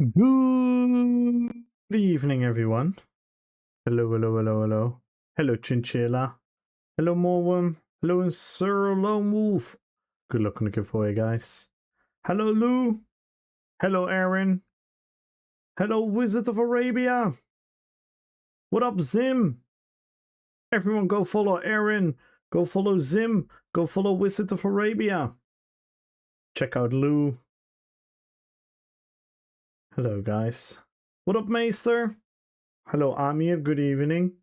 Good evening, everyone. Hello, hello, hello, hello. Hello, Chinchilla. Hello, Morworm. Hello, Sir Lone Wolf. Good luck on the giveaway, guys. Hello, Lou. Hello, Aaron. Hello, Wizard of Arabia. What up, Zim? Everyone go follow Aaron. Go follow Zim. Go follow Wizard of Arabia. Check out Lou. Hello, guys. What up, Meester? Hello, Amir. Good evening.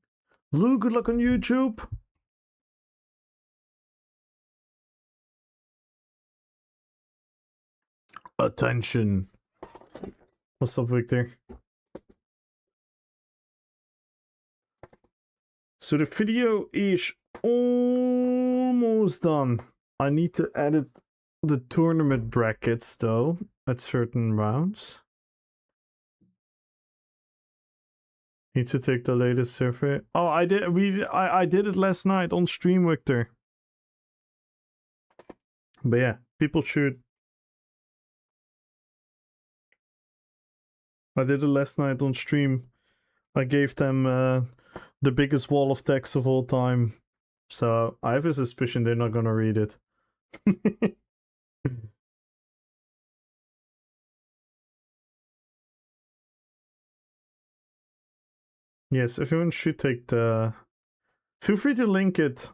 Lou, good luck on YouTube. Attention. What's up, Victor? So the video is almost done. I need to edit the tournament brackets though at certain rounds. Need to take the latest survey. Oh, I did. I did it last night on stream, Victor. But yeah, people should. I did it last night on stream. I gave them the biggest wall of text of all time. So I have a suspicion they're not gonna read it. Yes, everyone should take the... Feel free to link it.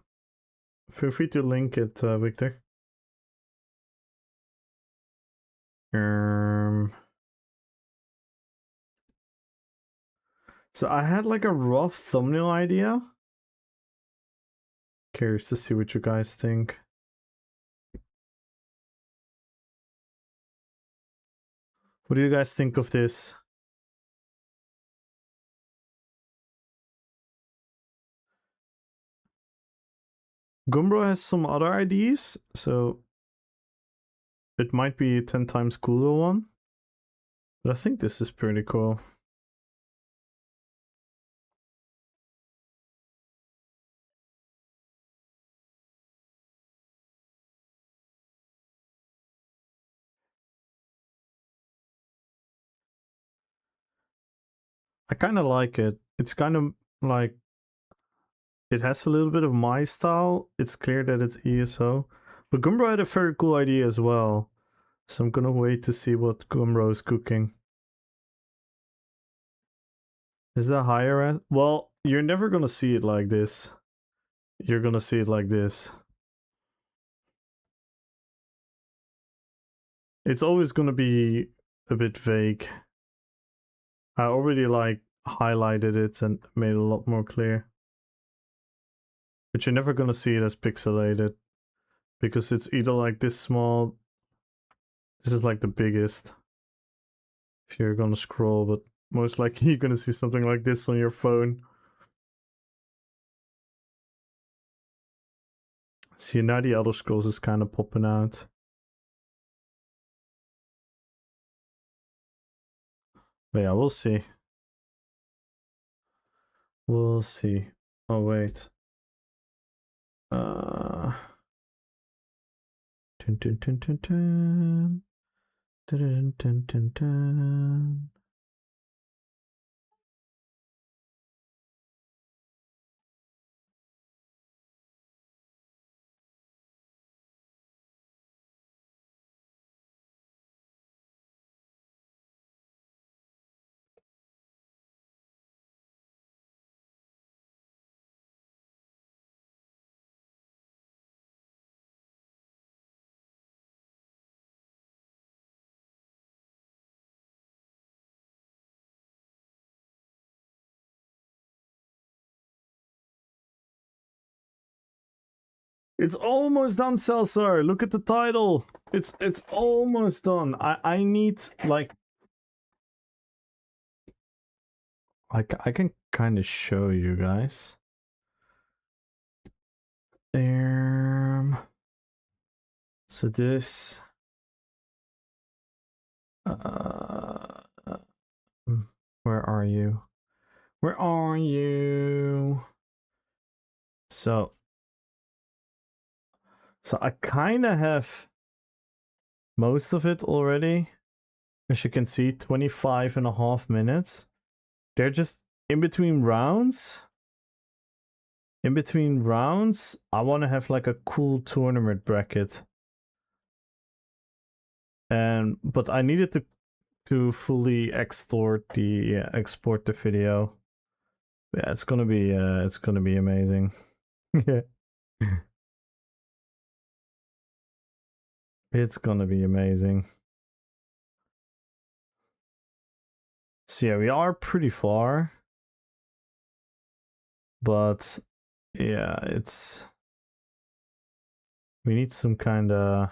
Feel free to link it, Victor. So I had like a rough thumbnail idea. Curious to see what you guys think. What do you guys think of this? Gumbro has some other ideas, so it might be a 10 times cooler one. But I think this is pretty cool. I kind of like it. It's kind of like... It has a little bit of my style. It's clear that it's ESO. But Gumbro had a very cool idea as well. So I'm gonna wait to see what Gumbro is cooking. Is that higher end? Well, you're never gonna see it like this. You're gonna see it like this. It's always gonna be a bit vague. I already like highlighted it and made it a lot more clear. But you're never gonna see it as pixelated. Because it's either like this small. This is like the biggest. If you're gonna scroll, but most likely you're gonna see something like this on your phone. See, now the Elder Scrolls is kind of popping out. But yeah, we'll see. We'll see. Oh, wait. Dun, dun, dun, dun, dun. Dun, dun, dun, dun. It's almost done, Celsar. Look at the title. It's almost done. I need like I can kind of show you guys. So this where are you? Where are you? So I kind of have most of it already. As you can see, 25.5 minutes. They're just in between rounds. In between rounds, I want to have like a cool tournament bracket. But I needed to fully export export the video. Yeah, it's gonna be amazing. Yeah. It's gonna be amazing. So yeah, we are pretty far. But yeah, we need some kinda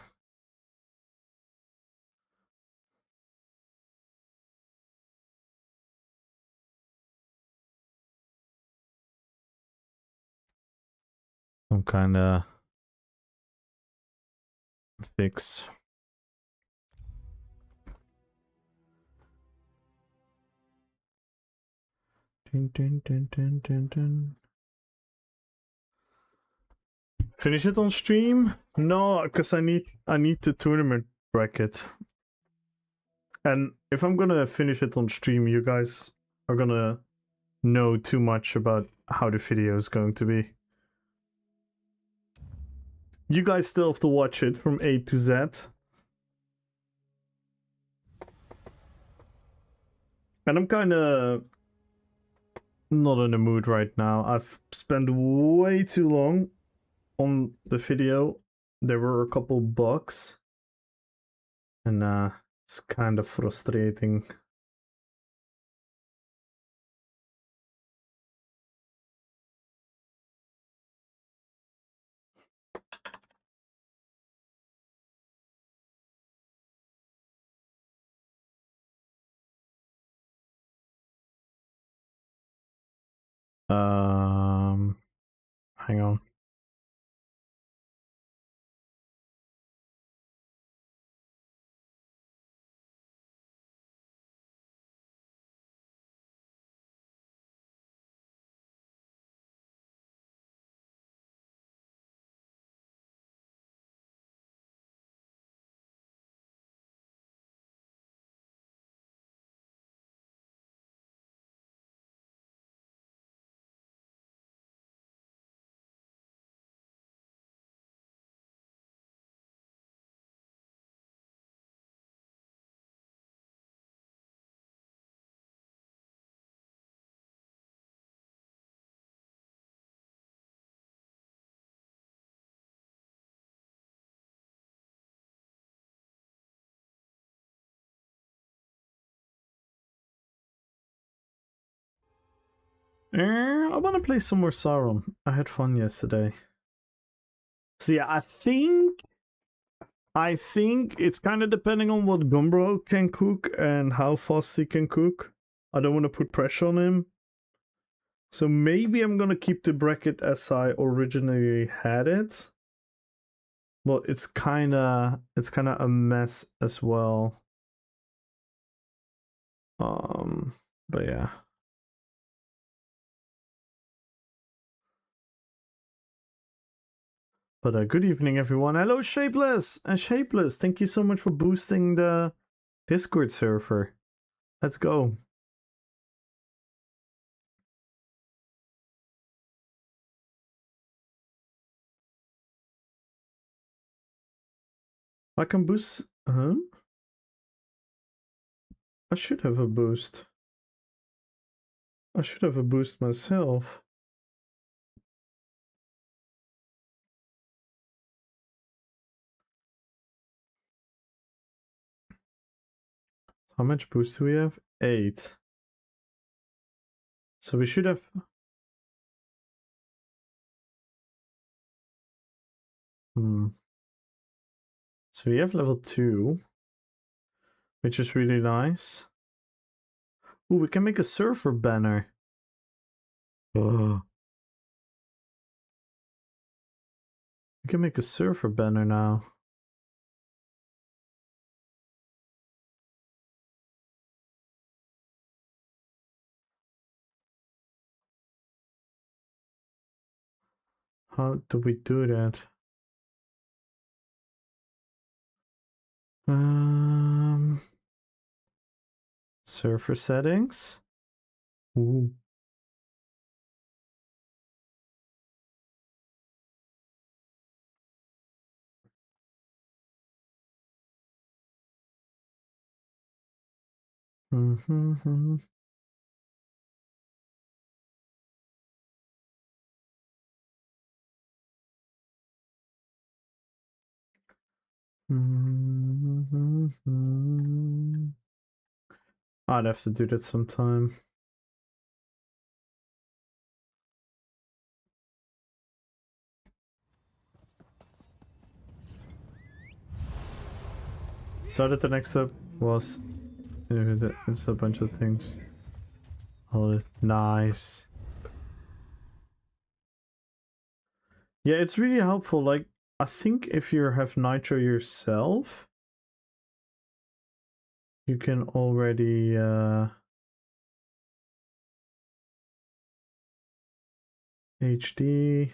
fix. Dun, dun, dun, dun, dun, dun. Finish it on stream? No, because I need the tournament bracket. And if I'm gonna finish it on stream, you guys are gonna know too much about how the video is going to be. You guys still have to watch it from A to Z. And I'm kinda not in the mood right now. I've spent way too long on the video. There were a couple bugs. And it's kind of frustrating. Hang on. I want to play some more Sauron. I had fun yesterday. So yeah, I think it's kind of depending on what Gumbro can cook and how fast he can cook. I don't want to put pressure on him. So maybe I'm gonna keep the bracket as I originally had it. But it's kinda a mess as well. But yeah. But good evening, everyone. Hello, Shapeless! And Shapeless, thank you so much for boosting the Discord server. Let's go. I can boost... Huh? I should have a boost. I should have a boost myself. How much boost do we have? 8. So we should have... So we have level 2. Which is really nice. Ooh, we can make a surfer banner. Oh. We can make a surfer banner now. How do we do that? Surfer settings. Ooh. Mm-hmm. Mm-hmm. I'd have to do that sometime. So that the next step was, it's a bunch of things. Oh, nice. Yeah, it's really helpful. Like, I think if you have nitro yourself, you can already HD.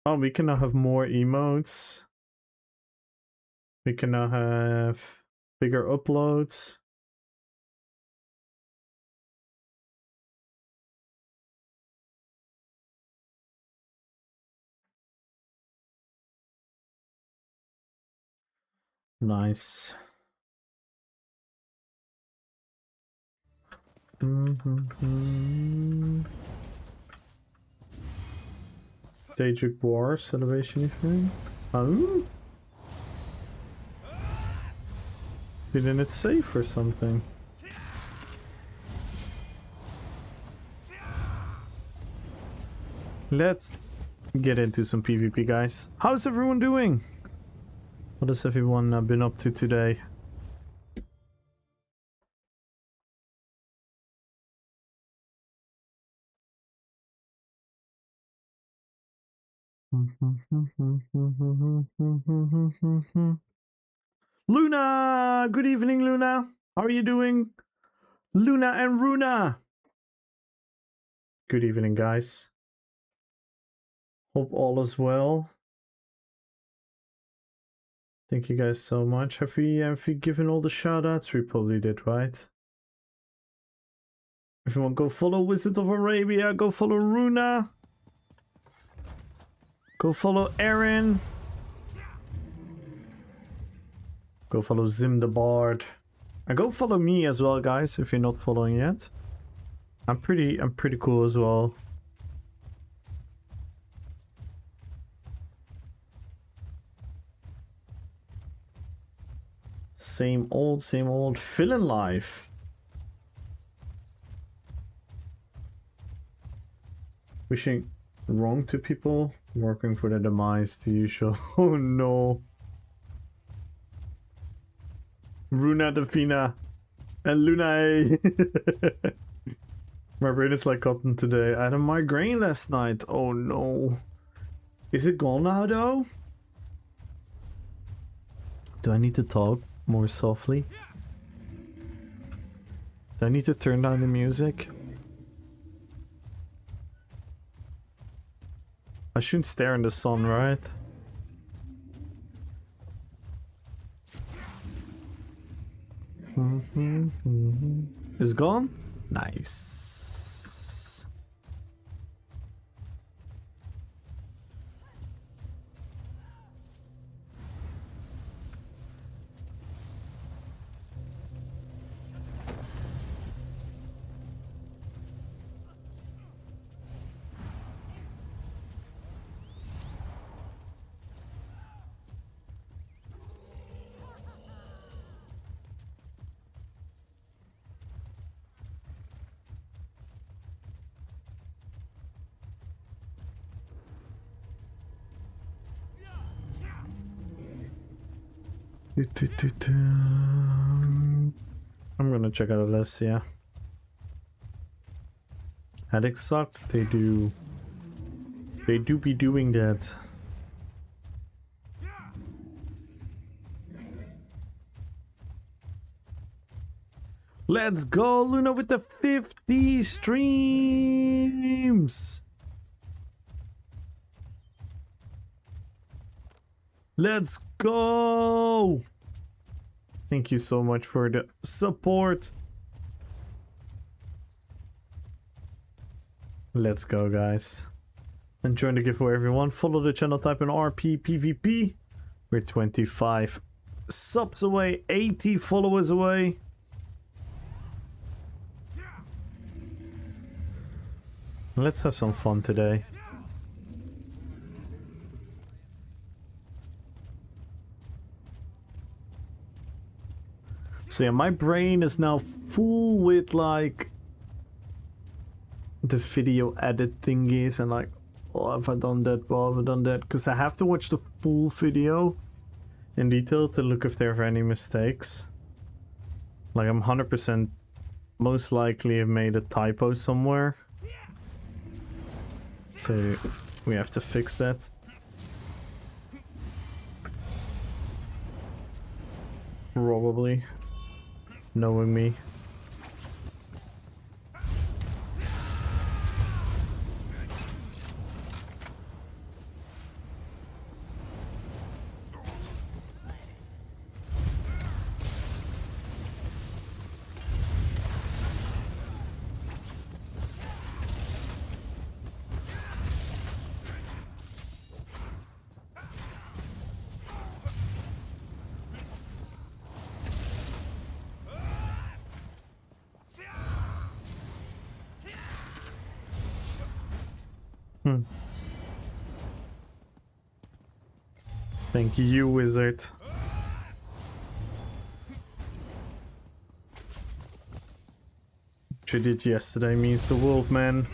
Oh, we can now have more emotes. We can now have bigger uploads. Nice. Daedric War celebration thing. Oh, didn't it save or something? Let's get into some PvP, guys. How's everyone doing? What has everyone been up to today? Luna! Good evening, Luna. How are you doing? Luna and Runa. Good evening, guys. Hope all is well. Thank you guys so much. Have we given all the shoutouts? We probably did, right? Everyone go follow Wizard of Arabia. Go follow Runa. Go follow Aaron. Go follow Zim the Bard. And go follow me as well, guys, if you're not following yet. I'm pretty cool as well. Same old villain life. Wishing wrong to people, working for their demise, the usual. Oh no. Runa Defina and Luna. My brain is like cotton today. I had a migraine last night. Oh no. Is it gone now though? Do I need to talk more softly? Do I need to turn down the music? I shouldn't stare in the sun, right? It's gone? Nice. I'm gonna check out Alessia. Addicts suck. They do be doing that. Let's go, Luna, with the 50 streams. Let's go! Thank you so much for the support. Let's go, guys. And join the giveaway, everyone. Follow the channel, type in RP PvP. We're 25 subs away, 80 followers away. Let's have some fun today. So yeah, my brain is now full with like the video edit thingies and like, oh, have I done that? Well, have I done that? Because I have to watch the full video in detail to look if there are any mistakes. Like I'm 100% most likely have made a typo somewhere. So we have to fix that. Probably. Knowing me. Thank you, wizard. What you did yesterday means the world, man.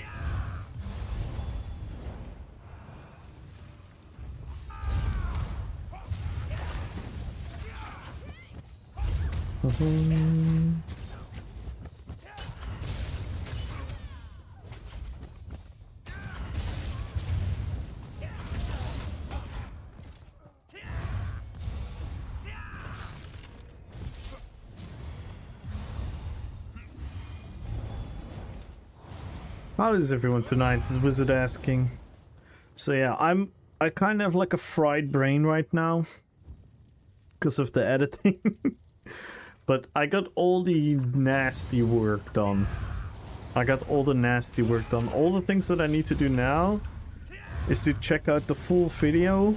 How is everyone tonight? Is Wizard asking. So yeah, I kind of have like a fried brain right now because of the editing. But I got all the nasty work done. All the things that I need to do now is to check out the full video,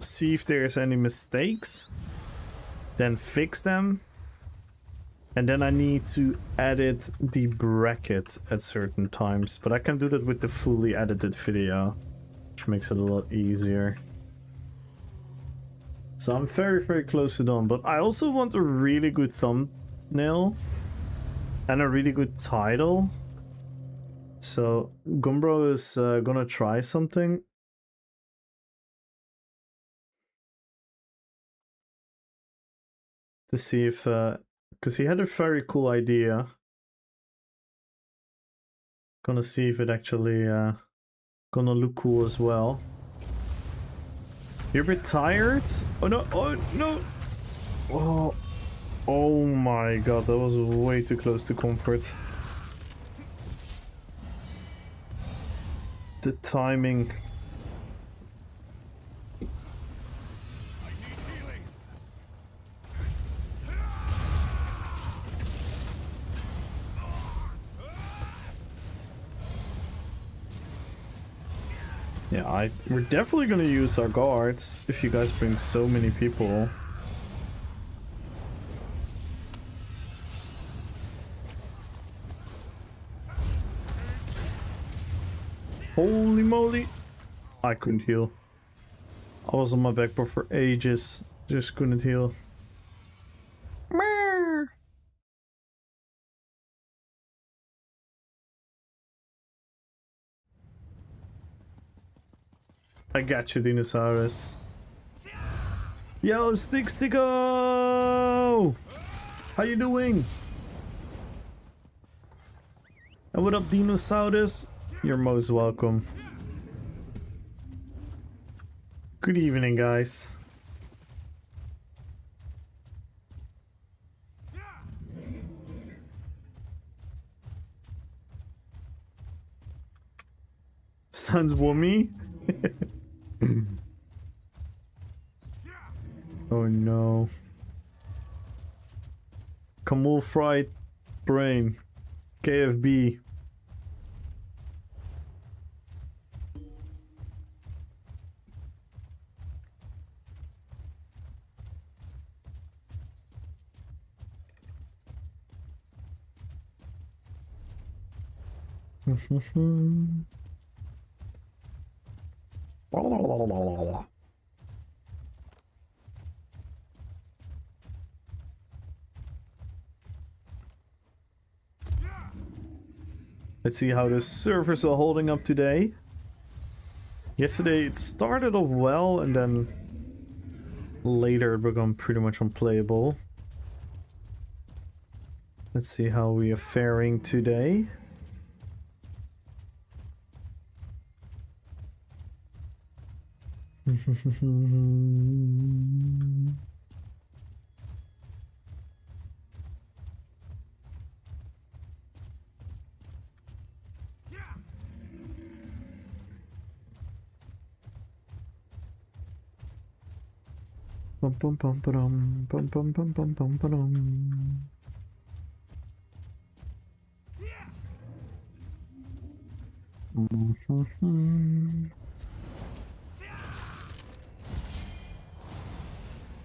see if there's any mistakes, then fix them. And then I need to edit the bracket at certain times. But I can do that with the fully edited video, which makes it a lot easier. So I'm very, very close to done. But I also want a really good thumbnail and a really good title. So Gumbro is gonna try something. To see if... because he had a very cool idea. Gonna see if it actually gonna look cool as well. You're a bit tired? Oh no, oh no! Oh, oh my god, that was way too close to comfort. The timing. Yeah, we're definitely gonna use our guards if you guys bring so many people. Holy moly! I couldn't heal. I was on my back for ages, just couldn't heal. I got you, Dinosaurus. Yo, Sticko! How you doing? And what up, Dinosaurus? You're most welcome. Good evening, guys. Sounds wommy. Oh no. Camel fried brain. KFB. Let's see how the servers are holding up today. Yesterday it started off well and then later it became pretty much unplayable. Let's see how we are faring today. Bum bum bum bum bum bum bum bum bum bum.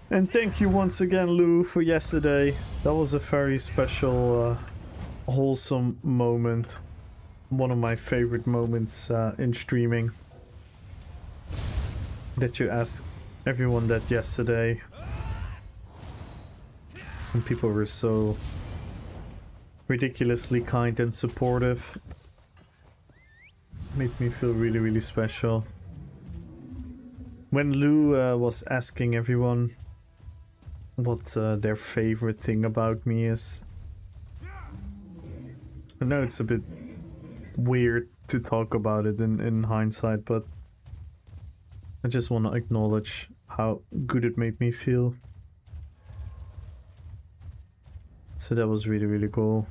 And thank you once again, Lou, for yesterday. That was a very special, wholesome moment. One of my favorite moments in streaming. That you asked everyone that yesterday. And people were so ridiculously kind and supportive. Made me feel really, really special. When Lou was asking everyone what their favorite thing about me is. I know it's a bit weird to talk about it in hindsight, but I just want to acknowledge how good it made me feel. So that was really, really cool.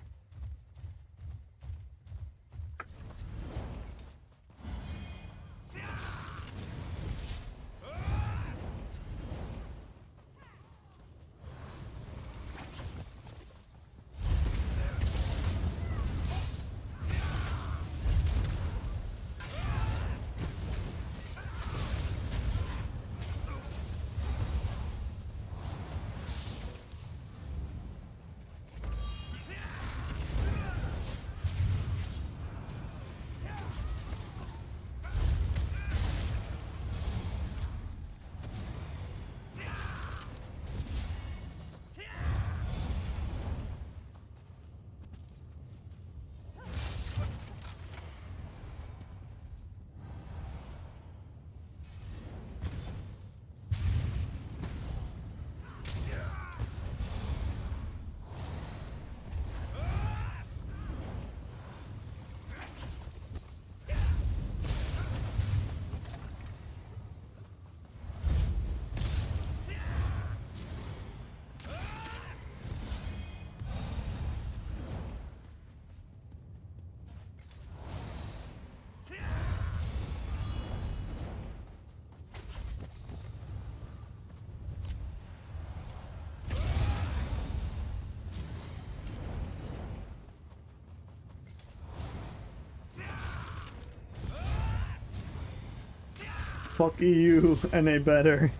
Fuck EU, NA better.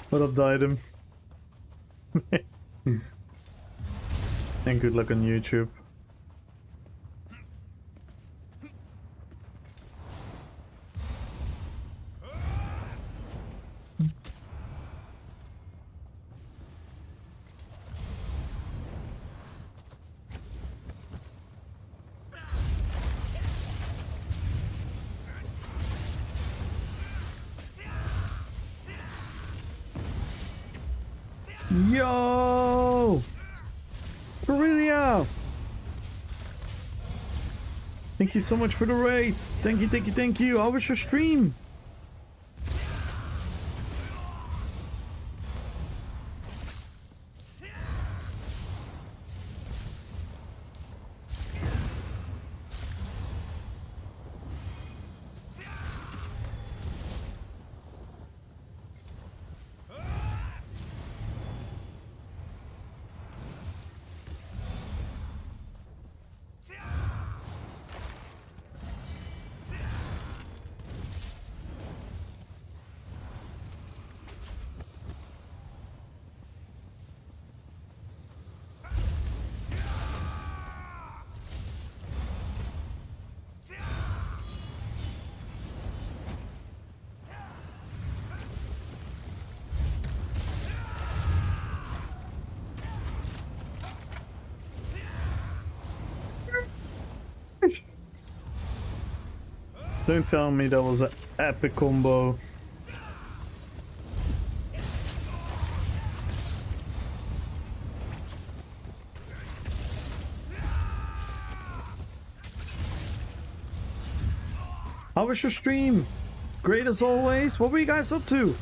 What up, Diadem? And good luck on YouTube. Yo! Aurelia! Thank you so much for the raids. Thank you, thank you, thank you. How was your stream? Don't tell me that was an epic combo. How was your stream? Great as always. What were you guys up to?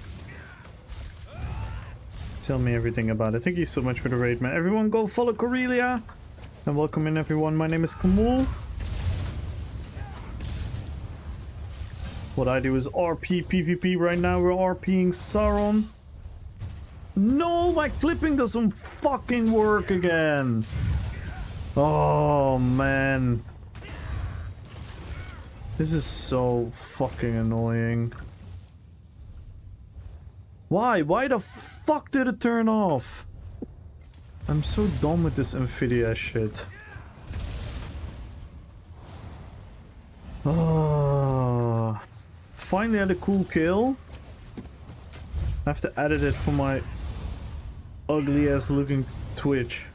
Tell me everything about it. Thank you so much for the raid, man. Everyone go follow Corelia. And welcome in, everyone. My name is Kamul. What I do is RP PvP right now. We're RPing Sauron. No, my clipping doesn't fucking work again. Oh, man. This is so fucking annoying. Why? Why the fuck did it turn off? I'm so done with this Nvidia shit. Oh, finally had a cool kill. I have to edit it for my ugly ass looking Twitch.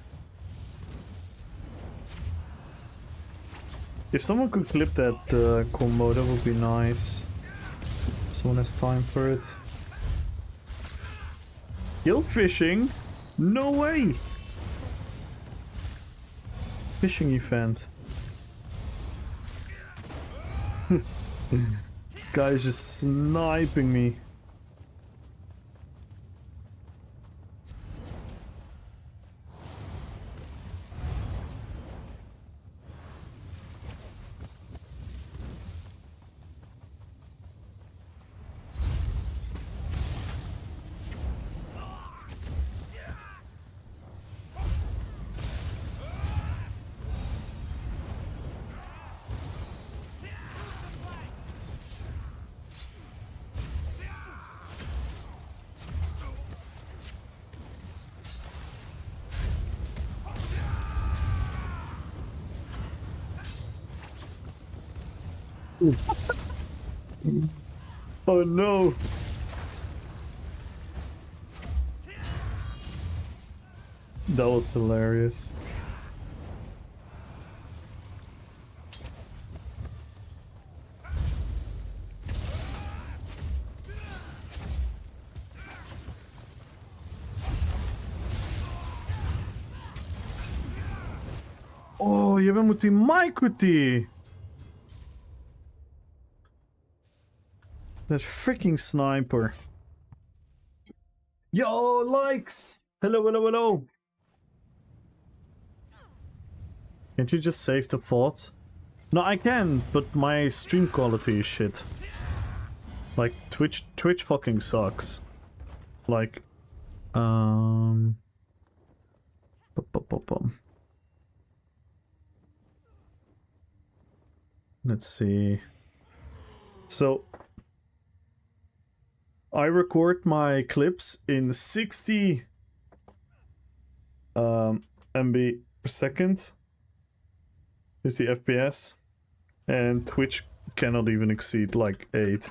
If someone could clip that combo, that would be nice. Someone has time for it. Guild fishing? No way! Fishing event. This guy is just sniping me. Oh no! That was hilarious. Oh, je bent moet die Maikuti! That freaking sniper. Yo, likes! Hello, hello, hello! Can't you just save the thoughts? No, I can, but my stream quality is shit. Like, Twitch fucking sucks. Like, let's see. So, I record my clips in 60 MB per second. Is the FPS, and Twitch cannot even exceed like 8.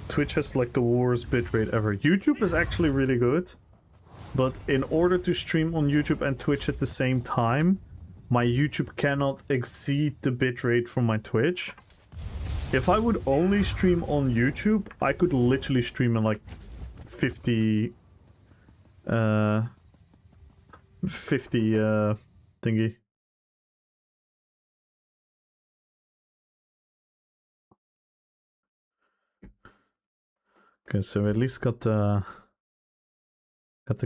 Twitch has like the worst bitrate ever. YouTube is actually really good, but in order to stream on YouTube and Twitch at the same time, my YouTube cannot exceed the bitrate from my Twitch. If I would only stream on YouTube, I could literally stream in like 50 thingy. Okay, so at least got the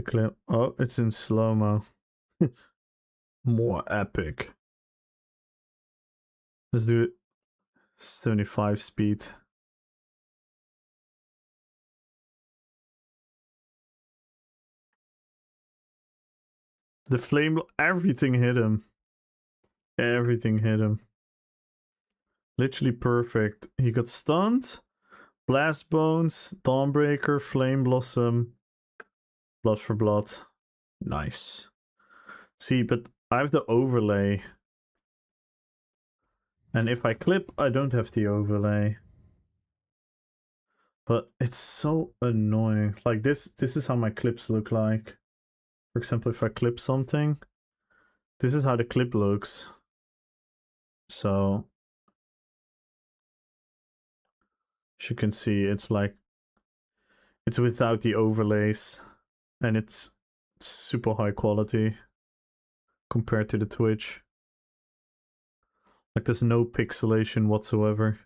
clip. Oh, it's in slow-mo. More epic. Let's do it. 75 speed. The flame, everything hit him. Everything hit him. Literally perfect. He got stunned. Blast Bones, Dawnbreaker, Flame Blossom, Blood for Blood. Nice. See, but I have the overlay. And if I clip, I don't have the overlay. But it's so annoying. Like this is how my clips look like. For example, if I clip something, this is how the clip looks. So as you can see, it's like it's without the overlays, and it's super high quality compared to the Twitch. Like there's no pixelation whatsoever.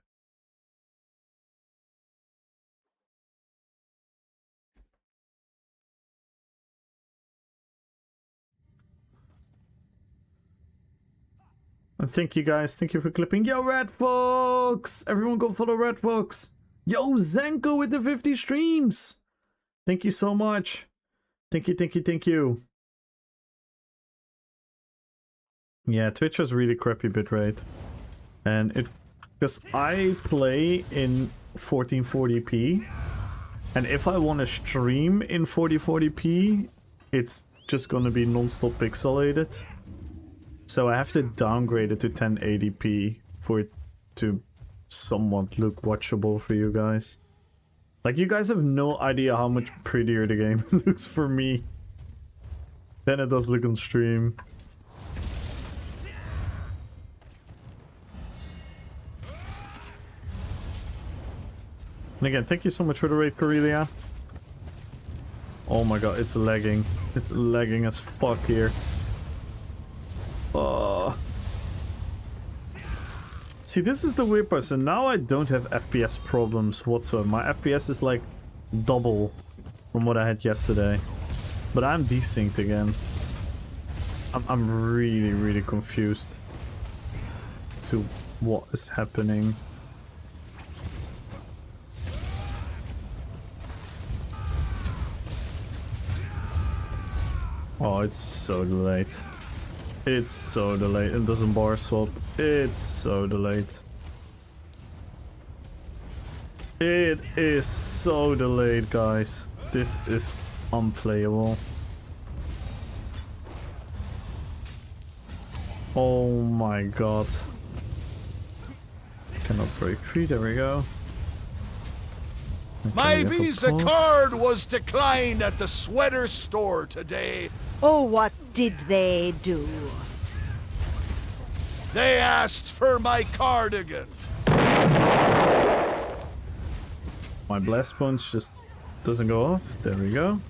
And thank you guys. Thank you for clipping. Yo, Red Fox! Everyone go follow Red Fox. Yo, Zenko with the 50 streams. Thank you so much. Thank you, thank you, thank you. Yeah, Twitch has really crappy bitrate. And it... Because I play in 1440p. And if I want to stream in 4040p, it's just gonna be non-stop pixelated. So I have to downgrade it to 1080p for it to somewhat look watchable for you guys. Like, you guys have no idea how much prettier the game looks for me than it does look on stream. And again, thank you so much for the raid, Corelia. Oh my god, it's lagging. It's lagging as fuck here. See, this is the weird part. So now I don't have FPS problems whatsoever. My FPS is like double from what I had yesterday. But I'm desynced again. I'm really, really confused to what is happening. Oh, it's so delayed. It's so delayed. It doesn't bar swap. It's so delayed. It is so delayed, guys. This is unplayable. Oh my god. Cannot break free. There we go. Okay, My Visa card was declined at the sweater store today. Oh, what did they do? They asked for my cardigan. My blast punch just doesn't go off. There we go.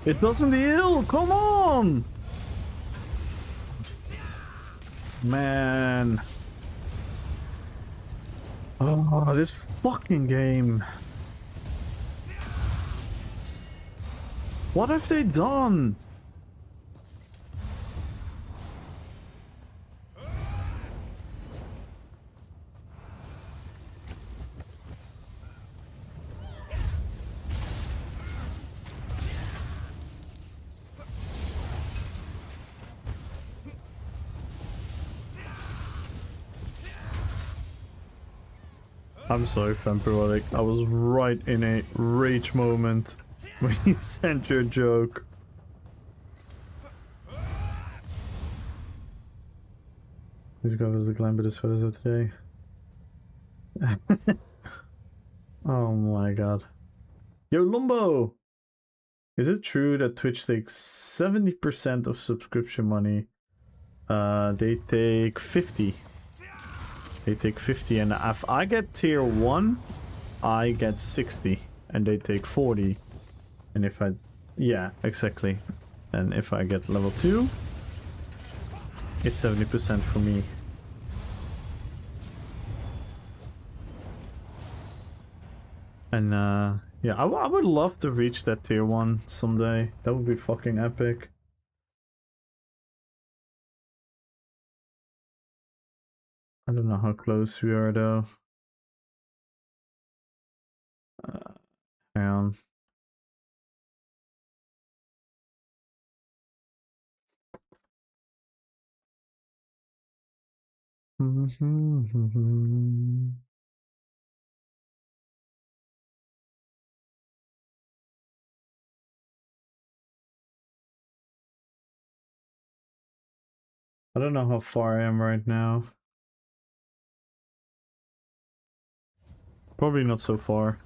It doesn't heal! Come on! Man. Oh, this fucking game. What have they done? I'm sorry, Vampiric. I was right in a rage moment when you sent your joke. This guy was the climb but his photos of today. Oh my god. Yo, Lumbo! Is it true that Twitch takes 70% of subscription money? They take 50. They take 50, and if I get tier 1, I get 60, and they take 40. And if I... yeah, exactly. And if I get level 2, it's 70% for me. And yeah, I would love to reach that tier 1 someday. That would be fucking epic. I don't know how close we are though. Hang on. I don't know how far I am right now. Probably not so far.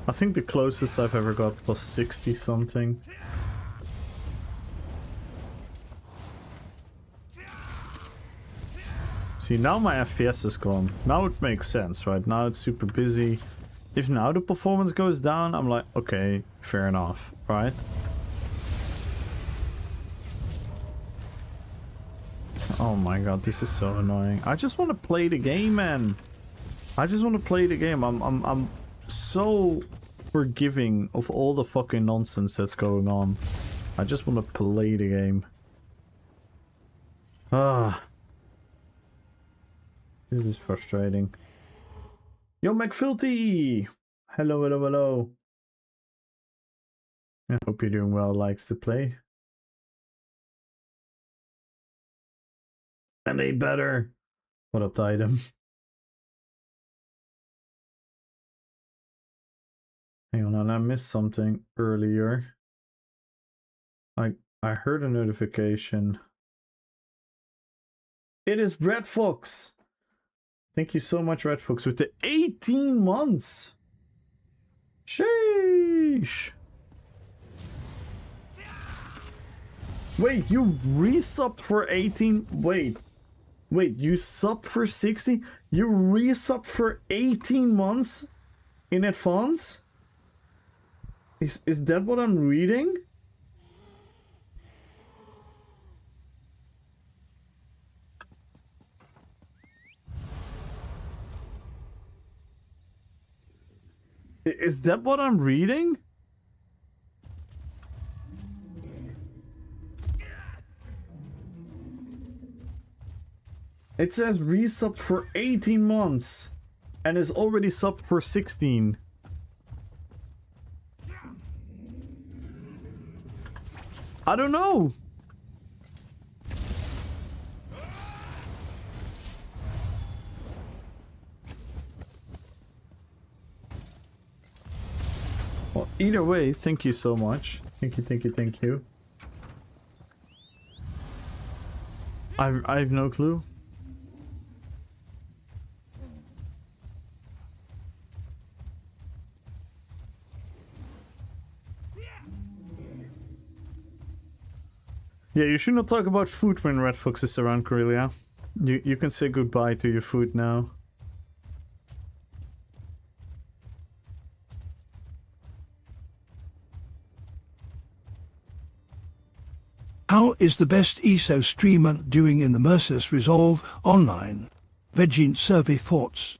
I think the closest I've ever got was 60 something. See, now my FPS is gone. Now it makes sense, right? Now it's super busy. If now the performance goes down, I'm like, okay, fair enough, right? Oh my god, this is so annoying. I just want to play the game, man. I just want to play the game. I'm so forgiving of all the fucking nonsense that's going on. I just want to play the game. Ah. This is frustrating. Yo, McFilty! Hello, hello, hello. I hope you're doing well. Likes to play. And they better. What up, item? Hang on, and I missed something earlier. I heard a notification. It is Red Fox. Thank you so much, Red Fox, with the 18 months. Sheesh. Wait, you resubbed for 18? Wait, you subbed for 60? You resubbed for 18 months in advance? Is that what I'm reading? Is that what I'm reading? It says resubbed for 18 months and is already subbed for 16. I don't know. Well, either way, thank you so much. Thank you, thank you, thank you. I have no clue. Yeah, you should not talk about food when Red Fox is around, Corellia. You can say goodbye to your food now. How is the best ESO streamer doing in the Merciless Resolve online? Veggie survey thoughts.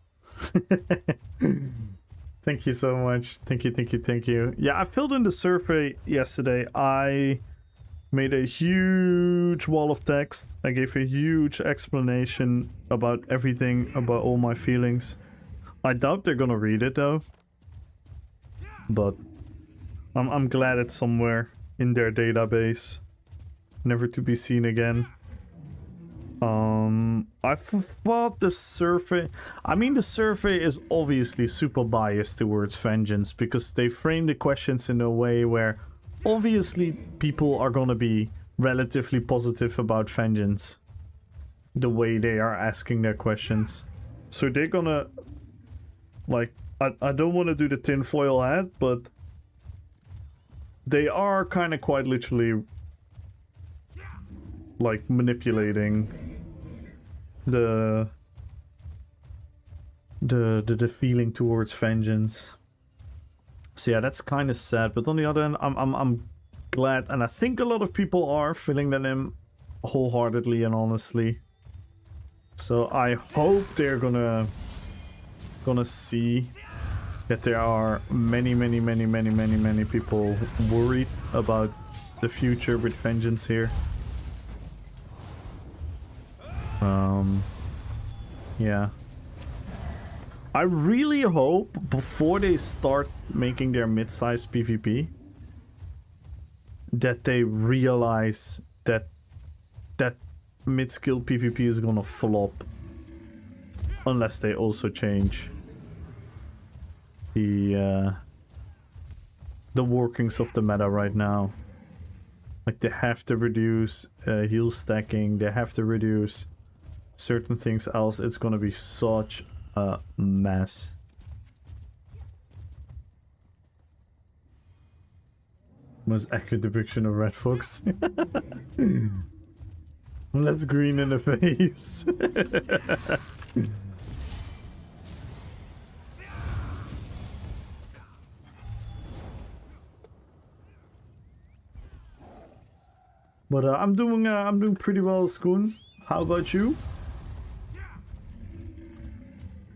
Thank you so much. Thank you, thank you, thank you. Yeah, I filled in the survey yesterday. I made a huge wall of text. I gave a huge explanation about everything, about all my feelings. I doubt they're gonna read it though. But I'm glad it's somewhere in their database. Never to be seen again. I thought the survey... I mean, the survey is obviously super biased towards vengeance because they frame the questions in a way where obviously people are gonna be relatively positive about vengeance. The way they are asking their questions. So they're gonna... Like, I don't want to do the tinfoil hat, but they are kind of quite literally like manipulating the feeling towards vengeance. So yeah, that's kind of sad. But on the other hand, I'm glad, and I think a lot of people are filling that in wholeheartedly and honestly. So I hope they're gonna see that there are many people worried about the future with vengeance here. Yeah. I really hope before they start making their mid-sized PvP that they realize that mid-skill PvP is gonna flop Unless they also change the workings of the meta right now. Like, they have to reduce heal stacking, they have to reduce certain things, else it's gonna be such a mess. Most accurate depiction of Red Fox. Let's green in the face. But I'm doing pretty well, Skoon. How about you?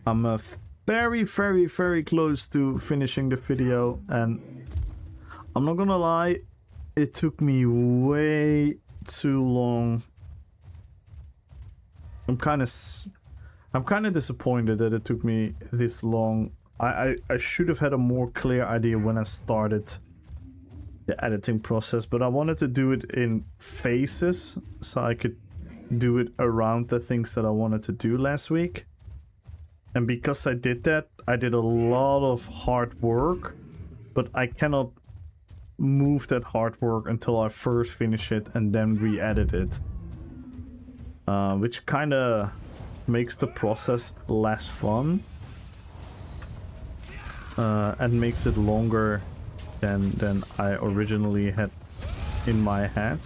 I'm very, very, very close to finishing the video, and I'm not gonna lie, it took me way too long. I'm kind of disappointed that it took me this long. I should have had a more clear idea when I started the editing process, but I wanted to do it in phases so I could do it around the things that I wanted to do last week. And because I did that, I did a lot of hard work, but I cannot move that hard work until I first finish it and then re-edit it. Which kind of makes the process less fun. And makes it longer than I originally had in my head.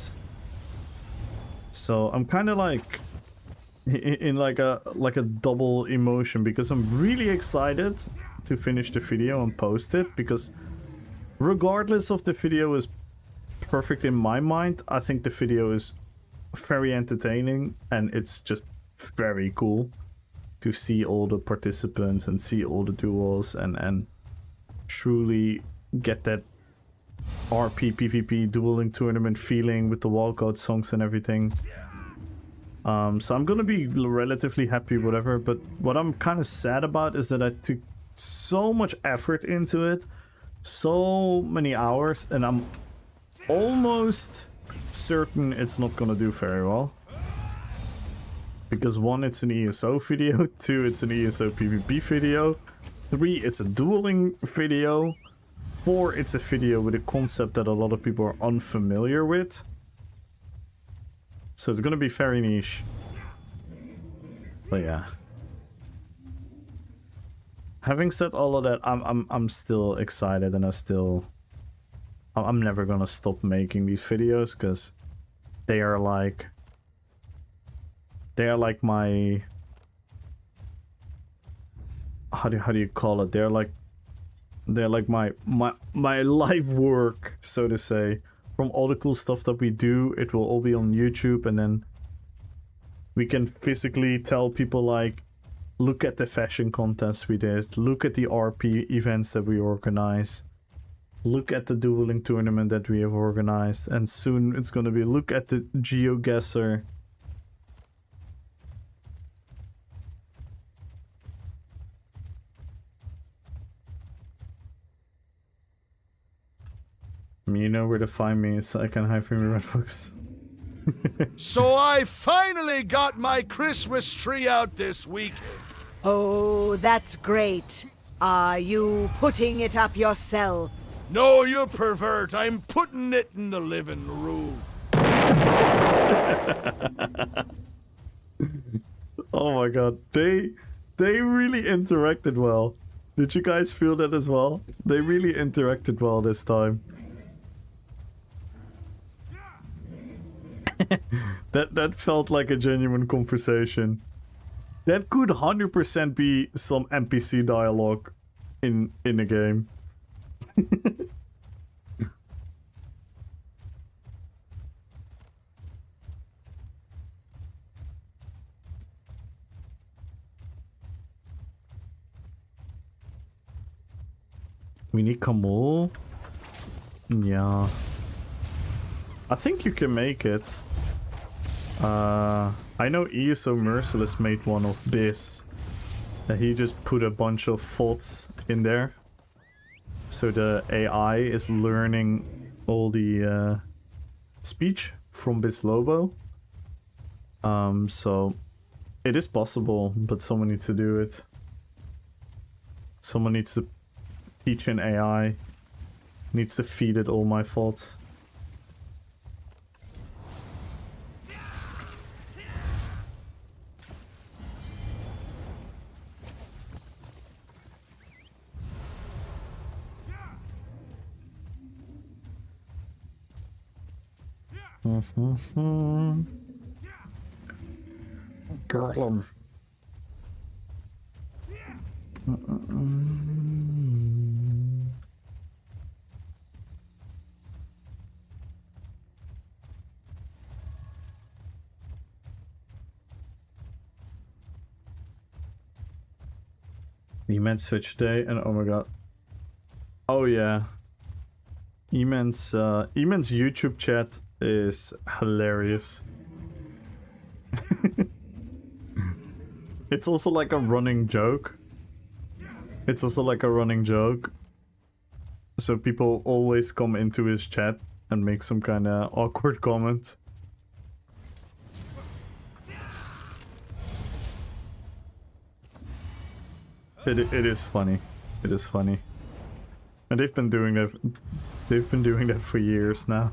So I'm kind of like in like a double emotion, because I'm really excited to finish the video and post it, because regardless of the video is perfect in my mind, I think the video is very entertaining, and it's just very cool to see all the participants and see all the duels and truly get that RP PvP dueling tournament feeling with the walkout songs and everything. So I'm gonna be relatively happy, whatever, but what I'm kind of sad about is that I took so much effort into it, so many hours, and I'm almost certain it's not gonna do very well. Because 1, it's an ESO video, 2, it's an ESO PvP video, 3, it's a dueling video, 4, it's a video with a concept that a lot of people are unfamiliar with. So it's gonna be very niche. But yeah. Having said all of that, I'm still excited, and I'm never gonna stop making these videos, because they are like my, how do you call it? They're like my life work, so to say. From all the cool stuff that we do, it will all be on YouTube, and then we can physically tell people, like, look at the fashion contests we did, look at the RP events that we organize, look at the dueling tournament that we have organized, and soon it's gonna be look at the GeoGuessr. You know where to find me, so I can hide from your red books. So I finally got my Christmas tree out this weekend. Oh, that's great. Are you putting it up yourself? No, you pervert. I'm putting it in the living room. Oh my god, they really interacted well. Did you guys feel that as well? They really interacted well this time. That felt like a genuine conversation. That could 100% be some NPC dialogue in a game. We need Kamul. Yeah. I think you can make it. I know ESO Merciless made one of this. He just put a bunch of thoughts in there. So the AI is learning all the speech from Bislobo. So It is possible, but someone needs to do it. Someone needs to teach an AI. Needs to feed it all my thoughts. Girl. You meant Switch today, and oh my god. Oh yeah. Eman's YouTube chat is hilarious. It's also like a running joke. So people always come into his chat and make some kind of awkward comment. It is funny. It is funny. And they've been doing that. They've been doing that for years now.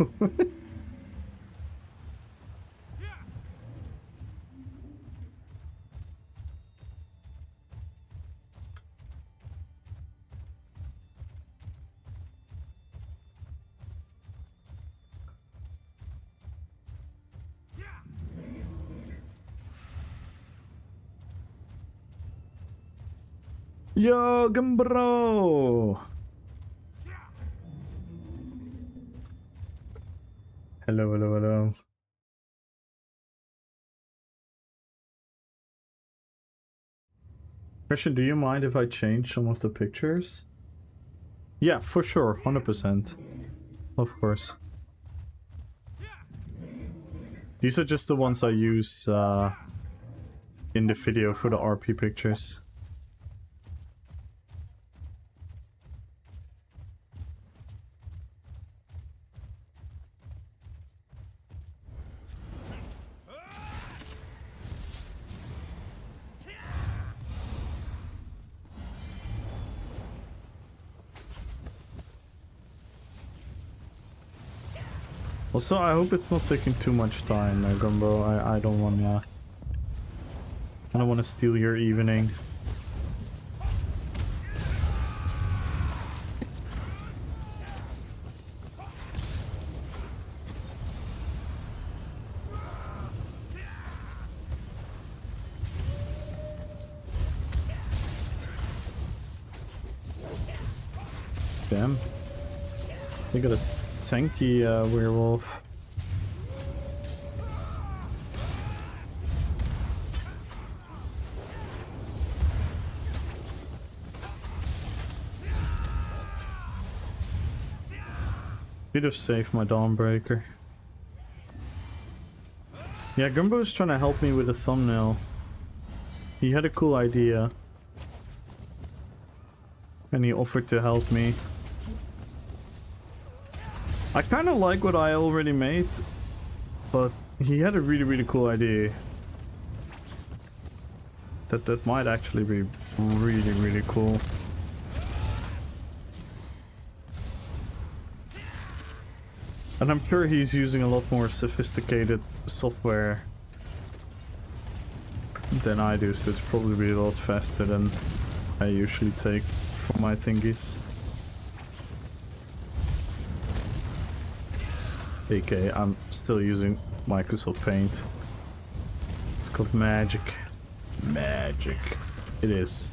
Yo, Gambro! Hello, hello, hello. Christian, do you mind if I change some of the pictures? Yeah, for sure, 100%. Of course. These are just the ones I use in the video for the RP pictures. Also, I hope it's not taking too much time, Gumbo. I don't wanna steal your evening. Damn. They got a tanky werewolf. Should have saved my Dawnbreaker. Yeah, Gumbo's trying to help me with the thumbnail. He had a cool idea. And he offered to help me. I kind of like what I already made, but he had a really cool idea. That might actually be really cool. And I'm sure he's using a lot more sophisticated software than I do, so it's probably a lot faster than I usually take for my thingies. AK, I'm still using Microsoft Paint. It's called Magic. Magic. It is.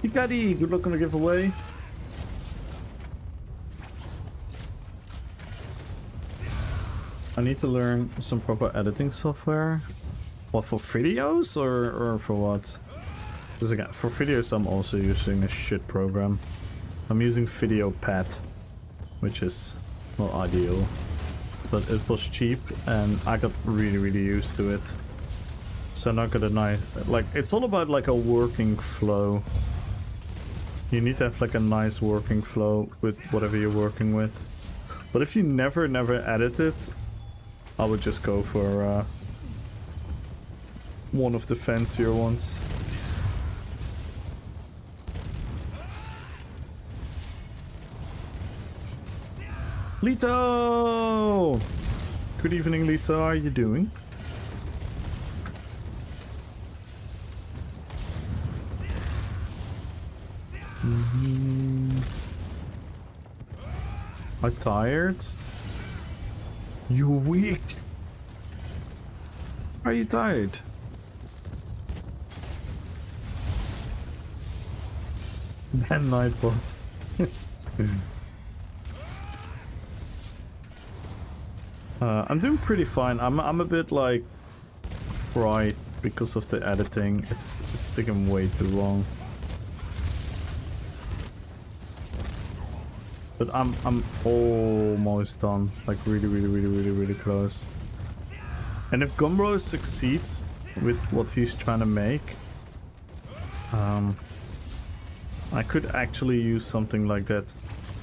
Hikari, good luck on the giveaway. I need to learn some proper editing software. What, for videos or for what? Because again, for videos I'm also using a shit program. I'm using VideoPad, which is not ideal. But it was cheap and I got really used to it. So not got a nice, like, it's all about like a working flow. You need to have like a nice working flow with whatever you're working with. But if you never edit it, I would just go for one of the fancier ones. Lito! Good evening, Lito. How are you doing? I'm tired. You weak. Are you tired? That nightbot. I'm doing pretty fine. I'm a bit like fried because of the editing. It's taking way too long. But I'm almost done. Like really close. And if Gumbro succeeds with what he's trying to make, I could actually use something like that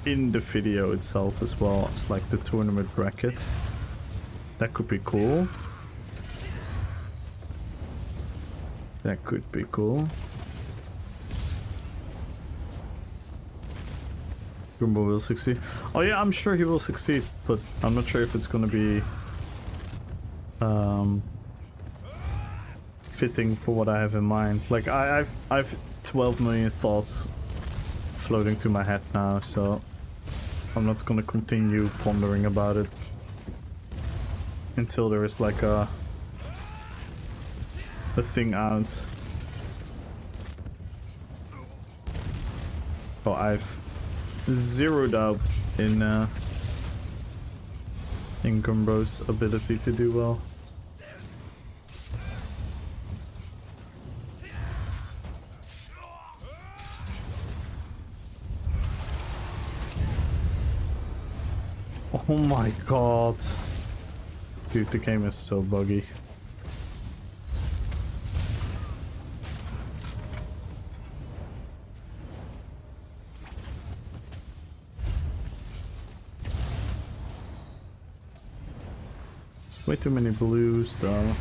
in the video itself as well. It's like the tournament bracket. That could be cool. That could be cool. Gumbo will succeed. Oh yeah, I'm sure he will succeed, but I'm not sure if it's gonna be fitting for what I have in mind. Like I've 12 million thoughts floating to my head now, so I'm not gonna continue pondering about it until there is like a thing out. Oh, I've zero doubt in Gumbro's ability to do well. Oh my god. Dude, the game is so buggy. There's way too many blues though.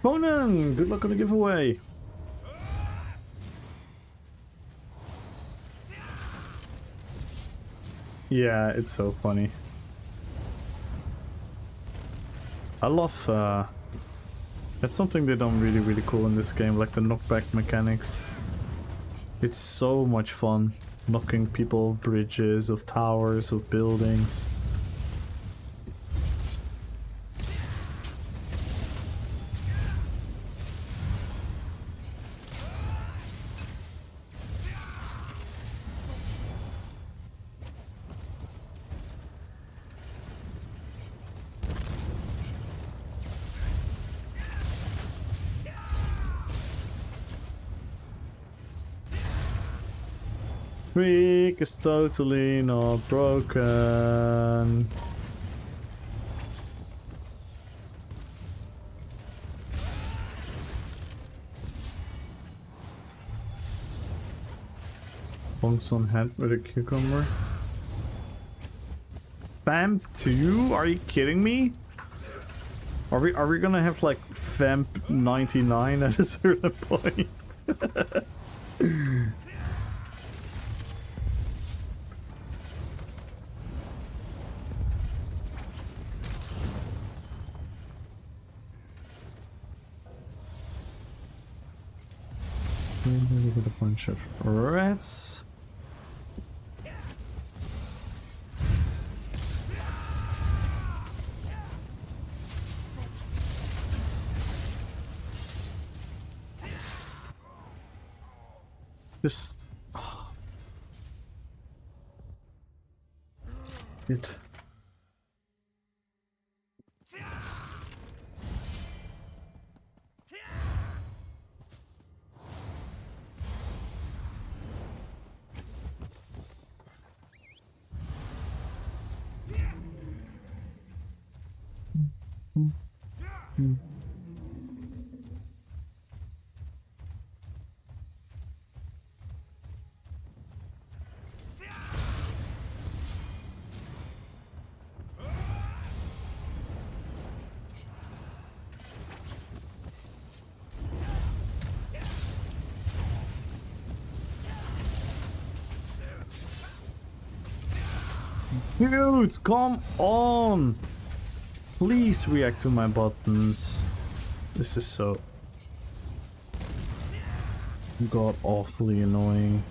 Conan, good luck on the giveaway. Yeah, it's so funny. I love that's something they done really cool in this game, like the knockback mechanics. It's so much fun knocking people off bridges, of towers, of buildings. Freak is totally not broken. Bonks on head with a cucumber. Vamp 2? Are you kidding me? Are we gonna have like Vamp 99 at a certain point? With a bunch of rats. Just Shit. Dude, come on! Please react to my buttons. This is so god awfully annoying.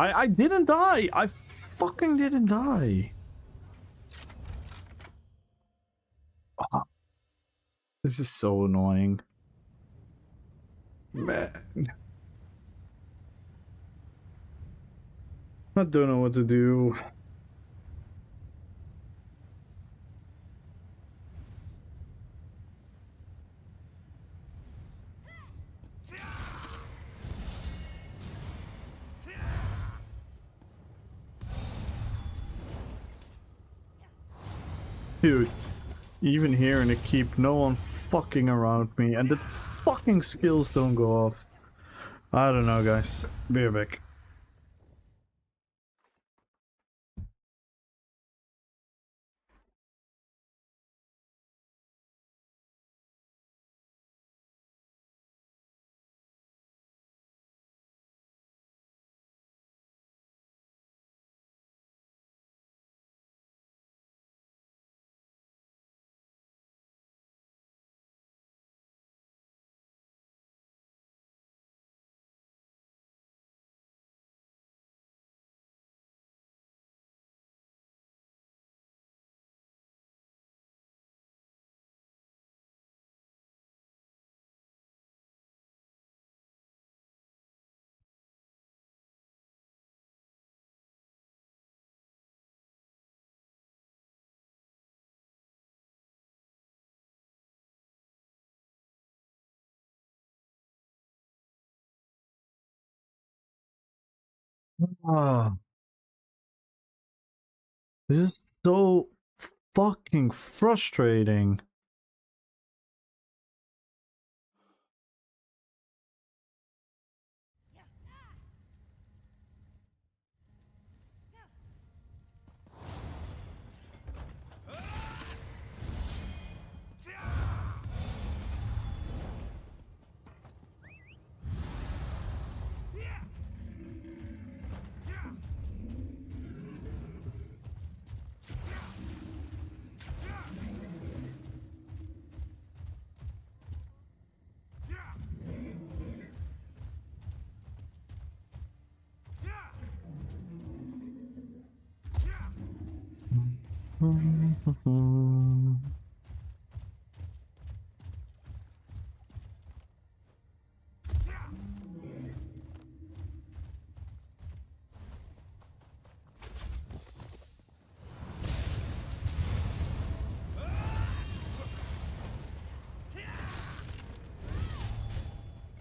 I didn't die! I fucking didn't die! Ah, this is so annoying. Man. I don't know what to do. Dude, even here in the keep, no one fucking around me, and the fucking skills don't go off. I don't know, guys. Be right back. Ah, this is so fucking frustrating.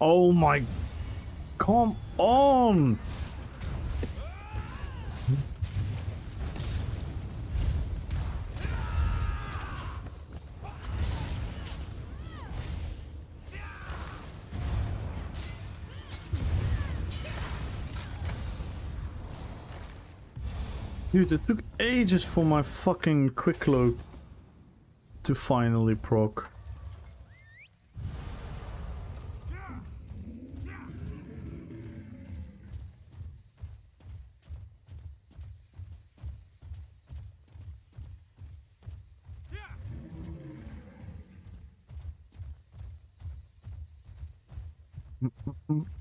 Oh my... Come on! Dude, it took ages for my fucking quick load to finally proc.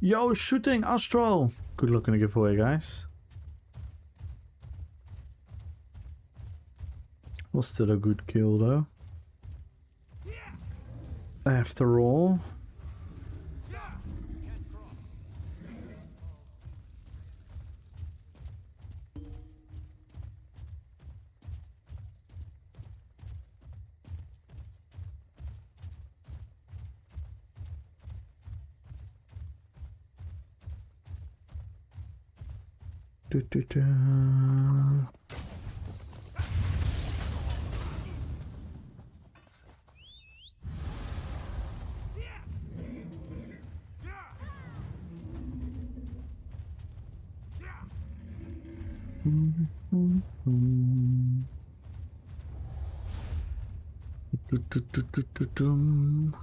Yo, shooting Astral! Good luck in the giveaway, guys. Was still a good kill, though. After all. Do-do-do. Do-do-do-do-do-dum.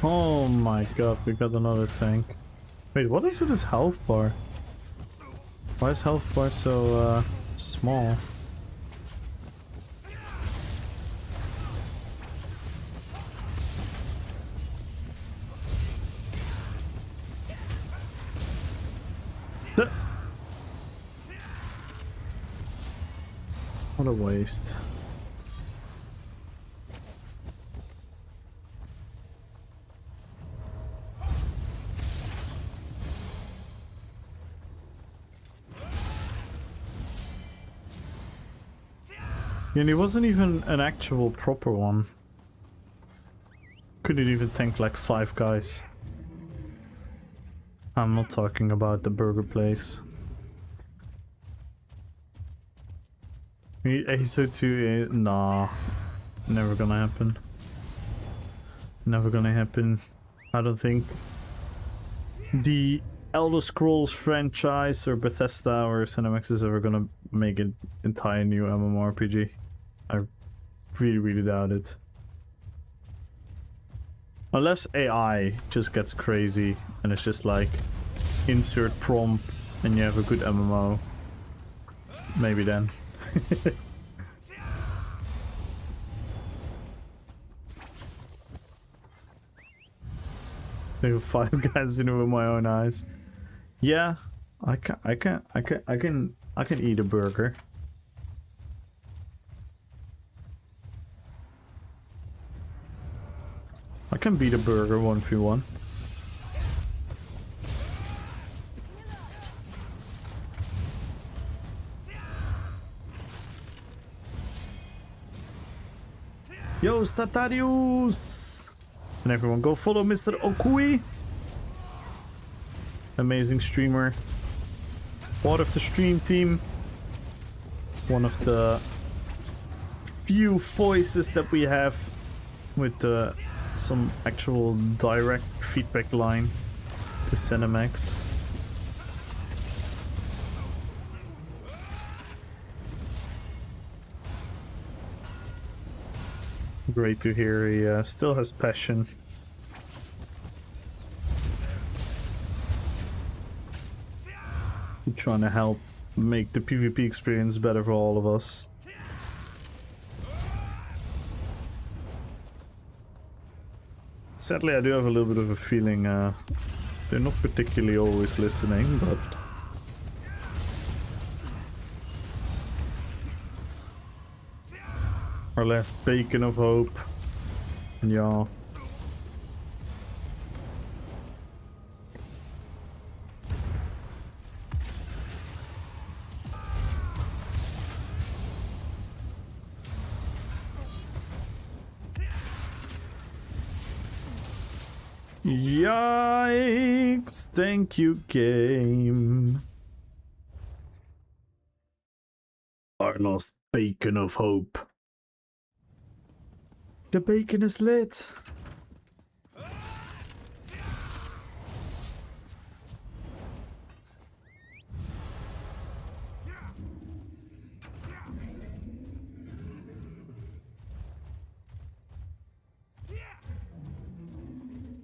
Oh my god, we got another tank. Wait, what is with his health bar? Why is health bar so small? What a waste. And he wasn't even an actual proper one. Couldn't even tank like 5 guys. I'm not talking about the burger place. ASO 2, nah. Never gonna happen. Never gonna happen. I don't think the Elder Scrolls franchise or Bethesda or Cinemax is ever gonna make an entire new MMORPG. I really doubt it. Unless AI just gets crazy and it's just like insert prompt and you have a good MMO. Maybe then. There were 5 guys in it with my own eyes. Yeah, I can eat a burger. I can beat a burger 1v1. Yo, Statarius! And everyone go follow Mr. Okui. Amazing streamer. Part of the stream team. One of the few voices that we have with some actual direct feedback line to Cinemax. Great to hear he still has passion. He's trying to help make the PvP experience better for all of us. Sadly, I do have a little bit of a feeling they're not particularly always listening, but Our last beacon of hope. Yeah. Yikes! Thank you, game. Our last beacon of hope. The bacon is lit.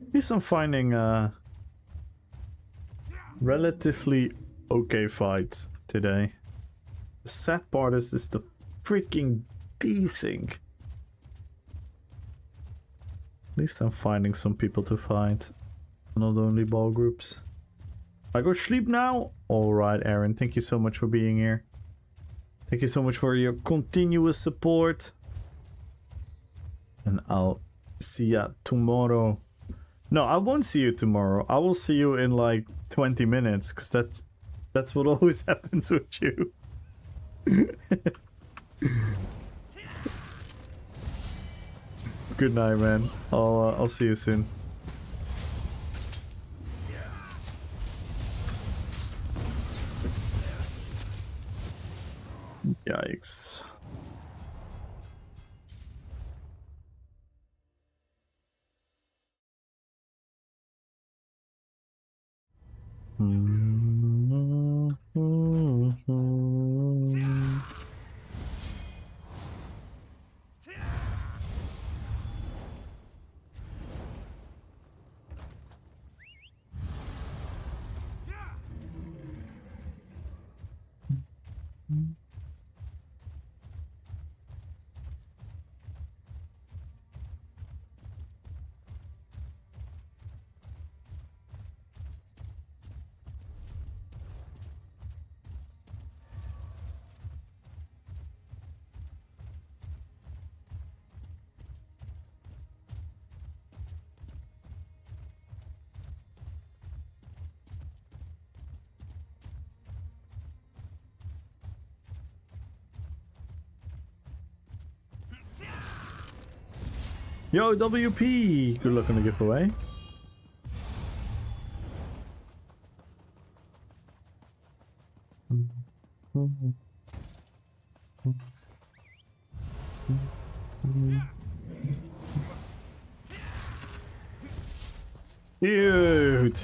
At least I'm finding relatively okay fights today. The sad part is the freaking desync. At least I'm finding some people to fight. Not only ball groups. I go sleep now? Alright, Aaron, thank you so much for being here. Thank you so much for your continuous support. And I'll see ya tomorrow. No, I won't see you tomorrow. I will see you in like 20 minutes, because that's what always happens with you. Good night, man. I'll see you soon. Yikes. Yo, WP! Good luck on the giveaway. Dude!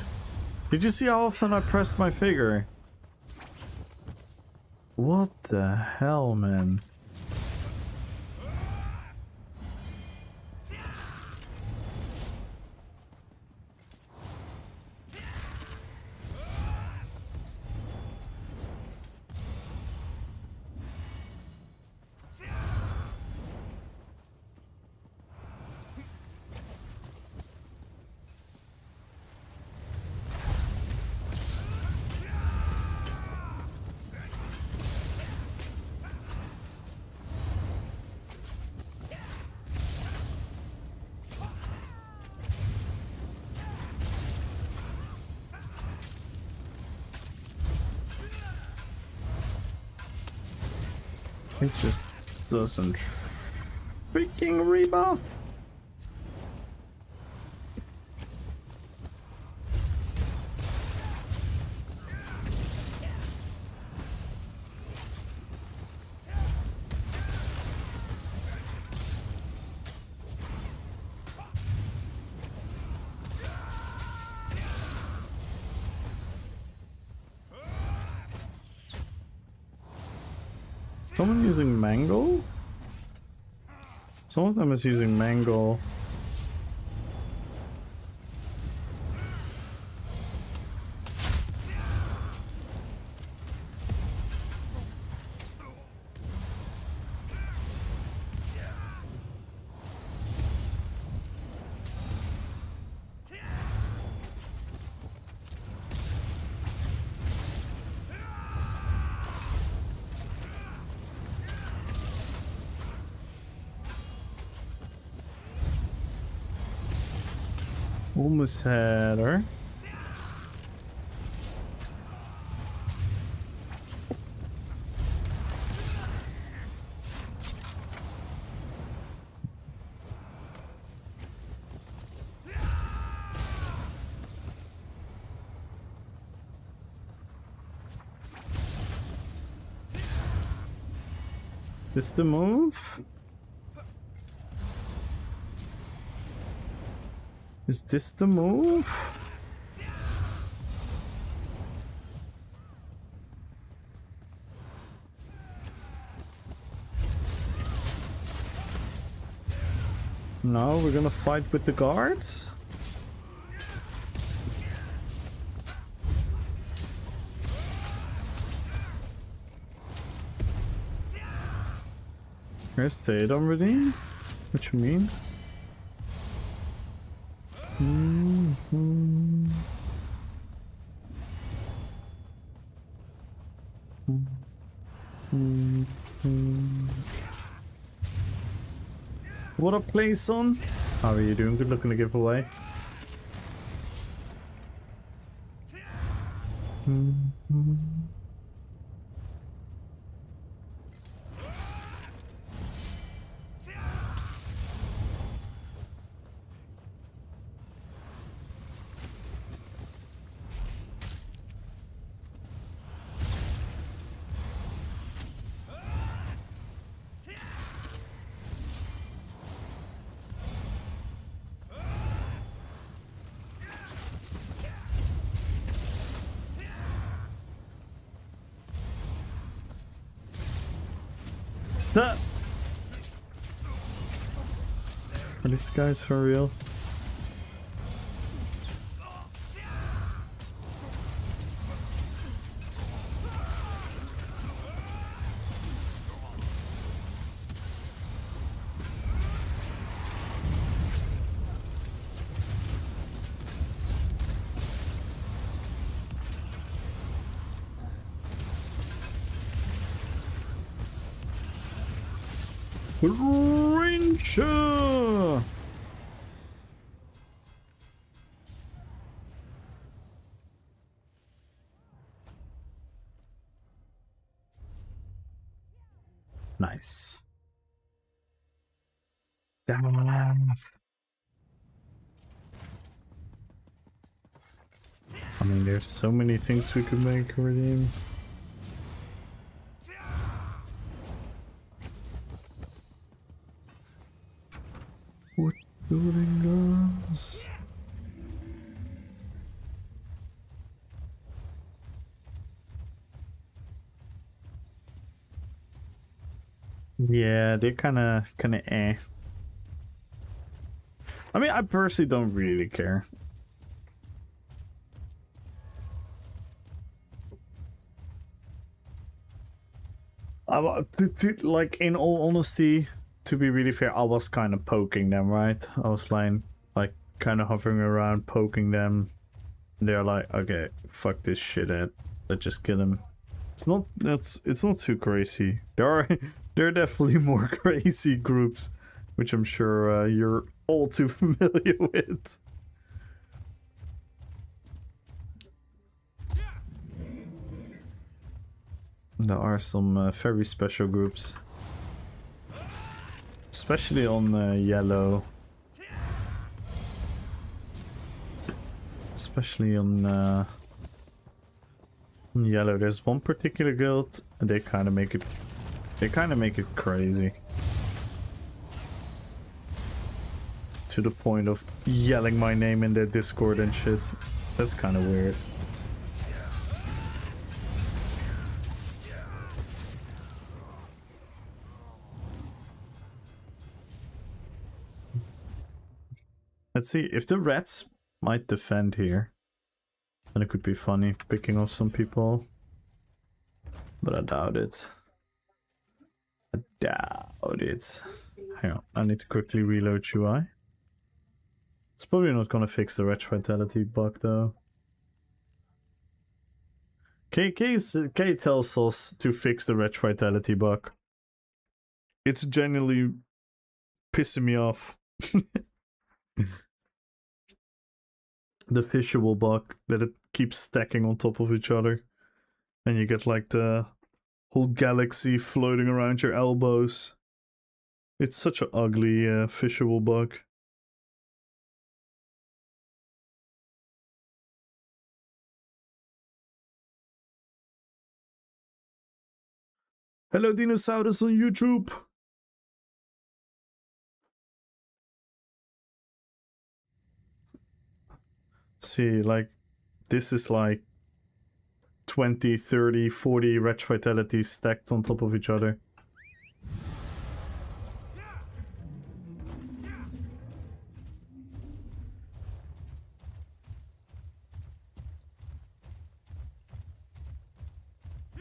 Did you see how often I pressed my finger? What the hell, man? It just doesn't freaking rebuff. Someone using mango? Some of them is using mango. Almost had her. This the move? Is this the move? No, we're gonna fight with the guards? Here's Tate already? What you mean? What a place on? How are you doing? Good looking to giveaway. Are these guys for real? Ranger! Nice. Damn. I mean, there's so many things we could make redeem. What building girls? Yeah, they're kind of eh. I mean, I personally don't really care. Like, in all honesty, to be really fair, I was kind of poking them, right? I was like kind of hovering around, poking them. They're like, okay, fuck this shit, let's just kill him. It's not too crazy. There are definitely more crazy groups, which I'm sure you're all too familiar with. There are some very special groups, especially on yellow. Especially on yellow, there's one particular guild, and they kind of make it crazy to the point of yelling my name in their Discord and shit. That's kind of weird. Let's see if the rats might defend here. And it could be funny picking off some people. But I doubt it. I doubt it. Hang on, I need to quickly reload UI. It's probably not gonna fix the Wretch Vitality bug though. K tells us to fix the Wretch Vitality bug. It's genuinely pissing me off. the visual bug that it keeps stacking on top of each other, and you get like the whole galaxy floating around your elbows. It's such an ugly visual bug. Hello, Dinosaurus on YouTube. See, like, this is like 20, 30, 40 Reg Vitalities stacked on top of each other.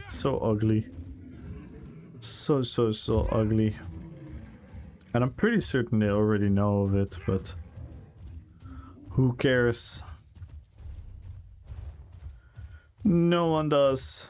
So ugly. So ugly. And I'm pretty certain they already know of it, but who cares? No one does.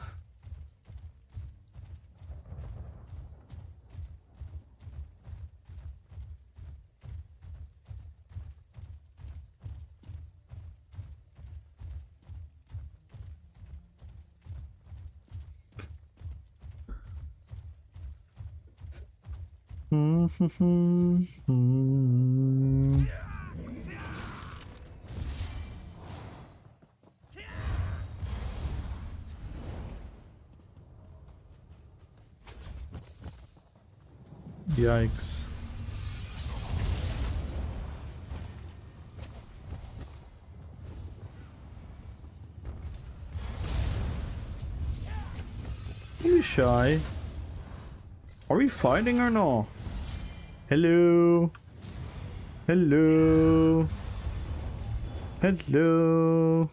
Yikes. You shy? Are we fighting or no? Hello? Hello? Hello?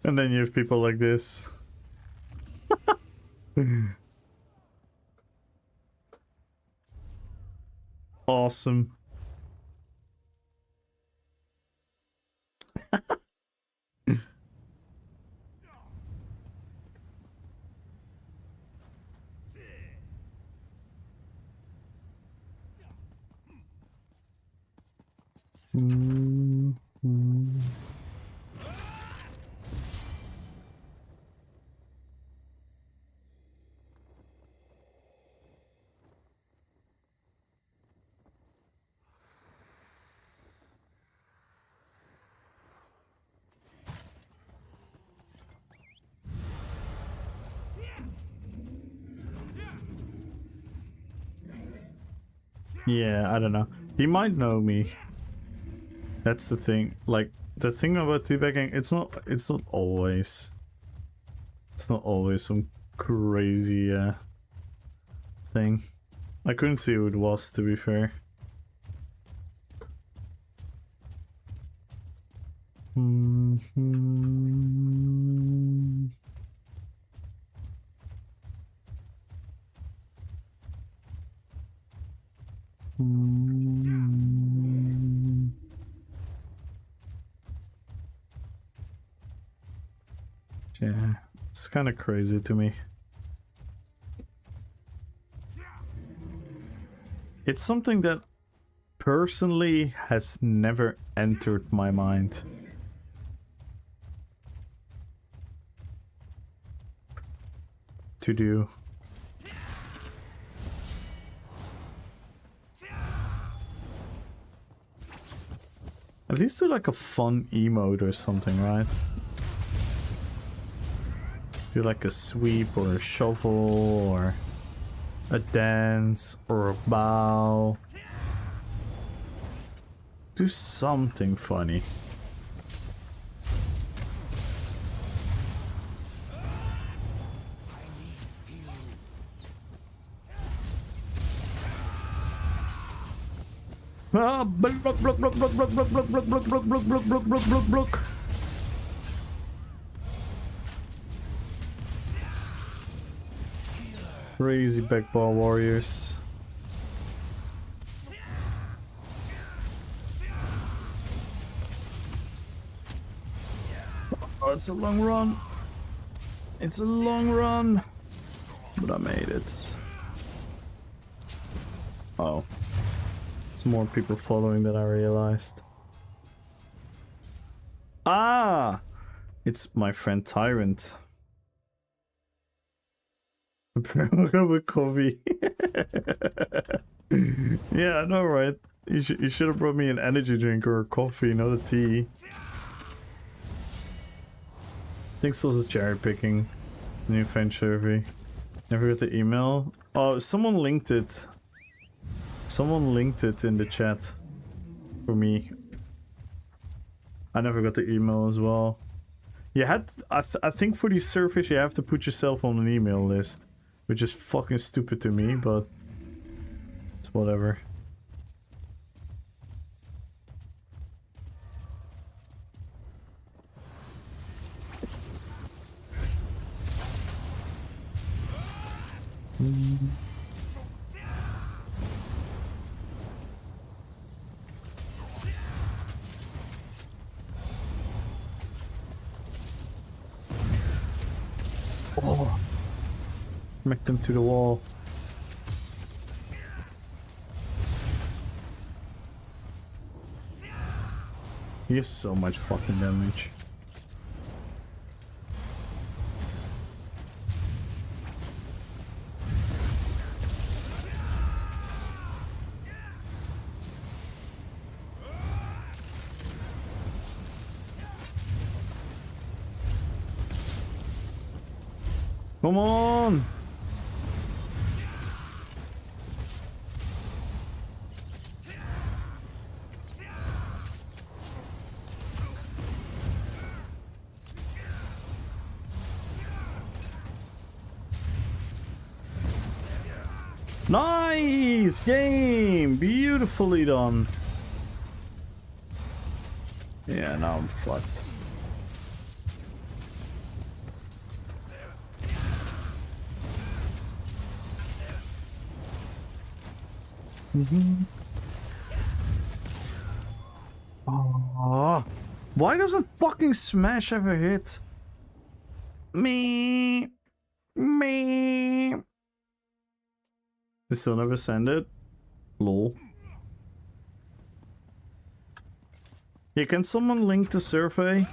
And then you have people like this. Awesome. Yeah, I don't know. He might know me. That's the thing. Like, the thing about teabagging, it's not always some crazy thing. I couldn't see who it was, to be fair. Yeah, it's kind of crazy to me. It's something that personally has never entered my mind. To do. At least do like a fun emote or something, right? Do like a sweep or a shuffle or a dance or a bow. Do something funny. Ah, block, block, block, block, block, block, block, block, block, block, block, block, block, block, block, block, block. Crazy backball warriors. Oh, it's a long run. It's a long run. But I made it. Oh. There's more people following than I realized. Ah! It's my friend Tyrant. With coffee. Yeah, I know, right? You should have brought me an energy drink or a coffee, not a tea. I think this was cherry picking. New fan survey. Never got the email. Oh, someone linked it. Someone linked it in the chat for me. I never got the email as well. You had, I think for these surveys you have to put yourself on an email list, which is fucking stupid to me, but it's whatever. Oh, smack them to the wall. He has so much fucking damage. Come on! Nice game! Beautifully done. Yeah, now I'm fucked. Oh, why doesn't fucking Smash ever hit? Me. They still never send it? Lol. Yeah, can someone link the survey?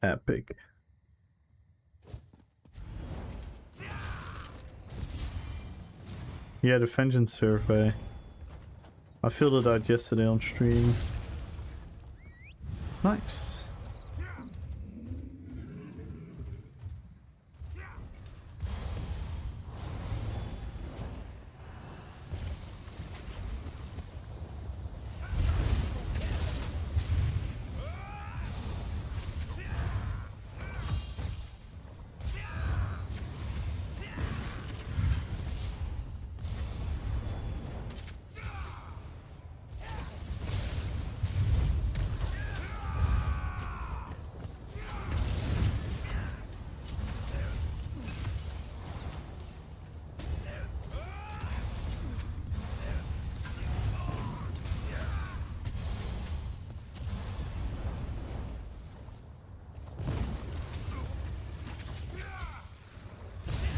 Epic. Yeah, the Vengeance survey. I filled it out yesterday on stream. Nice.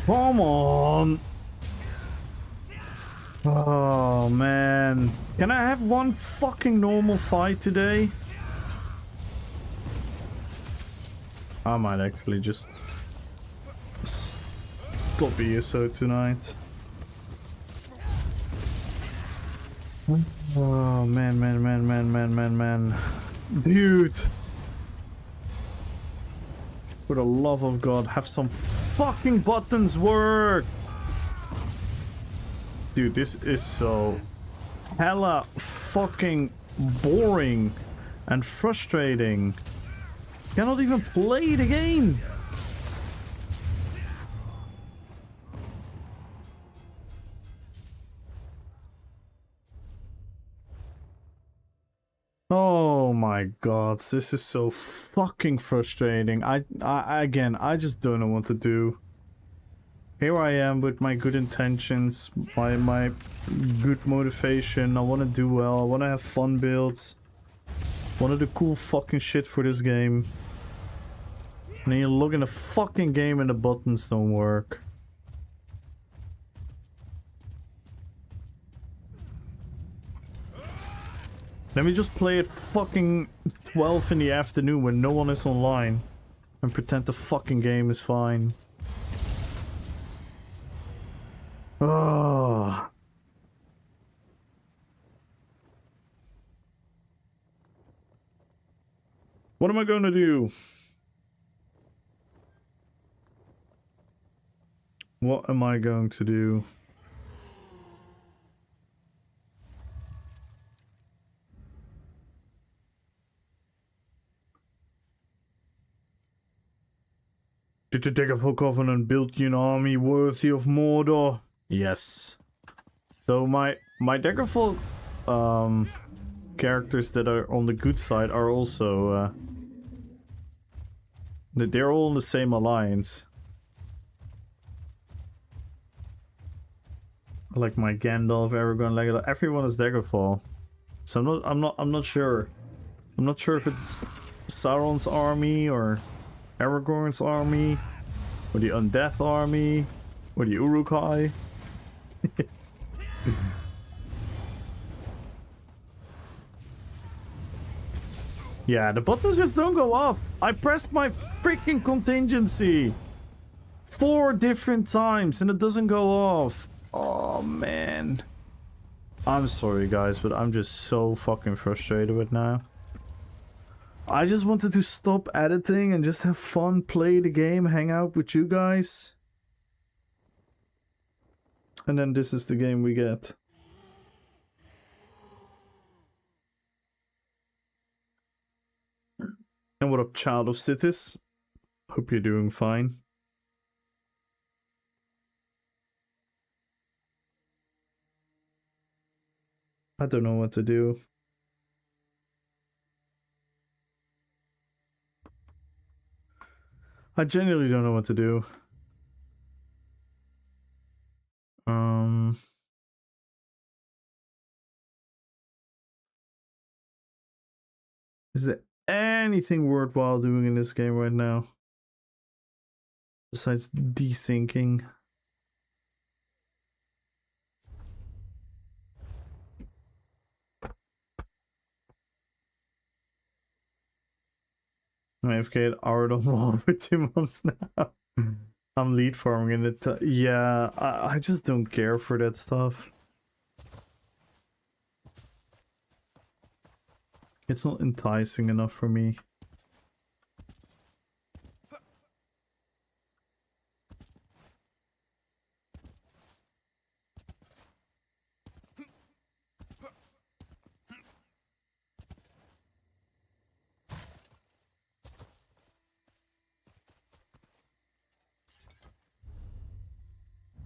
Come on! Oh man. Can I have one fucking normal fight today? I might actually just stop ESO tonight. Oh man. Dude! For the love of God, have some fucking buttons work? Dude, this is so hella fucking boring and frustrating. Cannot even play the game. Oh my god, this is so fucking frustrating. I again, I just don't know what to do. Here I am with my good intentions, my good motivation. I want to do well. I want to have fun builds. Want to do cool fucking shit for this game. And then you look in the fucking game and the buttons don't work. Let me just play at fucking 12 in the afternoon when no one is online and pretend the fucking game is fine. Oh. What am I going to do? What am I going to do? Did the Daggerfall Covenant build you an army worthy of Mordor? Yes. So my Daggerfall characters that are on the good side are also they're all in the same alliance. Like my Gandalf, Aragorn, Legolas, everyone is Daggerfall. So I'm not sure. I'm not sure if it's Sauron's army or Aragorn's army or the Undeath army or the Uruk-hai. Yeah, the buttons just don't go off. I pressed my freaking contingency 4 different times and it doesn't go off. Oh man. I'm sorry guys, but I'm just so fucking frustrated right now. I just wanted to stop editing and just have fun, play the game, hang out with you guys. And then this is the game we get. And what up, child of Sithis? Hope you're doing fine. I don't know what to do. I genuinely don't know what to do. Is there anything worthwhile doing in this game right now? Besides desyncing. I'm AFK at Ardon Wall for 2 months now. I'm lead farming in it. Yeah, I just don't care for that stuff. It's not enticing enough for me.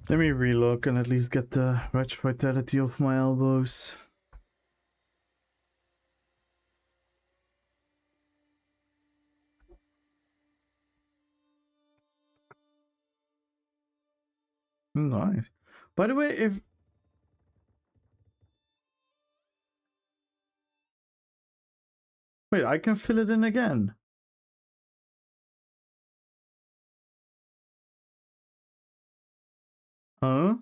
Let me relook and at least get the Reg Vitality off my elbows. Nice. By the way, if... Wait, I can fill it in again. Huh?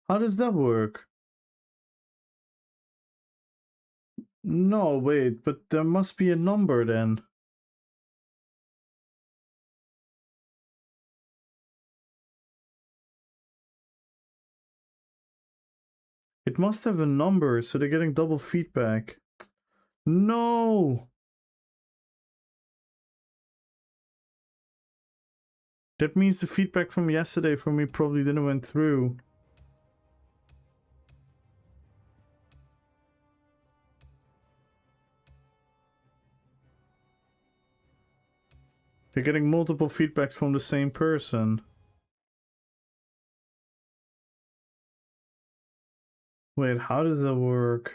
How does that work? No, wait, but there must be a number then. It must have a number, so they're getting double feedback. No! That means the feedback from yesterday for me probably didn't went through. You're getting multiple feedbacks from the same person. Wait, how does that work?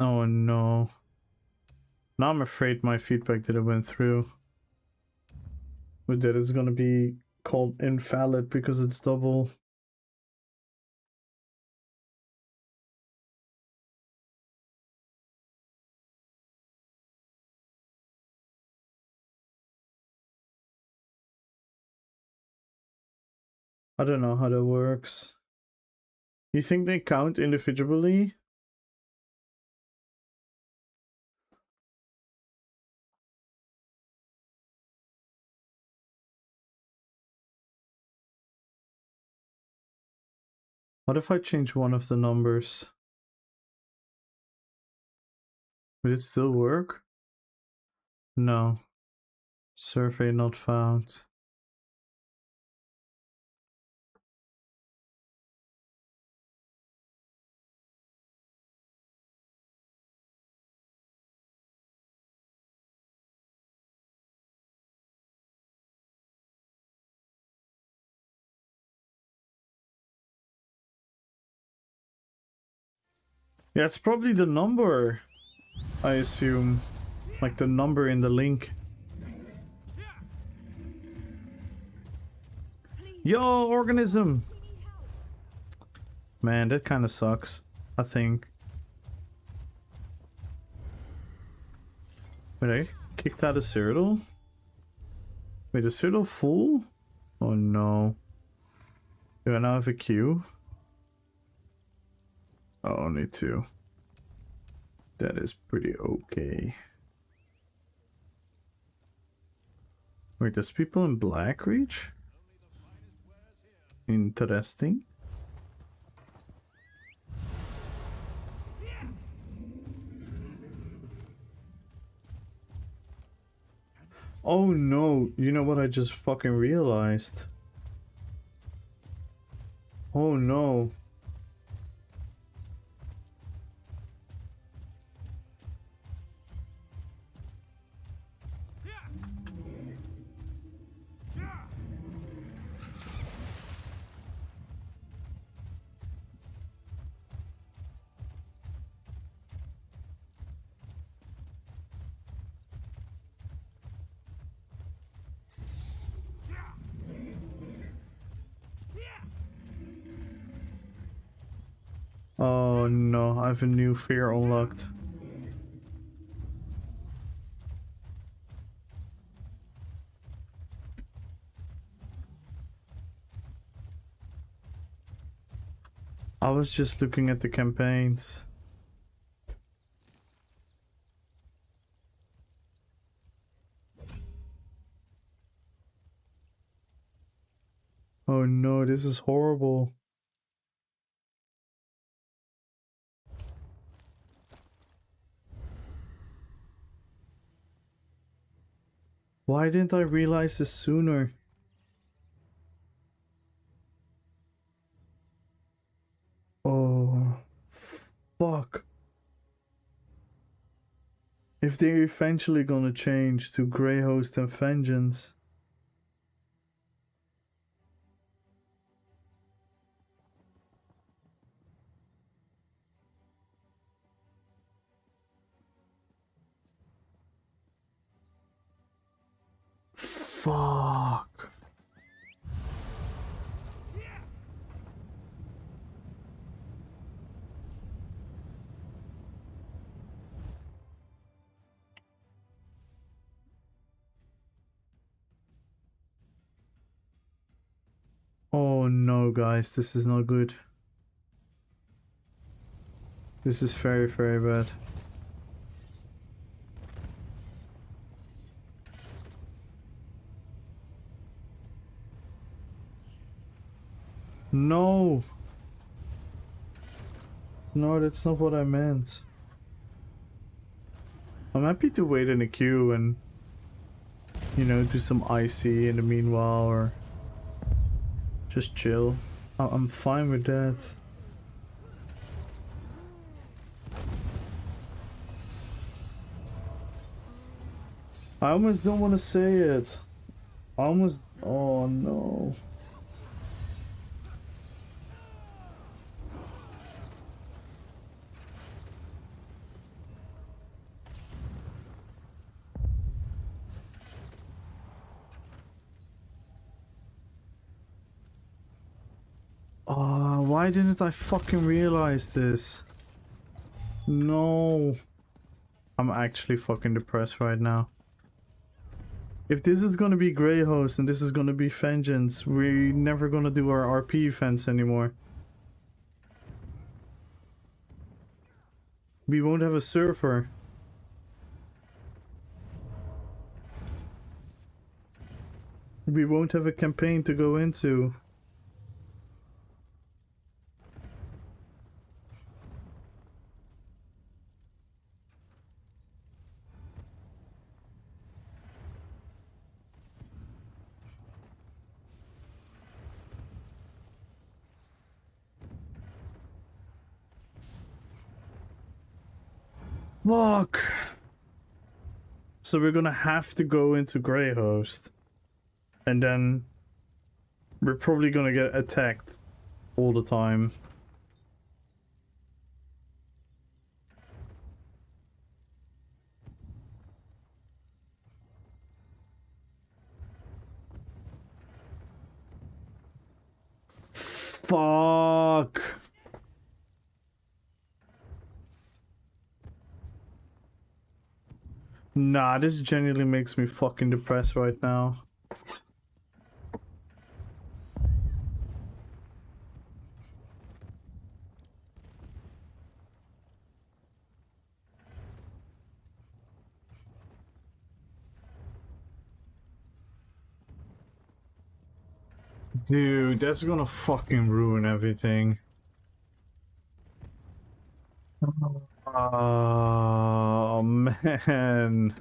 Oh no. Now I'm afraid my feedback didn't went through. With that it's gonna be called invalid because it's double. I don't know how that works. You think they count individually? What if I change one of the numbers? Will it still work? No. Survey not found. Yeah, it's probably the number, I assume. Like the number in the link. Yo, organism! Man, that kind of sucks, I think. Wait, I kicked out a Cyril? Wait, is Cyril full? Oh no. Do I now have a queue? Oh, only two. That is pretty okay. Wait, does people in black reach? Interesting. Oh no, you know what I just fucking realized? Oh no. Oh no, I have a new fear unlocked. I was just looking at the campaigns. Oh no, this is horrible. Why didn't I realize this sooner? Oh, fuck. If they're eventually gonna change to Grey Host and Vengeance. Fuck. no, guys. This is not good. This is very, very bad. No! No, that's not what I meant. I'm happy to wait in a queue and, you know, do some IC in the meanwhile, or just chill. I'm fine with that. I almost don't want to say it. I almost... Oh no. Why didn't I fucking realize this? No. I'm actually fucking depressed right now. If this is gonna be Grey Host and this is gonna be Vengeance, we're never gonna do our RP events anymore. We won't have a server. We won't have a campaign to go into. Fuck. So we're gonna have to go into Grey Host. And then we're probably gonna get attacked all the time. Fuck. Nah, this genuinely makes me fucking depressed right now. Dude, that's gonna fucking ruin everything. Oh, man.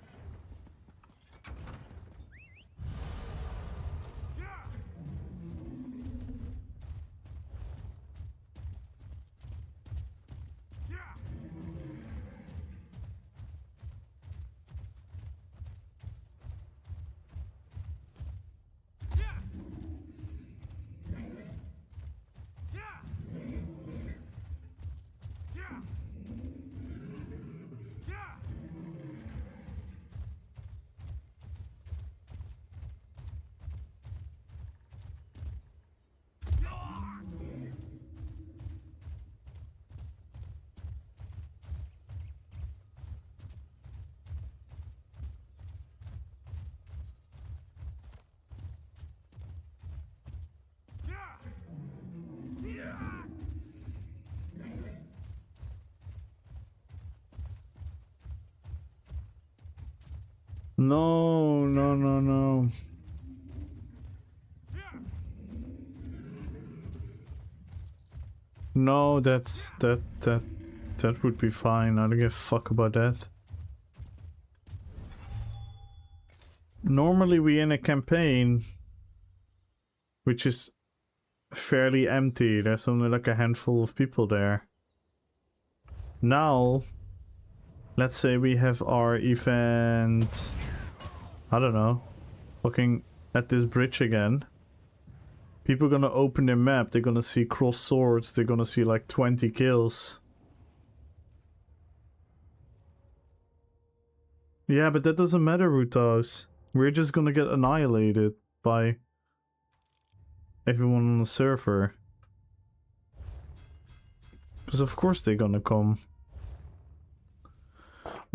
No, no, no, no. No, that would be fine. I don't give a fuck about that. Normally we in a campaign which is fairly empty. There's only like a handful of people there. Now, let's say we have our event, I don't know, fucking at this bridge again. People are gonna open their map, they're gonna see cross swords, they're gonna see like 20 kills. Yeah, but that doesn't matter, Rutos. We're just gonna get annihilated by everyone on the server. Because of course they're gonna come.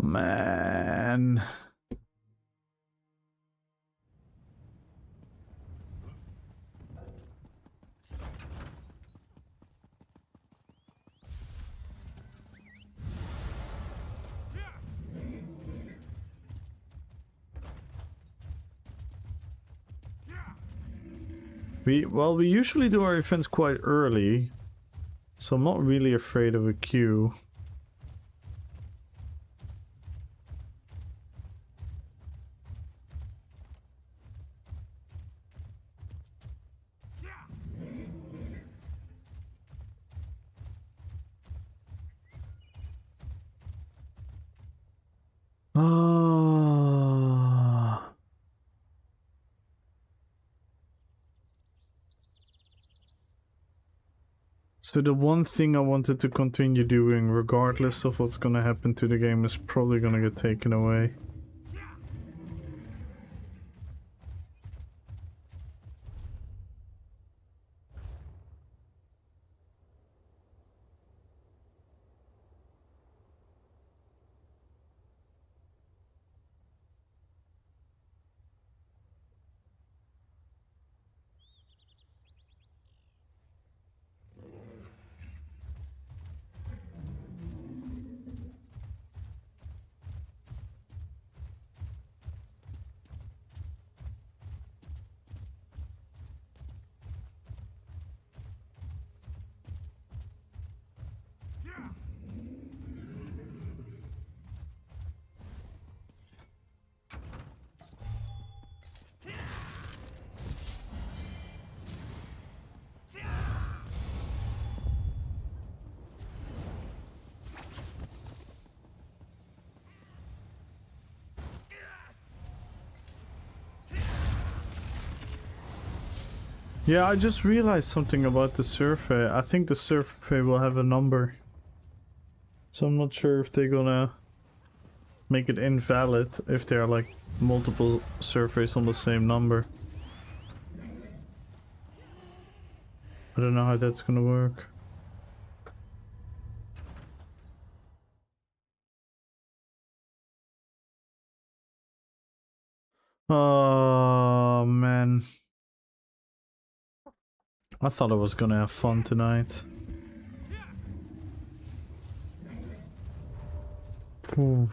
Man. We usually do our events quite early, so I'm not really afraid of a queue. Ah. So the one thing I wanted to continue doing, regardless of what's gonna happen to the game, is probably gonna get taken away. Yeah, I just realized something about the survey. I think the survey will have a number. So I'm not sure if they're gonna make it invalid if there are like multiple surveys on the same number. I don't know how that's gonna work. Oh man. I thought I was gonna have fun tonight. Ooh.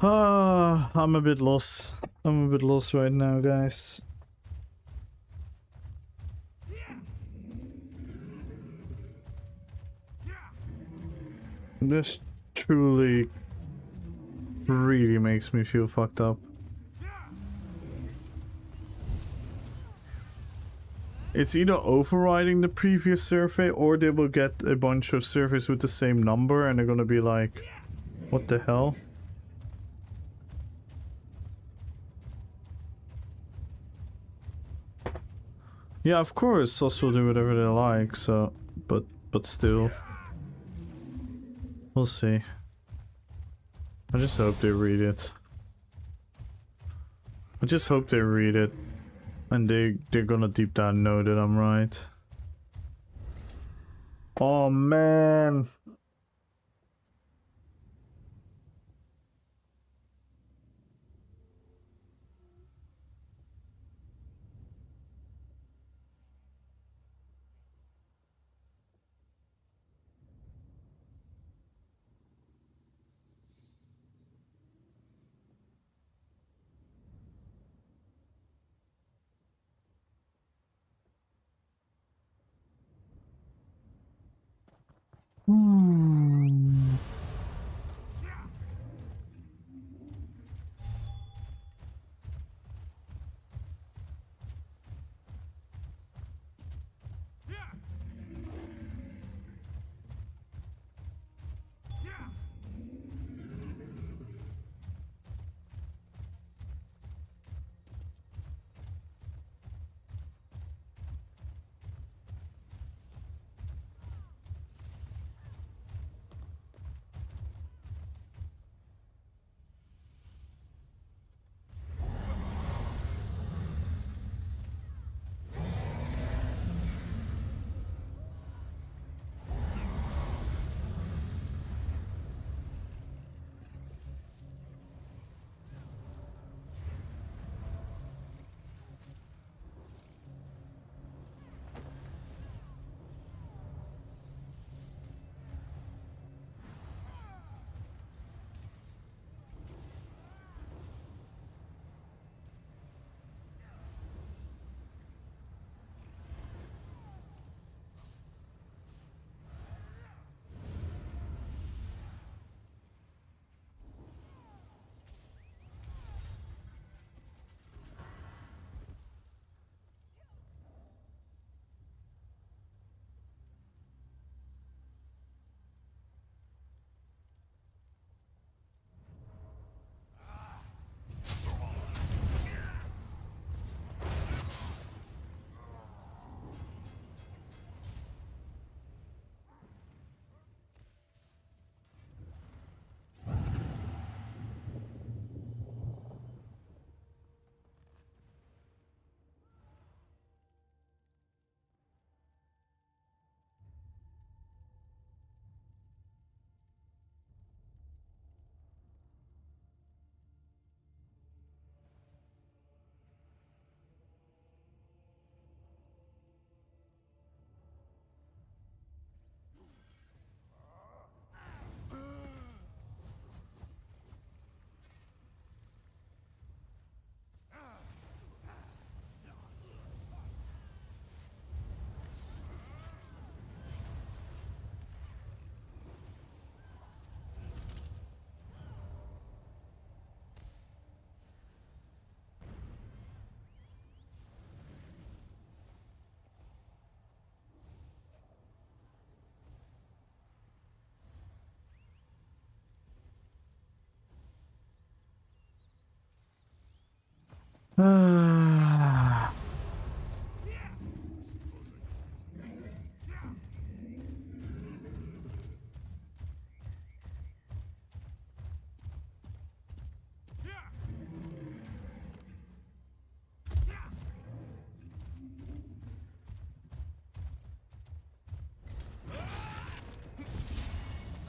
Ah, I'm a bit lost. I'm a bit lost right now, guys. This truly really makes me feel fucked up. It's either overriding the previous survey or they will get a bunch of surveys with the same number and they're gonna be like, what the hell? Yeah, of course, also do whatever they like, so, but still. We'll see. I just hope they read it. I just hope they read it. And they're gonna deep down know that I'm right. Oh man.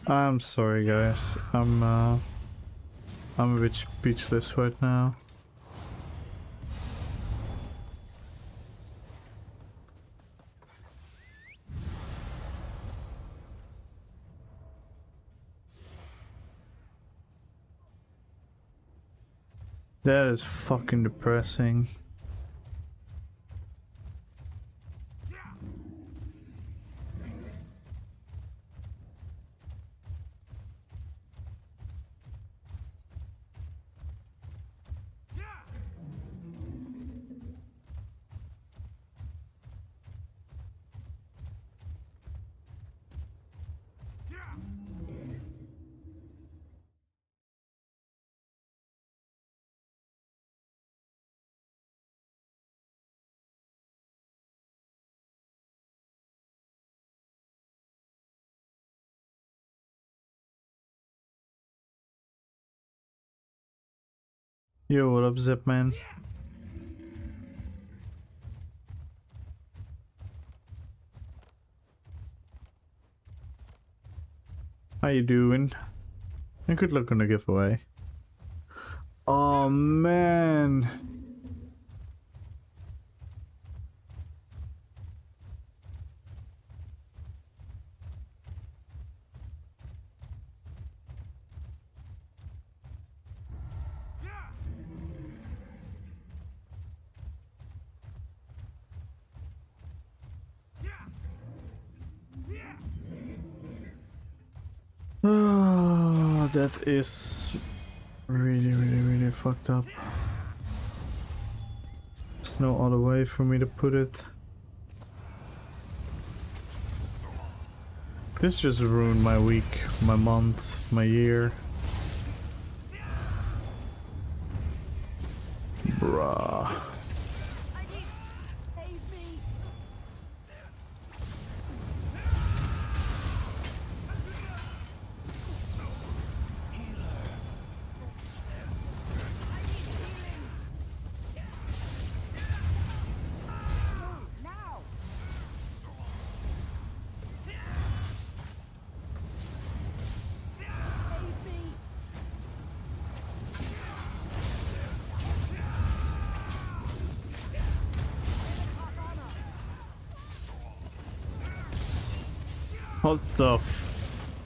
I'm sorry, guys. I'm a bit speechless right now. That is fucking depressing. Yo, what up, Zip Man? How you doing? And good luck on the giveaway. Oh man. Oh, that is really fucked up. There's no other way for me to put it. This just ruined my week, my month, my year. Bruh. What the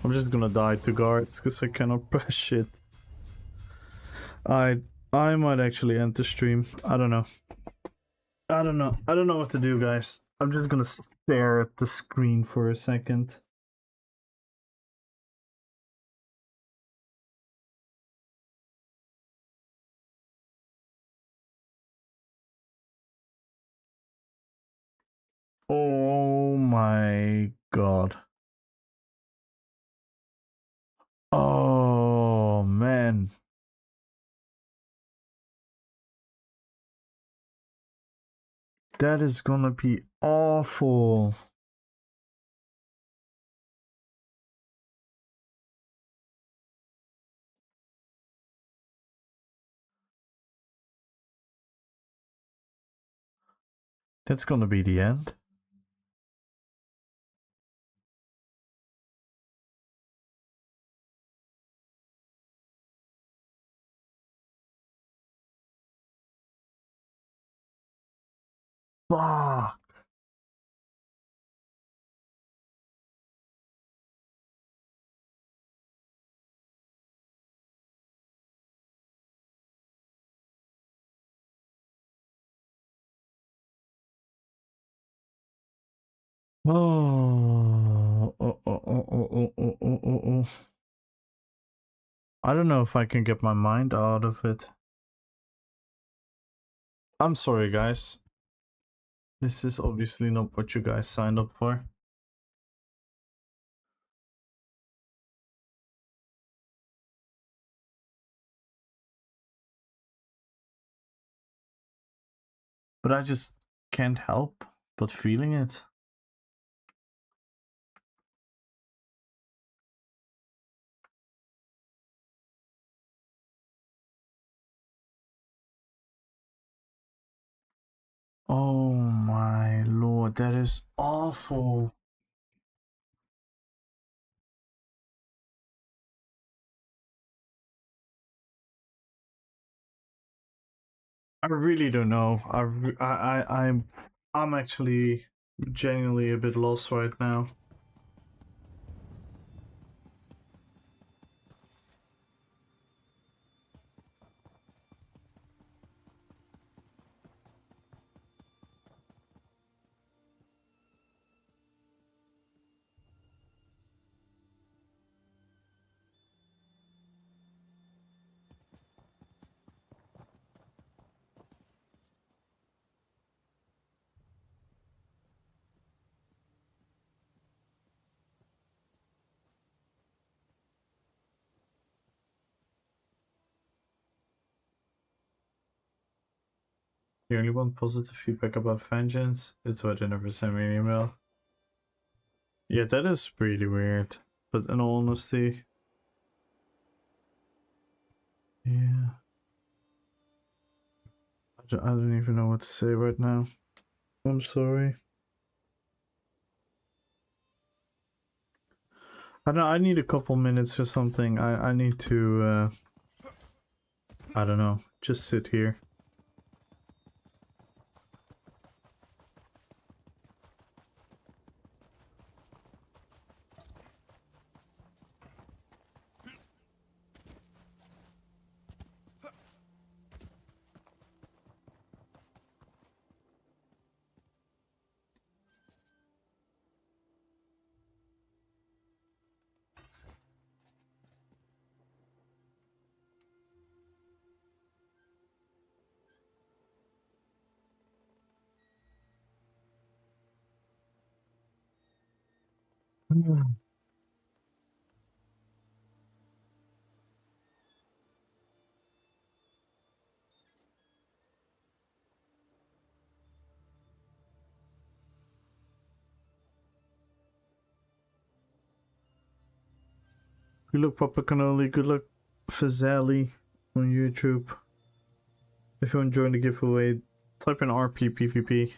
I'm just gonna die to guards because I cannot press shit. I might actually end the stream. I don't know. I don't know what to do, guys. I'm just gonna stare at the screen for a second. Oh my god. Oh man. That is gonna be awful. That's gonna be the end. Fuck. Oh. I don't know if I can get my mind out of it. I'm sorry, guys. This is obviously not what you guys signed up for. But I just can't help but feeling it. Oh my lord, that is awful. I really don't know. I'm actually genuinely a bit lost right now. The only one positive feedback about Vengeance is why they never sent me an email. Yeah, that is really weird. But in all honesty, yeah. I don't even know what to say right now. I'm sorry. I don't know, I need a couple minutes or something. I need to, I don't know, just sit here. Good luck, Papa Cannoli. Good luck, Fazali on YouTube. If you're enjoying the giveaway, type in RP PvP.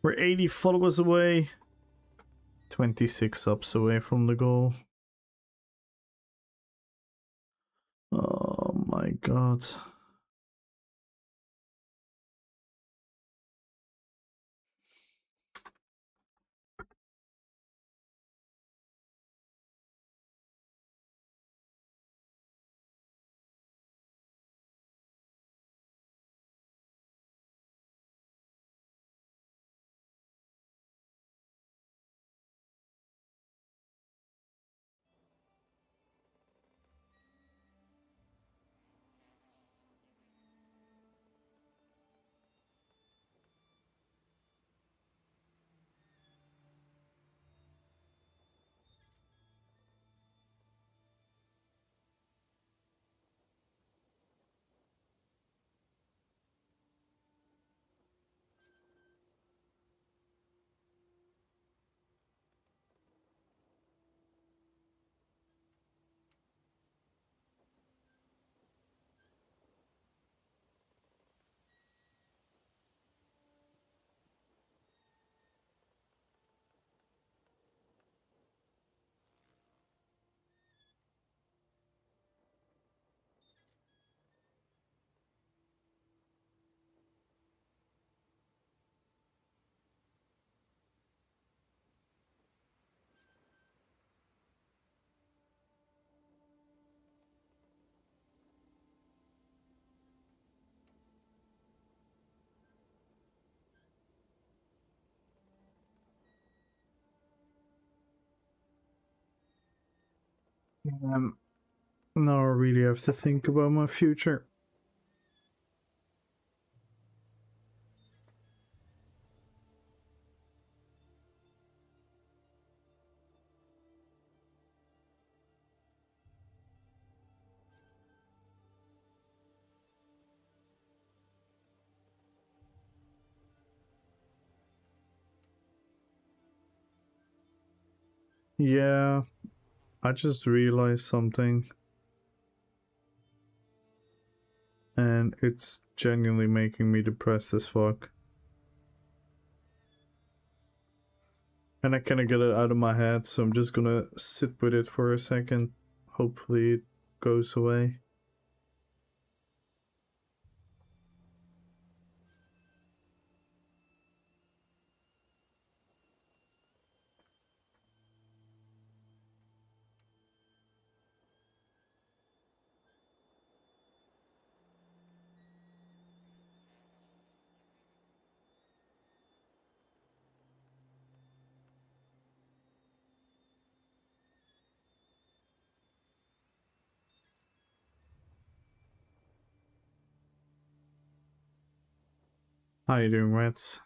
We're 80 followers away, 26 subs away from the goal. Oh my god. Now I really have to think about my future. Yeah, I just realized something. And it's genuinely making me depressed as fuck. And I cannot get it out of my head, so I'm just gonna sit with it for a second. Hopefully it goes away. How you doing, rats?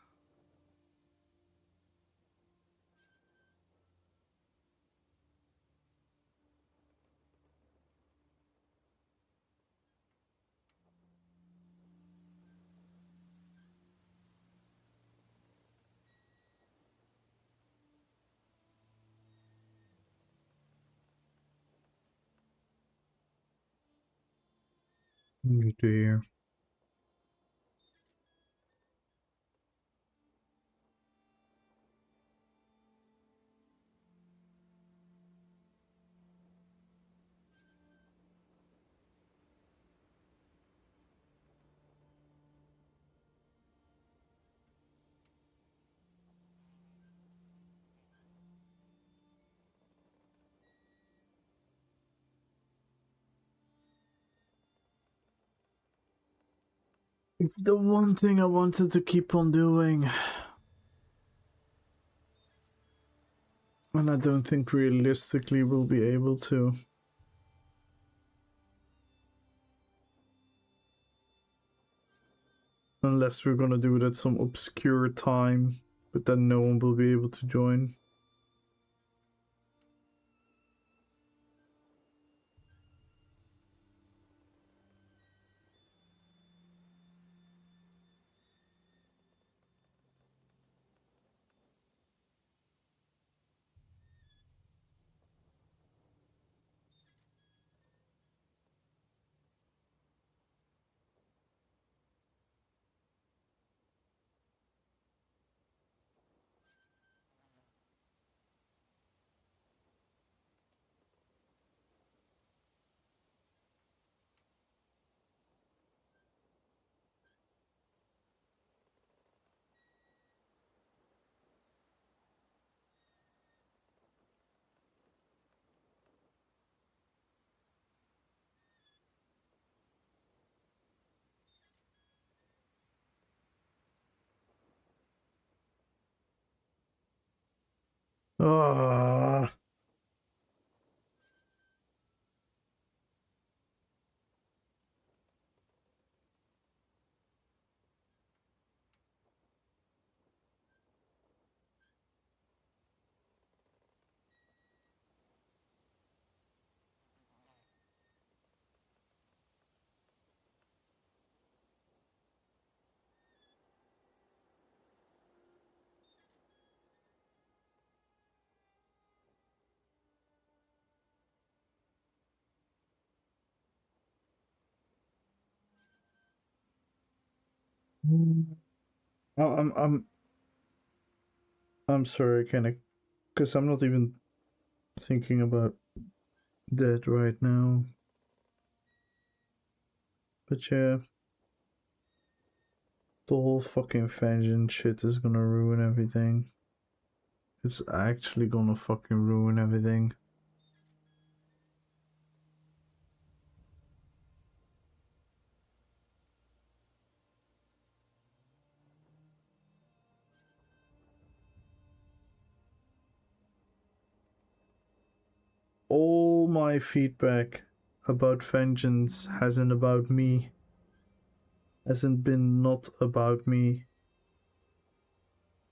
Oh dear. It's the one thing I wanted to keep on doing. And I don't think realistically we'll be able to. Unless we're gonna do it at some obscure time, but then no one will be able to join. Ah. I'm I'm sorry, Kenny, because I'm not even thinking about that right now. But yeah, the whole fucking vengeance shit is gonna ruin everything. It's actually gonna fucking ruin everything. All my feedback about vengeance hasn't about me. Hasn't been not about me.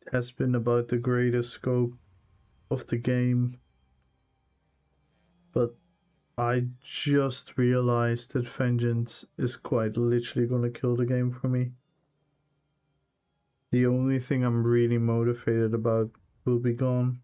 It has been about the greater scope of the game. But I just realized that vengeance is quite literally gonna kill the game for me. The only thing I'm really motivated about will be gone.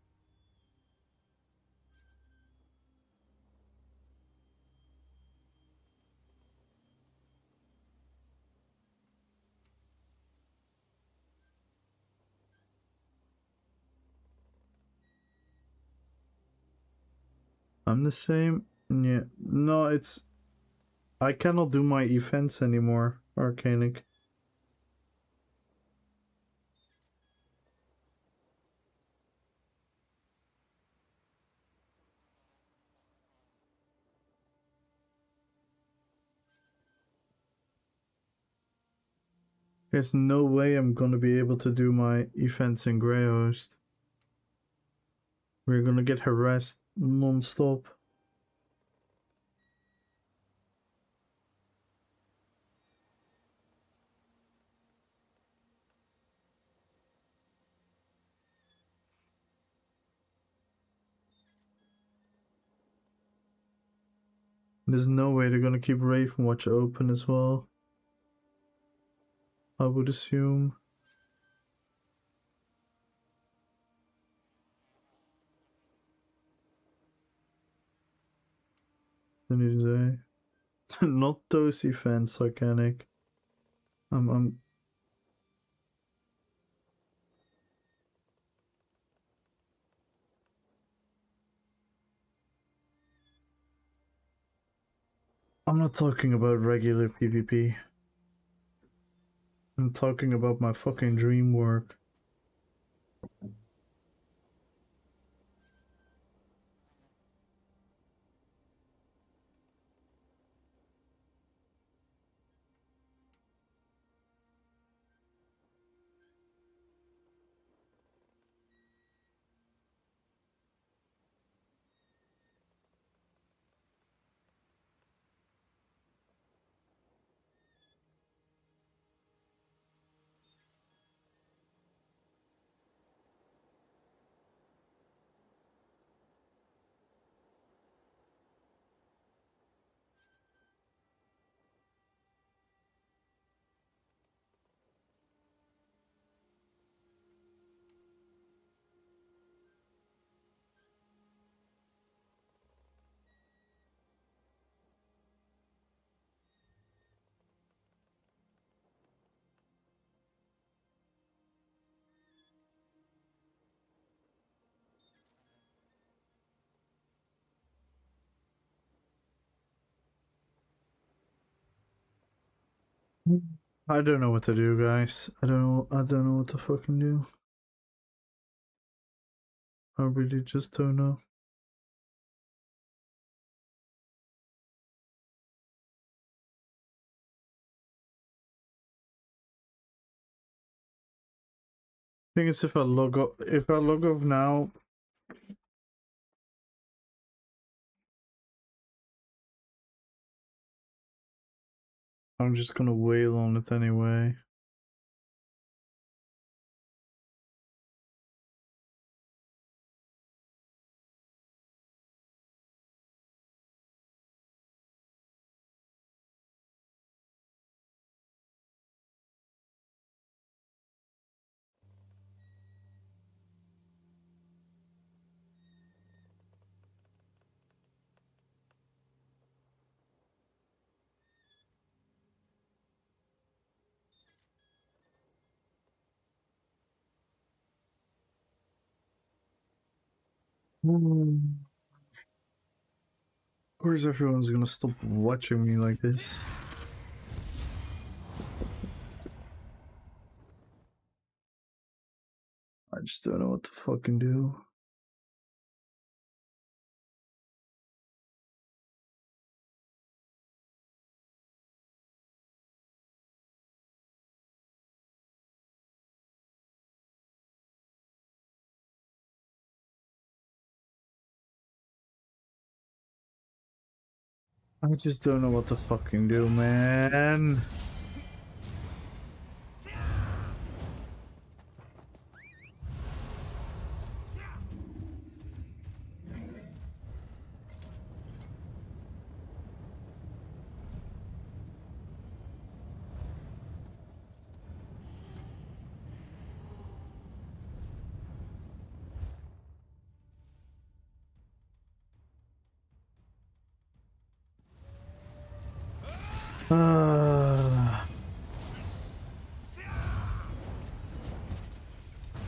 I'm the same. Yeah. No, it's... I cannot do my events anymore, Arcanic. There's no way I'm gonna be able to do my events in Greyhost. We're gonna get harassed non-stop. There's no way they're gonna keep Ravenwatch open as well, I would assume. What did you say? Not those events, Organic. I'm not talking about regular PvP. I'm talking about my fucking dream work. I don't know what to do, guys. I don't know what to fucking do. I really just don't know. Thing is, if I log off now, I'm just gonna wail on it anyway. Of course, everyone's gonna stop watching me like this. I just don't know what to fucking do. I just don't know what to fucking do, man.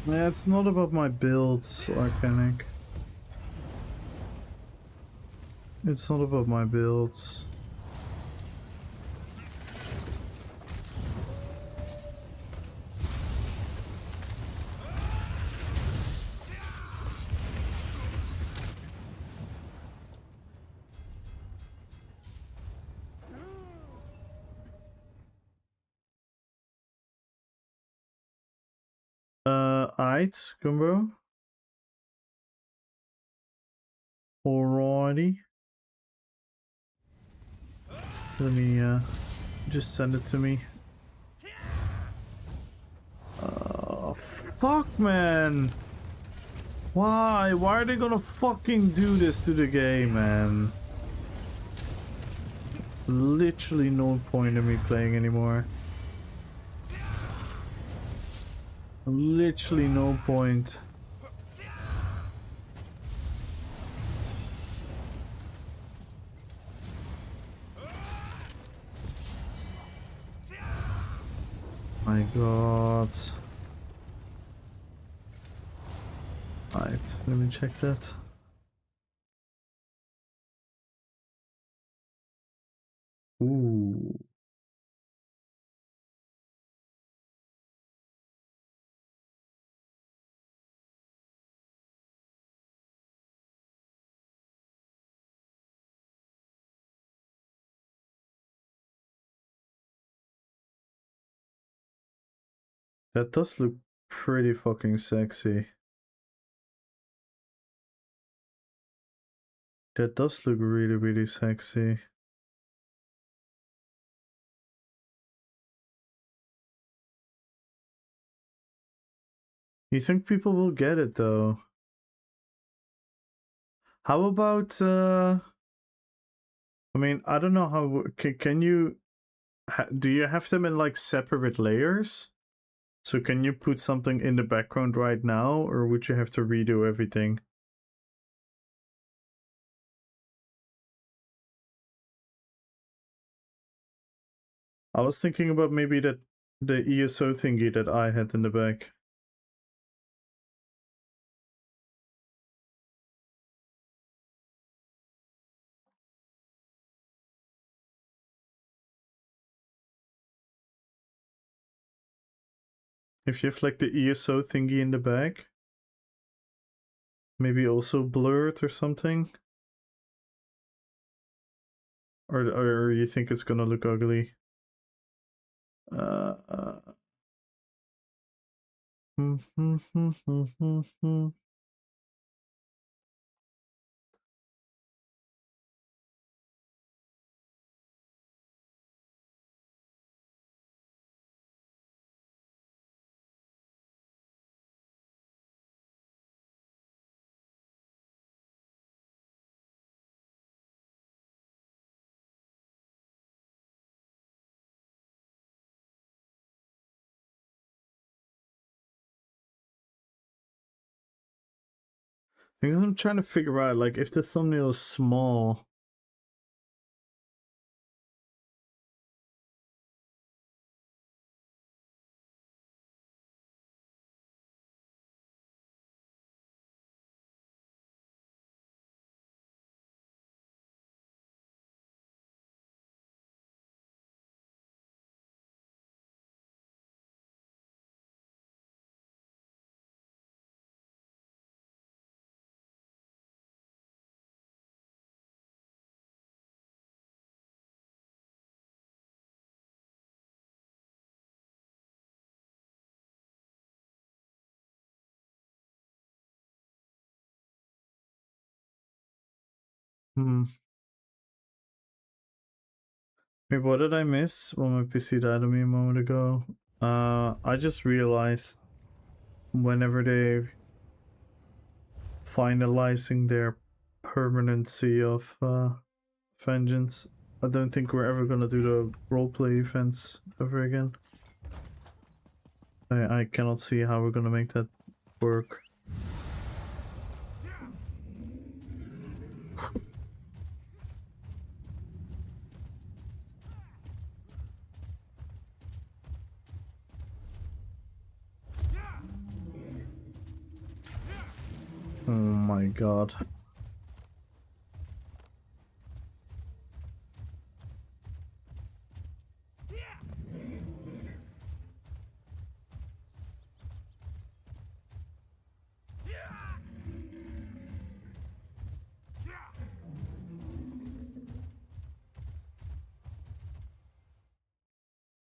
Yeah, it's not about my builds, Arcanic. It's not about my builds. Aight, Gumbo. Alrighty. Let me just send it to me. Fuck, man. Why? Why are they gonna fucking do this to the game, man? Literally no point in me playing anymore. Literally no point. My god. Alright, let me check that. Ooh. That does look pretty fucking sexy. That does look really, really sexy. You think people will get it though? How about I mean, I don't know how can you do you have them in like separate layers? So can you put something in the background right now, or would you have to redo everything? I was thinking about maybe that the ESO thingy that I had in the back. If you have like the ESO thingy in the back, maybe also blurred or something. Or you think it's gonna look ugly? Because I'm trying to figure out, like, if the thumbnail is small. Wait, what did I miss? Well, my PC died on me a moment ago. I just realized whenever they finalizing their permanency of vengeance, I don't think we're ever gonna do the roleplay events ever again. I cannot see how we're gonna make that work. Oh my god.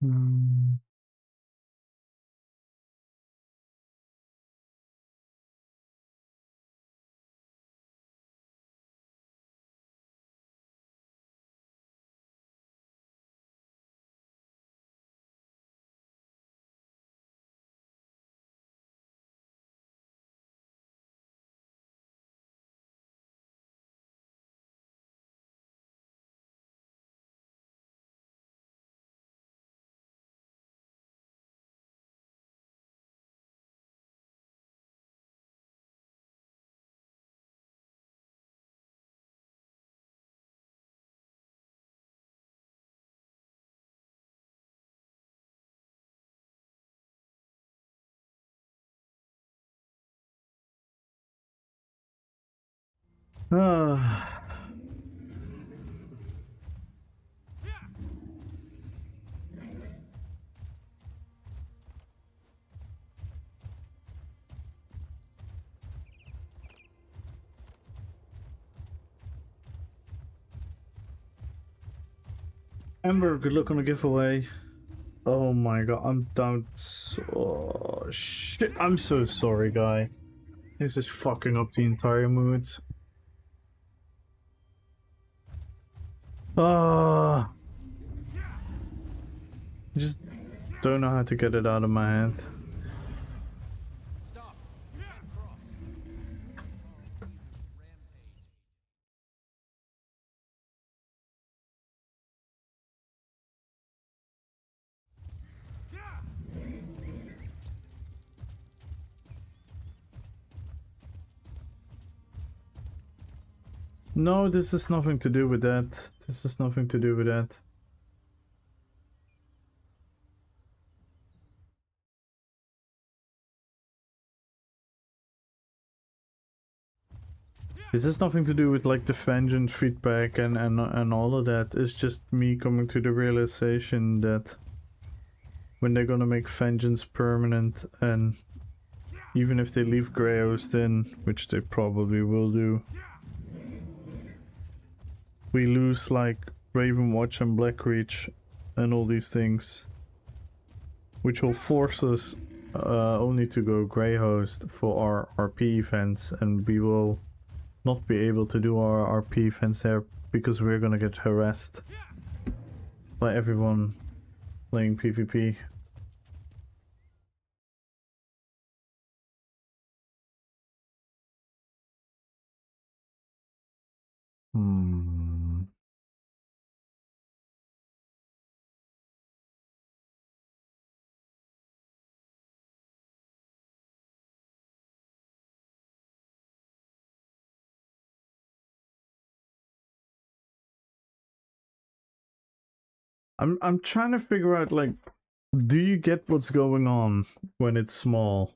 Hmm. Ah. Amber, good luck on the giveaway. Oh my god, I'm down. Oh shit, I'm so sorry, guy. This is fucking up the entire mood. Ah, just don't know how to get it out of my head. No, this has nothing to do with that. This has nothing to do with that. This has nothing to do with like the vengeance feedback and all of that. It's just me coming to the realization that when they're gonna make vengeance permanent, and even if they leave Greyhouse in, which they probably will do, we lose like Ravenwatch and Blackreach and all these things, which will force us only to go Greyhouse for our RP events, and we will not be able to do our RP events there because we're gonna get harassed by everyone playing PvP. I'm trying to figure out, like, do you get what's going on when it's small?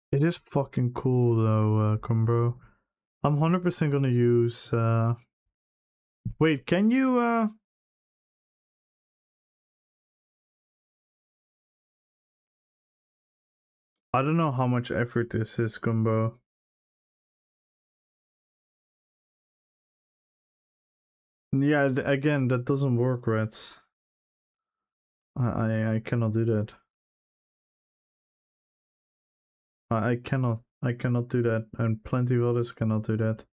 It is fucking cool though, Cumbro. I'm 100% gonna use, wait, can you, I don't know how much effort this is, Gumbo. Yeah, again, that doesn't work, Reds. I cannot do that. I cannot do that, and plenty of others cannot do that.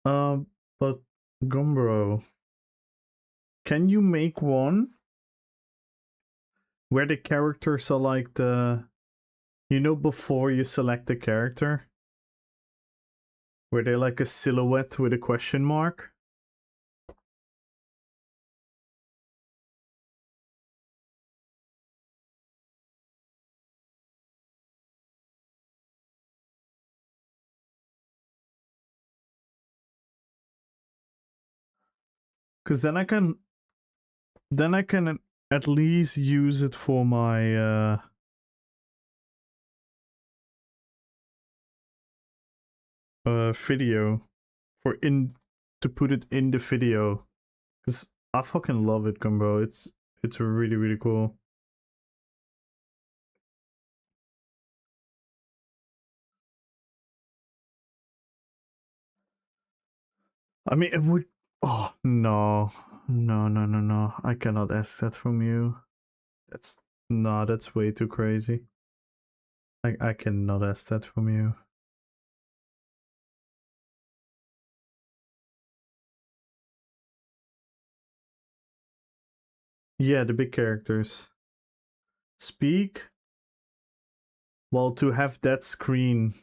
But Gumbro, can you make one where the characters are like the, you know, before you select the character, where they're like a silhouette with a question mark? Because then I can at least use it for my video to put it in the video. Because I fucking love it, Gumbo. It's really, really cool. I mean, it would. Oh no, no! I cannot ask that from you. That's way too crazy. I cannot ask that from you. Yeah, the big characters. Speak. Well, to have that screen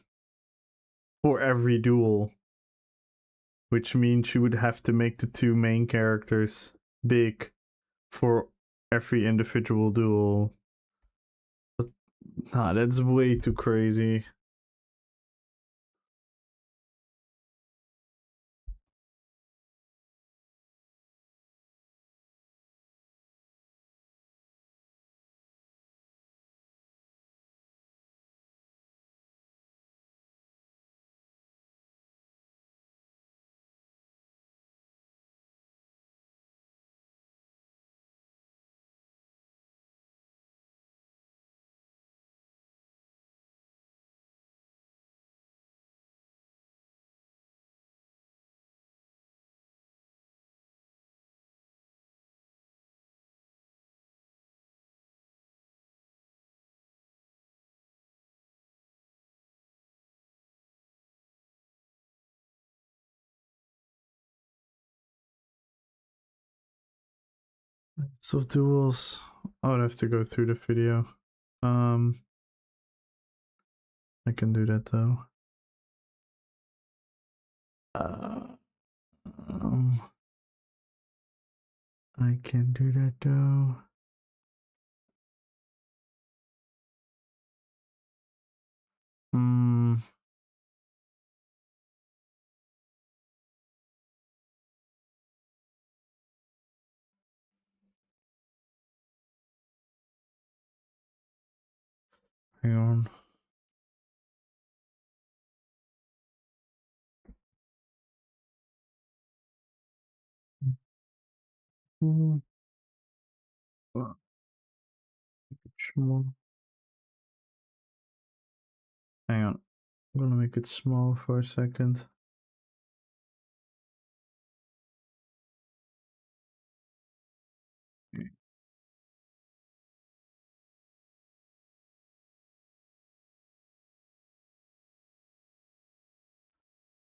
for every duel, which means you would have to make the two main characters big for every individual duel. But, nah, that's way too crazy. So duels, I would have to go through the video. I can do that though. I can do that though. Hmm. Hang on. Mm. Small. Hang on. I'm gonna make it small for a second.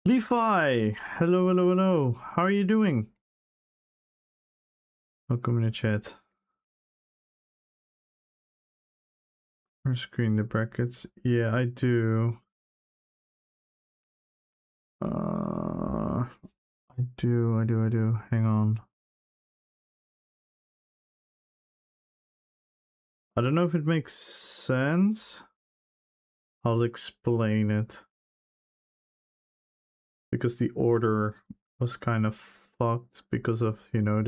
Levi! Hello, hello, hello. How are you doing? Welcome in the chat. Or screen the brackets. Yeah, I do. I do. Hang on. I don't know if it makes sense. I'll explain it. Because the order was kind of fucked because of, you know,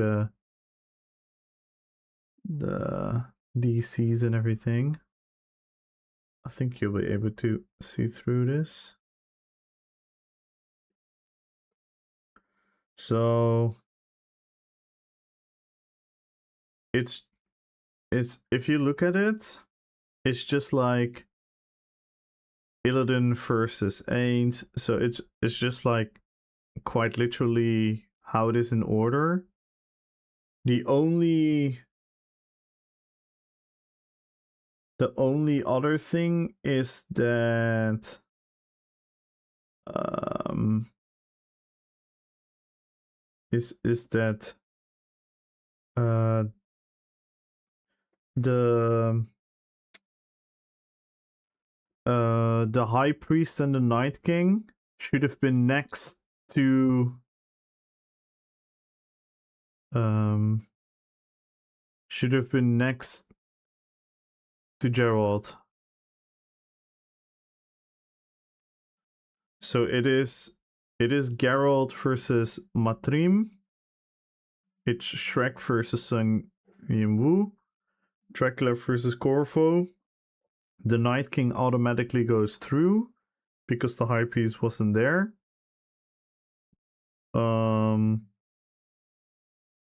the DCs and everything. I think you'll be able to see through this. So it's if you look at it, it's just like Illidan versus Ainz. So it's just like quite literally how it is in order. The only other thing is that is that the High Priest and the Night King should have been next to Geralt. So it is Geralt versus Matrim, it's Shrek versus Sun Yimwu, Dracula versus Corvo. The Night King automatically goes through because the High Priest wasn't there.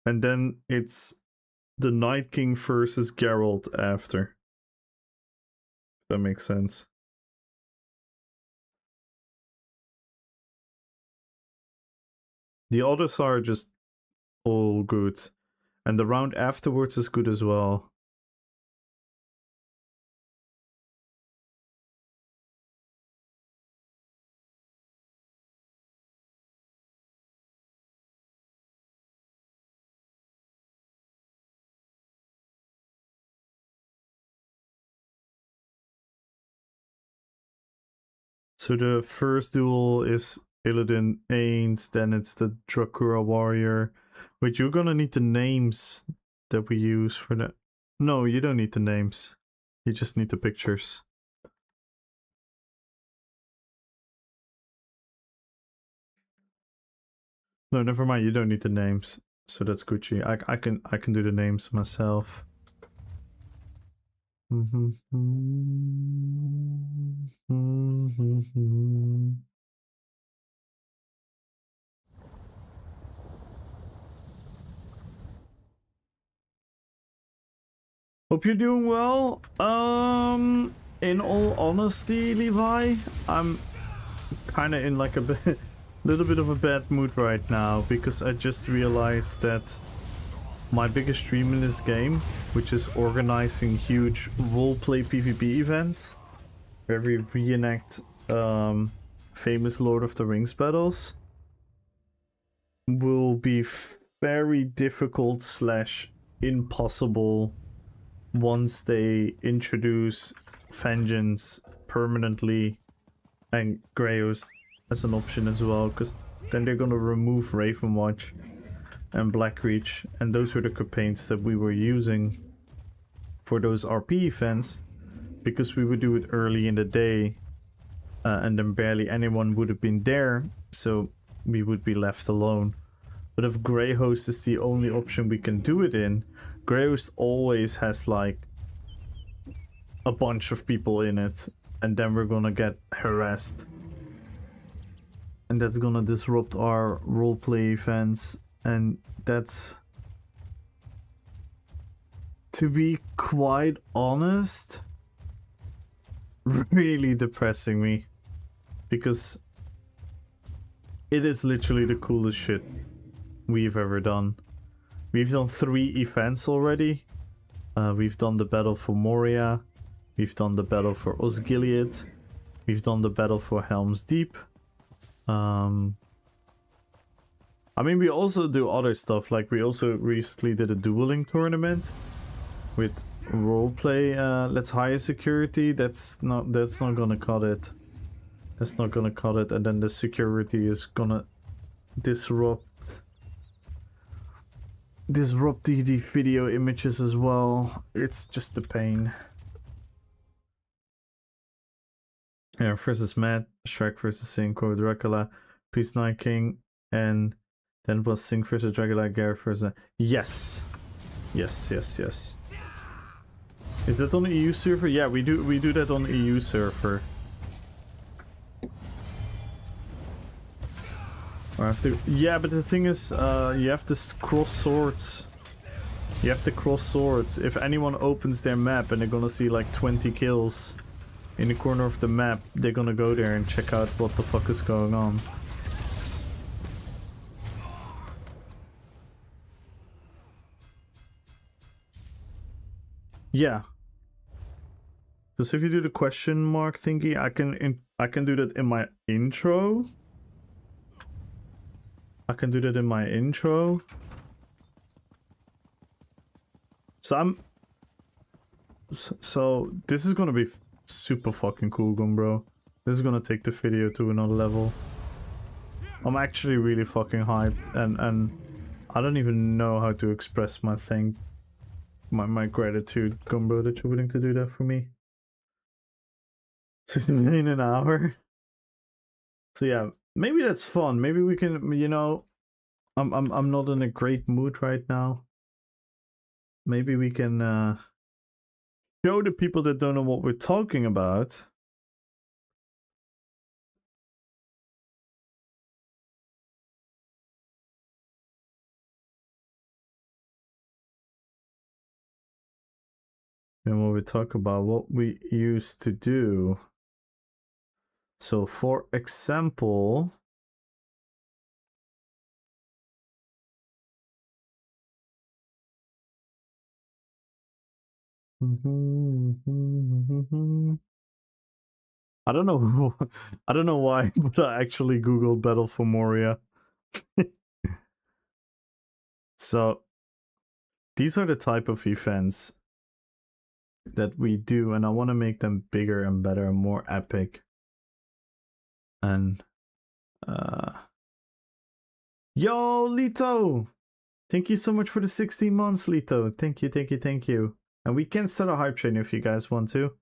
And then it's the Night King versus Geralt after. That makes sense. The others are just all good. And the round afterwards is good as well. So the first duel is Illidan Ains, then it's the Dracura Warrior. Wait, you're gonna need the names that we use for that. No, you don't need the names. You just need the pictures. No, never mind. You don't need the names, so that's Gucci. I can do the names myself. Hope you're doing well. In all honesty, Levi, I'm kind of in like a little bit of a bad mood right now because I just realized that my biggest dream in this game, which is organizing huge roleplay PvP events where we reenact famous Lord of the Rings battles, will be very difficult / impossible once they introduce Vengeance permanently and Greyhost as an option as well, because then they're gonna remove Ravenwatch and Blackreach, and those were the campaigns that we were using for those RP events, because we would do it early in the day and then barely anyone would have been there, so we would be left alone. But if Greyhost is the only option we can do it in, Greyhost always has like a bunch of people in it, and then we're gonna get harassed. And that's gonna disrupt our roleplay events, and that's, to be quite honest, really depressing me. Because it is literally the coolest shit we've ever done. We've done 3 events already. We've done the battle for Moria. We've done the battle for Osgiliath. We've done the battle for Helm's Deep. I mean, we also do other stuff. Like, we also recently did a dueling tournament with roleplay. Let's hire security. That's not gonna cut it. That's not gonna cut it. And then the security is gonna disrupt the video images as well. It's just a pain. Yeah, versus Matt, Shrek versus Synchro, Dracula, Peace Night King, and then was Sync versus Dracula, Gareth versus... Yes! Yes. Is that on the EU server? Yeah, we do that on the EU server. Or I have to... Yeah, but the thing is, you have to cross swords. You have to cross swords. If anyone opens their map and they're gonna see like 20 kills in the corner of the map, they're gonna go there and check out what the fuck is going on. Yeah. Because if you do the question mark thingy, I can do that in my intro. I can do that in my intro. So this is gonna be super fucking cool, bro. This is gonna take the video to another level. I'm actually really fucking hyped, and I don't even know how to express my my gratitude, Gumbo, that you're willing to do that for me. 15 million an hour. So yeah, maybe that's fun. Maybe we can, you know, I'm not in a great mood right now. Maybe we can show the people that don't know what we're talking about. And when we talk about what we used to do. So for example, I don't know I don't know why, but I actually googled Battle for Moria. So these are the type of events that we do, and I want to make them bigger and better and more epic. And yo, Lito! Thank you so much for the 16 months, Lito. Thank you, thank you, thank you. And we can start a hype train if you guys want to.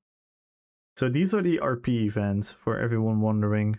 So these are the RP events, for everyone wondering.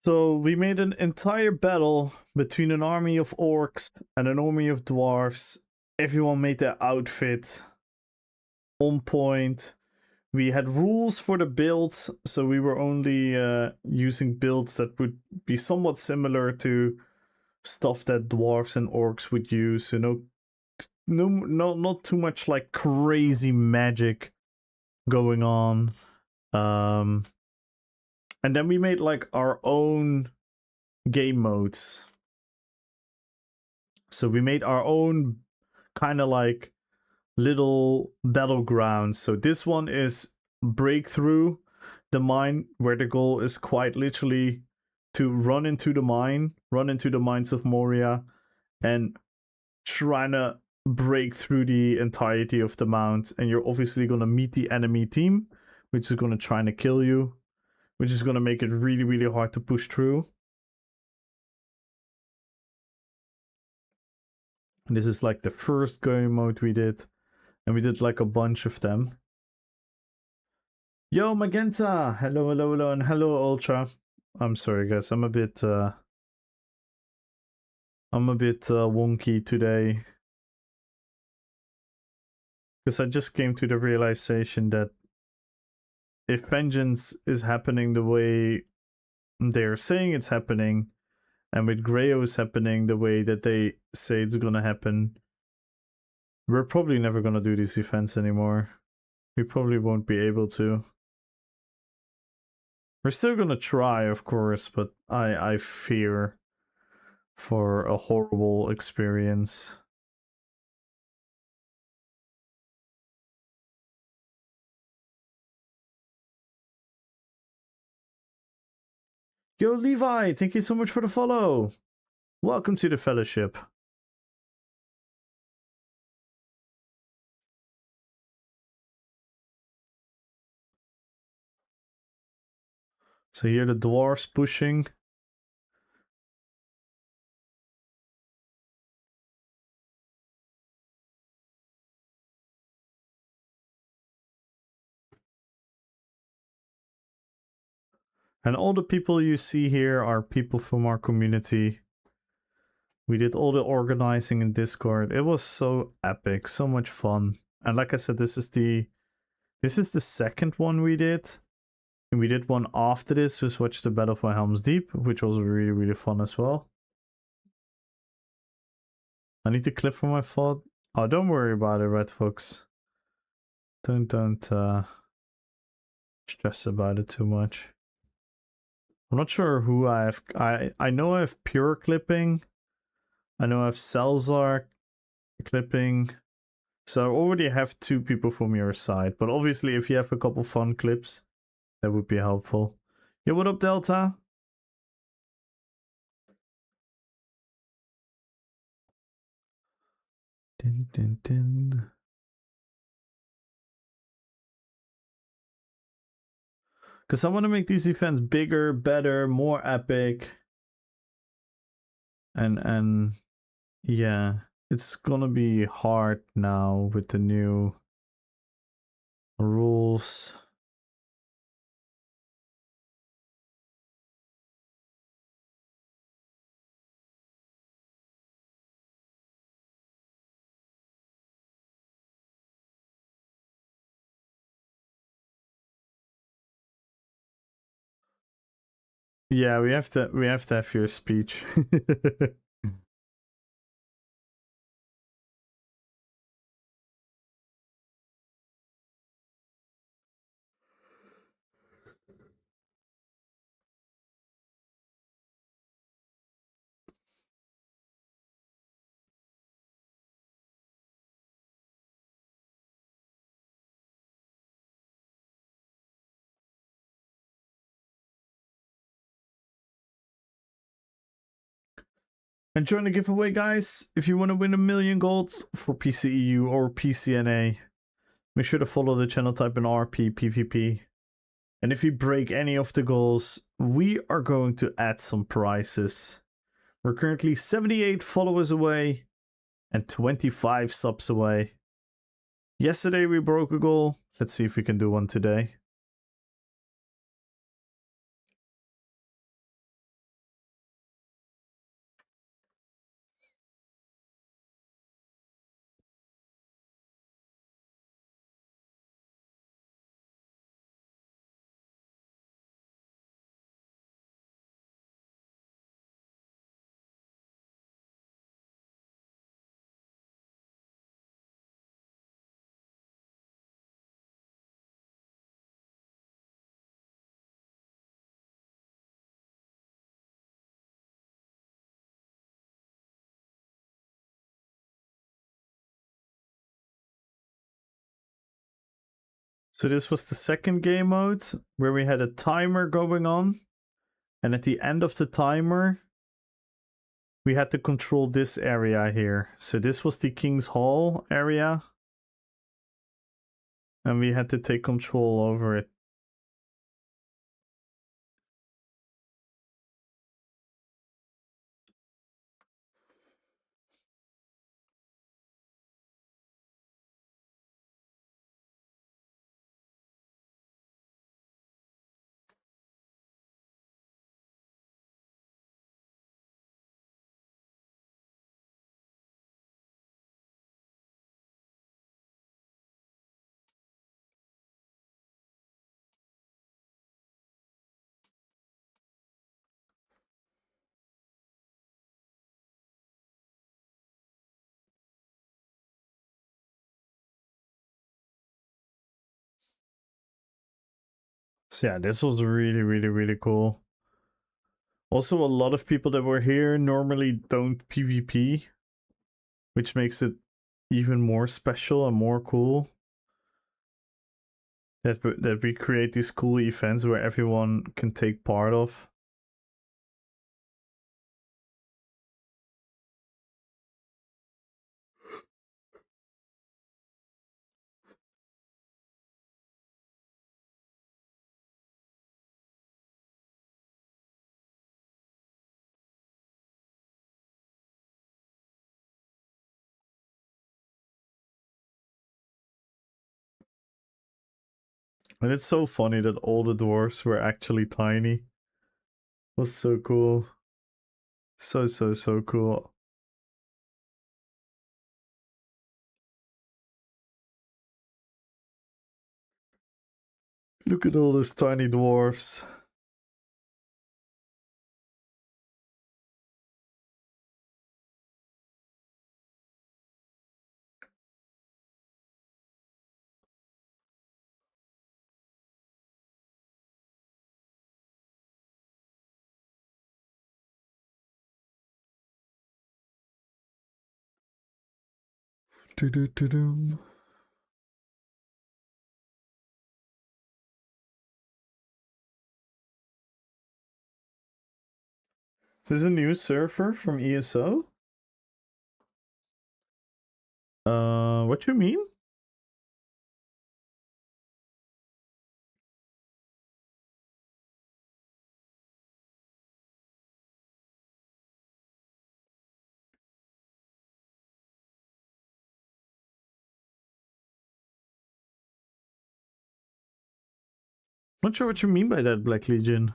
So we made an entire battle between an army of orcs and an army of dwarves. Everyone made their outfit on point. We had rules for the builds, so we were only using builds that would be somewhat similar to stuff that dwarves and orcs would use. You know, not too much like crazy magic going on. And then we made like our own game modes. So we made our own kind of like little battlegrounds. So this one is breakthrough the mine, where the goal is quite literally to run into the mines of Moria, and trying to break through the entirety of the mount. And you're obviously going to meet the enemy team, which is going to try to kill you, which is going to make it really, really hard to push through. And this is like the first game mode we did, and we did like a bunch of them. Yo, Magenta! Hello, hello, hello, and hello, Ultra. I'm sorry, guys. I'm a bit wonky today, because I just came to the realization that if vengeance is happening the way they're saying it's happening, and with Grayo is happening the way that they say it's gonna happen, we're probably never gonna do these events anymore. We probably won't be able to. We're still gonna try, of course, but I fear for a horrible experience. Yo, Levi, thank you so much for the follow. Welcome to the fellowship. So here the dwarves pushing. And all the people you see here are people from our community. We did all the organizing in Discord. It was so epic, so much fun. And like I said, this is the second one we did. And we did one after this, which was the Battle for Helm's Deep, which was really, really fun as well. I need to clip for my fault. Oh, don't worry about it, Red Fox. Don't stress about it too much. I'm not sure who I have. I know I have Pure Clipping. I know I have Celzar Clipping. So I already have 2 people from your side. But obviously, if you have a couple fun clips, that would be helpful. Yo, what up, Delta? Din, din, din. Because I want to make these events bigger, better, more epic. And yeah, it's gonna be hard now with the new rules. Yeah, we have to have your speech. And join the giveaway, guys. If you want to win 1,000,000 gold for PCEU or PCNA, make sure to follow the channel, type in RP PvP. And if you break any of the goals, we are going to add some prizes. We're currently 78 followers away and 25 subs away. Yesterday we broke a goal. Let's see if we can do one today. So this was the second game mode where we had a timer going on. And at the end of the timer, we had to control this area here. So this was the King's Hall area. And we had to take control over it. So yeah, this was really, really, really cool. Also, a lot of people that were here normally don't PvP, which makes it even more special and more cool. That we create these cool events where everyone can take part of. And it's so funny that all the dwarves were actually tiny. It was so cool. So cool. Look at all those tiny dwarfs. Do-do-do-dum. This is a new server from ESO? What you mean? Not sure what you mean by that, Black Legion.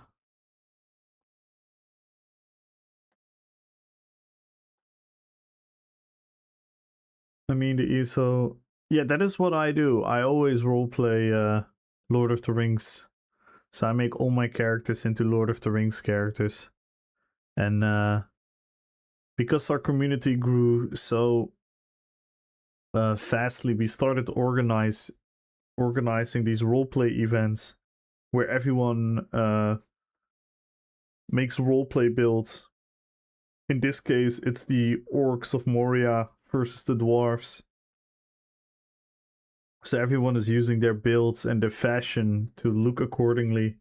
I mean, the ESO... Yeah, that is what I do. I always roleplay Lord of the Rings. So I make all my characters into Lord of the Rings characters. And because our community grew so fastly, we started organizing these roleplay events where everyone makes roleplay builds. In this case, it's the orcs of Moria versus the dwarves. So everyone is using their builds and their fashion to look accordingly.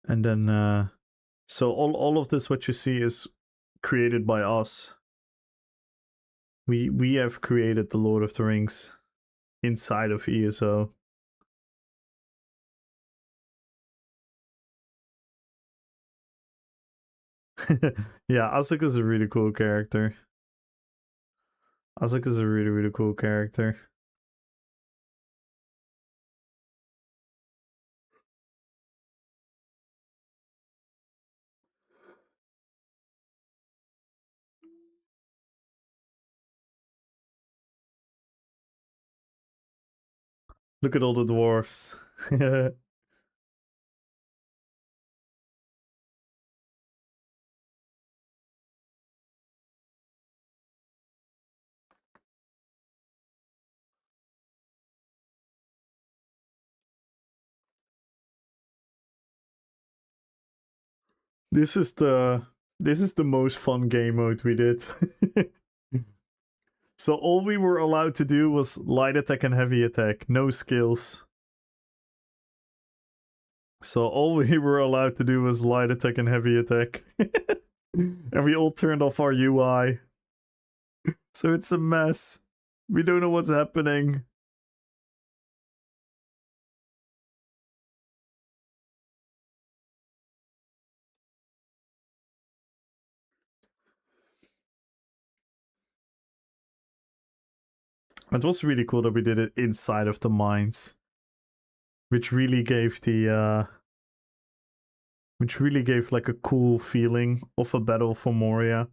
And then, so all of this, what you see, is created by us. We have created the Lord of the Rings inside of ESO. Yeah, Azuk is a really cool character. Azuk is a really cool character. Look at all the dwarfs. This is the most fun game mode we did. So all we were allowed to do was light attack and heavy attack, no skills. So all we were allowed to do was light attack and heavy attack. And we all turned off our UI. So it's a mess. We don't know what's happening. It was really cool that we did it inside of the mines. Which really gave like a cool feeling of a battle for Moria.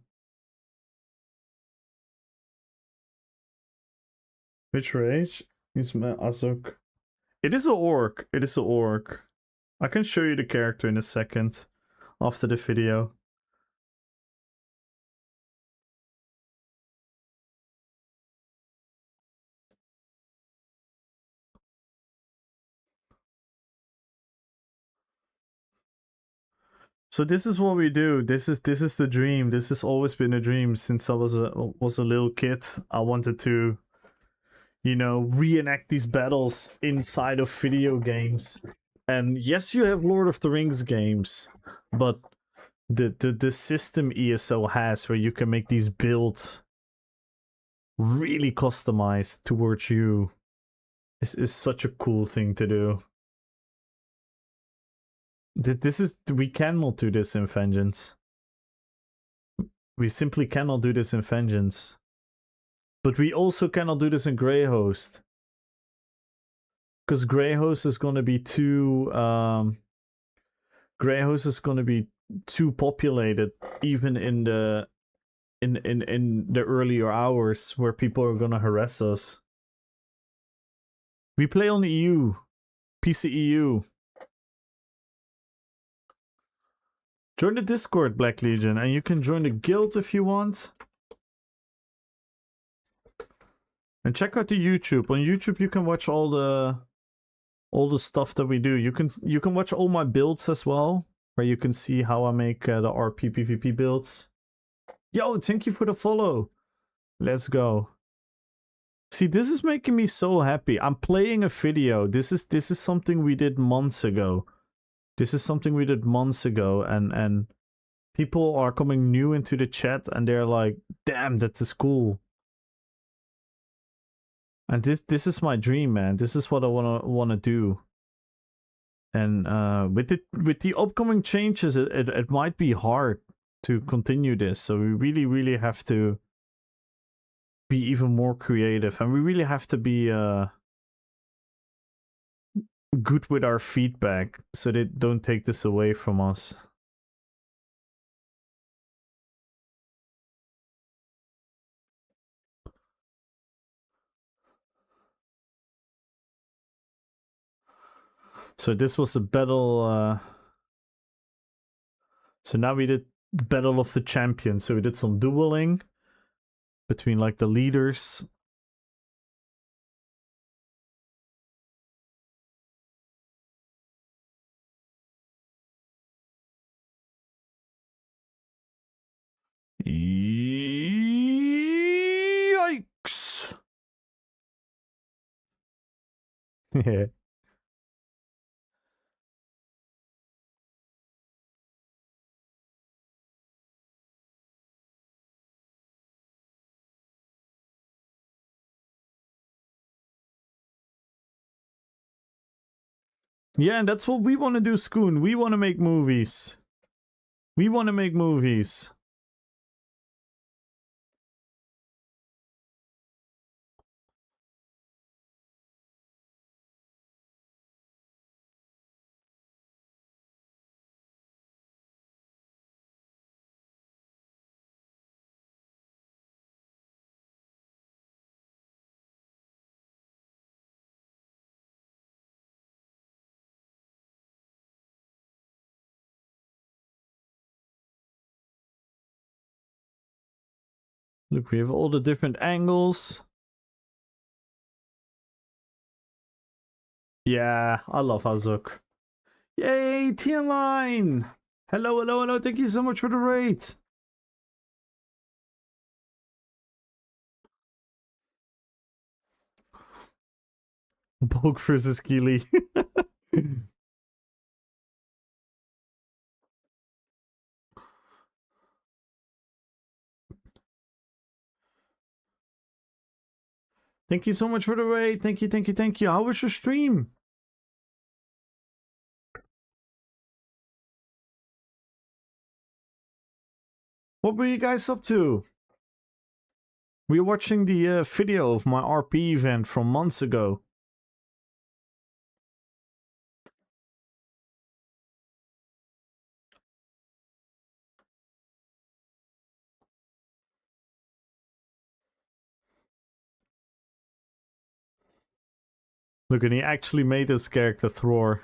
Which rage? Is Azuk. It is a orc. It is a orc. I can show you the character in a second after the video. So this is what we do. This is the dream. This has always been a dream since I was a little kid. I wanted to, you know, reenact these battles inside of video games. And yes, you have Lord of the Rings games, but the system ESO has where you can make these builds really customized towards you is such a cool thing to do. We cannot do this in Vengeance. We simply cannot do this in Vengeance. But we also cannot do this in Greyhost. because Greyhouse is gonna be too Greyhouse is gonna be too populated, even in the earlier hours where people are gonna harass us. We play on EU, PC EU. Join the Discord, Black Legion, and you can join the guild if you want. And check out the YouTube. On YouTube, you can watch all the stuff that we do. You can watch all my builds as well, where you can see how I make the RP PvP builds. Yo, thank you for the follow. Let's go. See, this is making me so happy. I'm playing a video. This is something we did months ago. This is something we did months ago, and people are coming new into the chat, and they're like, "Damn, that is cool." And this is my dream, man. This is what I wanna do. And with the upcoming changes, it might be hard to continue this. So we really have to be even more creative, and we really have to be good with our feedback, so they don't take this away from us. So this was a battle. So now we did the Battle of the Champions. So we did some dueling between like the leaders. Yikes! Yeah. Yeah, and that's what we want to do, Skoon. We want to make movies. We want to make movies. Look, we have all the different angles. Yeah, I love Azuk. Yay, T-Line! Hello, hello, hello. Thank you so much for the raid. Bulk versus Keely. Thank you so much for the raid. Thank you, thank you, thank you. How was your stream? What were you guys up to? We were watching the video of my RP event from months ago. Look, and he actually made his character Thror.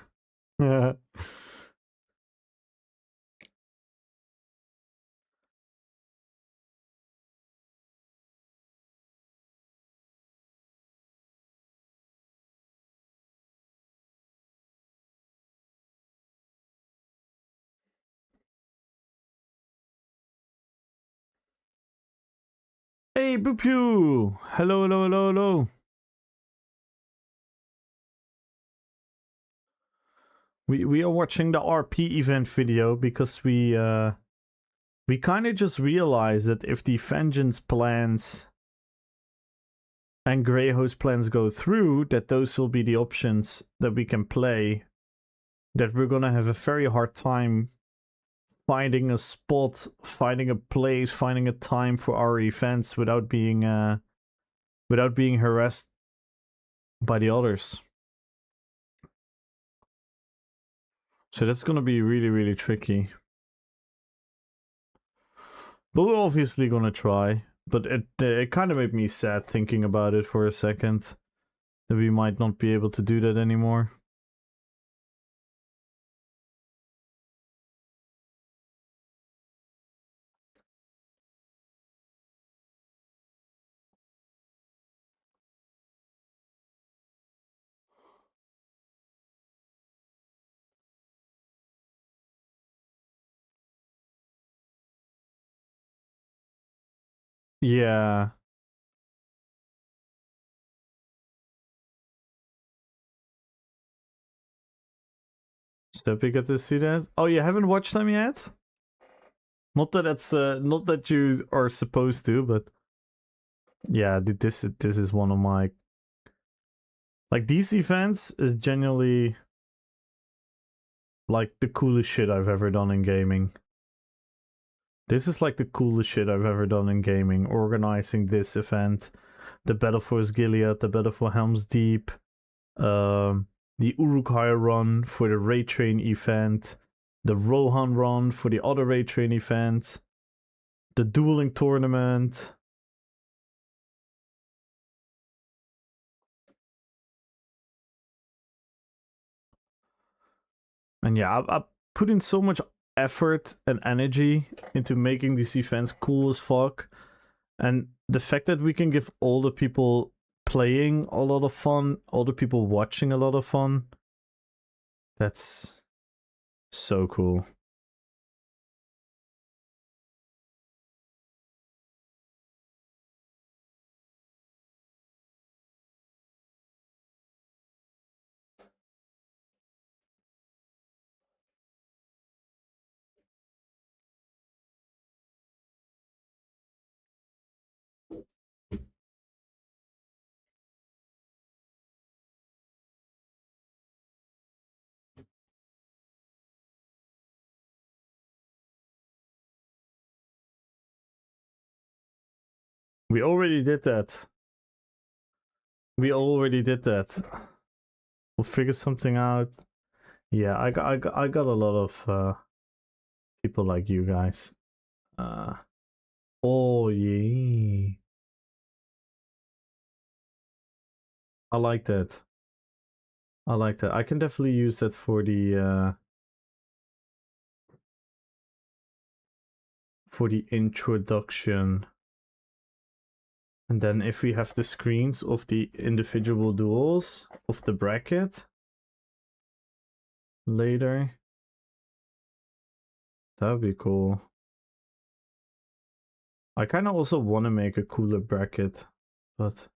Hey, Boop Hello, hello, hello, hello. We are watching the RP event video because we kind of just realized that if the Vengeance plans and Greyhouse plans go through, that those will be the options that we can play. That we're gonna have a very hard time finding a spot, finding a place, finding a time for our events without being harassed by the others. So that's gonna be really, really tricky. But we're obviously gonna try. But it kind of made me sad thinking about it for a second. That we might not be able to do that anymore. Yeah. So we get to see that. Oh, you haven't watched them yet? Not that it's not that you are supposed to, but yeah, this is one of my like these events is genuinely like the coolest shit I've ever done in gaming. This is like the coolest shit I've ever done in gaming. Organizing this event, the Battle for Gilead, the Battle for Helm's Deep, the Uruk-hai run for the Raid Train event, the Rohan run for the other Raid Train event, the dueling tournament. And yeah, I put in so much effort and energy into making these events cool as fuck. And the fact that we can give all the people playing a lot of fun, all the people watching a lot of fun, that's so cool. We already did that. We already did that. We'll figure something out. Yeah, I got a lot of people like you guys. Oh yeah, I like that. I like that. I can definitely use that for the introduction. And then if we have the screens of the individual duels of the bracket later, that would be cool. I kind of also want to make a cooler bracket, but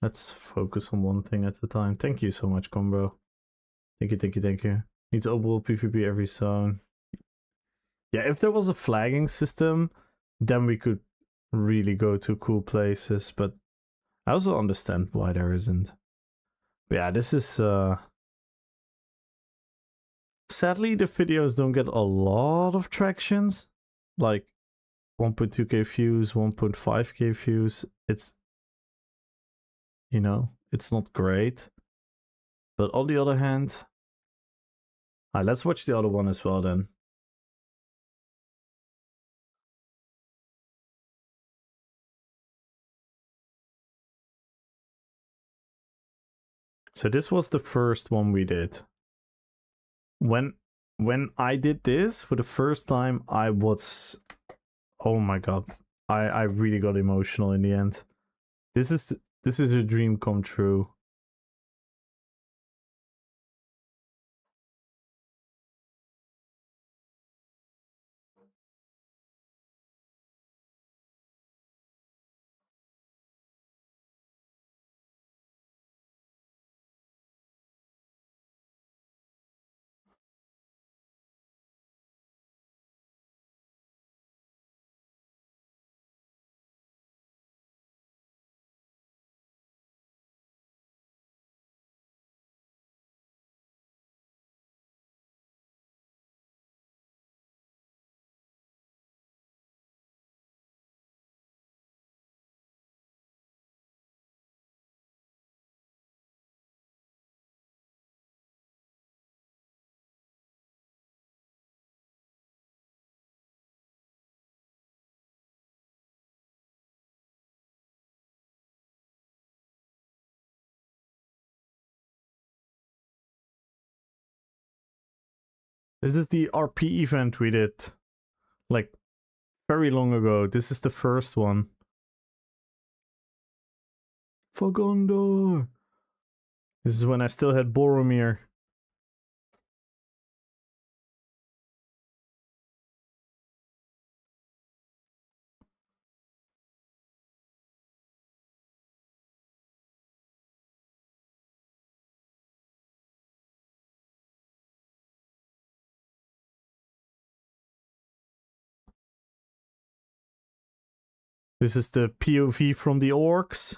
let's focus on one thing at a time. Thank you so much, Combo. Thank you, thank you, thank you. Needs overall PvP every zone. Yeah, if there was a flagging system, then we could really go to cool places, but I also understand why there isn't. But yeah, this is sadly the videos don't get a lot of tractions. Like 1.2k views, 1.5k views. It's it's not great. But on the other hand, let's watch the other one as well then. So this was the first one we did. When I did this for the first time, I was, oh my god, I really got emotional in the end. This is a dream come true. This is the RP event we did, like, very long ago. This is the first one. For Gondor! This is when I still had Boromir. This is the POV from the orcs.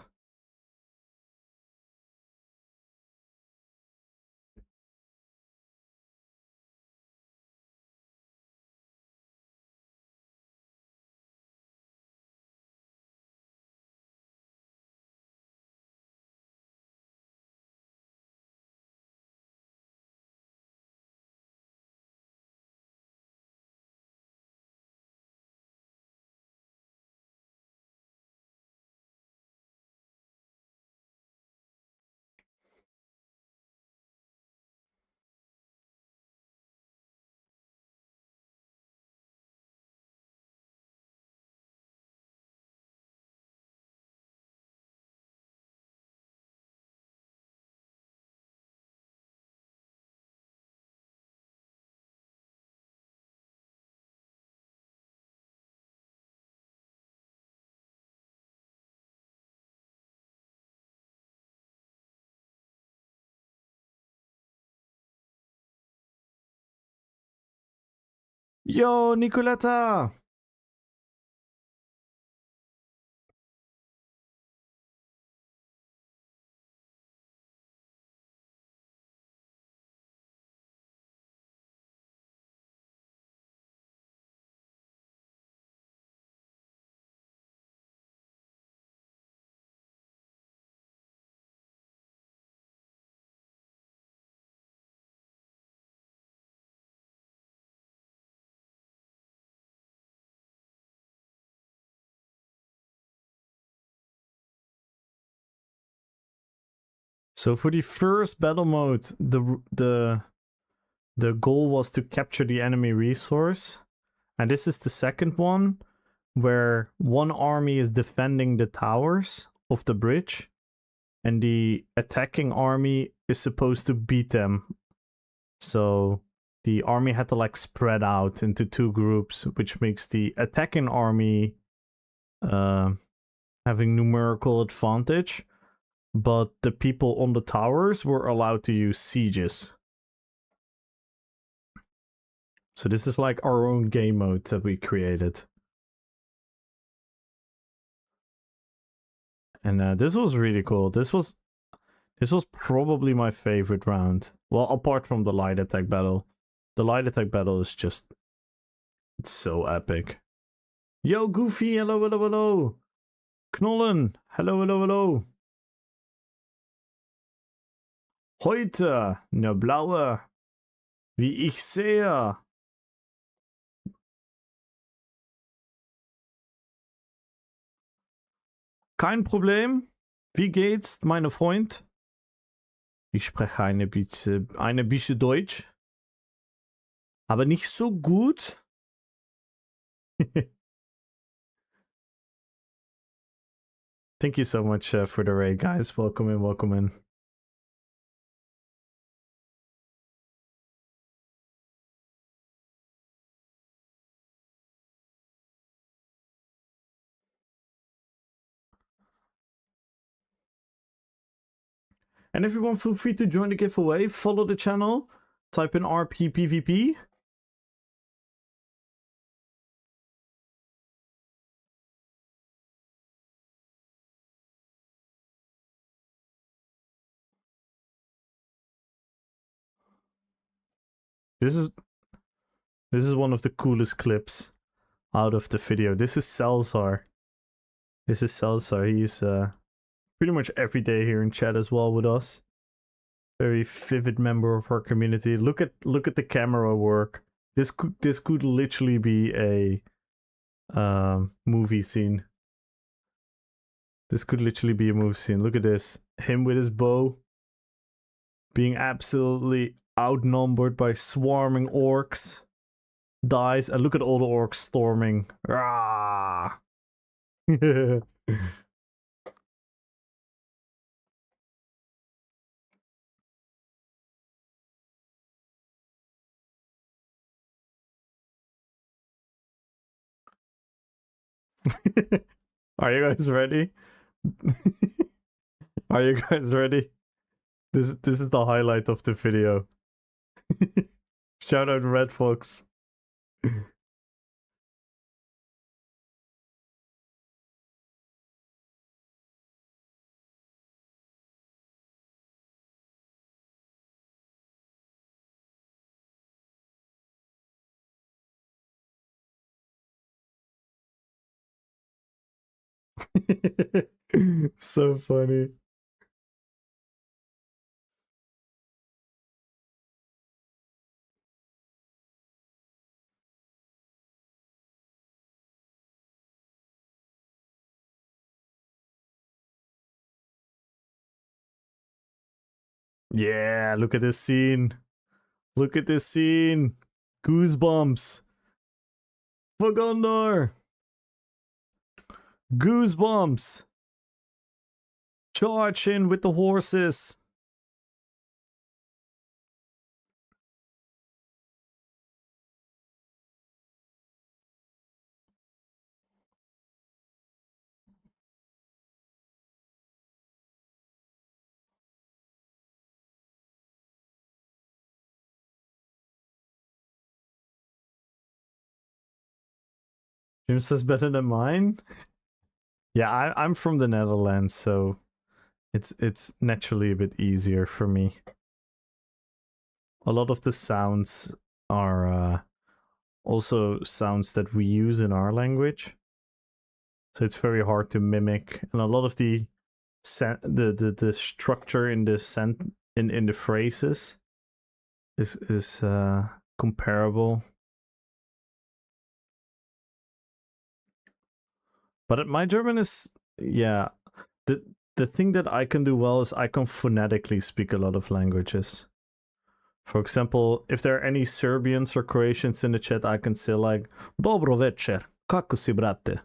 Yo, Nicoletta! So for the first battle mode, the goal was to capture the enemy resource. And this is the second one, where one army is defending the towers of the bridge, and the attacking army is supposed to beat them. So the army had to like spread out into two groups, which makes the attacking army having numerical advantage, but the people on the towers were allowed to use sieges. So this is like our own game mode that we created. And this was really cool. This was probably my favorite round. Well, apart from the light attack battle. The light attack battle is just... it's so epic. Yo, Goofy, hello, hello, hello. Knollen, hello, hello, hello. Heute, ne blaue, wie ich sehe. Kein Problem. Wie geht's, meine Freund? Ich spreche eine bisschen Deutsch. Aber nicht so gut. Thank you so much for the raid, guys. Welcome in, welcome in. And everyone, feel free to join the giveaway. Follow the channel. Type in RP PvP. This is one of the coolest clips out of the video. This is Salzar. This is Salzar. He's pretty much every day here in chat as well with us. Very vivid member of our community. Look at the camera work. This could literally be a movie scene. This could literally be a movie scene. Look at this. Him with his bow. being absolutely outnumbered by swarming orcs, dies, and look at all the orcs storming. Ah! Are you guys ready? Are you guys ready? This is the highlight of the video. Shout out Red Fox. So funny. Yeah, look at this scene. Look at this scene. Goosebumps. For Gondor. Goosebumps. Charge in with the horses. Jim says better than mine. Yeah, I'm from the Netherlands, so it's naturally a bit easier for me. A lot of the sounds are also sounds that we use in our language, so it's very hard to mimic. And a lot of the structure in the in the phrases is comparable. But my German is, yeah, the thing that I can do well is I can phonetically speak a lot of languages. For example, if there are any Serbians or Croatians in the chat, I can say like, Dobro večer, kako si brate?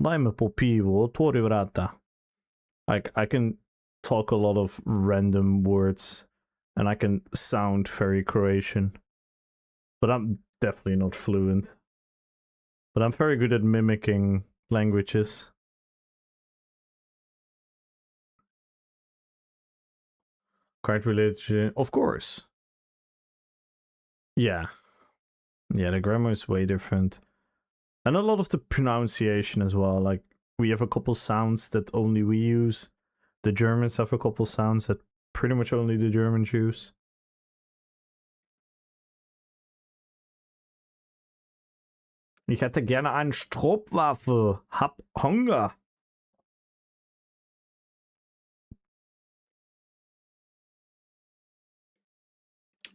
Dajme po pivu, otvori vrata. I can talk a lot of random words, and I can sound very Croatian. But I'm definitely not fluent. But I'm very good at mimicking languages. Quite related, of course. Yeah. Yeah, the grammar is way different. And a lot of the pronunciation as well. Like, we have a couple sounds that only we use. The Germans have a couple sounds that pretty much only the Germans use. Ich hätte gerne einen Stroopwafel. Hab Hunger.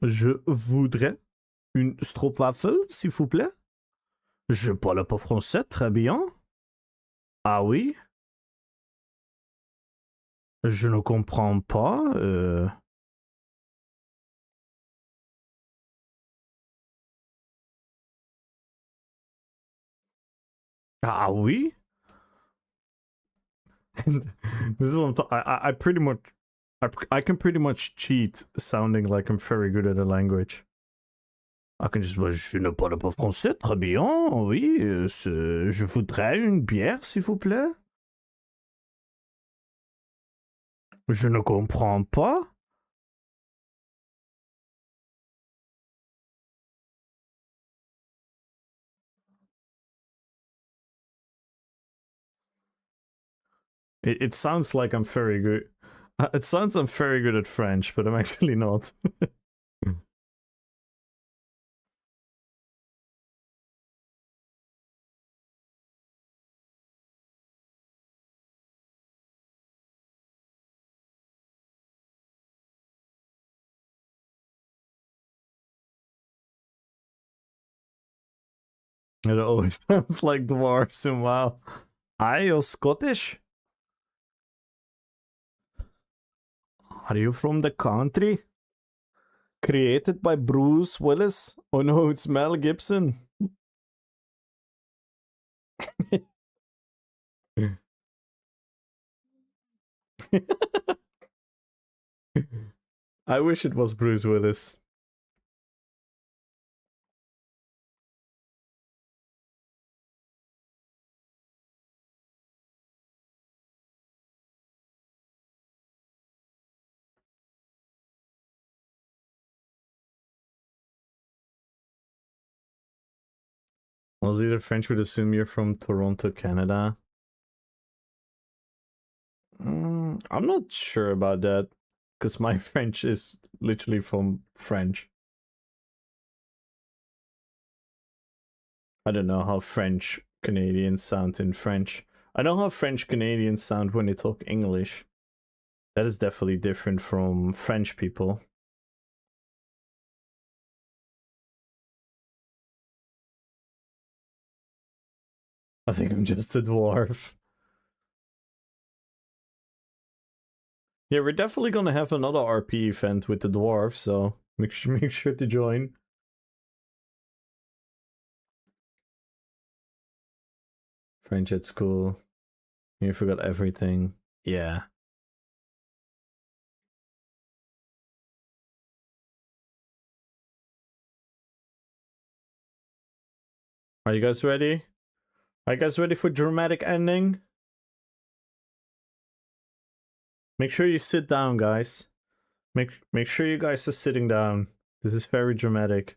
Je voudrais une Stroopwafel, s'il vous plaît. Je parle pas français, très bien. Ah oui? Je ne comprends pas. Ah oui? This is what I pretty much I can pretty much cheat sounding like I'm very good at a language. I can just je ne parle pas français, très bien. Oui, je voudrais une bière, s'il vous plaît. Je ne comprends pas. It sounds like I'm very good. It sounds I'm very good at French, but I'm actually not. It always sounds like dwarves in WoW. Are you Scottish? Are you from the country? Created by Bruce Willis? Oh no, it's Mel Gibson. I wish it was Bruce Willis. Was either French would assume you're from Toronto, Canada. I'm not sure about that, because my French is literally from French. I don't know how French Canadians sound in French. I know how French Canadians sound when they talk English. That is definitely different from French people. I think I'm just a dwarf. Yeah, we're definitely gonna have another RP event with the dwarf, so make sure to join. French at school. You forgot everything. Yeah. Are you guys ready? Are you guys ready for dramatic ending? Make sure you sit down, guys. Make sure you guys are sitting down. This is very dramatic.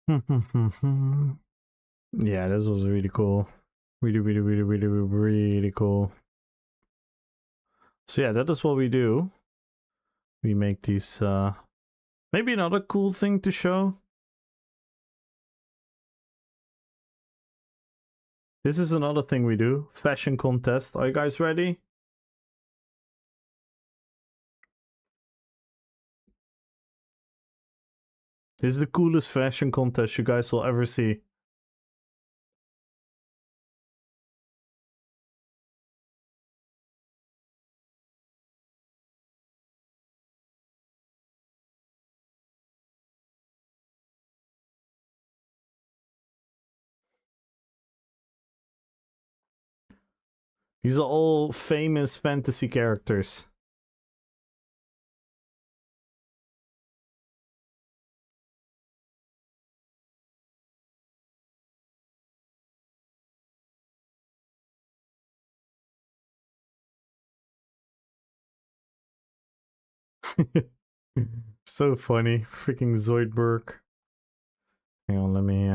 Yeah, this was really cool. Really cool. So yeah, that is what we do. We make these maybe another cool thing to show. This is another thing we do. Fashion contest. Are you guys ready? This is the coolest fashion contest you guys will ever see. These are all famous fantasy characters. So funny. Freaking Zoidberg. Hang on, let me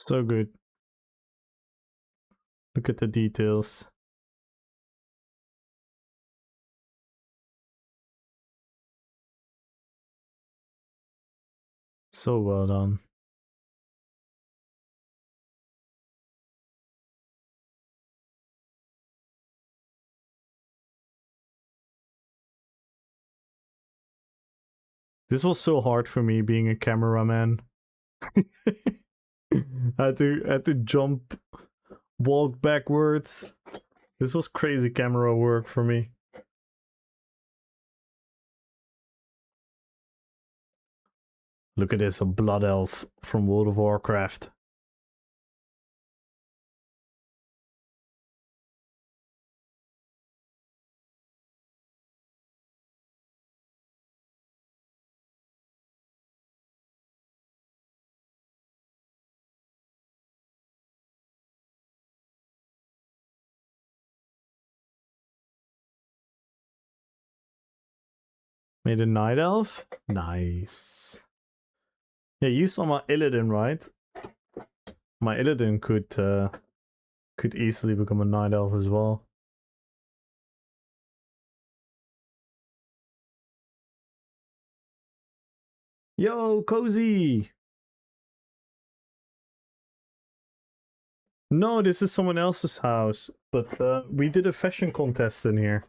So good. Look at the details. So well done. This was so hard for me being a cameraman. I had to jump, walk backwards. This was crazy camera work for me. Look at this, a blood elf from World of Warcraft. Made a night elf? Nice. Yeah, you saw my Illidan, right? My Illidan could easily become a night elf as well. Yo, Cozy! No, this is someone else's house, but we did a fashion contest in here.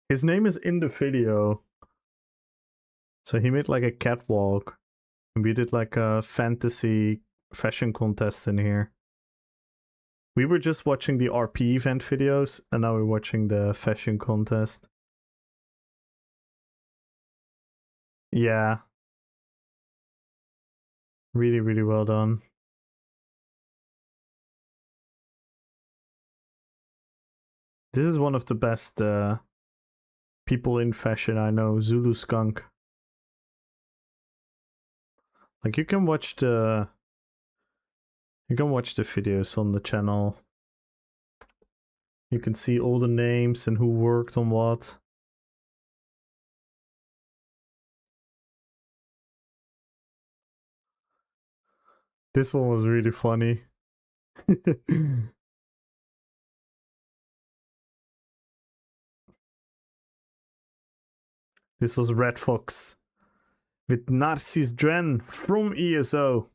His name is in the video. So he made like a catwalk. And we did like a fantasy fashion contest in here. We were just watching the RP event videos, and now we're watching the fashion contest. Yeah. Really, really well done. This is one of the best people in fashion I know, Zulu Skunk. Like you can watch the videos on the channel. You can see all the names and who worked on what. This one was really funny. This was Red Fox with Narcis Dren from ESO.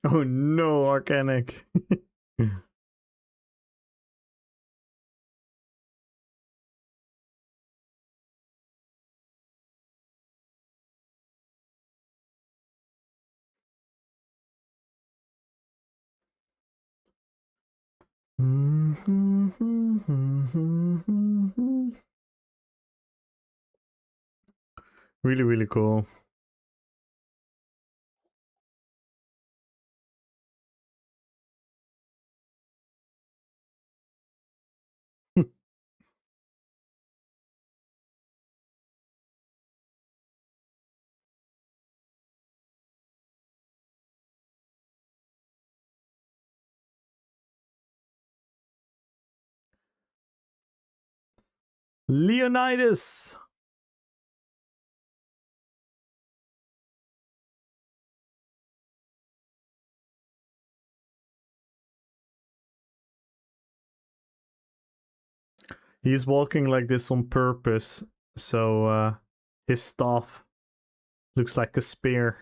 Oh no, Organic. Really, really cool. Leonidas. He's walking like this on purpose, so his staff looks like a spear.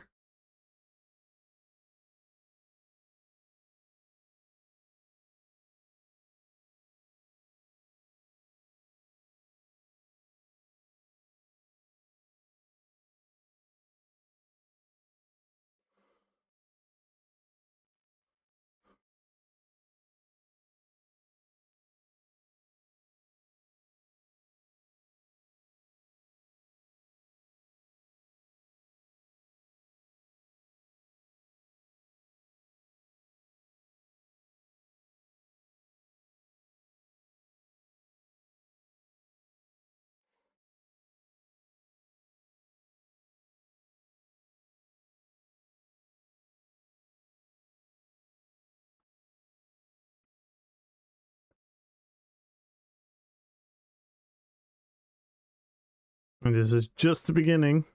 And this is just the beginning.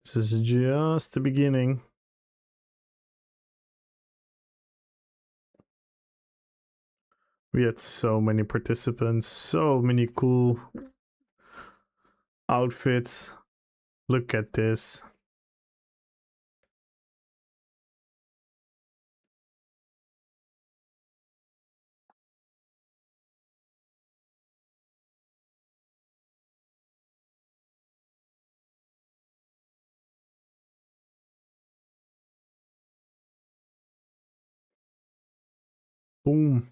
This is just the beginning. We had so many participants, so many cool outfits. Look at this. Boom.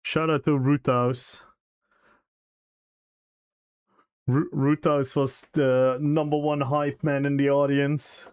Shout out to Roothouse. Roothouse was the #1 hype man in the audience.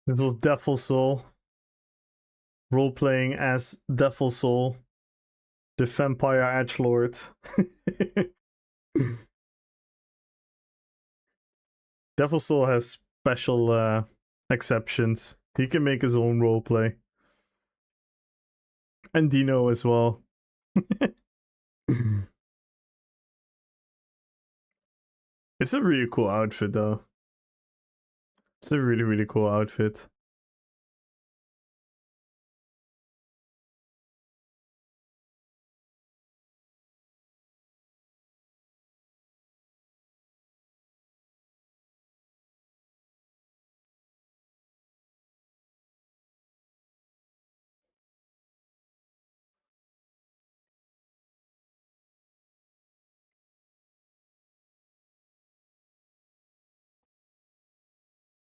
This was Devil Soul. Role-playing as Devil Soul, the vampire edgelord. Devil Soul has special exceptions. He can make his own roleplay. And Dino as well. It's a really cool outfit though. It's a really, really cool outfit.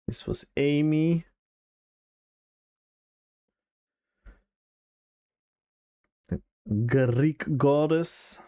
This was Amy. The Greek goddess.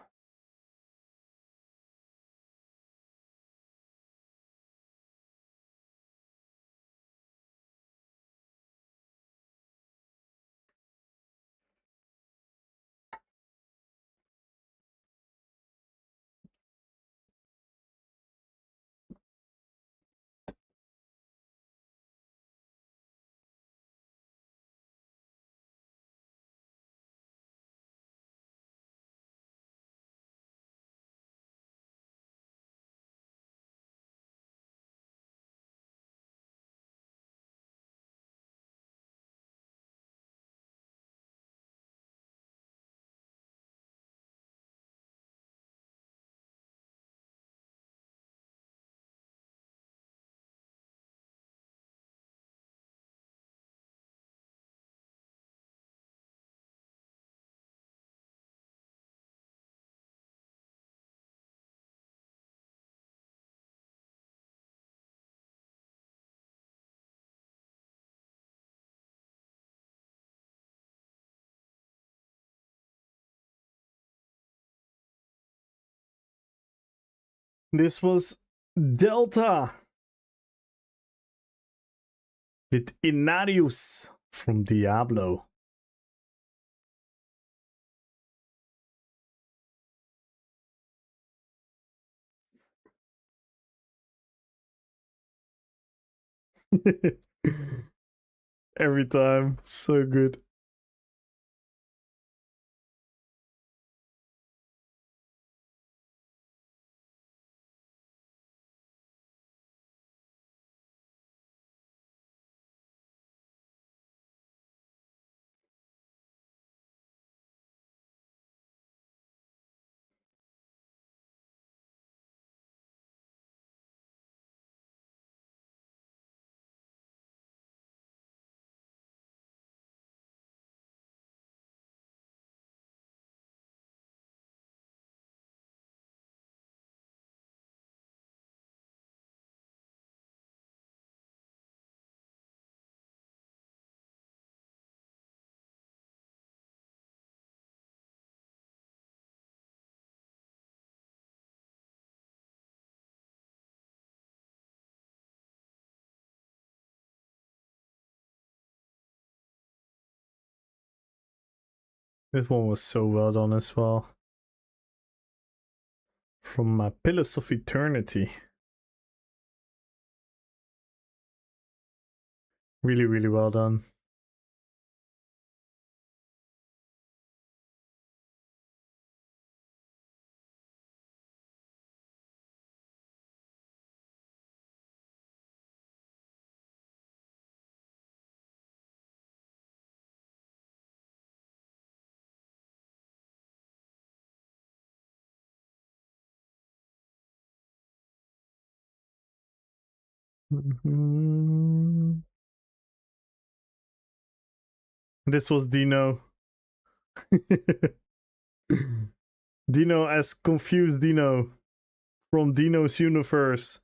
This was Delta with Inarius from Diablo. Every time, so good. This one was so well done as well. From Pillars of Eternity. Really, really well done. Mm-hmm. This was Dino. Dino as confused Dino from Dino's universe.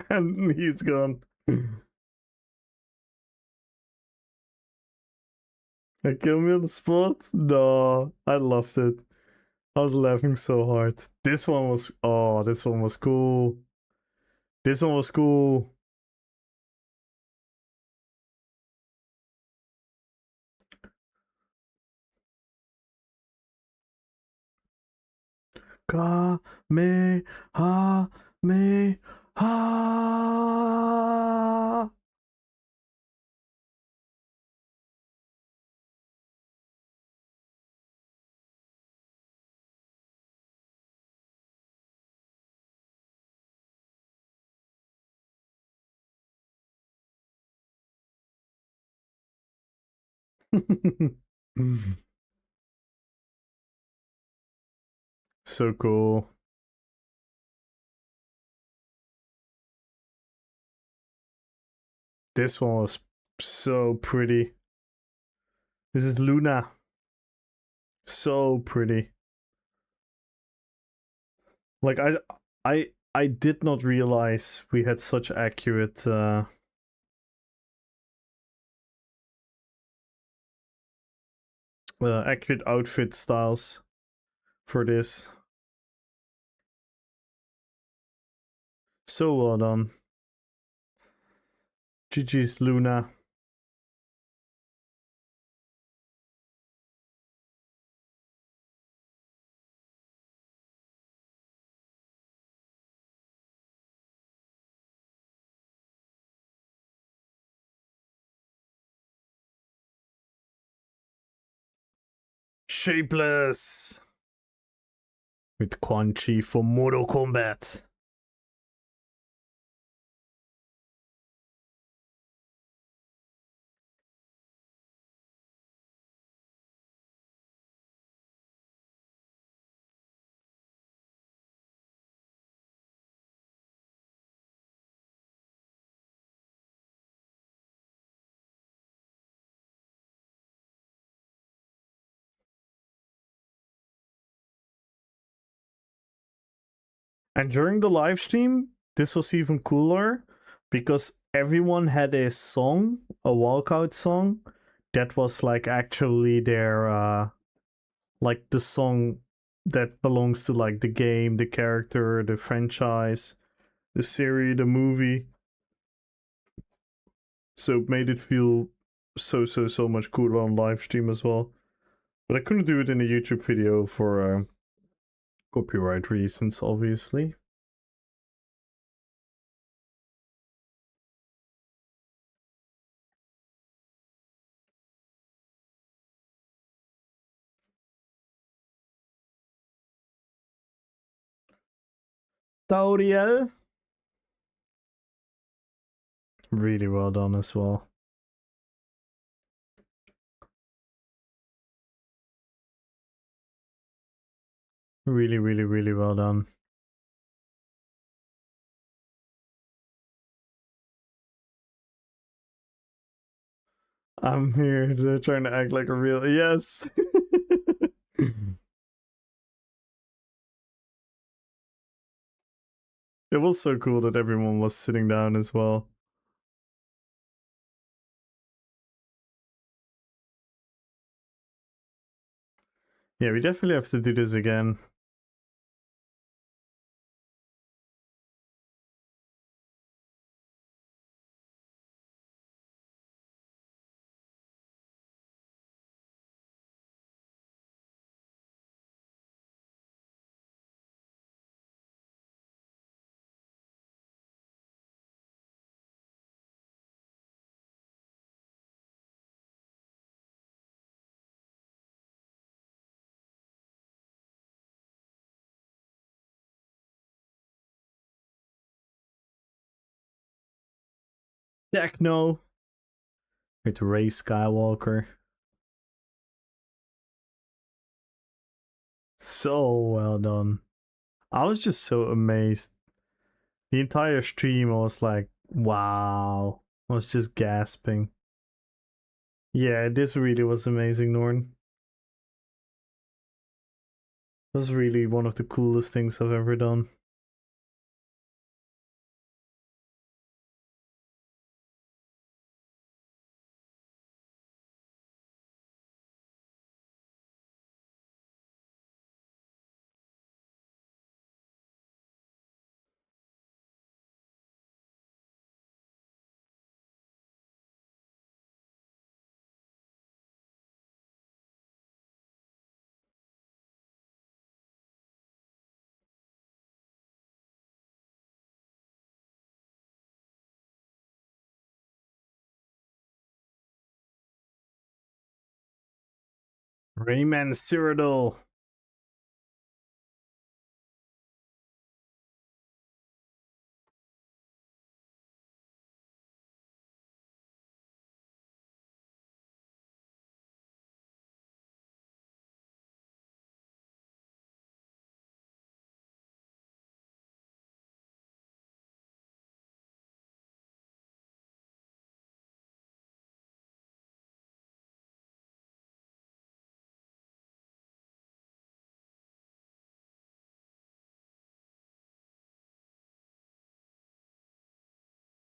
And he's gone. I kill me on the spot? No, I loved it. I was laughing so hard. This one was this one was cool. This one was cool. Ka me ha me ha. So cool. This one was so pretty. This is Luna. So pretty. Like I did not realize we had such accurate accurate outfit styles for this. So well done. GG's Luna. Shapeless. With Quan Chi for Mortal Kombat. And during the live stream, this was even cooler because everyone had a song, a walkout song, that was like actually their like the song that belongs to like the game, the character, the franchise, the series, the movie. So it made it feel so much cooler on live stream as well. But I couldn't do it in a YouTube video for copyright reasons, obviously. Tauriel. Really well done as well. Really, really, really well done. I'm here. They're trying to act like a real. Yes. It was so cool that everyone was sitting down as well. Yeah, we definitely have to do this again. Techno with Ray Skywalker. So well done. I was just so amazed. The entire stream, I was like, wow. I was just gasping. Yeah, this really was amazing, Norn. This was really one of the coolest things I've ever done. Rayman Cyrodiil.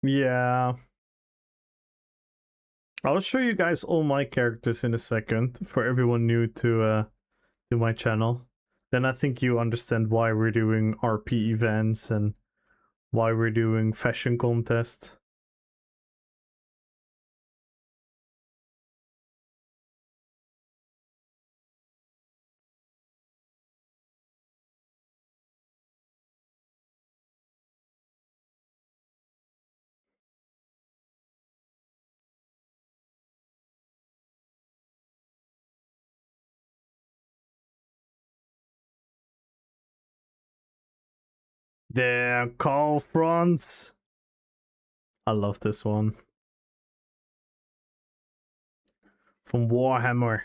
Yeah. I'll show you guys all my characters in a second for everyone new to my channel. Then I think you understand why we're doing RP events and why we're doing fashion contest. There, Carl Franz. I love this one. From Warhammer.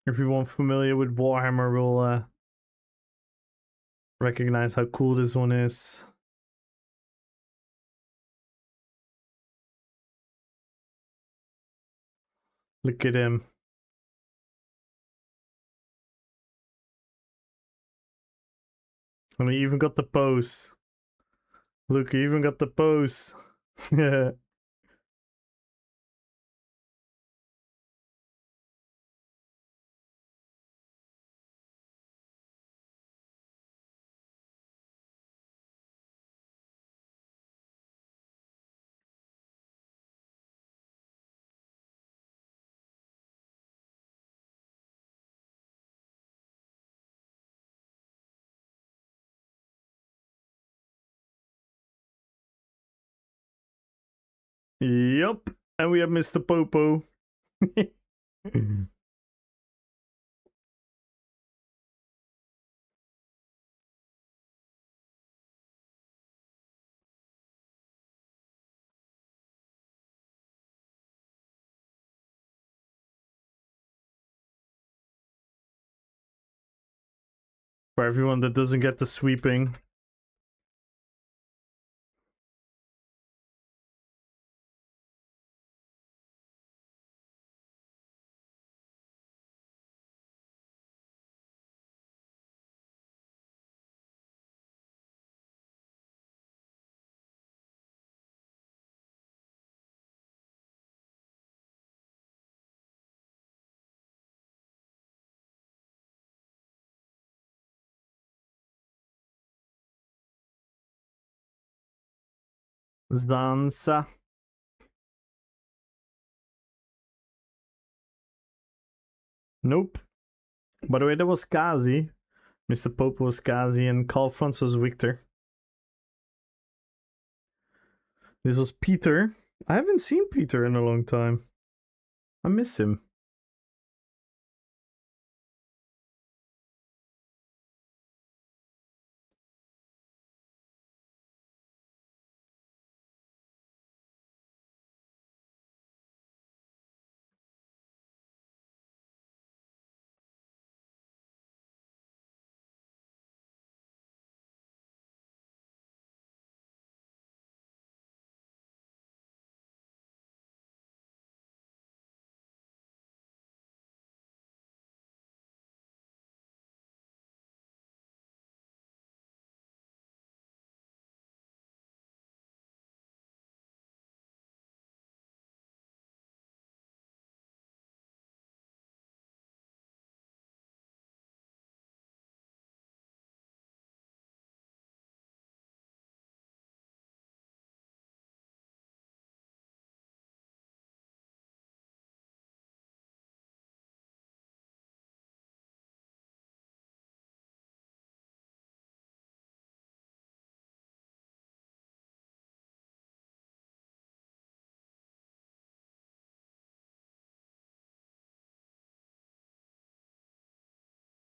Everyone familiar with Warhammer will recognize how cool this one is. Look at him. And he even got the pose. Look, he even got the pose. Yeah. Yup. And we have Mr. Popo. For everyone that doesn't get the sweeping. Zansa. Nope. By the way, that was Kazi. Mr. Pope was Kazi and Carl Franz was Victor. This was Peter. I haven't seen Peter in a long time. I miss him.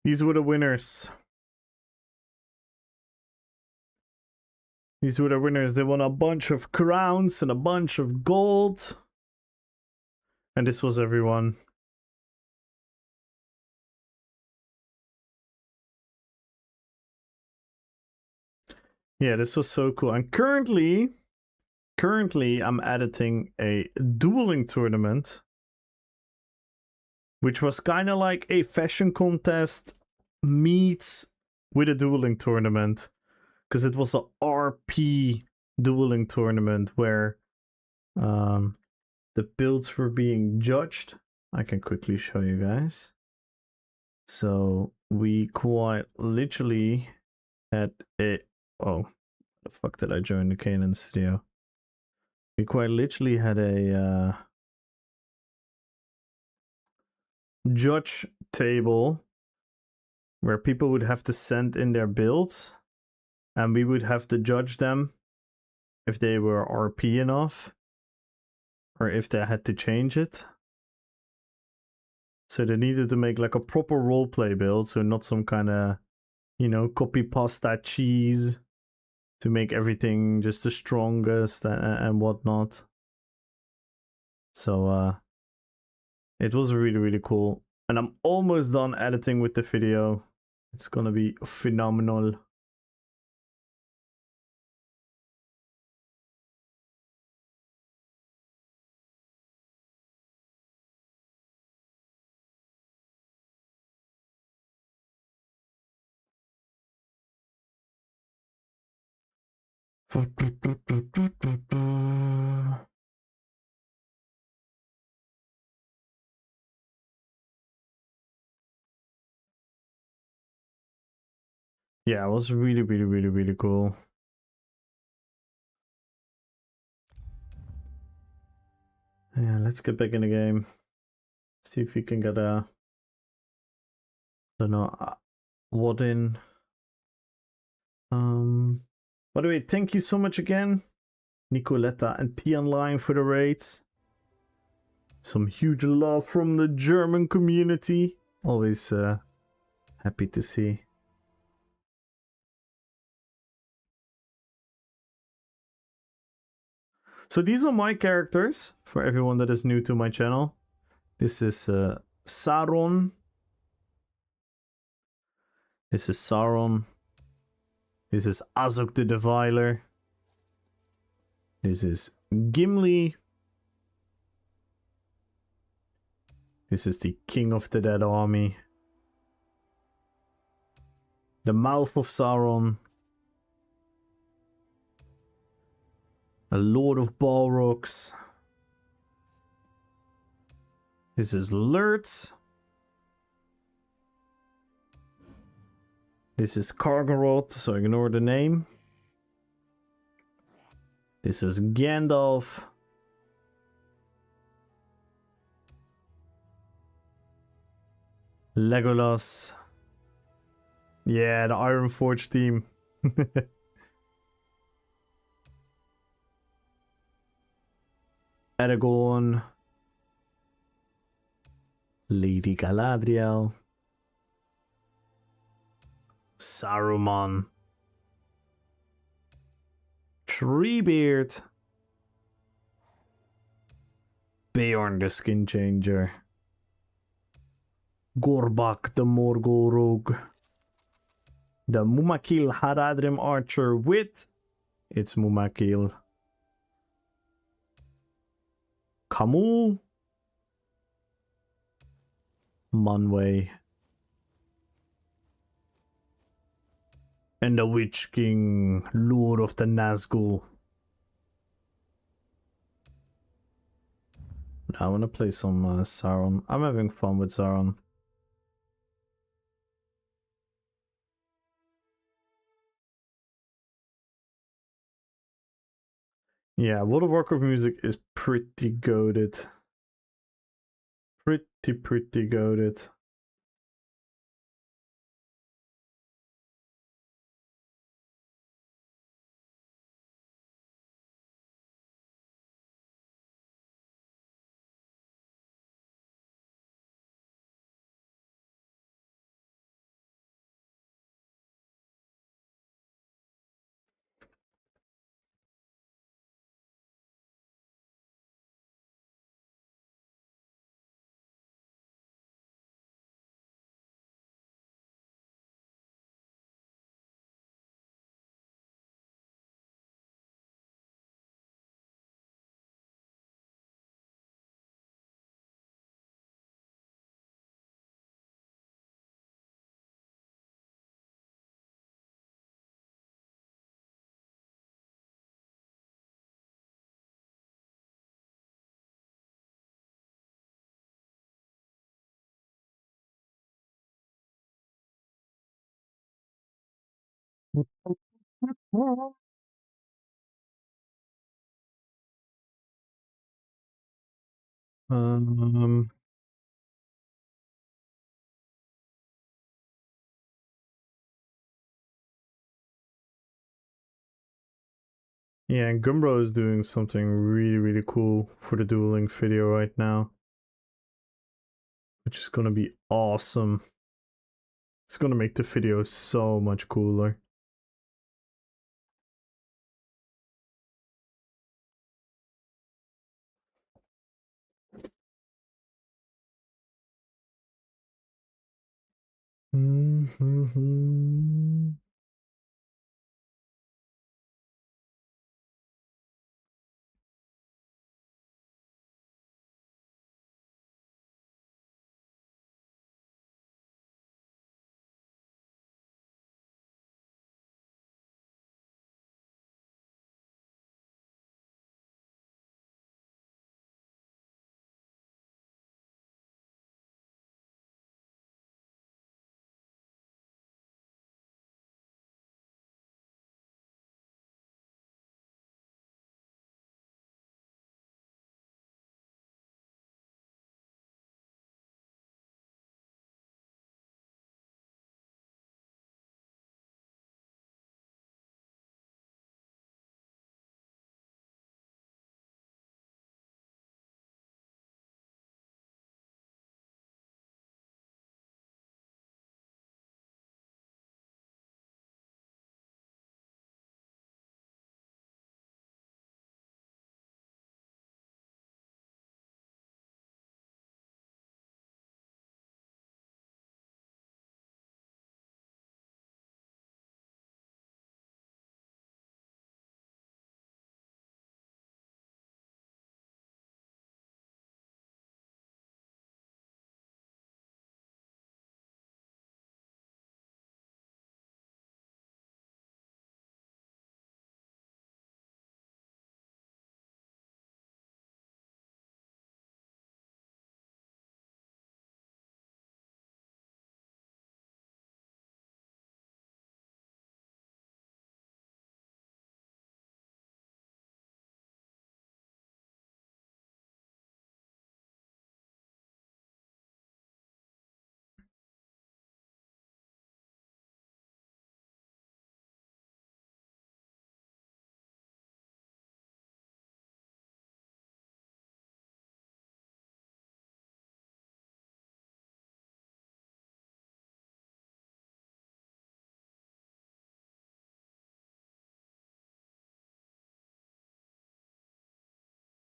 These were the winners. These were the winners. They won a bunch of crowns and a bunch of gold. And this was everyone. Yeah, this was so cool. And currently I'm editing a dueling tournament, which was kind of like a fashion contest meets with a dueling tournament, because it was a RP dueling tournament where the builds were being judged. I can quickly show you guys. So we quite literally had a... Oh, the fuck did I join the Kanan studio? We quite literally had a judge table where people would have to send in their builds and we would have to judge them if they were RP enough or if they had to change it. So they needed to make like a proper roleplay build, so not some kind of, you know, copy pasta cheese to make everything just the strongest and whatnot. So it was really, really cool. And I'm almost done editing with the video. It's gonna be phenomenal. Yeah, it was really, really, really, really cool. Yeah, let's get back in the game. See if we can get a... I don't know what in. By the way, thank you so much again, Nicoletta and T Online, for the raids. Some huge love from the German community. Always happy to see. So these are my characters, for everyone that is new to my channel. This is Saron. This is Sauron. This is Azog the Deviler. This is Gimli. This is the King of the Dead Army. The Mouth of Sauron. A Lord of Balrogs. This is Lurtz. This is Kargaroth, so ignore the name. This is Gandalf. Legolas. Yeah, the Ironforge team. Aragorn. Lady Galadriel. Saruman. Treebeard. Beorn the Skin Changer. Gorbak the Morgorog. The Mumakil Haradrim Archer with its Mumakil. Kamul. Manwë. And the Witch King, Lord of the Nazgul. I want to play some Sauron. I'm having fun with Sauron. Yeah, World of Warcraft music is pretty goated. Pretty goated. Um, yeah, and Gumbro is doing something really cool for the Duel Link video right now, which is gonna be awesome. It's gonna make the video so much cooler.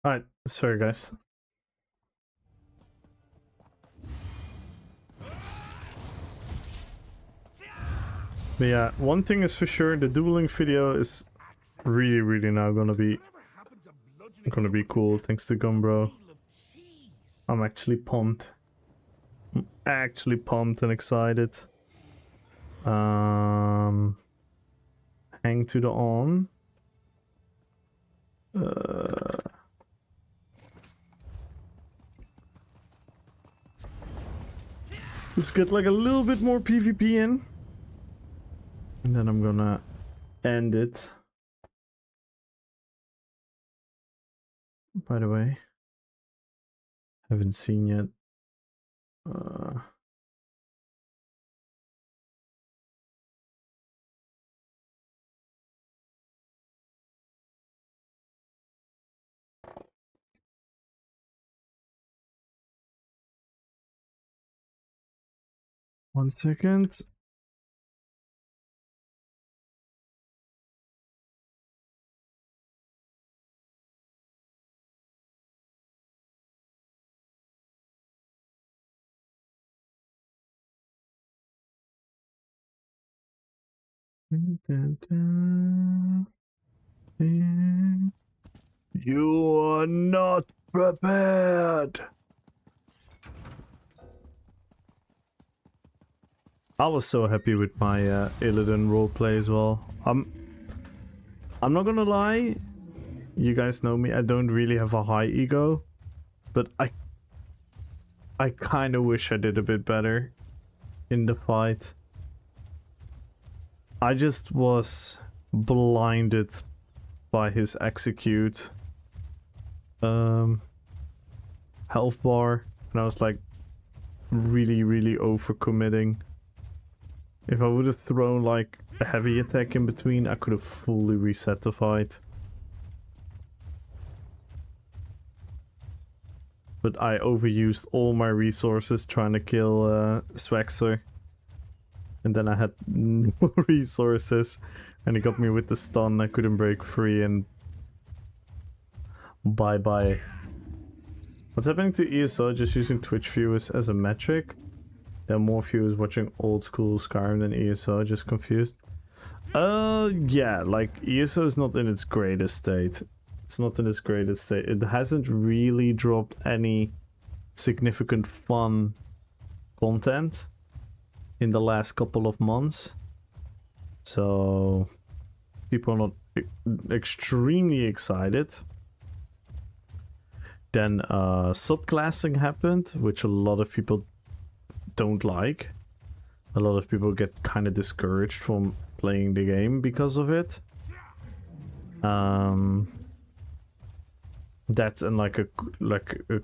Alright, sorry guys. But yeah, one thing is for sure, the dueling video is really now gonna be cool, thanks to Gumbro. I'm actually pumped. I'm actually pumped and excited. Hang to the on. Let's get like a little bit more PvP in. And then I'm gonna end it. By the way, haven't seen yet. 1 second. You are not prepared. I was so happy with my Illidan roleplay as well. I'm not gonna lie, you guys know me, I don't really have a high ego, but I kind of wish I did a bit better in the fight. I just was blinded by his execute health bar, and I was like really overcommitting. If I would have thrown like a heavy attack in between, I could have fully reset the fight. But I overused all my resources trying to kill Swexer. And then I had no resources, and he got me with the stun. I couldn't break free, and bye bye. What's happening to ESO just using Twitch viewers as a metric? There are more viewers watching old school Skyrim than ESO, just confused. Yeah, like ESO is not in its greatest state. It's not in its greatest state. It hasn't really dropped any significant fun content in the last couple of months. So people are not extremely excited. Then subclassing happened, which a lot of people don't like. A lot of people get kind of discouraged from playing the game because of it. That and like a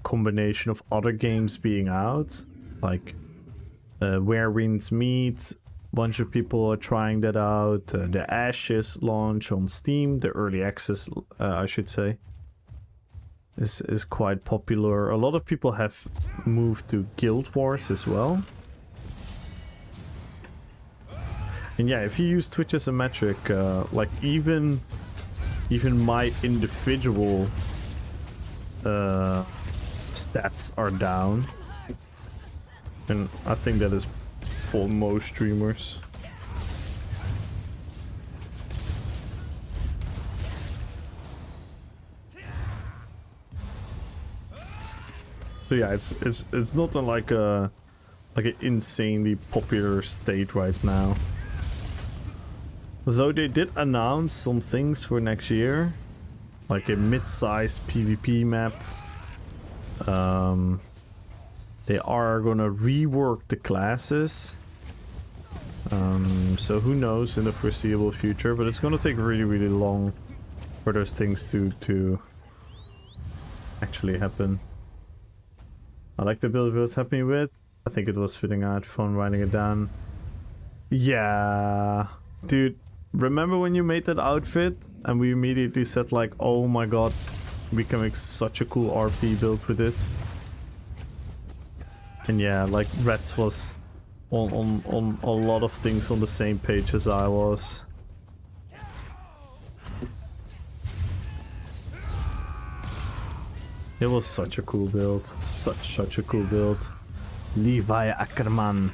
combination of other games being out, like Where Winds Meet. A bunch of people are trying that out. The Ashes launch on Steam, the early access, I should say, is quite popular. A lot of people have moved to Guild Wars as well. And yeah, if you use Twitch as a metric, like even my individual stats are down, and I think that is for most streamers. So yeah, it's not like an insanely popular state right now. Though they did announce some things for next year, like a mid-sized PvP map. They are gonna rework the classes. So who knows in the foreseeable future, but it's gonna take really long for those things to actually happen. I like the build was happy with. I think it was fitting. I had fun writing it down. Yeah, dude. Remember when you made that outfit and we immediately said like, oh my god, we can make such a cool RP build with this. And yeah, like Reds was on a lot of things on the same page as I was. It was such a cool build. Such a cool build. Levi Ackerman.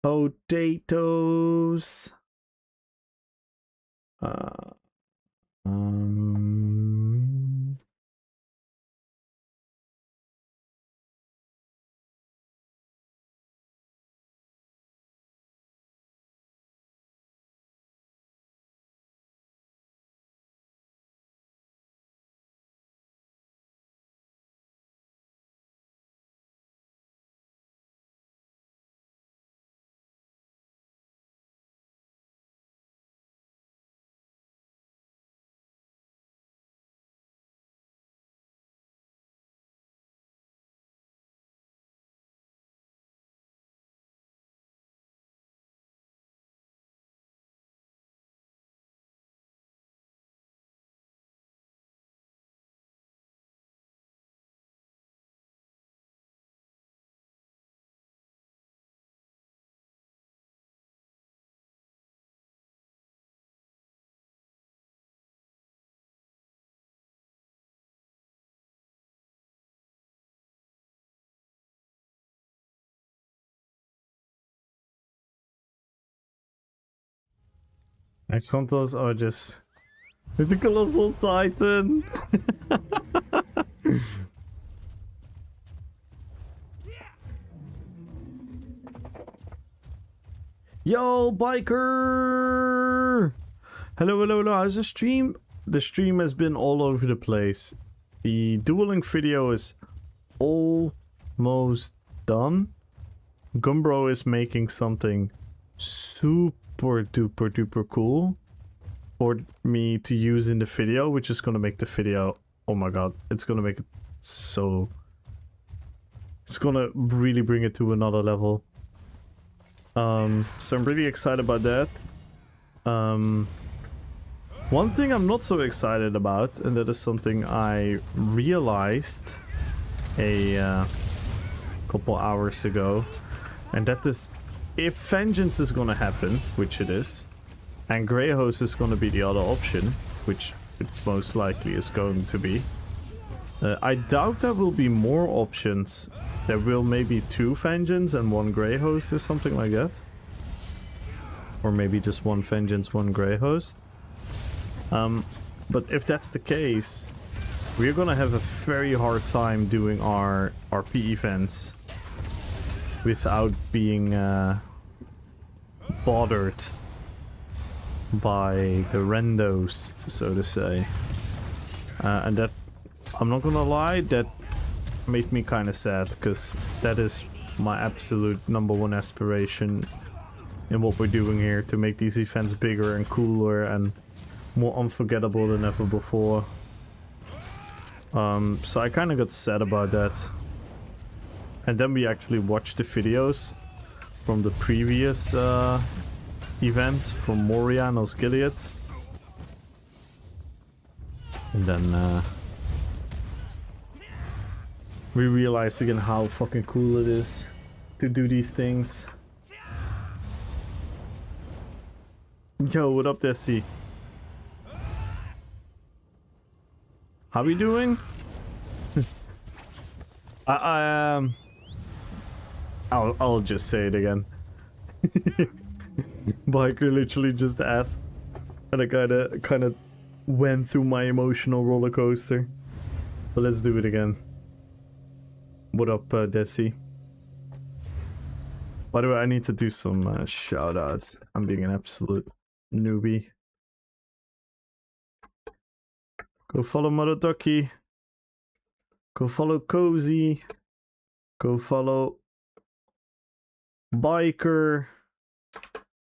Potatoes. Um. Next hunters are just with the Colossal Titan. Yo, biker! Hello, how's the stream? The stream has been all over the place. The dueling video is almost done. Gumbro is making something super duper cool for me to use in the video, which is gonna make the video, oh my god, it's gonna make it so... It's gonna really bring it to another level. So I'm really excited about that. One thing I'm not so excited about, and that is something I realized a couple hours ago, and that is, if Vengeance is gonna happen, which it is, and Greyhost is gonna be the other option, which it most likely is going to be, I doubt there will be more options. There will maybe 2 Vengeance and 1 Greyhost or something like that. Or maybe just 1 Vengeance, 1 Greyhost. But if that's the case, we're gonna have a very hard time doing our RP events without being bothered by the randos, so to say. And that, I'm not gonna lie, that made me kind of sad, because that is my absolute #1 aspiration in what we're doing here, to make these events bigger and cooler and more unforgettable than ever before. So I kind of got sad about that. And then we actually watched the videos from the previous events from Moria and Osgiliath. And then we realized again how fucking cool it is to do these things. Yo, what up, Desi? How we doing? I'll just say it again. Biker literally just asked, and I kind of went through my emotional roller coaster. But let's do it again. What up, Desi? By the way, I need to do some shoutouts. I'm being an absolute newbie. Go follow Mother Ducky. Go follow Cozy. Go follow Biker.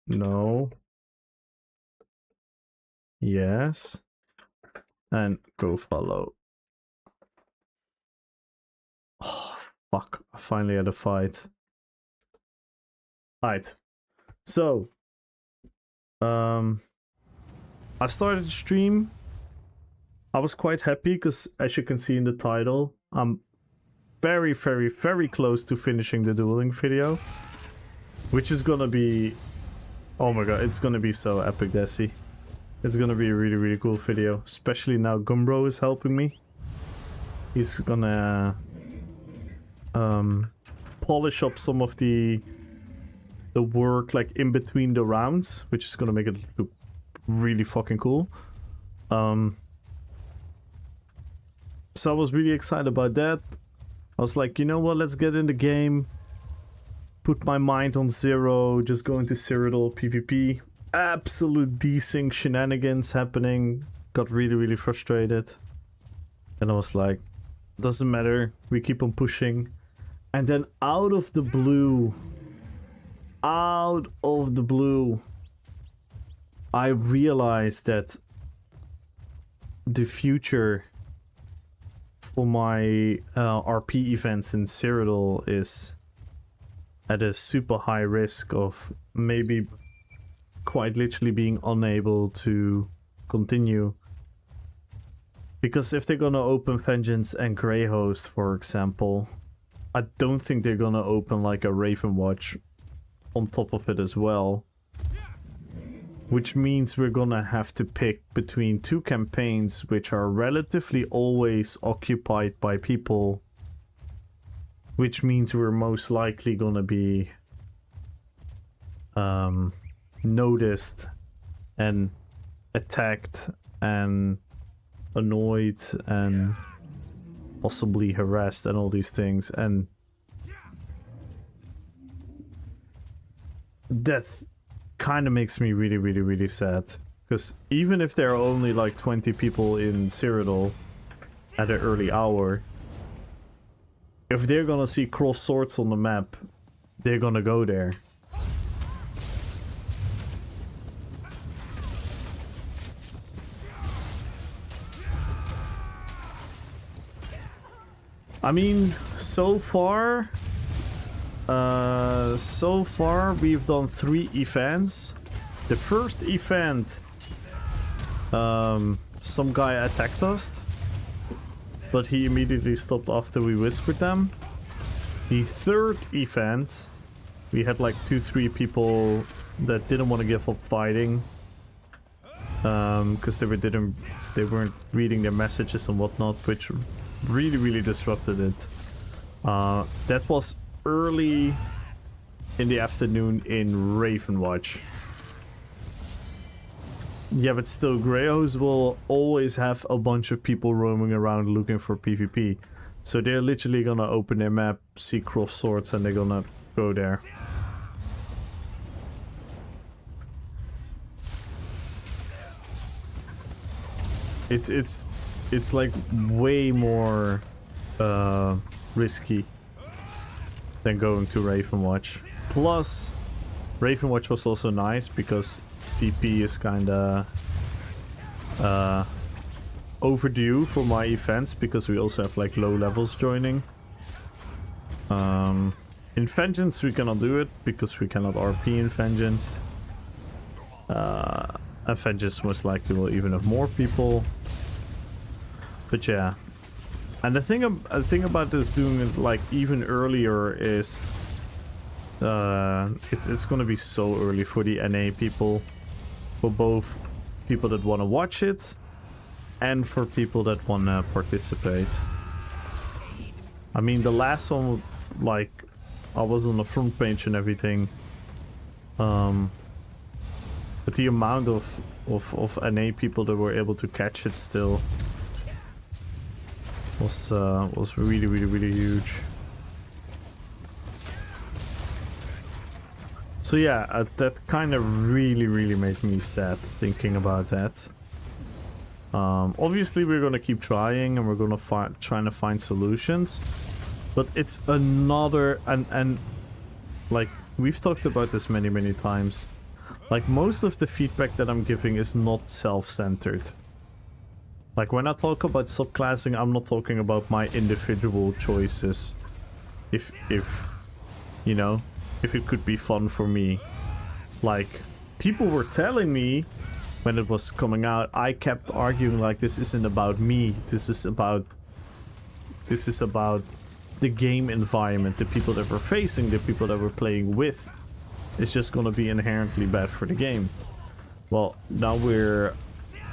No. Yes. And go follow. Oh, fuck. I finally had a fight. Alright. So, I started the stream. I was quite happy because, as you can see in the title, I'm very, very, very close to finishing the dueling video. Which is gonna be... Oh my god, it's gonna be so epic, Desi. It's gonna be a really, really cool video. Especially now Gumbro is helping me. He's gonna... polish up some of the work like in between the rounds, which is gonna make it look really fucking cool. So I was really excited about that. I was like, you know what, let's get in the game. Put my mind on zero, just go into Cyrodiil PvP. Absolute desync shenanigans happening. Got really, really frustrated. And I was like, doesn't matter, we keep on pushing. And then out of the blue, I realized that the future for my RP events in Cyrodiil is at a super high risk of maybe quite literally being unable to continue. Because if they're gonna open Vengeance and Grey Host, for example, I don't think they're gonna open like a Raven Watch on top of it as well. Which means we're gonna have to pick between two campaigns which are relatively always occupied by people. Which means we're most likely gonna be noticed and attacked and annoyed and possibly harassed and all these things, and that kind of makes me really, really, really sad. Because even if there are only like 20 people in Cyrodiil at an early hour, if they're gonna see cross swords on the map, they're gonna go there. I mean, so far we've done 3 events. The first event, some guy attacked us, but he immediately stopped after we whispered them. The third event, we had like 2-3 people that didn't want to give up fighting, because they weren't reading their messages and whatnot, which really, really disrupted it. That was early in the afternoon in Raven Watch. Yeah, but still, Greyhouse will always have a bunch of people roaming around looking for PvP. So they're literally gonna open their map, see cross swords, and they're gonna go there. It's like way more risky than going to Raven Watch. Plus, Raven Watch was also nice because CP is kinda overdue for my events, because we also have like low levels joining. In Vengeance we cannot do it because we cannot RP in Vengeance. And Vengeance most likely will even have more people. But yeah. And the thing about this doing it like even earlier is it's gonna be so early for the NA people, for both people that want to watch it and for people that want to participate. I mean, the last one, like, I was on the front page and everything, but the amount of NA people that were able to catch it still was really, really, really huge. So yeah, that kind of really, really made me sad thinking about that. Obviously we're gonna keep trying and we're gonna trying to find solutions, but it's another, and like we've talked about this many times, like most of the feedback that I'm giving is not self-centered. Like when I talk about subclassing, I'm not talking about my individual choices. if you know, if it could be fun for me. Like, people were telling me when it was coming out, I kept arguing like, this isn't about me, this is about the game environment, the people that we're facing, the people that we're playing with. It's just gonna be inherently bad for the game. Well, now we're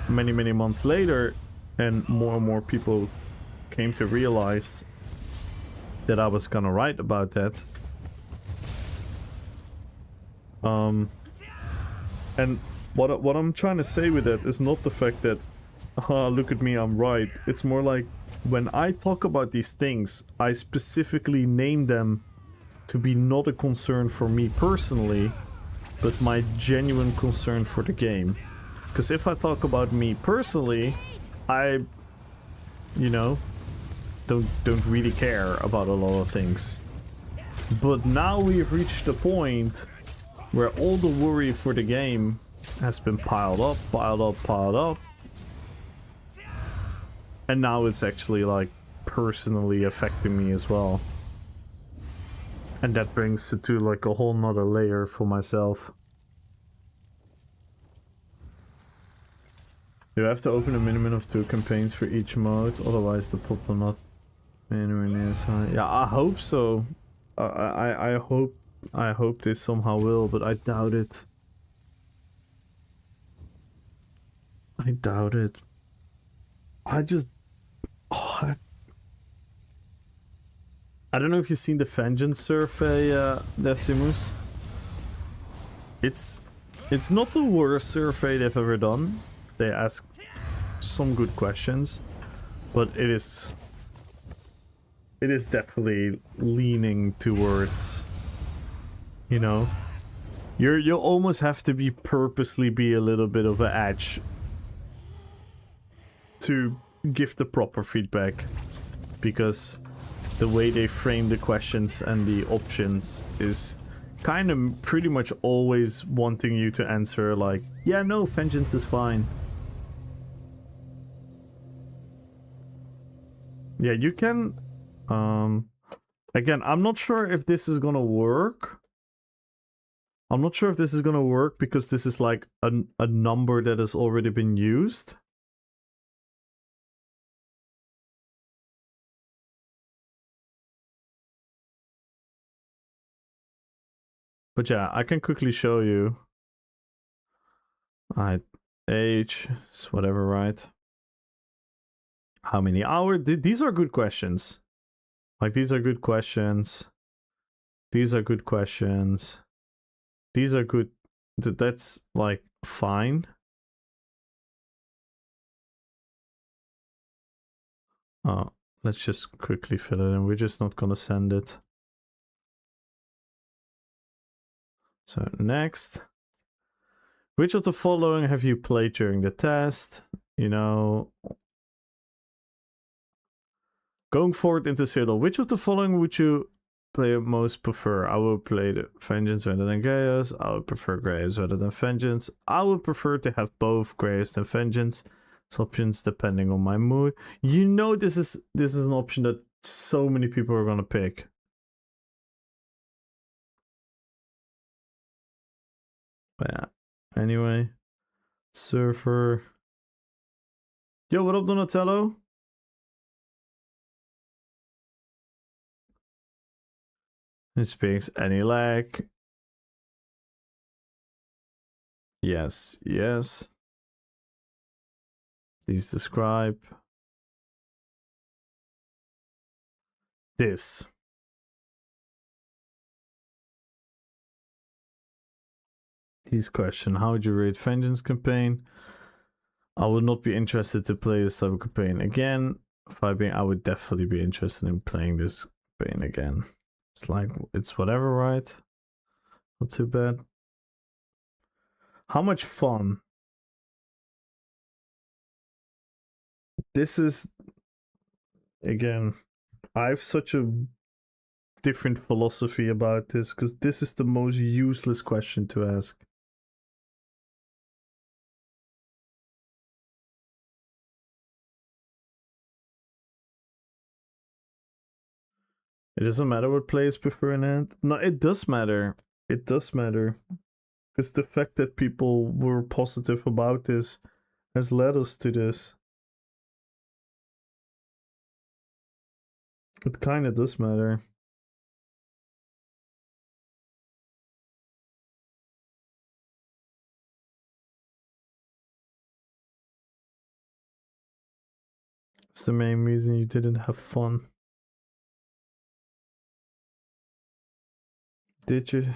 many months later, and more people came to realize that I was kinda right about that. And what I'm trying to say with that is not the fact that, look at me, I'm right. It's more like, when I talk about these things, I specifically name them to be not a concern for me personally, but my genuine concern for the game. Because if I talk about me personally, I, you know, don't really care about a lot of things. But now we've reached the point where all the worry for the game has been piled up. And now it's actually, like, personally affecting me as well. And that brings it to, like, a whole nother layer for myself. You have to open a minimum of 2 campaigns for each mode, otherwise the pop will not be anywhere near as high. Yeah, I hope so. I hope they somehow will, but I doubt it. I doubt it. I just... Oh, I don't know if you've seen the Vengeance survey, Decimus. It's not the worst survey they've ever done. They ask some good questions, but it is definitely leaning towards, you know, you'll almost have to be purposely be a little bit of an edge to give the proper feedback, because the way they frame the questions and the options is kind of pretty much always wanting you to answer like, yeah, no, vengeance is fine. Yeah, you can, again, I'm not sure if this is gonna work. I'm not sure if this is gonna work because this is like a number that has already been used. But yeah, I can quickly show you. Alright, age is whatever, right? How many hours? These are good questions. Like, these are good questions. These are good questions. These are good. That's, like, fine. Oh, let's just quickly fill it in. We're just not gonna send it. So, next. Which of the following have you played during the test? You know, going forward into Citadel, which of the following would you play most prefer? I would play the Vengeance rather than Chaos. I would prefer Chaos rather than Vengeance. I would prefer to have both Chaos and Vengeance. It's options depending on my mood. You know, this is an option that so many people are gonna pick. But yeah. Anyway, Surfer. Yo, what up, Donatello? It speaks any lag. Yes, yes. Please describe this. This question: how would you rate Vengeance campaign? I would not be interested to play this type of campaign again. I would definitely be interested in playing this campaign again. It's like, it's whatever, right? Not too bad. How much fun? This is, again, I have such a different philosophy about this, because this is the most useless question to ask. It doesn't matter what players prefer in end. No, it does matter. It does matter. Because the fact that people were positive about this has led us to this. It kind of does matter. It's the main reason you didn't have fun. Did you?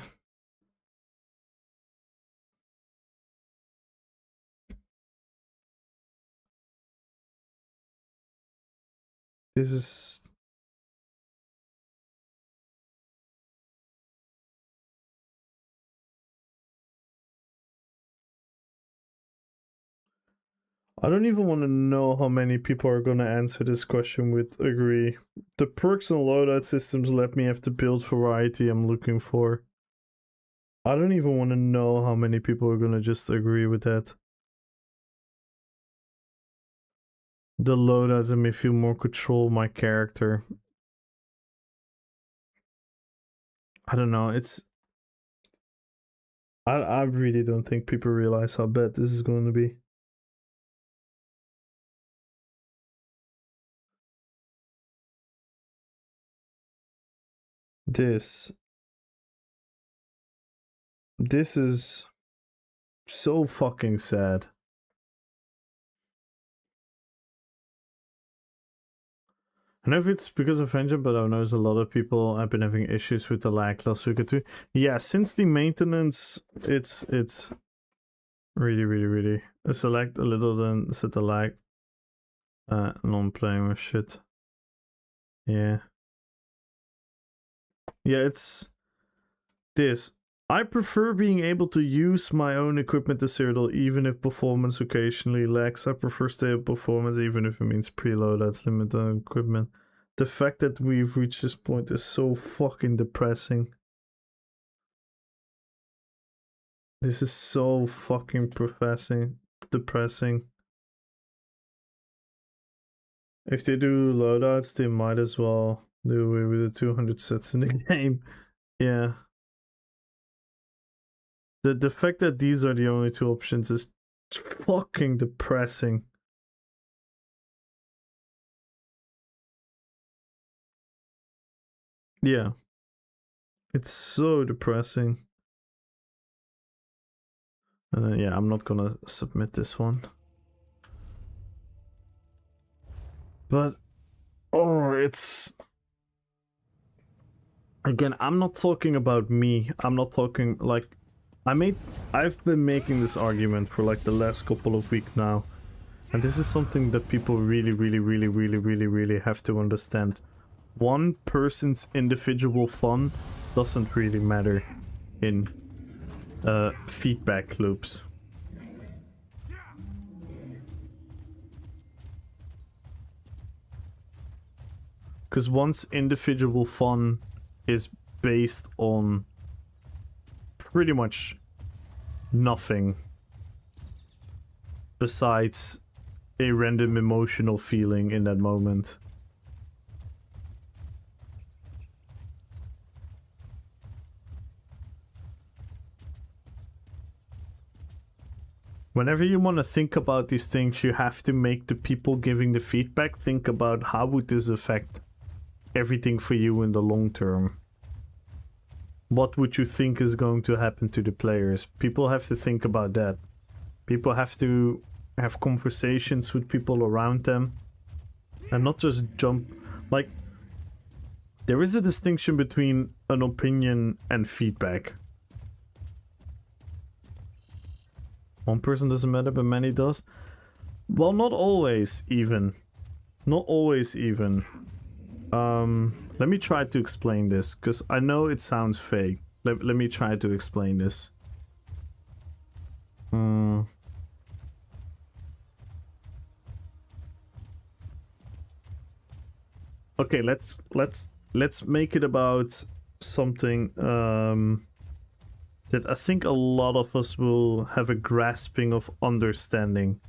This is... I don't even want to know how many people are going to answer this question with agree. The perks and loadout systems let me have the build variety I'm looking for. I don't even want to know how many people are going to just agree with that. The loadouts let me feel more control of my character. I don't know, it's... I really don't think people realize how bad this is going to be. This is so fucking sad. I know if it's because of engine, but I know a lot of people have been having issues with the lag last week or two. Yeah, since the maintenance, it's really select a little, then set the lag. Non-playing with shit. Yeah. Yeah, it's this. I prefer being able to use my own equipment to Cyril, even if performance occasionally lags. I prefer stable performance, even if it means preload that's limit on equipment. The fact that we've reached this point is so fucking depressing. This is so fucking depressing. If they do loadouts, they might as well do away with the 200 sets in the game. Yeah. The fact that these are the only two options is fucking depressing. Yeah. It's so depressing. Yeah, I'm not gonna submit this one. But, oh, it's... Again, I'm not talking about me. I'm not talking, like... I've been making this argument for like the last couple of weeks now. And this is something that people really have to understand. One person's individual fun doesn't really matter in feedback loops. Because one's individual fun is based on pretty much nothing besides a random emotional feeling in that moment. Whenever you want to think about these things, you have to make the people giving the feedback think about how would this affect everything for you in the long term. What would you think is going to happen to the players? People have to think about that. People have to have conversations with people around them. And not just jump... Like, there is a distinction between an opinion and feedback. One person doesn't matter, but many does. Well, not always, even. Not always, even. Let me try to explain this, because I know it sounds fake. Let me try to explain this. Okay, let's make it about something that I think a lot of us will have a grasping of understanding.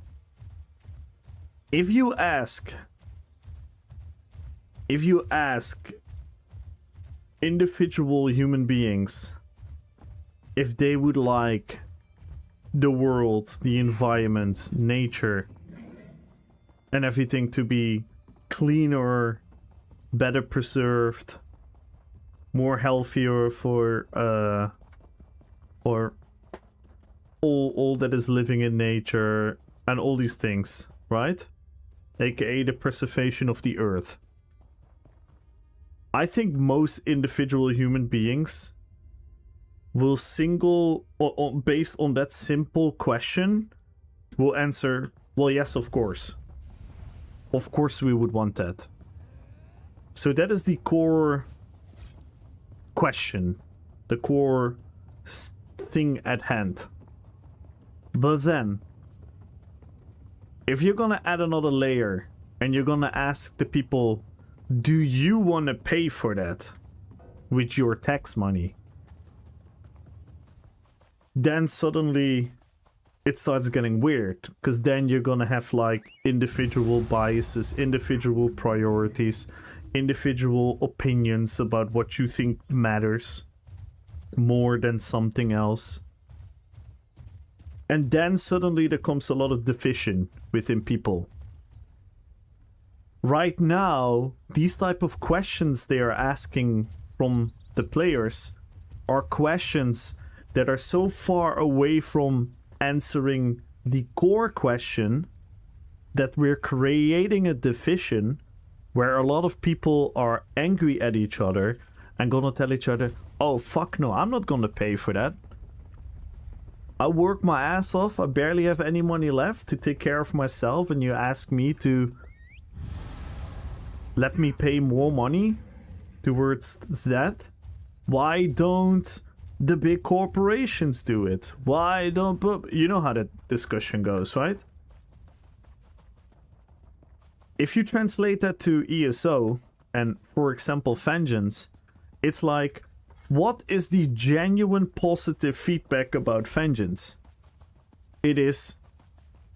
If you ask individual human beings, if they would like the world, the environment, nature, and everything to be cleaner, better preserved, more healthier for all that is living in nature and all these things, right? AKA the preservation of the earth. I think most individual human beings will based on that simple question, will answer, well, yes, of course. Of course we would want that. So that is the core question, the core thing at hand. But then, if you're gonna add another layer and you're gonna ask the people, do you want to pay for that with your tax money? Then suddenly it starts getting weird, because then you're gonna have like individual biases, individual priorities, individual opinions about what you think matters more than something else. And then suddenly there comes a lot of division within people. Right now, these type of questions they are asking from the players are questions that are so far away from answering the core question that we're creating a division where a lot of people are angry at each other and gonna tell each other, oh fuck no, I'm not gonna pay for that. I work my ass off, I barely have any money left to take care of myself, and you ask me to let me pay more money towards that? Why don't the big corporations do it? Why don't... You know how that discussion goes, right? If you translate that to ESO, and for example Vengeance, it's like, what is the genuine positive feedback about Vengeance? It is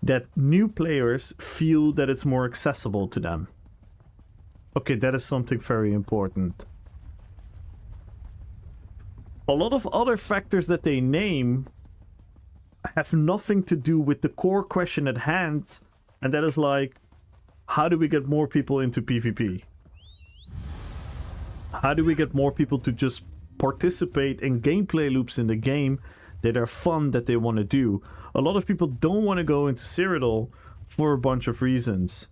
that new players feel that it's more accessible to them. Okay, that is something very important. A lot of other factors that they name have nothing to do with the core question at hand, and that is like, how do we get more people into PvP? How do we get more people to just participate in gameplay loops in the game that are fun, that they want to do? A lot of people don't want to go into Cyrodiil for a bunch of reasons.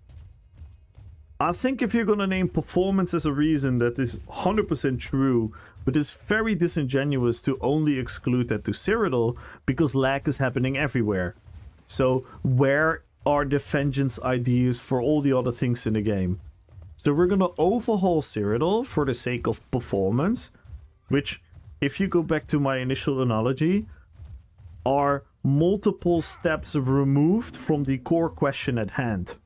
I think if you're gonna name performance as a reason, that is 100% true, but it's very disingenuous to only exclude that to Cyrodiil, because lag is happening everywhere. So where are the Vengeance ideas for all the other things in the game? So we're gonna overhaul Cyrodiil for the sake of performance, which, if you go back to my initial analogy, are multiple steps removed from the core question at hand.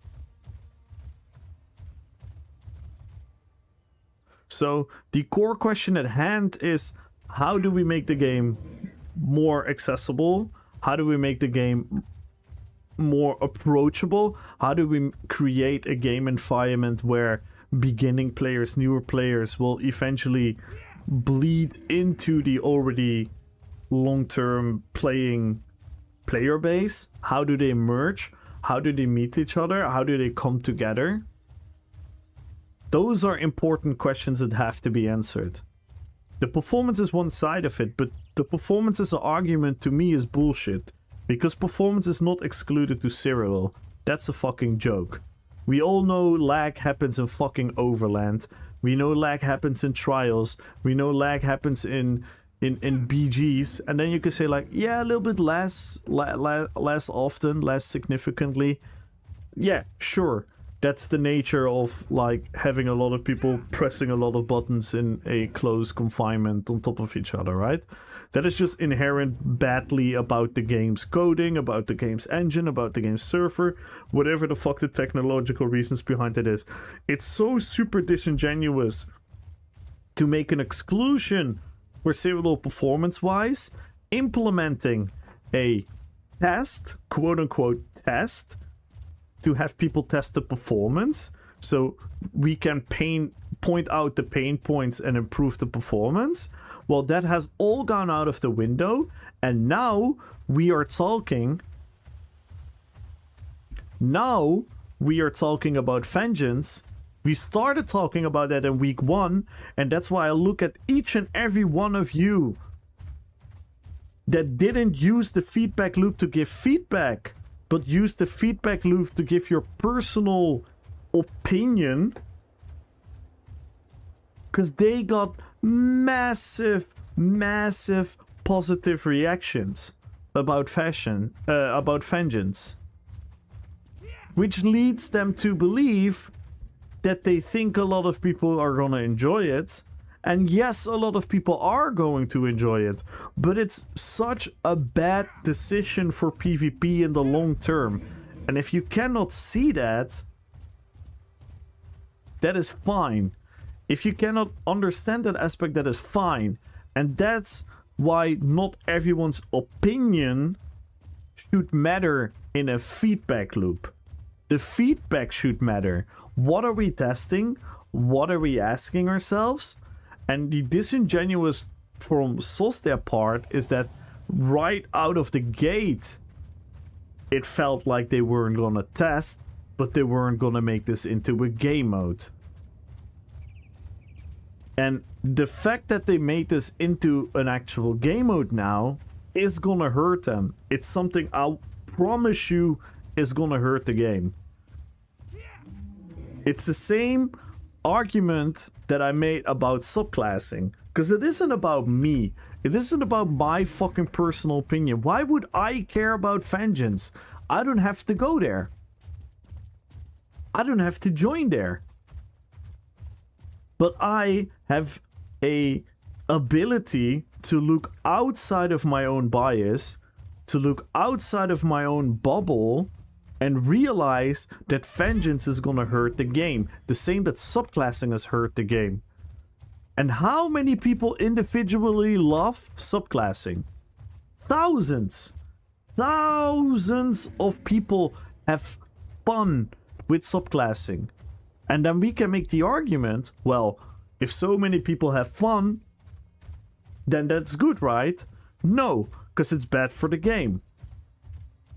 So the core question at hand is, how do we make the game more accessible? How do we make the game more approachable? How do we create a game environment where beginning players, newer players will eventually bleed into the already long-term playing player base? How do they merge? How do they meet each other? How do they come together? Those are important questions that have to be answered. The performance is one side of it, but the performance as an argument to me is bullshit. Because performance is not excluded to Cyrodiil. That's a fucking joke. We all know lag happens in fucking Overland. We know lag happens in Trials. We know lag happens in BGs. And then you can say like, yeah, a little bit less often, less significantly. Yeah, sure. That's the nature of like having a lot of people pressing a lot of buttons in a close confinement on top of each other, right? That is just inherent badly about the game's coding, about the game's engine, about the game's server, whatever the fuck the technological reasons behind it is. It's so super disingenuous to make an exclusion for Cyrodiil performance-wise, implementing a test, quote-unquote test, to have people test the performance, so we can point out the pain points and improve the performance. Well, that has all gone out of the window, and now we are talking. Now we are talking about Vengeance. We started talking about that in week 1, and that's why I look at each and every one of you that didn't use the feedback loop to give feedback, but used the feedback loop to give your personal opinion, because they got massive positive reactions about Vengeance, which leads them to believe that they think a lot of people are gonna enjoy it. And yes, a lot of people are going to enjoy it, but it's such a bad decision for PvP in the long term. And if you cannot see that, that is fine. If you cannot understand that aspect, that is fine. And that's why not everyone's opinion should matter in a feedback loop. The feedback should matter. What are we testing? What are we asking ourselves? And the disingenuous from SOS their part is that right out of the gate, it felt like they weren't gonna test, but they weren't gonna make this into a game mode. And the fact that they made this into an actual game mode now is gonna hurt them. It's something I'll promise you is gonna hurt the game. It's the same argument that I made about subclassing, because it isn't about me. It isn't about my fucking personal opinion. Why would I care about Vengeance? I don't have to go there. I don't have to join there. But I have a ability to look outside of my own bias, to look outside of my own bubble, and realize that Vengeance is gonna hurt the game. The same that subclassing has hurt the game. And how many people individually love subclassing? Thousands. Thousands of people have fun with subclassing. And then we can make the argument, well, if so many people have fun, then that's good, right? No, because it's bad for the game.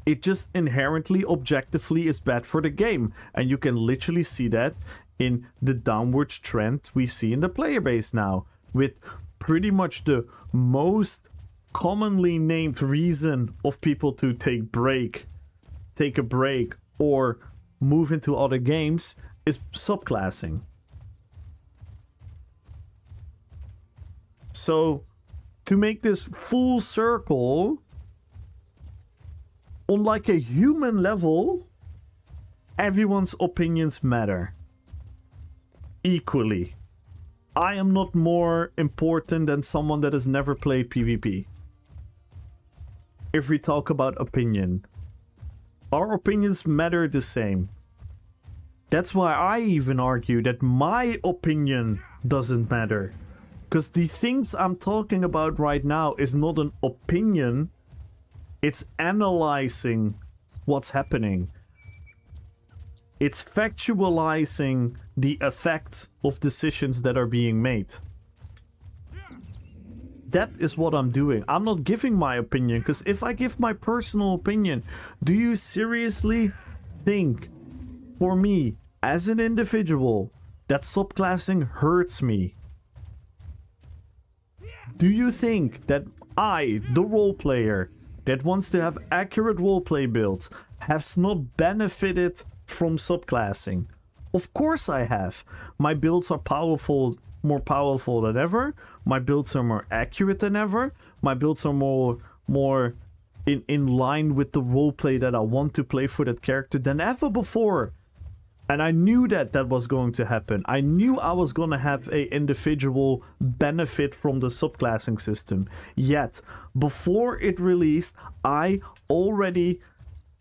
It just inherently, objectively is bad for the game. And you can literally see that in the downwards trend we see in the player base now. With pretty much the most commonly named reason of people to take a break, or move into other games is subclassing. So, to make this full circle, on like a human level, everyone's opinions matter equally. I am not more important than someone that has never played PvP. If we talk about opinion, our opinions matter the same. That's why I even argue that my opinion doesn't matter. Because the things I'm talking about right now is not an opinion. It's analyzing what's happening. It's factualizing the effects of decisions that are being made. That is what I'm doing. I'm not giving my opinion, because if I give my personal opinion, do you seriously think, for me, as an individual, that subclassing hurts me? Do you think that I, the role player, that wants to have accurate roleplay builds, has not benefited from subclassing? Of course I have. My builds are powerful, more powerful than ever. My builds are more accurate than ever. My builds are more in line with the roleplay that I want to play for that character than ever before. And I knew that that was going to happen. I knew I was going to have a individual benefit from the subclassing system. Yet, before it released, I already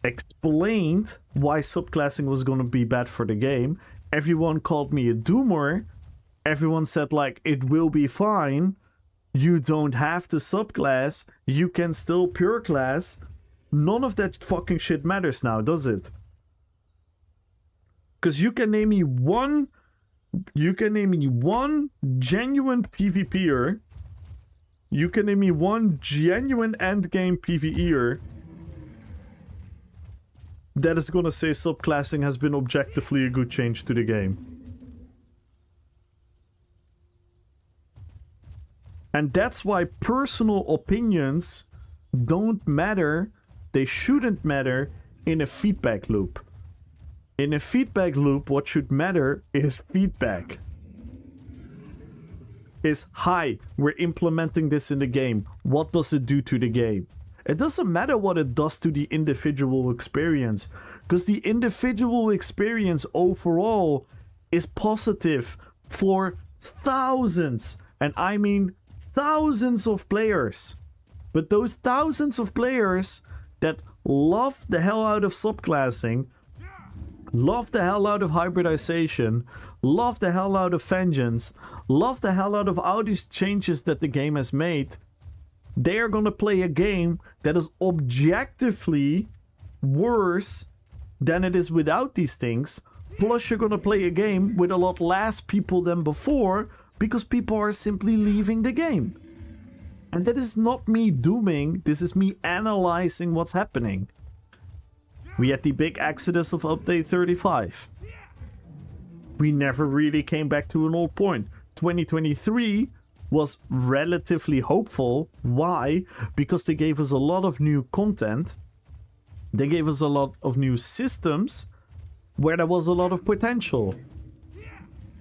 explained why subclassing was going to be bad for the game. Everyone called me a doomer. Everyone said, like, it will be fine. You don't have to subclass. You can still pure class. None of that fucking shit matters now, does it? Because you can name me one You can name me one genuine PvPer. You can name me one genuine endgame PvEer that is gonna say subclassing has been objectively a good change to the game. And that's why personal opinions don't matter. They shouldn't matter in a feedback loop. In a feedback loop, what should matter is feedback. Is, hi, we're implementing this in the game. What does it do to the game? It doesn't matter what it does to the individual experience, because the individual experience overall is positive for thousands, and I mean thousands of players. But those thousands of players that love the hell out of subclassing, love the hell out of hybridization, love the hell out of vengeance, love the hell out of all these changes that the game has made, they are gonna play a game that is objectively worse than it is without these things. Plus you're gonna play a game with a lot less people than before, because people are simply leaving the game. And that is not me dooming, this is me analyzing what's happening. We had the big exodus of update 35. We never really came back to an old point. 2023 was relatively hopeful. Why? Because they gave us a lot of new content. They gave us a lot of new systems where there was a lot of potential.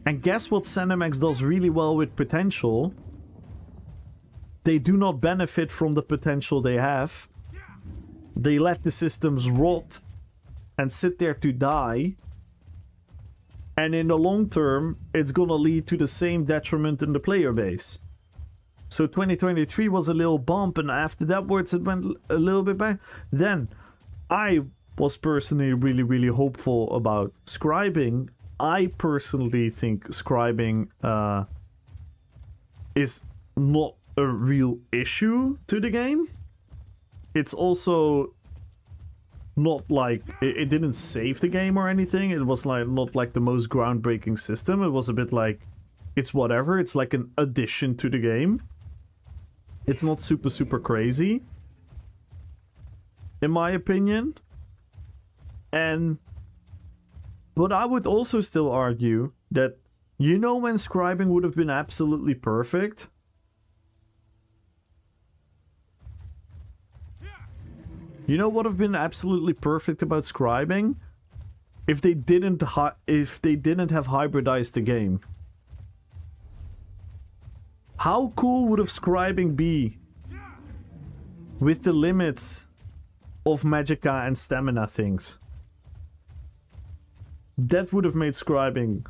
And guess what ZeniMax does really well with potential? They do not benefit from the potential they have. They let the systems rot and sit there to die. And in the long term, it's gonna lead to the same detriment in the player base. So 2023 was a little bump, and after that words it went a little bit back. Then I was personally really hopeful about scribing. I personally think scribing is not a real issue to the game. It's also not like it didn't save the game or anything. It was like not like the most groundbreaking system. It was a bit like it's whatever. It's like an addition to the game. It's not super crazy, in my opinion. But I would also still argue that, you know, when scribing would have been absolutely perfect. You know what would have been absolutely perfect about scribing? If they didn't have hybridized the game. How cool would have scribing be with the limits of magicka and stamina things? That would have made scribing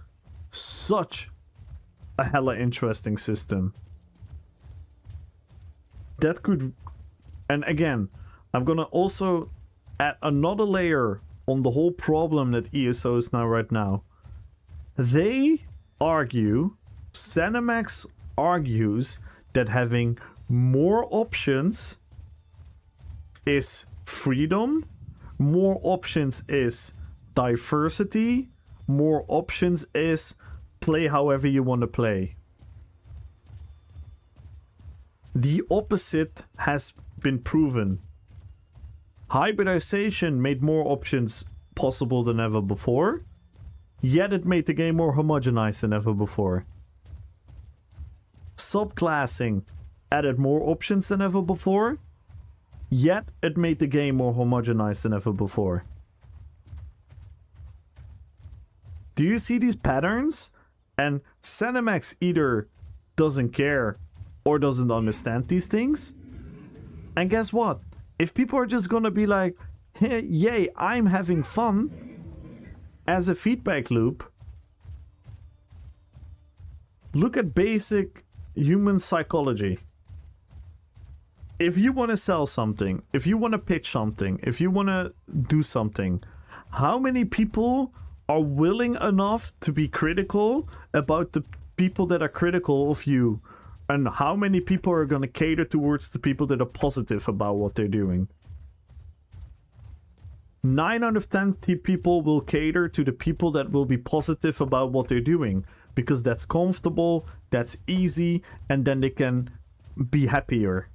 such a hella interesting system. That could... And again, I'm gonna also add another layer on the whole problem that ESO is now right now. They argue, ZeniMax argues, that having more options is freedom, more options is diversity, more options is play however you want to play. The opposite has been proven. Hybridization made more options possible than ever before, yet it made the game more homogenized than ever before. Subclassing added more options than ever before, yet it made the game more homogenized than ever before. Do you see these patterns? And ZeniMax either doesn't care or doesn't understand these things. And guess what? If people are just gonna be like, hey, yay, I'm having fun as a feedback loop, look at basic human psychology. If you want to sell something, if you want to pitch something, if you want to do something, how many people are willing enough to be critical about the people that are critical of you? And how many people are going to cater towards the people that are positive about what they're doing? 9 out of 10 people will cater to the people that will be positive about what they're doing. because that's comfortable, that's easy, and then they can be happier.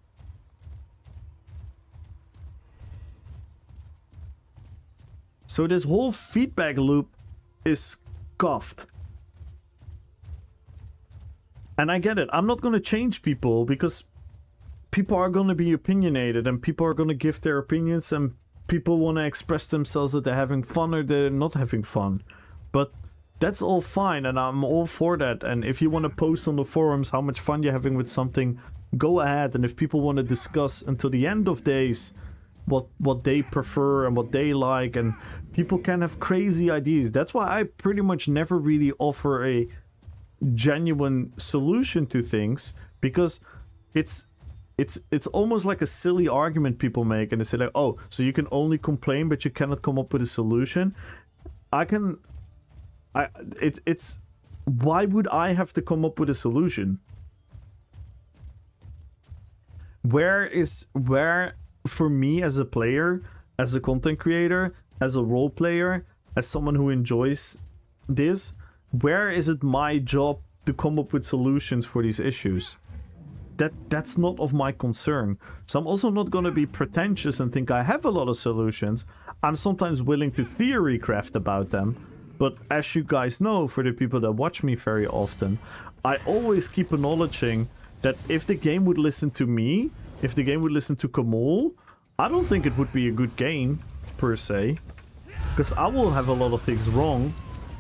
So this whole feedback loop is scuffed. And I get it. I'm not going to change people because people are going to be opinionated and people are going to give their opinions and people want to express themselves that they're having fun or they're not having fun. But that's all fine and I'm all for that. And if you want to post on the forums how much fun you're having with something, go ahead. And if people want to discuss until the end of days what they prefer and what they like, and people can have crazy ideas. That's why I pretty much never really offer a genuine solution to things, because it's almost like a silly argument people make, and they say like, oh, so you can only complain but you cannot come up with a solution. It's why would I have to come up with a solution? Where for me as a player, as a content creator, as a role player, as someone who enjoys this, where is it my job to come up with solutions for these issues? That's not of my concern. So I'm also not going to be pretentious and think I have a lot of solutions. I'm sometimes willing to theory craft about them. But as you guys know, for the people that watch me very often, I always keep acknowledging that if the game would listen to me, if the game would listen to Kamal, I don't think it would be a good game, per se. Because I will have a lot of things wrong.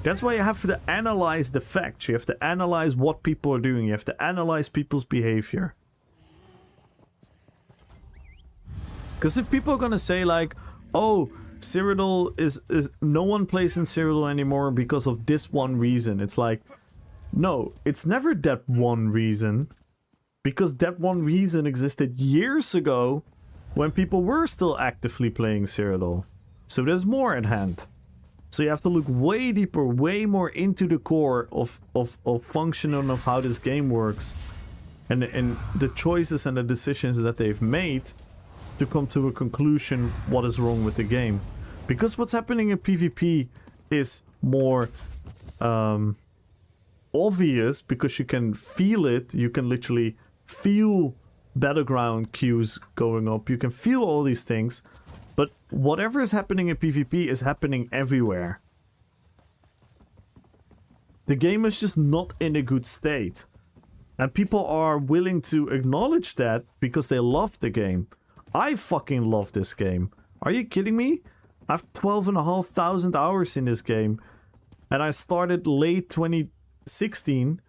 That's why you have to analyze the facts. You have to analyze what people are doing. You have to analyze people's behavior. Because if people are going to say like, oh, Cyrodiil is no one plays in Cyrodiil anymore because of this one reason. It's like, no, it's never that one reason. Because that one reason existed years ago when people were still actively playing Cyrodiil. So there's more at hand. So you have to look way deeper, way more into the core of functioning of how this game works. And the choices and the decisions that they've made to come to a conclusion what is wrong with the game. Because what's happening in PvP is more obvious because you can feel it. You can literally feel battleground queues going up. You can feel all these things. But whatever is happening in PvP is happening everywhere. The game is just not in a good state. And people are willing to acknowledge that because they love the game. I fucking love this game. Are you kidding me? I have 12,500 hours in this game. And I started late 2016.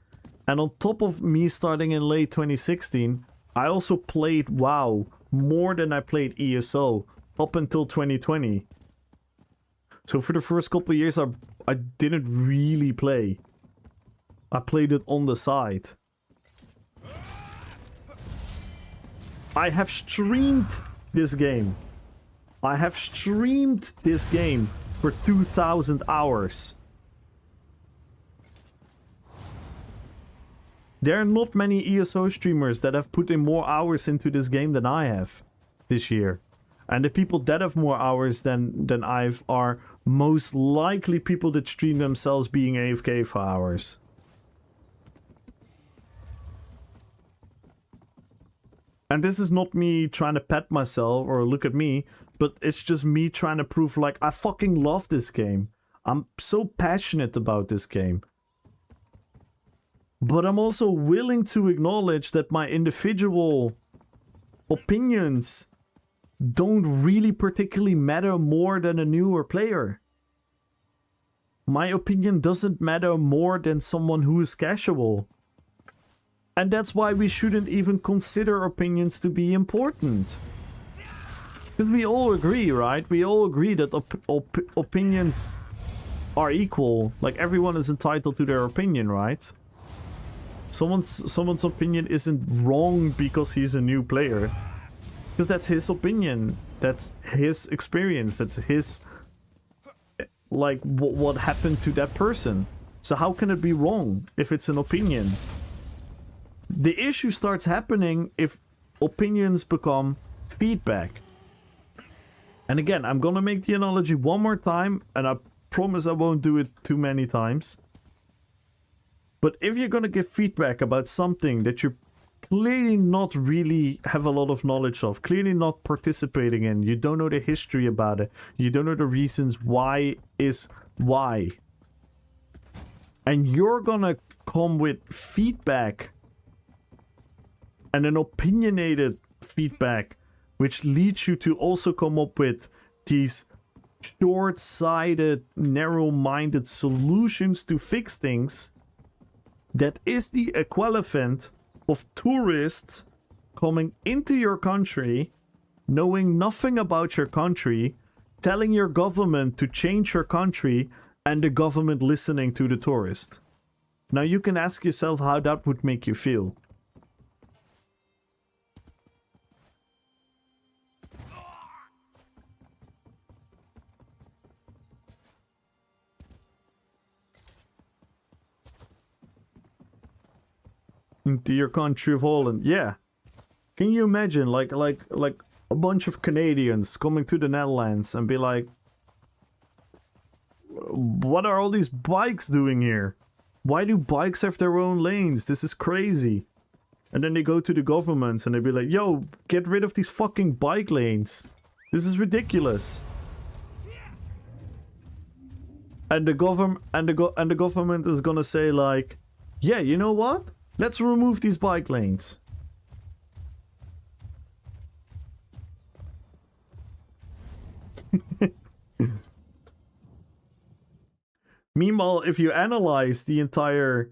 And on top of me starting in late 2016, I also played WoW more than I played ESO up until 2020. So for the first couple of years, I didn't really play. I played it on the side. I have streamed this game. I have streamed this game for 2,000 hours. There are not many ESO streamers that have put in more hours into this game than I have this year. And the people that have more hours than I've are most likely people that stream themselves being AFK for hours. And this is not me trying to pat myself or look at me, but it's just me trying to prove like I fucking love this game. I'm so passionate about this game. But I'm also willing to acknowledge that my individual opinions don't really particularly matter more than a newer player. My opinion doesn't matter more than someone who is casual. And that's why we shouldn't even consider opinions to be important. Because we all agree, right? We all agree that opinions are equal. Like everyone is entitled to their opinion, right? Someone's opinion isn't wrong because he's a new player. Because that's his opinion. That's his experience. That's his... like, what happened to that person. So how can it be wrong if it's an opinion? The issue starts happening if opinions become feedback. And again, I'm gonna make the analogy one more time, and I promise I won't do it too many times. But if you're gonna give feedback about something that you're clearly not really have a lot of knowledge of, clearly not participating in, you don't know the history about it, you don't know the reasons why is why, and you're gonna come with feedback and an opinionated feedback which leads you to also come up with these short-sighted, narrow-minded solutions to fix things, that is the equivalent of tourists coming into your country, knowing nothing about your country, telling your government to change your country, and the government listening to the tourist. Now you can ask yourself how that would make you feel. Into your country of Holland, yeah. Can you imagine, like a bunch of Canadians coming to the Netherlands and be like, what are all these bikes doing here? Why do bikes have their own lanes? This is crazy. And then they go to the government and they be like, yo, get rid of these fucking bike lanes. This is ridiculous. And the government is gonna say like, yeah, you know what? Let's remove these bike lanes. Meanwhile, if you analyze the entire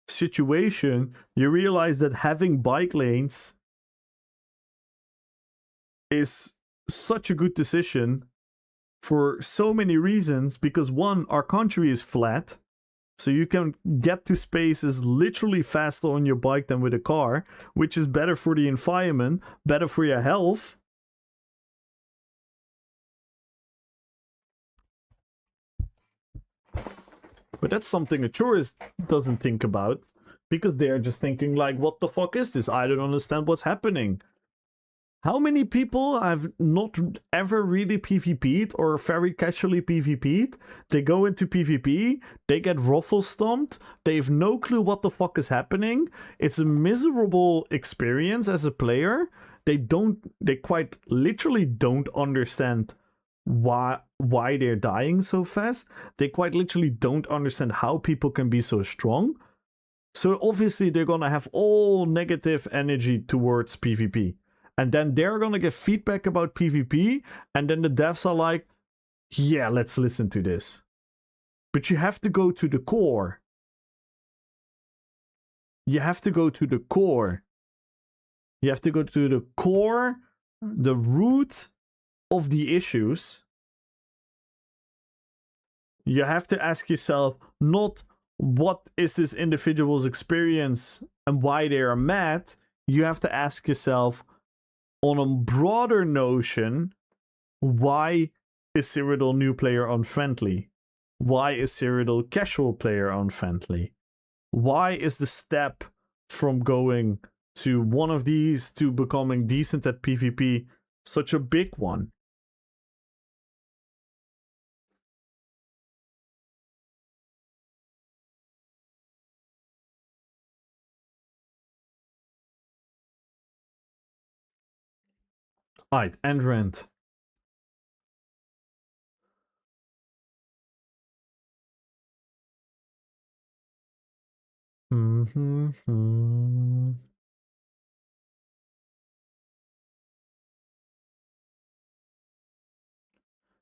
situation, you realize that having bike lanes is such a good decision for so many reasons. Because one, our country is flat, so you can get to spaces literally faster on your bike than with a car, which is better for the environment, better for your health. But that's something a tourist doesn't think about, because they're just thinking like, what the fuck is this? I don't understand what's happening. How many people have not ever really PvP'd or very casually PvP'd? They go into PvP, they get ruffle stomped, they have no clue what the fuck is happening. It's a miserable experience as a player. They quite literally don't understand why they're dying so fast. They quite literally don't understand how people can be so strong. So obviously they're gonna have all negative energy towards PvP. And then they're gonna get feedback about PvP, and then the devs are like, yeah, let's listen to this. But you have to go to the core. You have to go to the core. You have to go to the core, the root of the issues. You have to ask yourself, not what is this individual's experience and why they are mad. You have to ask yourself, on a broader notion, why is Cyrodiil new player unfriendly? Why is Cyrodiil casual player unfriendly? Why is the step from going to one of these to becoming decent at PvP such a big one? Alright, end rant.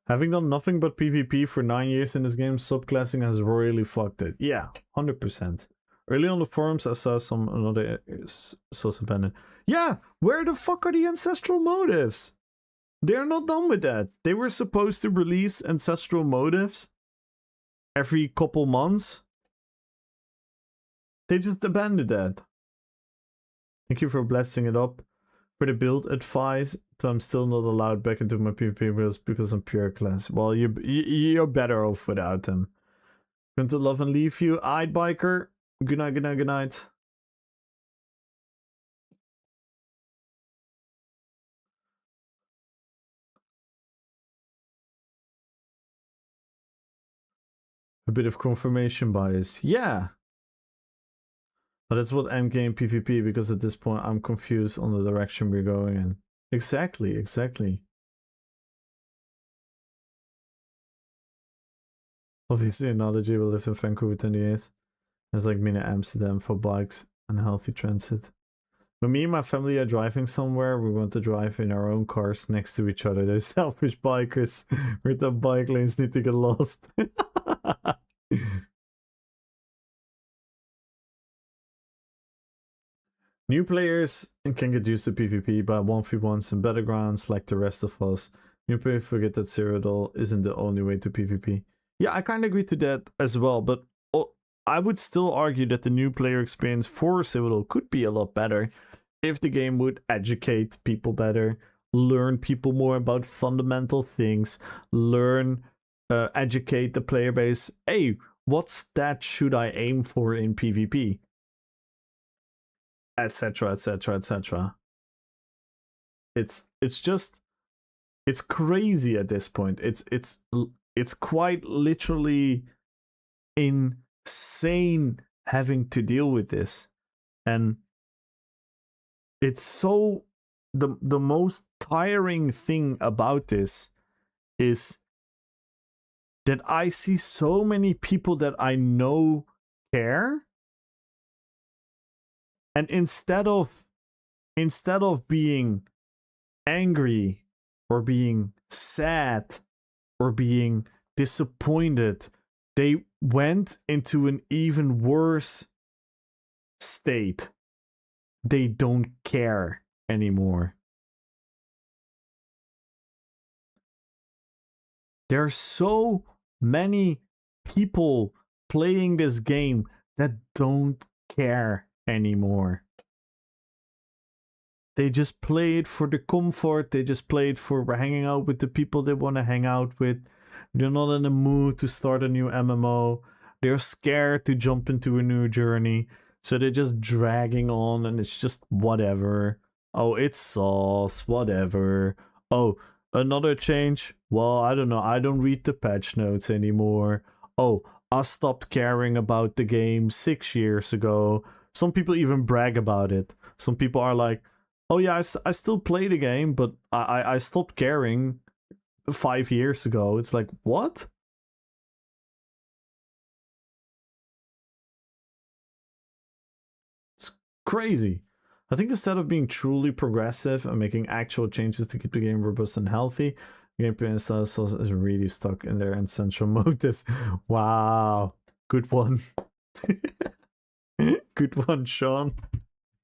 Having done nothing but PvP for 9 years in this game, subclassing has royally fucked it. Yeah, 100%. Early on the forums, I saw some abandoned. Yeah, where the fuck are the ancestral motives? They're not done with that. They were supposed to release ancestral motives every couple months. They just abandoned that. Thank you for blessing it up. For the build advice, so I'm still not allowed back into my PvP builds because I'm pure class. Well, you're better off without them. Going to love and leave you, eyed biker. Good night, good night, good night. A bit of confirmation bias. Yeah. But it's what endgame PvP, because at this point I'm confused on the direction we're going in. Exactly, exactly. Obviously analogy will live in Vancouver 10 years. It's like mini Amsterdam for bikes and healthy transit. When me and my family are driving somewhere, we want to drive in our own cars next to each other. Those selfish bikers with the bike lanes need to get lost. New players can get used to PvP by 1v1s and battlegrounds like the rest of us. New players forget that Cyrodiil isn't the only way to PvP. Yeah, I kind of agree to that as well, but I would still argue that the new player experience for Cyrodiil could be a lot better if the game would educate people better, learn people more about fundamental things, educate the player base. Hey, what stats should I aim for in PvP? Etc. etc. etc. It's crazy at this point. It's quite literally insane having to deal with this, and it's so the most tiring thing about this is that I see so many people that I know care, and instead of being angry or being sad or being disappointed, they went into an even worse state. They don't care anymore. There are so many people playing this game that don't care anymore. They just play it for the comfort. They just play it for hanging out with the people they want to hang out with. They're not in the mood to start a new MMO. They're scared to jump into a new journey. So they're just dragging on, and it's just whatever. Oh, it's sauce, whatever. Oh, another change? Well, I don't know. I don't read the patch notes anymore. Oh, I stopped caring about the game 6 years ago. Some people even brag about it. Some people are like, oh yeah, I still play the game, but I stopped caring 5 years ago. It's like, what? It's crazy. I think instead of being truly progressive and making actual changes to keep the game robust and healthy, gameplay and style is really stuck in their essential motives. Wow. Good one. Good one, Sean.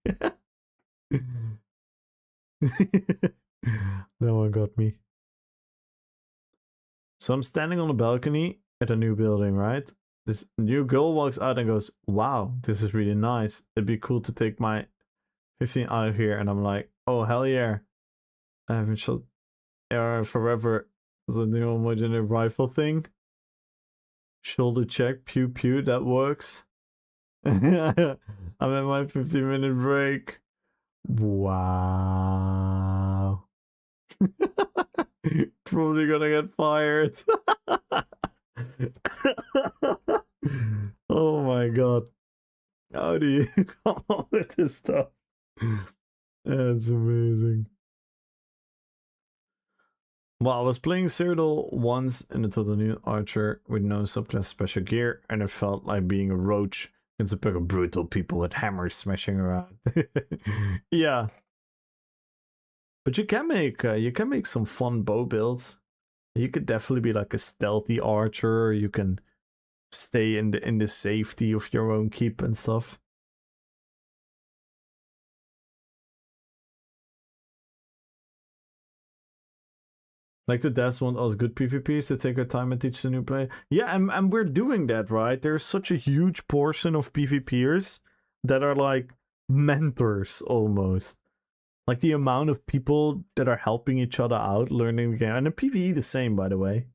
That one got me. So I'm standing on a balcony at a new building, right? This new girl walks out and goes, wow, this is really nice. It'd be cool to take my 15 out of here. And I'm like, oh, hell yeah. I haven't shot AR forever. Is the new homogeneous rifle thing. Shoulder check, pew pew, that works. I'm at my 15-minute break. Wow. Probably gonna get fired. Oh my god. How do you come up with this stuff? That's amazing. Well, I was playing Cyrodiil once in the total new archer with no subclass special gear, and it felt like being a roach against a pack of brutal people with hammers smashing around. Yeah. But you can make some fun bow builds. You could definitely be like a stealthy archer. You can stay in the safety of your own keep and stuff. Like the devs want us good PvPs to take our time and teach the new player. Yeah, and we're doing that, right? There's such a huge portion of PvPers that are like mentors almost. Like the amount of people that are helping each other out, learning the game. And the PvE the same, by the way.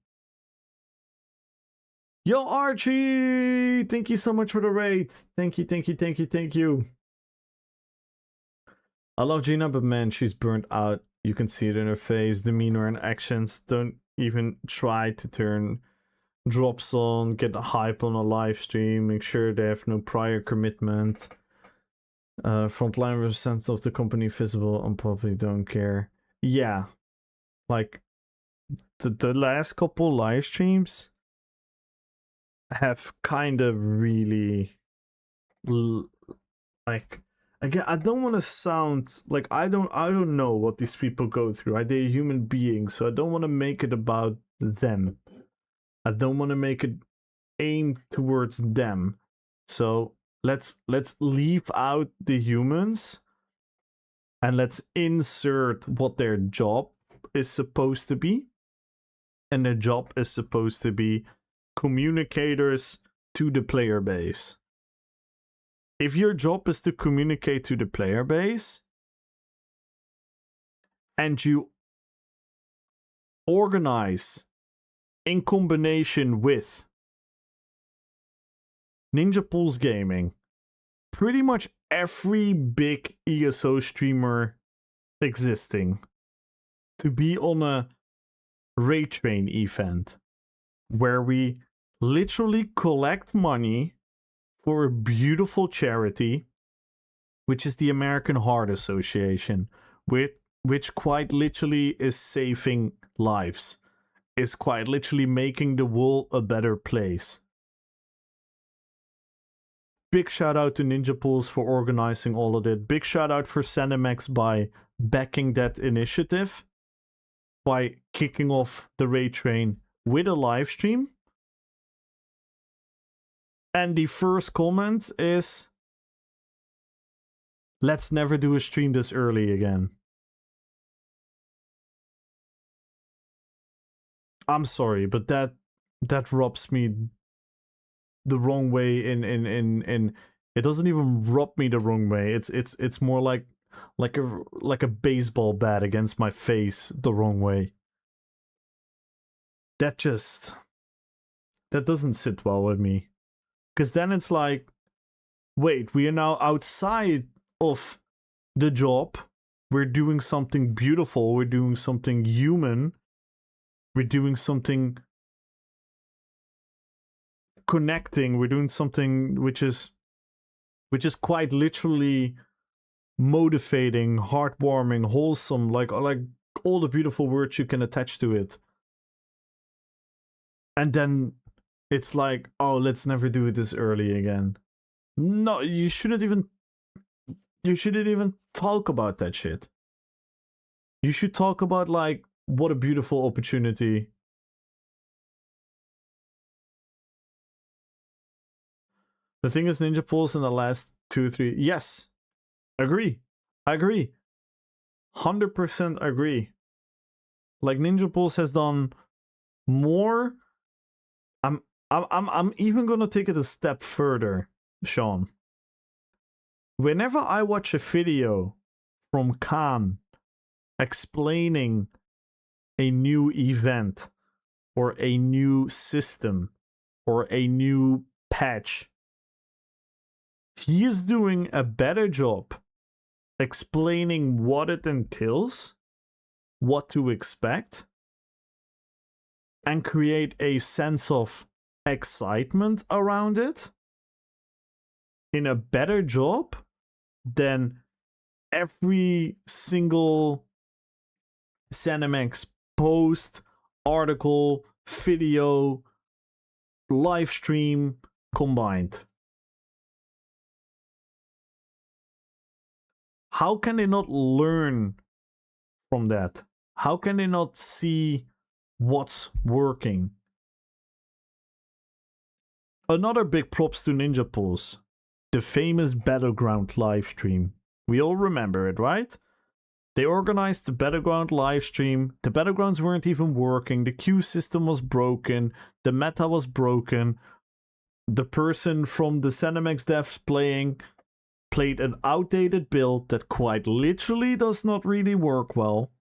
Yo, Archie! Thank you so much for the raid. Thank you, thank you, thank you, thank you. I love Gina, but man, she's burnt out. You can see it in her face, demeanor, and actions. Don't even try to turn drops on, get the hype on a live stream, make sure they have no prior commitment. Frontline percent of the company visible and probably don't care. Yeah, like the last couple live streams have kind of really like, again, I don't want to sound like I don't know what these people go through. Are they human beings? So I don't want to make it about them. I don't want to make it aimed towards them. So let's leave out the humans and let's insert what their job is supposed to be. And their job is supposed to be communicators to the player base. If your job is to communicate to the player base and you organize in combination with Ninja Pulse Gaming, pretty much every big ESO streamer existing, to be on a raid train event where we literally collect money for a beautiful charity, which is the American Heart Association, which quite literally is saving lives, is quite literally making the world a better place. Big shout out to Ninja Pulse for organizing all of it. Big shout out for Cinemax by backing that initiative, by kicking off the raid train with a live stream. And the first comment is, let's never do a stream this early again. I'm sorry, but that rubs me the wrong way in it doesn't even rub me the wrong way. It's more like a baseball bat against my face the wrong way. That doesn't sit well with me. Because then it's like, wait, we are now outside of the job. We're doing something beautiful. We're doing something human. We're doing something connecting. We're doing something which is quite literally motivating, heartwarming, wholesome, like all the beautiful words you can attach to it. And then it's like, oh, let's never do it this early again. No, you shouldn't even talk about that shit. You should talk about, like, what a beautiful opportunity. The thing is, Ninja Pulse in the last 2-3... Yes. Agree. I agree. 100% agree. Like, Ninja Pulse has done more... I'm even gonna take it a step further, Sean. Whenever I watch a video from Khan explaining a new event or a new system or a new patch, he is doing a better job explaining what it entails, what to expect, and create a sense of excitement around it in a better job than every single Cinemax post, article, video, live stream combined. How can they not learn from that? How can they not see what's working? Another big props to Ninja Pulse. The famous Battleground live stream. We all remember it, right? They organized the Battleground live stream. The Battlegrounds weren't even working. The queue system was broken. The meta was broken. The person from the Cinemax devs played an outdated build that quite literally does not really work well.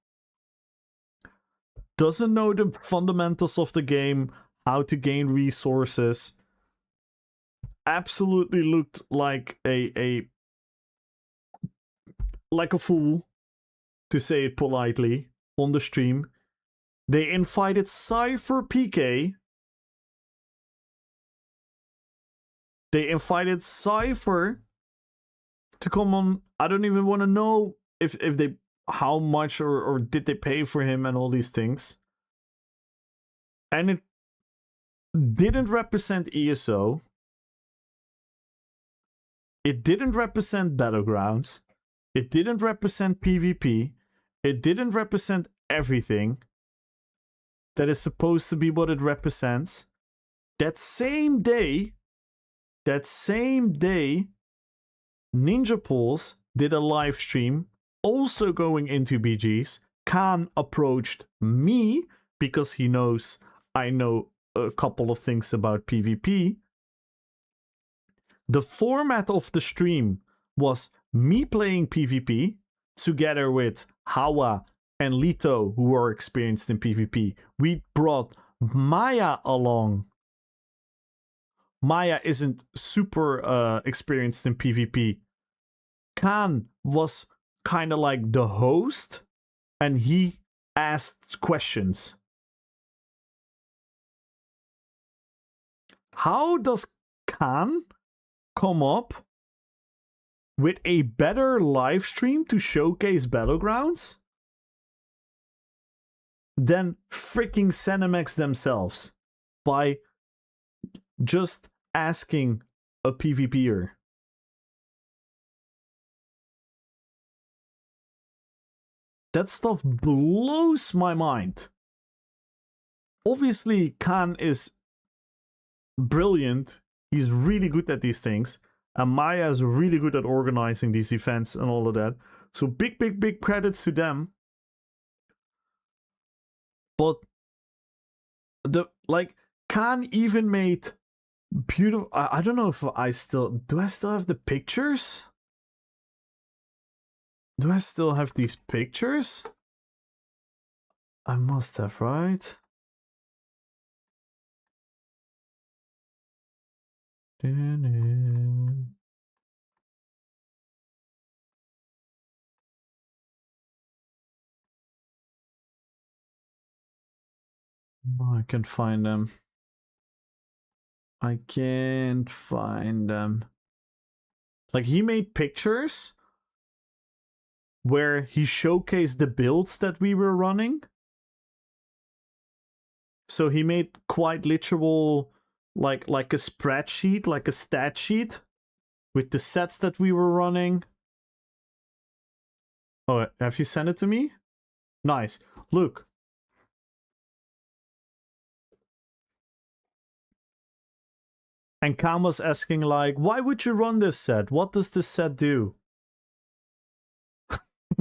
Doesn't know the fundamentals of the game, how to gain resources. Absolutely looked like a fool, to say it politely, on the stream. They invited Cypher PK. They invited Cypher to come on. I don't even want to know if they how much or did they pay for him and all these things. And it didn't represent ESO. It didn't represent Battlegrounds. It didn't represent PvP. It didn't represent everything that is supposed to be what it represents. That same day, Ninja Pulse did a live stream also going into BGs. Khan approached me because he knows I know a couple of things about PvP. The format of the stream was me playing PvP together with Hawa and Lito, who are experienced in PvP. We brought Maya along. Maya isn't super experienced in PvP. Khan was kind of like the host, and he asked questions. How does Khan come up with a better live stream to showcase Battlegrounds than freaking Cinemax themselves by just asking a PvPer? That stuff blows my mind. Obviously, Khan is brilliant. He's really good at these things. And Maya is really good at organizing these events and all of that. So big credits to them. But Khan even made beautiful. I don't know if do I still have the pictures? Do I still have these pictures? I must have, right? Oh, I can't find them. I can't find them. Like, he made pictures where he showcased the builds that we were running. So he made quite literal, like a spreadsheet, like a stat sheet with the sets that we were running. Oh, have you sent it to me? Nice. Look. And Khan was asking, like, why would you run this set? What does this set do?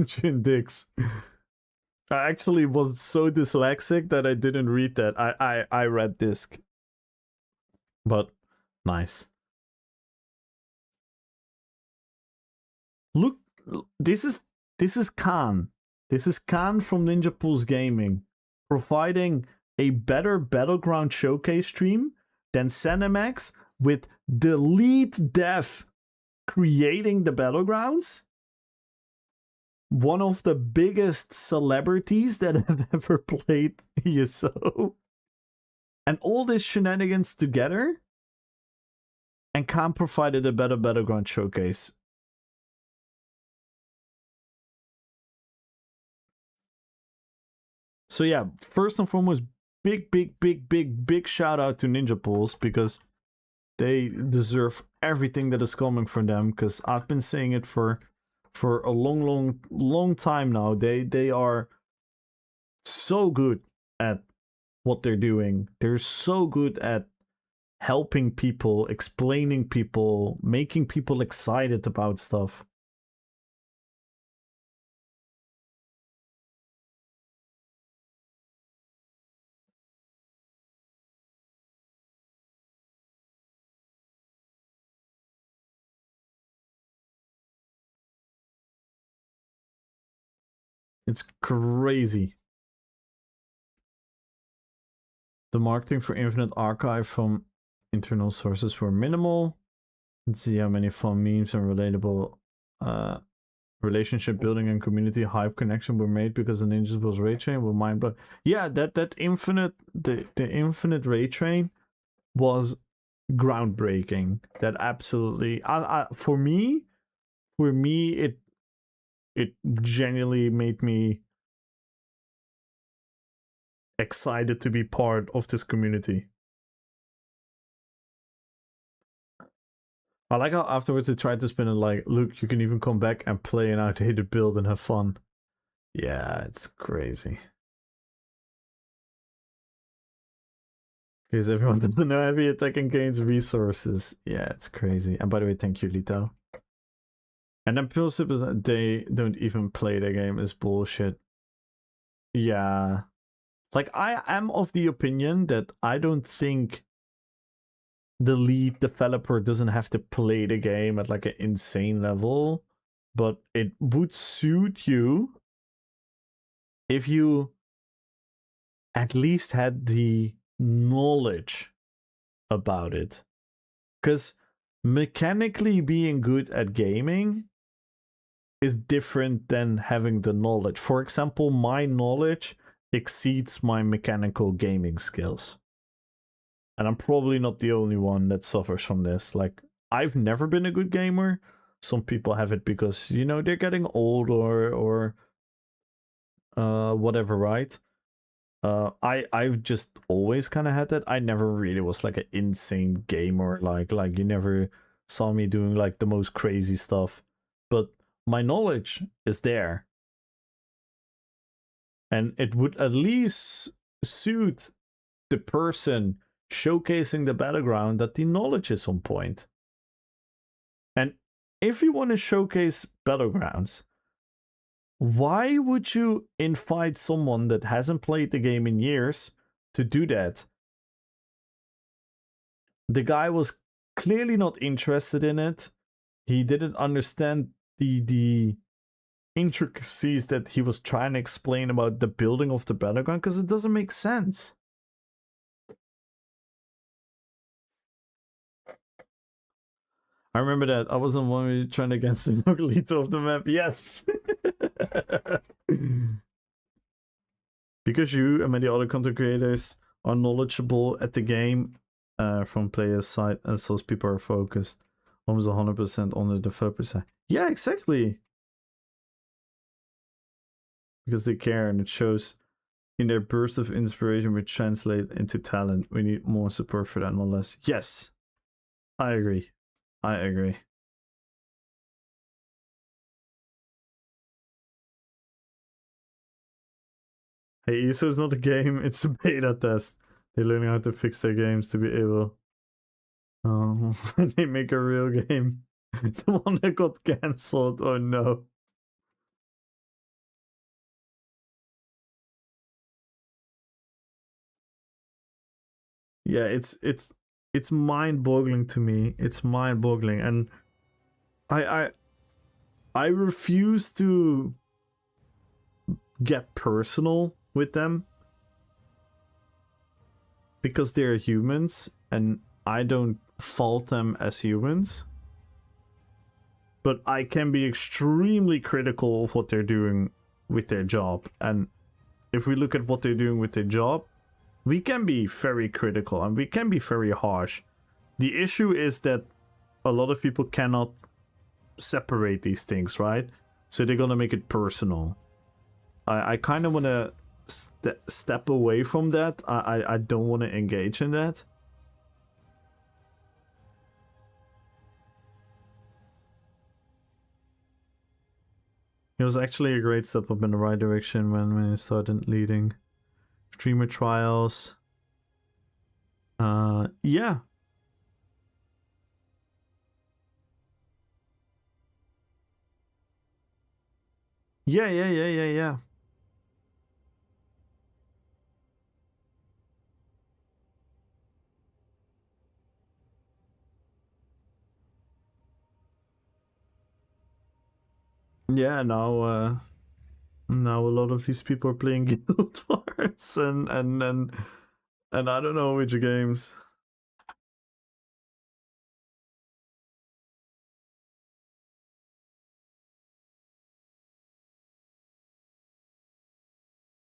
Chin Dix. I actually was so dyslexic that I didn't read that. I read disc. But nice. Look, this is Khan. This is Khan from Ninja Pulse Gaming, providing a better Battleground showcase stream than Cinemax with the lead dev creating the Battlegrounds. One of the biggest celebrities that have ever played ESO. And all this shenanigans together. And Khan provided a better Battleground showcase. So yeah, first and foremost, big shout out to Ninja Pulse, because they deserve everything that is coming from them, because I've been saying it for a long time now. They are so good at what they're doing. They're so good at helping people, explaining people, making people excited about stuff. It's crazy. The marketing for Infinite Archive from internal sources were minimal. Let's see how many fun memes and relatable relationship building and community hype connection were made because the Ninja Pulse raid train were mind blowing. Yeah, that infinite the infinite raid train was groundbreaking. That absolutely, for me, for me, it genuinely made me excited to be part of this community. I like how afterwards they tried to spin it like, look, you can even come back and play an outdated build and have fun. Yeah, it's crazy. Because everyone doesn't know heavy attack and gains resources. Yeah, it's crazy. And by the way, thank you, Lito. And then Pilsip, they don't even play the game, is bullshit. Yeah. Like, I am of the opinion that I don't think the lead developer doesn't have to play the game at like an insane level, but it would suit you if you at least had the knowledge about it. Because mechanically being good at gaming is different than having the knowledge. For example, my knowledge exceeds my mechanical gaming skills. And I'm probably not the only one that suffers from this. Like, I've never been a good gamer. Some people have it because, you know, they're getting older or whatever, right? I've just always kind of had that. I never really was like an insane gamer. Like you never saw me doing like the most crazy stuff. But my knowledge is there. And it would at least suit the person showcasing the battleground that the knowledge is on point. And if you want to showcase battlegrounds, why would you invite someone that hasn't played the game in years to do that? The guy was clearly not interested in it. He didn't understand the intricacies that he was trying to explain about the building of the battleground, because it doesn't make sense. I remember that. I was on one trying against the Noglito of the map. Yes! Because you and many other content creators are knowledgeable at the game from players' side, and those people are focused almost 100% on the developer side. Yeah, exactly. Because they care, and it shows in their burst of inspiration which translate into talent. We need more support for that, not less. Yes, I agree. I agree. Hey, ESO is not a game, it's a beta test. They're learning how to fix their games to be able. They make a real game. The one that got cancelled, oh no. Yeah, it's mind-boggling to me. It's mind-boggling, and I refuse to get personal with them because they're humans, and I don't fault them as humans. But I can be extremely critical of what they're doing with their job, and if we look at what they're doing with their job, we can be very critical and we can be very harsh. The issue is that a lot of people cannot separate these things, right? So they're gonna make it personal. I kind of want to step away from that. I don't want to engage in that. It was actually a great step up in the right direction when I started leading streamer trials. Yeah. Yeah. Yeah, now a lot of these people are playing Guild Wars and I don't know which games.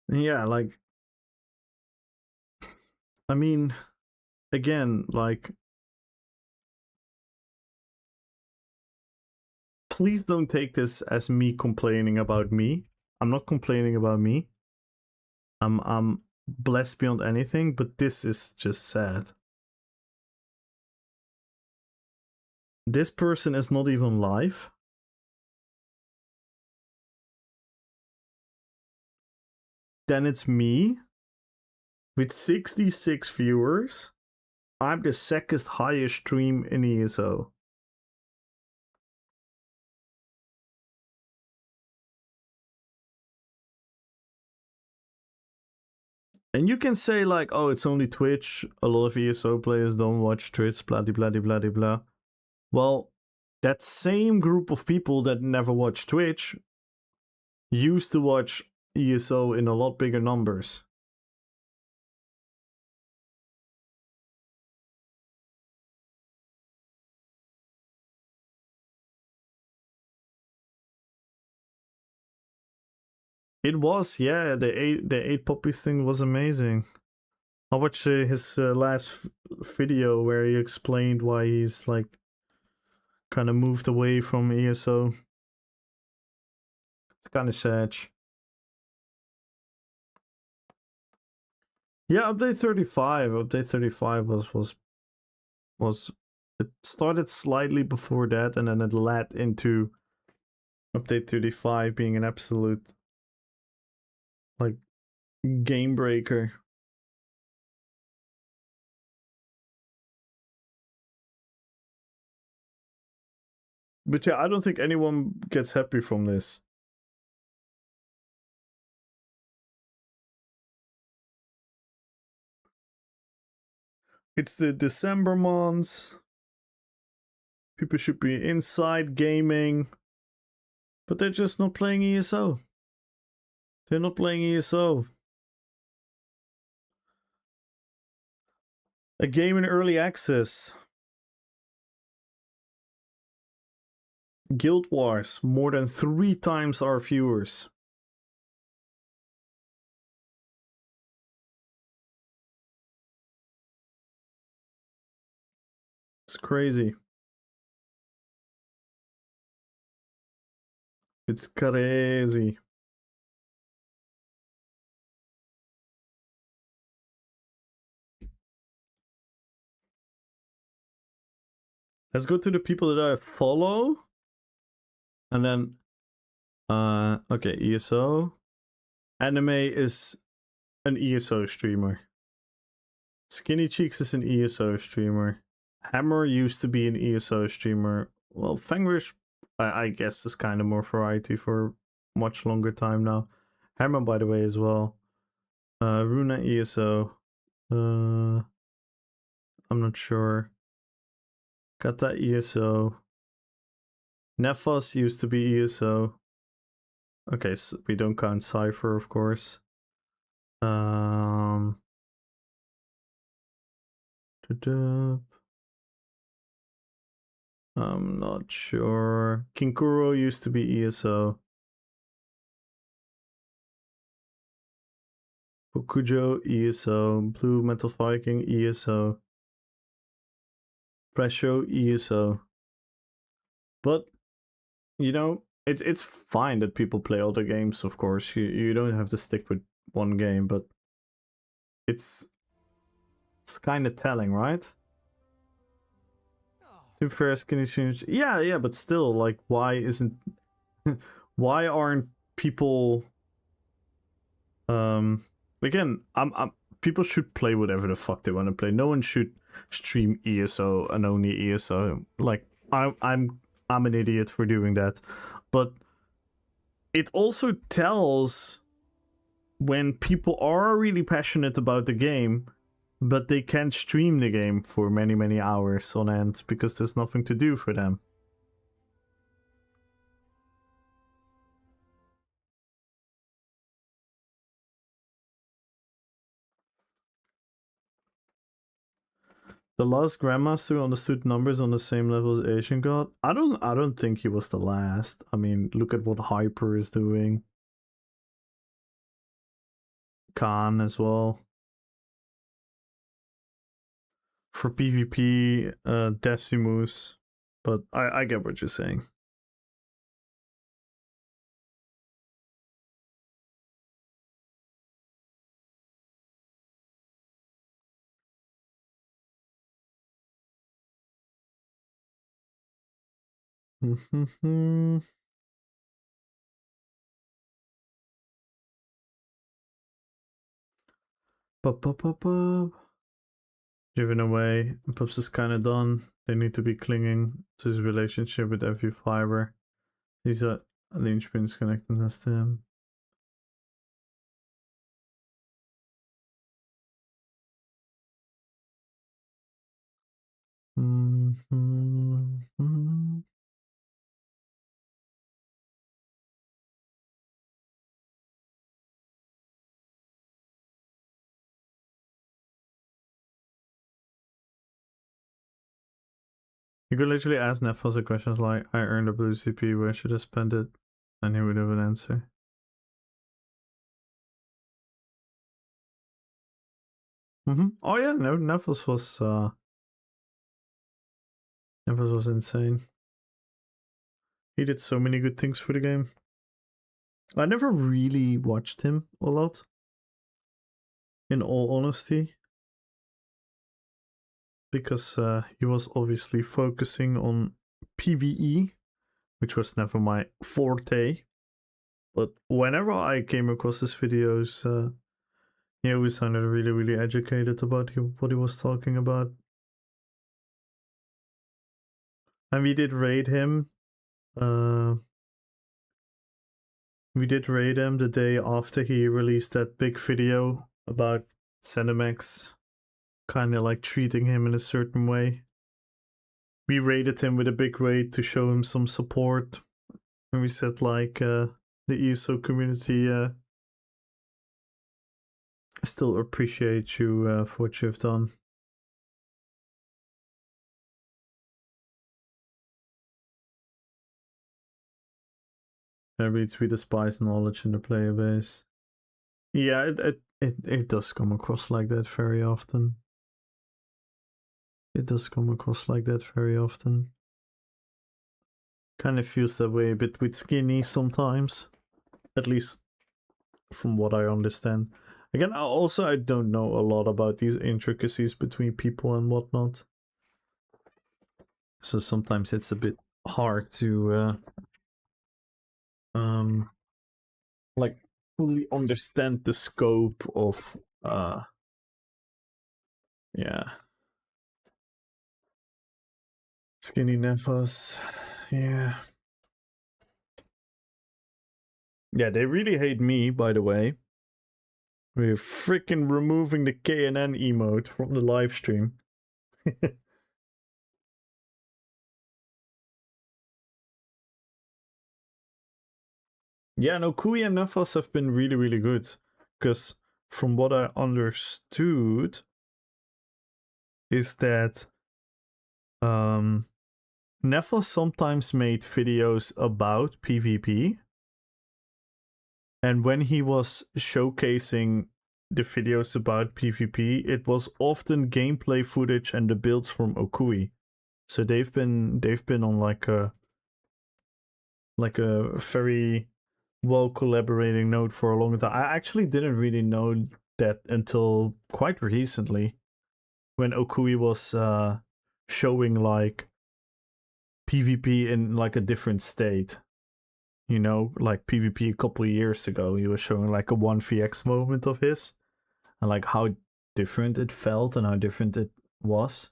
Yeah, like, I mean, again, like, please don't take this as me complaining about me. I'm not complaining about me. I'm blessed beyond anything, but this is just sad. This person is not even live. Then it's me with 66 viewers. I'm the second highest stream in ESO. And you can say like, oh, it's only Twitch. A lot of ESO players don't watch Twitch, blah, blah, blah, blah, blah. Well, that same group of people that never watch Twitch used to watch ESO in a lot bigger numbers. It was, yeah, the eight puppies thing was amazing. I watched his last video where he explained why he's like kind of moved away from ESO. It's kind of sad. Yeah, update 35. Update 35 was it started slightly before that, and then it led into update 35 being an absolute like game breaker. But yeah, I don't think anyone gets happy from this. It's the December months. People should be inside gaming. But they're just not playing ESO. They're not playing ESO. A game in early access. Guild Wars, more than 3 times our viewers. It's crazy. It's crazy. Let's go to the people that I follow. And then, okay, ESO. Anime is an ESO streamer. Skinny Cheeks is an ESO streamer. Hammer used to be an ESO streamer. Well, Fenrish, I guess, is kind of more variety for a much longer time now. Hammer, by the way, as well. Runa ESO. I'm not sure. Kata ESO. Nefas used to be ESO. Okay, so we don't count Cypher, of course. I'm not sure. Kinkuro used to be ESO. Bokujo ESO. Blue Metal Viking ESO. Presho ESO. But you know, it's fine that people play other games, of course. You don't have to stick with one game, but it's kind of telling, right? Too fair skinny streams. Yeah, but still, like, why isn't why aren't people again, I'm people should play whatever the fuck they want to play. No one should stream ESO and only ESO. Like I'm an idiot for doing that. But it also tells when people are really passionate about the game, but they can't stream the game for many hours on end because there's nothing to do for them. The last Grandmaster understood numbers on the same level as Asian God. I don't think he was the last. I mean, look at what Hyper is doing. Khan as well. For PvP, Decimus. But I get what you're saying. Given away, Pups is kind of done. They need to be clinging to his relationship with every fiber. These are linchpins connecting us to him. You could literally ask Nefos a question like, I earned a blue CP, where should I spend it? And he would have an answer. Oh yeah, no, Nefos was insane. He did so many good things for the game. I never really watched him a lot, in all honesty, because he was obviously focusing on PvE, which was never my forte. But whenever I came across his videos, he always sounded really, really educated about what he was talking about. And we did raid him. We did raid him the day after he released that big video about Cinemax kind of like treating him in a certain way. We raided him with a big raid to show him some support. And we said like the ESO community still appreciate you for what you've done. Maybe we despise knowledge in the player base. Yeah, it does come across like that very often. It does come across like that very often. Kind of feels that way a bit with Skinny sometimes. At least from what I understand. Again, I don't know a lot about these intricacies between people and whatnot. So sometimes it's a bit hard to like fully understand the scope of yeah. Skinny Nefos. Yeah. Yeah, they really hate me, by the way. We're freaking removing the KNN emote from the live stream. Yeah, no, Kui and Nefos have been really, really good. Because from what I understood, is that Nefos sometimes made videos about PvP. And when he was showcasing the videos about PvP, it was often gameplay footage and the builds from Okui. So they've been on like a very well collaborating note for a long time. I actually didn't really know that until quite recently, when Okui was showing like PvP in like a different state. You know, like PvP a couple of years ago, he was showing like a 1vx moment of his, and like how different it felt and how different it was.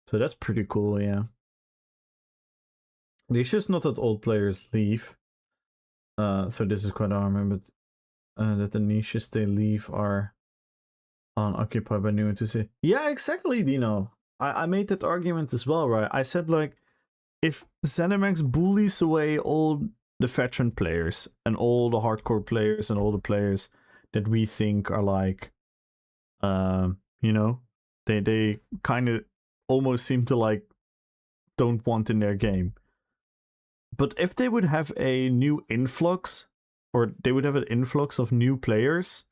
So that's pretty cool, yeah. The issue is not that old players leave. So this is quite alarming, but that the niches they leave are unoccupied by new enthusiasts. Yeah, exactly, Dino. I made that argument as well, right? I said like, if ZeniMax bullies away all the veteran players and all the hardcore players and all the players that we think are like, you know, they kind of almost seem to like don't want in their game. But if they would have a new influx, or they would have an influx of new players,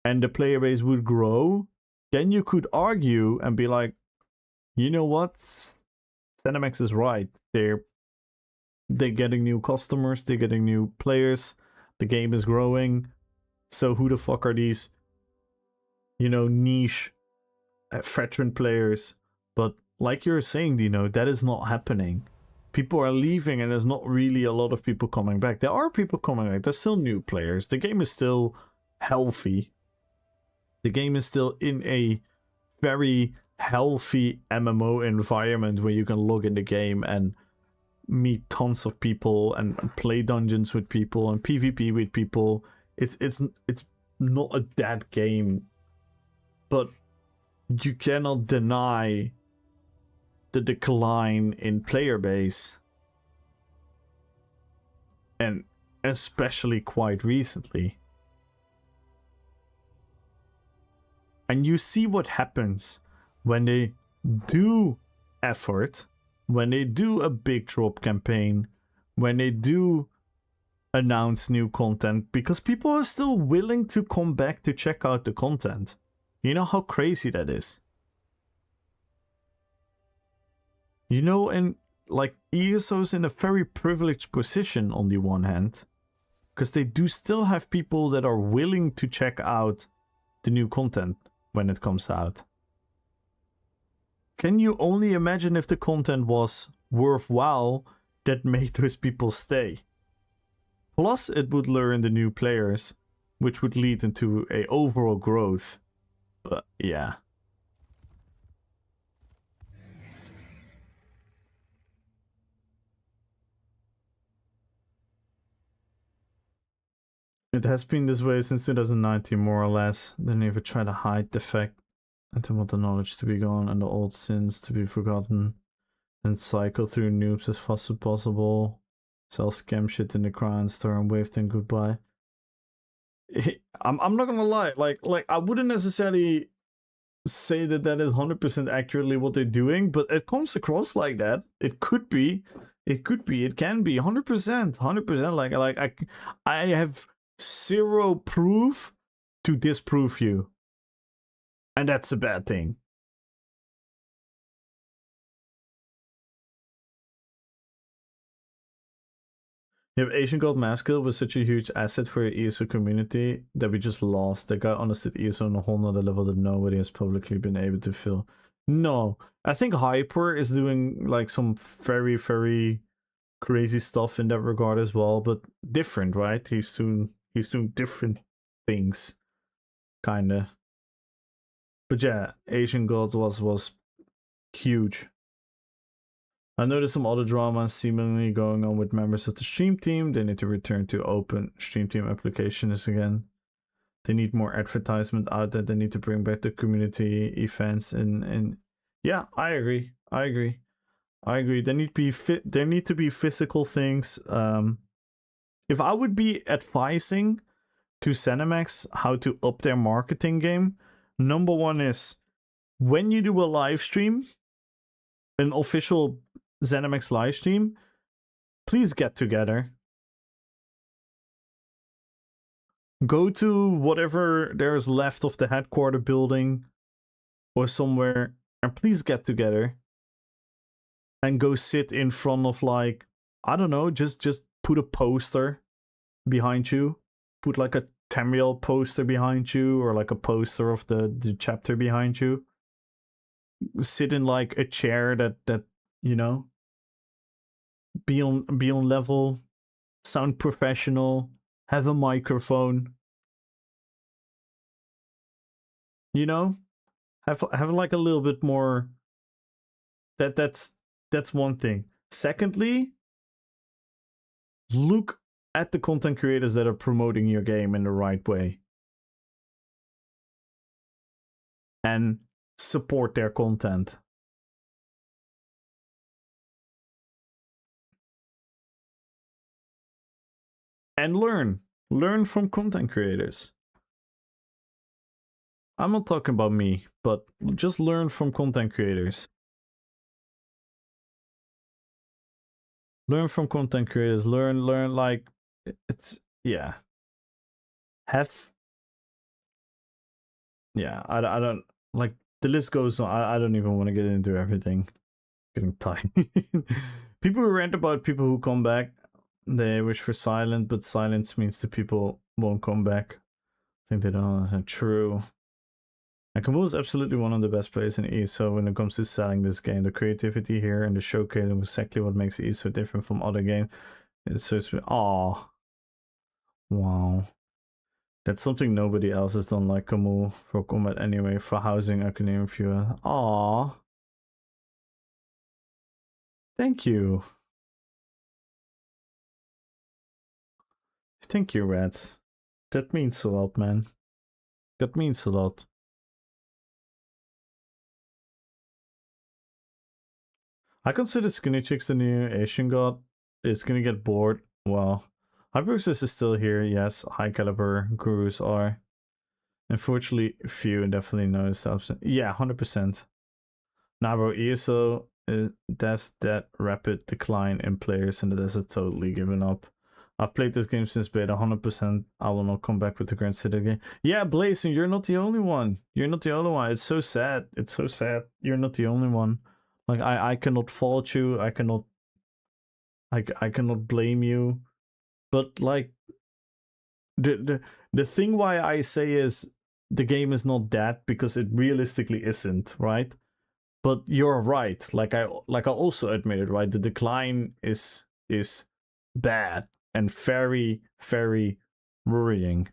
and the player base would grow, then you could argue and be like, you know what? ZeniMax is right. They're getting new customers, they're getting new players, the game is growing. So who the fuck are these, you know, niche veteran players? But like you're saying, Dino, that is not happening. people are leaving and there's not really a lot of people coming back. There are people coming back. There's still new players. The game is still healthy. The game is still in a very healthy MMO environment where you can log in the game and meet tons of people and play dungeons with people and PvP with people. It's not a dead game, but you cannot deny the decline in player base, and especially quite recently. And you see what happens when they do effort, when they do a big drop campaign, when they do announce new content, because people are still willing to come back to check out the content. You know how crazy that is? You know, and like ESO's in a very privileged position on the one hand, because they do still have people that are willing to check out the new content when it comes out. Can you only imagine if the content was worthwhile that made those people stay? Plus, it would lure in the new players, which would lead into a overall growth. But yeah. It has been this way since 2019, more or less. They never try to hide the fact and to want the knowledge to be gone and the old sins to be forgotten, and cycle through noobs as fast as possible. Sell scam shit in the crown store and wave them goodbye. I'm not gonna lie, like I wouldn't necessarily say that is 100% accurately what they're doing, but it comes across like that. It could be, it can be 100%. Like I have zero proof to disprove you, and that's a bad thing. If Asian Gold Masculine was such a huge asset for your ESO community that we just lost. That guy understood ESO on a whole nother level that nobody has publicly been able to fill. No, I think Hyper is doing like some very, very crazy stuff in that regard as well, but different, right? He's doing different things, kinda. But yeah, Asian Gold was huge. I noticed some other drama seemingly going on with members of the stream team. They need to return to open stream team applications again. They need more advertisement out there. They need to bring back the community events and yeah, I agree. There need to be physical things. If I would be advising to ZeniMax how to up their marketing game, number one is when you do a live stream, an official ZeniMax live stream, please get together. Go to whatever there's left of the headquarter building or somewhere, and please get together and go sit in front of, like, I don't know, just put a poster behind you. Put like a Tamriel poster behind you, or like a poster of the chapter behind you. Sit in like a chair that you know, be on level, sound professional, have a microphone. You know, have like a little bit more. That's one thing. Secondly, look at the content creators that are promoting your game in the right way, and support their content. And learn from content creators. I'm not talking about me, but just learn from content creators. Learn from content creators. Learn like it's, yeah. I don't, like, the list goes on. I don't even want to get into everything. Getting tired. People who rant about people who come back, they wish for silence, but silence means the people won't come back. I think they don't understand. True. And Kamul is absolutely one of the best players in ESO when it comes to selling this game. The creativity here and the showcasing exactly what makes ESO different from other games. It's so aww. Wow. That's something nobody else has done like Kamul for combat anyway. For housing, I can even view. Aww. Thank you. Thank you, Rats. That means a lot, man. That means a lot. I consider Skinny Chicks the new Asian god. It's gonna get bored. Well, Hyperosis is still here, yes. High caliber gurus are. Unfortunately, few and definitely no substance. Yeah, 100%. Nah, bro, ESO, that's that rapid decline in players, and it has totally given up. I've played this game since beta, 100%. I will not come back with the Grand City game. Yeah, Blazing, you're not the only one. You're not the only one. It's so sad. It's so sad. You're not the only one. Like I cannot fault you. I cannot blame you. But like the thing why I say is the game is not that because it realistically isn't, right? But you're right. Like I also admitted, right? The decline is bad and very, very worrying.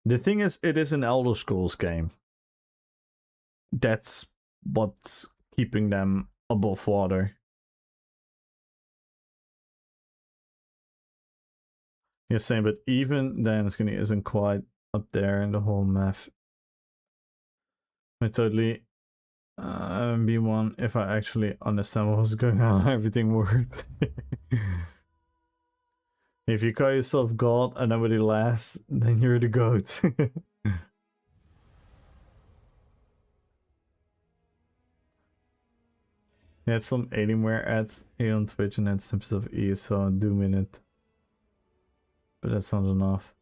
The thing is, it is an Elder Scrolls game. That's what's keeping them above water. You're saying, but even then, Skinny isn't quite up there in the whole math. I totally be one if I actually understand what was going on. Everything worked. If you call yourself God and nobody laughs, then you're the goat. He had some Alienware ads here on Twitch and had snippets of ESO and Doom in it. But that's not enough.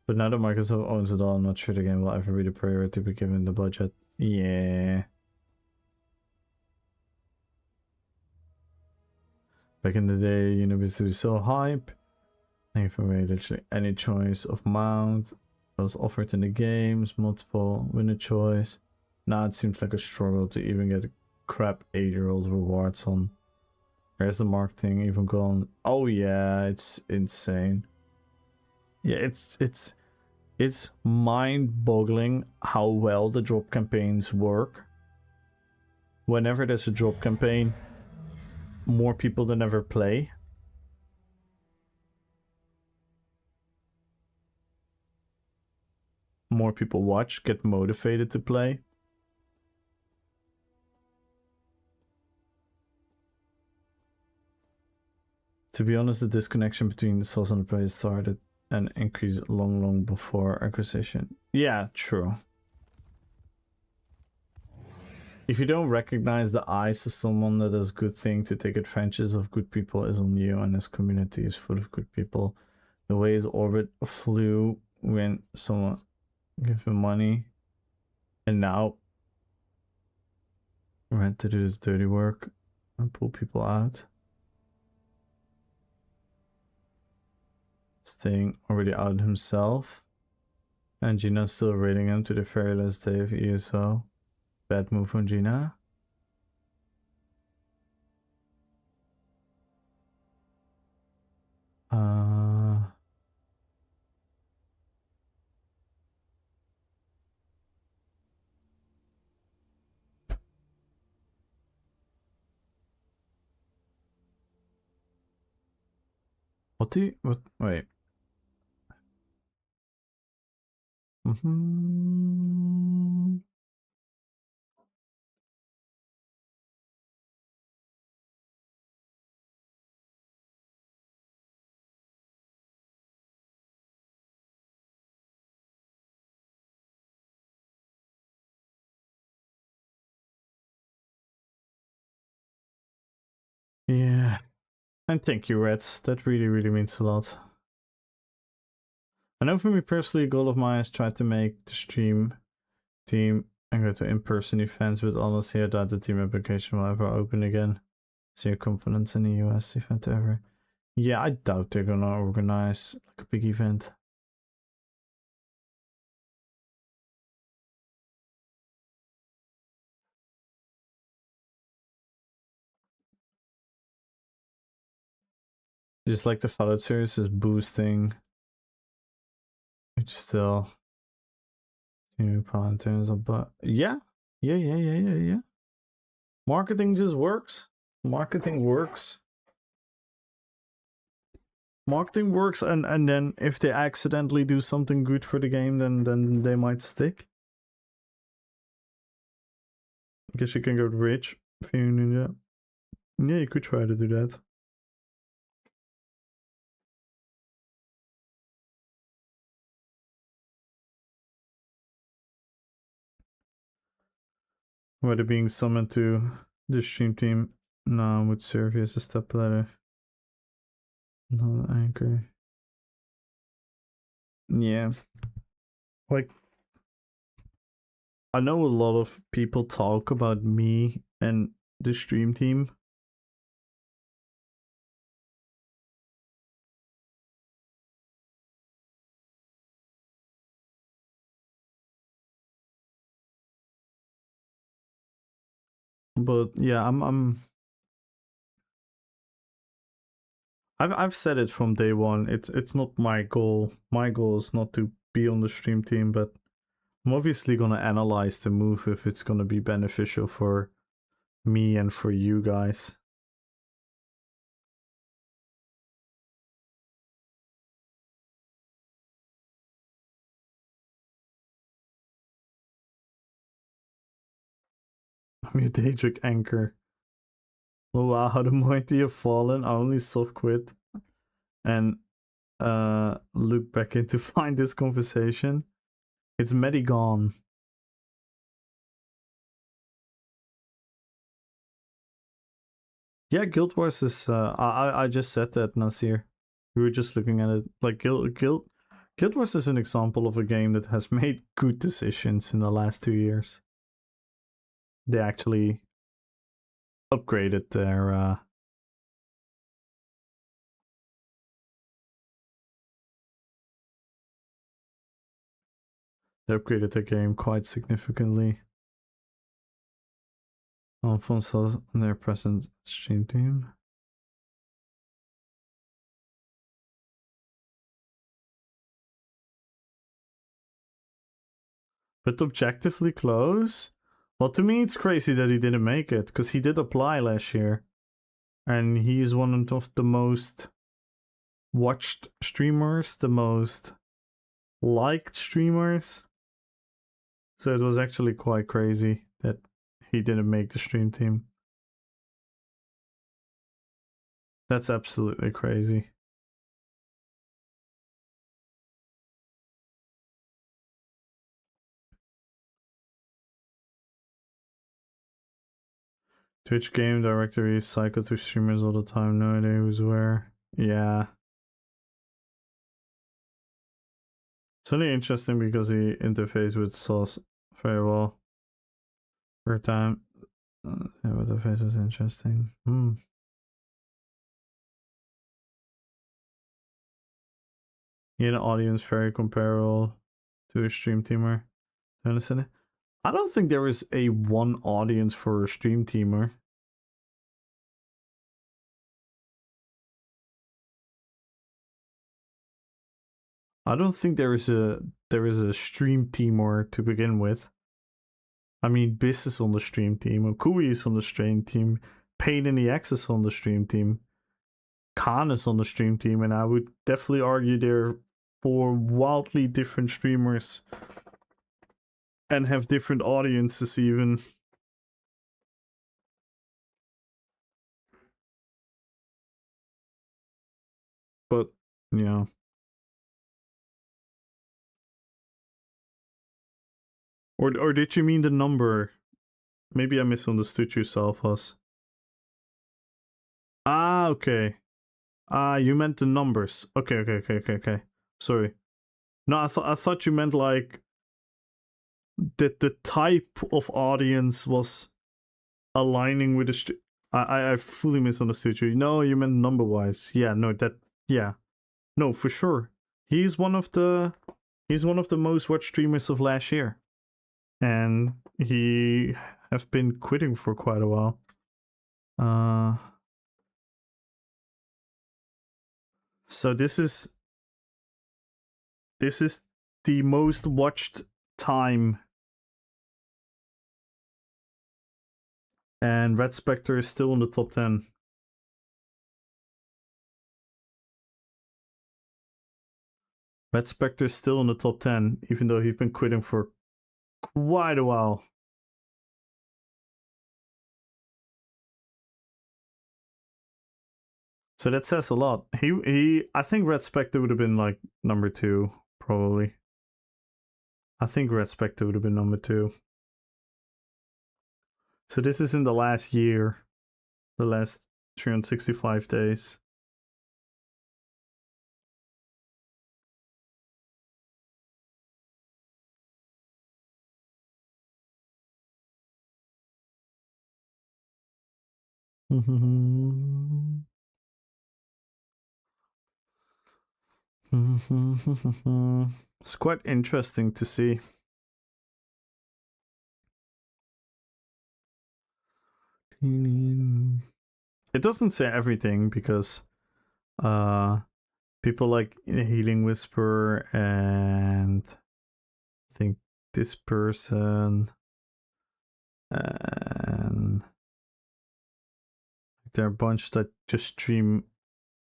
But now that Microsoft owns it all, I'm not sure the game will ever be the priority to be given the budget. Yeah. Back in the day, University was so hype. And for me, literally any choice of mount was offered in the games, multiple winner choice. Now it seems like a struggle to even get a crap 8-year-old rewards on. Where's the marketing even gone? Oh yeah, it's insane. Yeah, it's mind-boggling how well the drop campaigns work. Whenever there's a drop campaign, more people than ever play. More people watch, get motivated to play. To be honest, the disconnection between the source and the player started and increased long before acquisition. Yeah, true. If you don't recognize the eyes of someone that does good thing to take advantage of good people is on you, and this community is full of good people. The way his orbit flew when someone gave him money, and now we had to do this dirty work and pull people out. Staying already out himself, and Gina still raiding him to the very last day of ESO. Bad move from Gina. Wait. Yeah. And thank you, Reds. That really means a lot. I know for me personally, a goal of mine is try to make the stream team and go to in-person events, but honestly I doubt the team application will ever open again. Zero confidence in the US event ever. Yeah, I doubt they're gonna organize like a big event. Just like the Fallout series is boosting, which is still new patterns, but yeah. Marketing just works. Marketing works. Marketing works, and then if they accidentally do something good for the game, then they might stick. I guess you can go rich if you ninja. Yeah, you could try to do that. Whether being summoned to the stream team now would serve you as a step ladder. Not anchor. Yeah. Like, I know a lot of people talk about me and the stream team. But yeah, I've said it from day one. It's not my goal. My goal is not to be on the stream team, but I'm obviously gonna analyze the move if it's gonna be beneficial for me and for you guys. Mutatric anchor. Oh wow, how the mighty have fallen. I only soft quit and look back in to find this conversation. It's Medigon. Yeah, Guild Wars is I just said that, Nasir. We were just looking at it. Like Guild Wars is an example of a game that has made good decisions in the last 2 years. They actually upgraded their they upgraded their game quite significantly. Alfonso and their present stream team. But objectively close? Well, to me, it's crazy that he didn't make it, because he did apply last year. And he is one of the most watched streamers, the most liked streamers. So it was actually quite crazy that he didn't make the stream team. That's absolutely crazy. Twitch game directory cycle through streamers all the time. No idea who's where. Yeah. It's only interesting because he interfaces with Sauce very well. Per time. Yeah, but the face was interesting. He had an audience very comparable to a stream teamer. Do you understand it? I don't think there is a one audience for a stream teamer. I don't think there is a stream teamer to begin with. I mean, Biss is on the stream team, Okui is on the stream team, Pain in the X is on the stream team, Khan is on the stream team, and I would definitely argue they're 4 wildly different streamers and have different audiences even. But yeah. Or did you mean the number? Maybe I misunderstood you, Salfas. Ah, okay. Ah, you meant the numbers. Okay. Sorry. No, I thought you meant like that the type of audience was aligning with the I fully misunderstood you. No, you meant number wise. Yeah, no, yeah. No, for sure. He's one of the most watched streamers of last year. And he have been quitting for quite a while. So this is the most watched time, and Red Spectre is still in the top 10. Red Spectre is still in the top 10, even though he's been quitting for quite a while. So that says a lot. I think Red Spectre would have been like number 2, probably. I think Red Spectre would have been number 2. So this is in the last year, the last 365 days. It's quite interesting to see. It doesn't say everything because people like Healing Whisper and I think this person and there are a bunch that just stream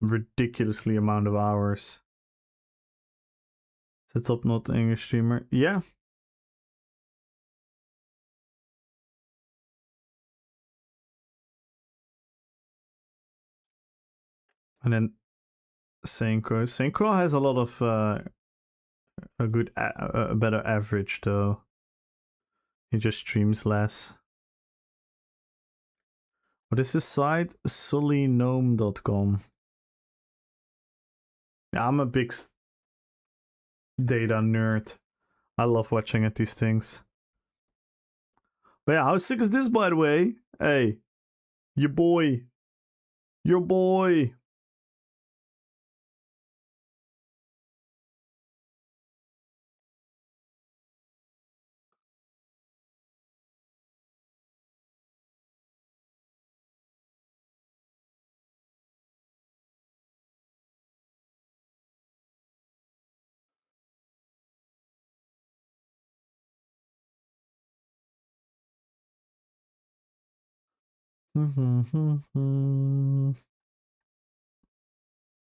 ridiculously amount of hours. The top not English streamer. Yeah. And then Synchro. Synchro has a lot of a better average though. He just streams less. What is this site? Sullynome.com. Yeah, I'm a big data nerd. I love watching at these things. But yeah, how sick is this, by the way? Hey, your boy. Your boy.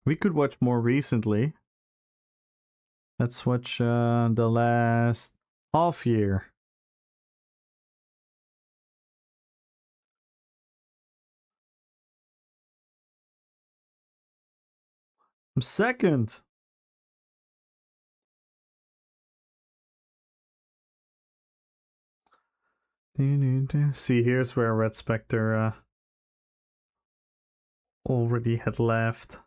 We could watch more recently. Let's watch the last half year. I'm second. See, here's where Red Spectre already had left.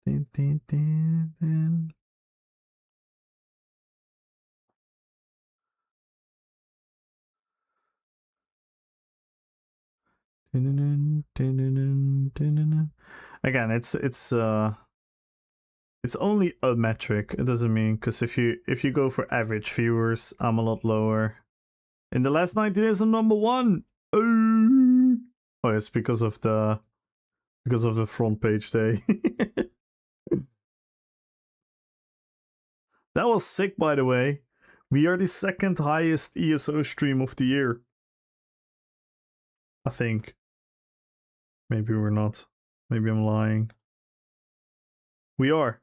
Again, it's only a metric. It doesn't mean because if you go for average viewers, I'm a lot lower. In the last 90 days, I'm number 1. Oh, it's because of the front page day. That was sick, by the way. We are the second highest ESO stream of the year. I think. Maybe we're not. Maybe I'm lying. We are.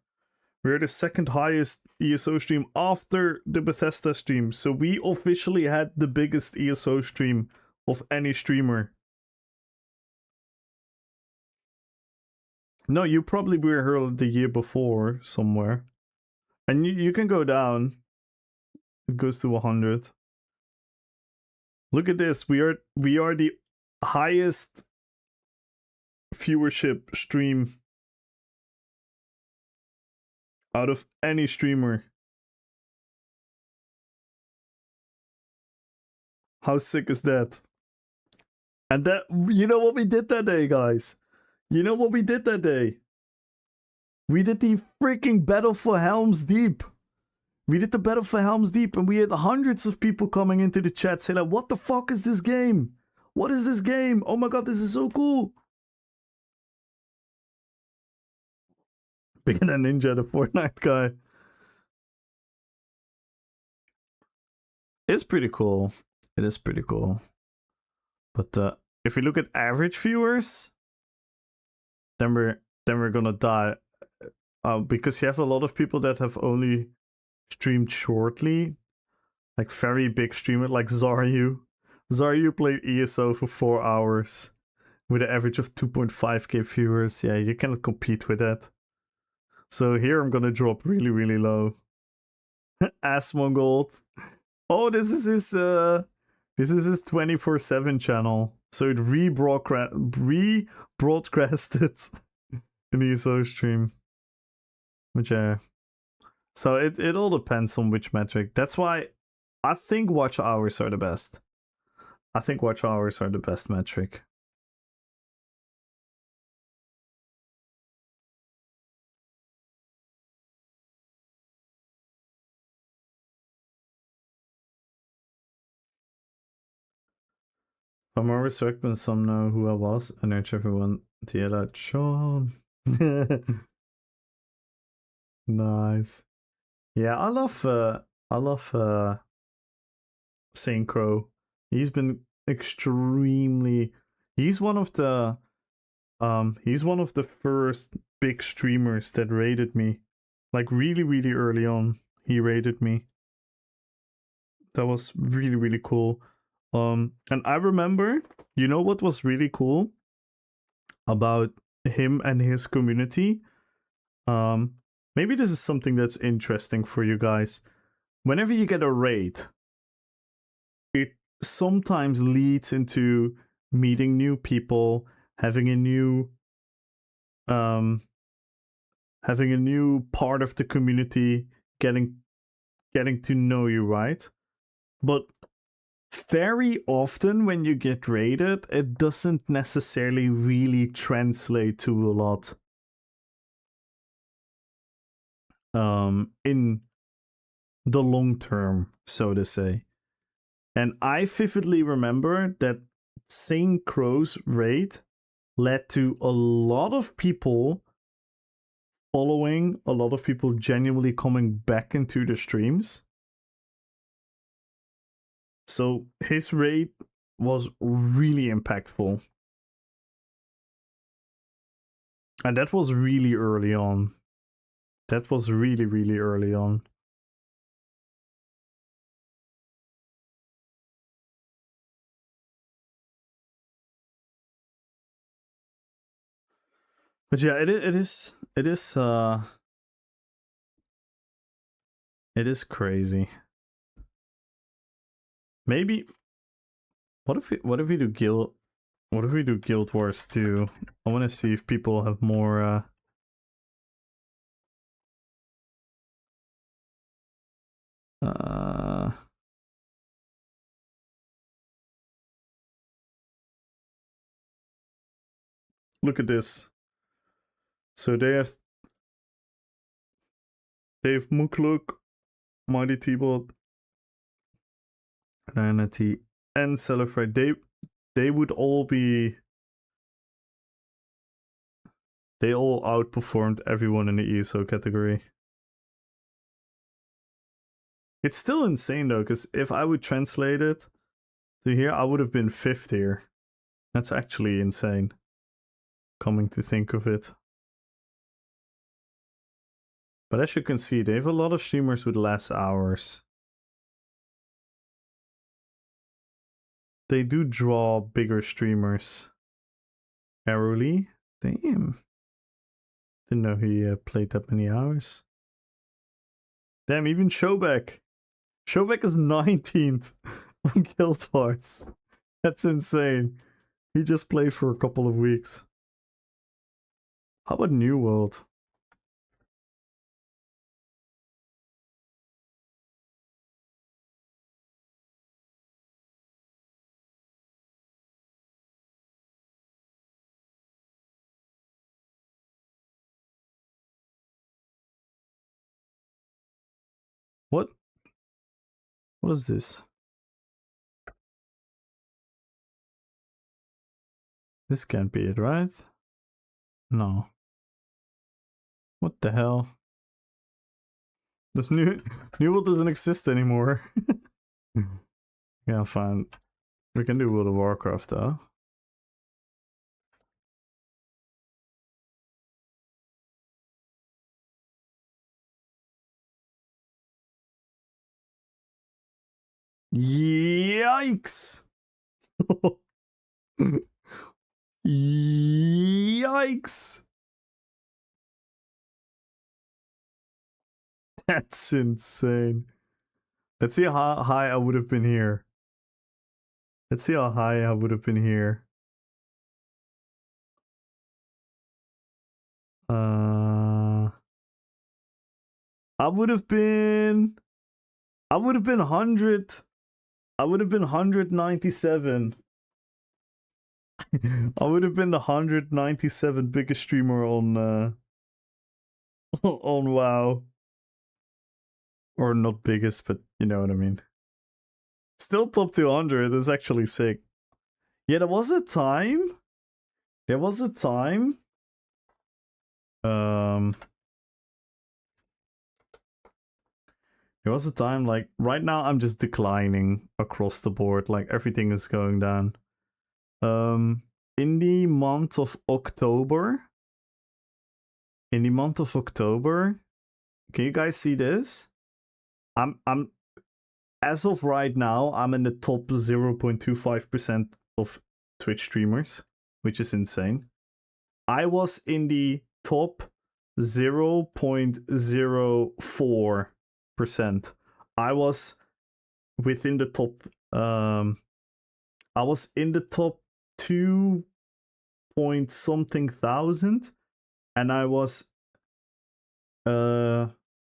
We're the second highest ESO stream after the Bethesda stream. So we officially had the biggest ESO stream of any streamer. No, you probably were here the year before somewhere. And you can go down. It goes to 100. Look at this. We are the highest viewership stream out of any streamer. How sick is that? And that, you know what we did that day, guys? You know what we did that day? We did the freaking Battle for Helm's Deep. We did the Battle for Helm's Deep, and we had hundreds of people coming into the chat saying like, what the fuck is this game? What is this game? Oh my god, this is so cool. Bigger than Ninja, the Fortnite guy. It's pretty cool. It is pretty cool. But if we look at average viewers, then we're gonna die. Because you have a lot of people that have only streamed shortly, like very big streamer like Zaryu. Zaryu played ESO for 4 hours with an average of 2.5k viewers. Yeah, you cannot compete with that. So here I'm gonna drop really, really low. Asmongold. Oh, this is his 24/7 channel. So it re-broadcasted an ESO stream. Which so it all depends on which metric. That's why I think watch hours are the best. I think watch hours are the best metric. I'm more respect when some know who I was, and urge everyone to yell out Sean. Nice. Yeah, I love Synchro. He's been extremely he's one of the first big streamers that rated me. Like really, really early on, he rated me. That was really, really cool. And I remember, you know what was really cool about him and his community? Maybe this is something that's interesting for you guys. Whenever you get a raid, it sometimes leads into meeting new people, having a new part of the community, getting to know you, right? But very often when you get raided, it doesn't necessarily really translate to a lot. In the long term, so to say. And I vividly remember that Saint Crow's raid led to a lot of people following, a lot of people genuinely coming back into the streams. So his raid was really impactful. And that was really early on. That was really, really early on. But yeah, it is crazy. Maybe what if we do Guild Wars 2? I want to see if people have more look at this. So they have Mukluk, Mighty T-Bot, Nanity, and Celebrate. They would all be. They all outperformed everyone in the ESO category. It's still insane though, because if I would translate it to here, I would have been 5th here. That's actually insane. Coming to think of it. But as you can see, they have a lot of streamers with less hours. They do draw bigger streamers. Arrowly? Damn. Didn't know he played that many hours. Damn, even Showback. Showback is 19th on Guild Wars. That's insane. He just played for a couple of weeks. How about New World? What? What is this? This can't be it, right? No. What the hell? This new world doesn't exist anymore. Yeah, fine. We can do World of Warcraft though. Yikes! Yikes! That's insane. Let's see how high I would have been here. Let's see how high I would have been here. I would have been 100. I would have been 197. I would have been the 197 biggest streamer on on WoW. Or not biggest, but you know what I mean. Still top 200 is actually sick. Yeah, there was a time. There was a time. There was a time, like, right now I'm just declining across the board. Like, everything is going down. In the month of October. In the month of October. Can you guys see this? I'm as of right now, I'm in the top 0.25% of Twitch streamers, which is insane. I was in the top 0.04%. I was within the top I was in the top 2 point something thousand, and I was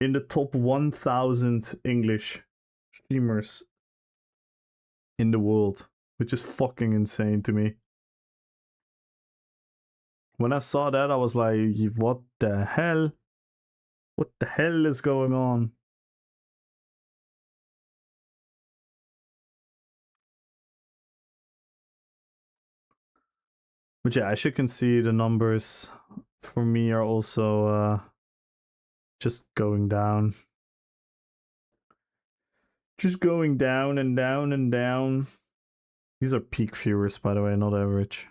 in the top 1000 English streamers in the world, which is fucking insane to me. When I saw that, I was like, what the hell? What the hell is going on? But yeah, as you can see, the numbers for me are also just going down. Just going down and down and down. These are peak viewers, by the way, not average.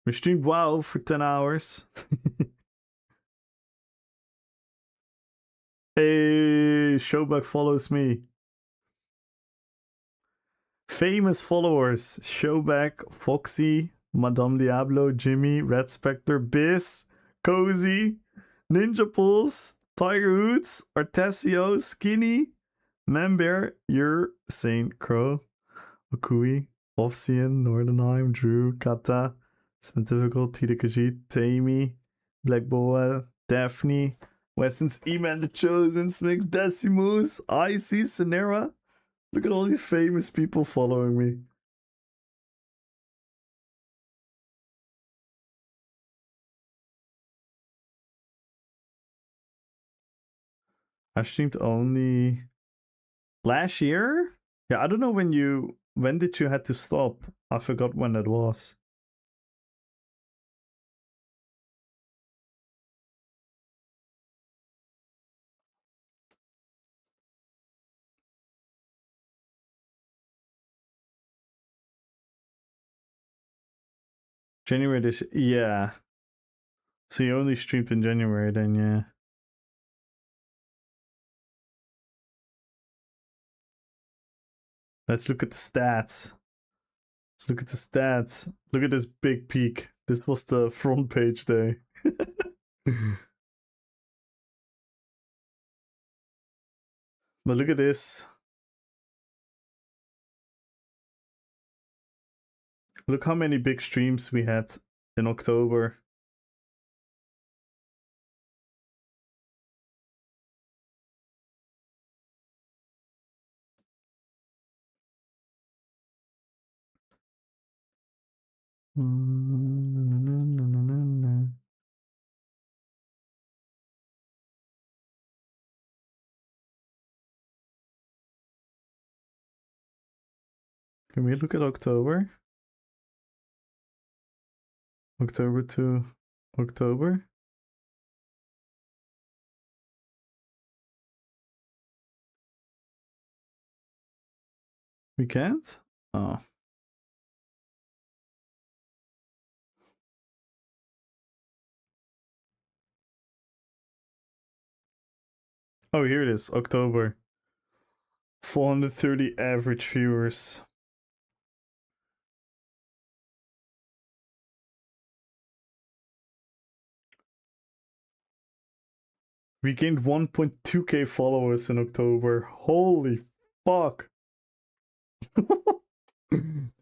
We streamed WoW for 10 hours. Hey, Showback follows me. Famous followers: Showback, Foxy, Madame Diablo, Jimmy, Red Spectre, Biz, Cozy, Ninja Pulse, Tiger Hoots, Artesio, Skinny, Manbear, Your, Saint Crow, Okui, Offsian, Nordenheim, Drew, Kata, Scientifical, Tita Kajit, Tammy, Black Boa, Daphne, Weston's E-Man the Chosen, Smix, Decimus, Icy, Sonera. Look at all these famous people following me. I streamed only last year? Yeah, I don't know when did you had to stop? I forgot when that was. January this, yeah. So you only streamed in January then, yeah. Let's look at the stats. Let's look at the stats. Look at this big peak. This was the front page day. But look at this. Look how many big streams we had in October. Can we look at October? October to October? We can't? Oh. Oh, here it is. October. 430 average viewers. We gained 1.2k followers in October. Holy fuck.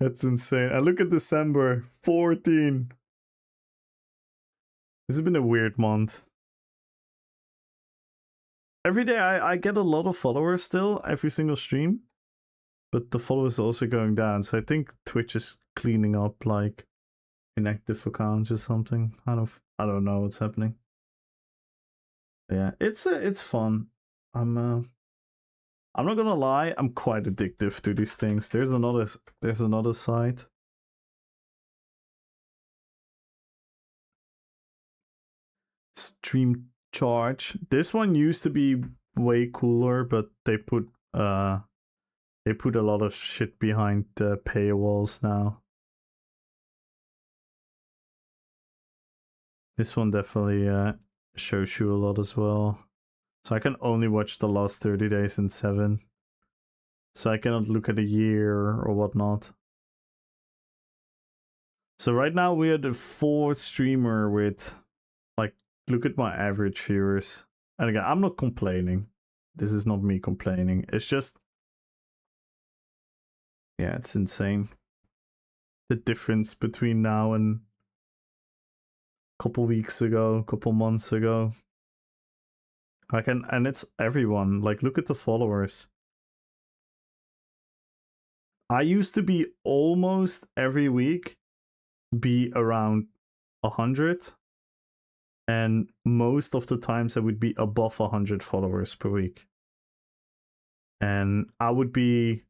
That's insane. And look at December. 14. This has been a weird month. Every day I get a lot of followers still, every single stream. But the followers are also going down. So I think Twitch is cleaning up like inactive accounts or something. I don't know what's happening. Yeah, it's fun. I'm not gonna lie, I'm quite addictive to these things. There's another site. Stream charge. This one used to be way cooler, but they put a lot of shit behind the paywalls now. This one definitely shows you a lot as well. So I can only watch the last 30 days in 7. So I cannot look at a year or whatnot. So right now we are the 4th streamer with, like, look at my average viewers. And again, I'm not complaining. This is not me complaining. It's just, yeah, it's insane. The difference between now and a couple weeks ago, a couple months ago. And it's everyone. Like, look at the followers. I used to be almost every week be around 100, and most of the times I would be above 100 followers per week. And I would be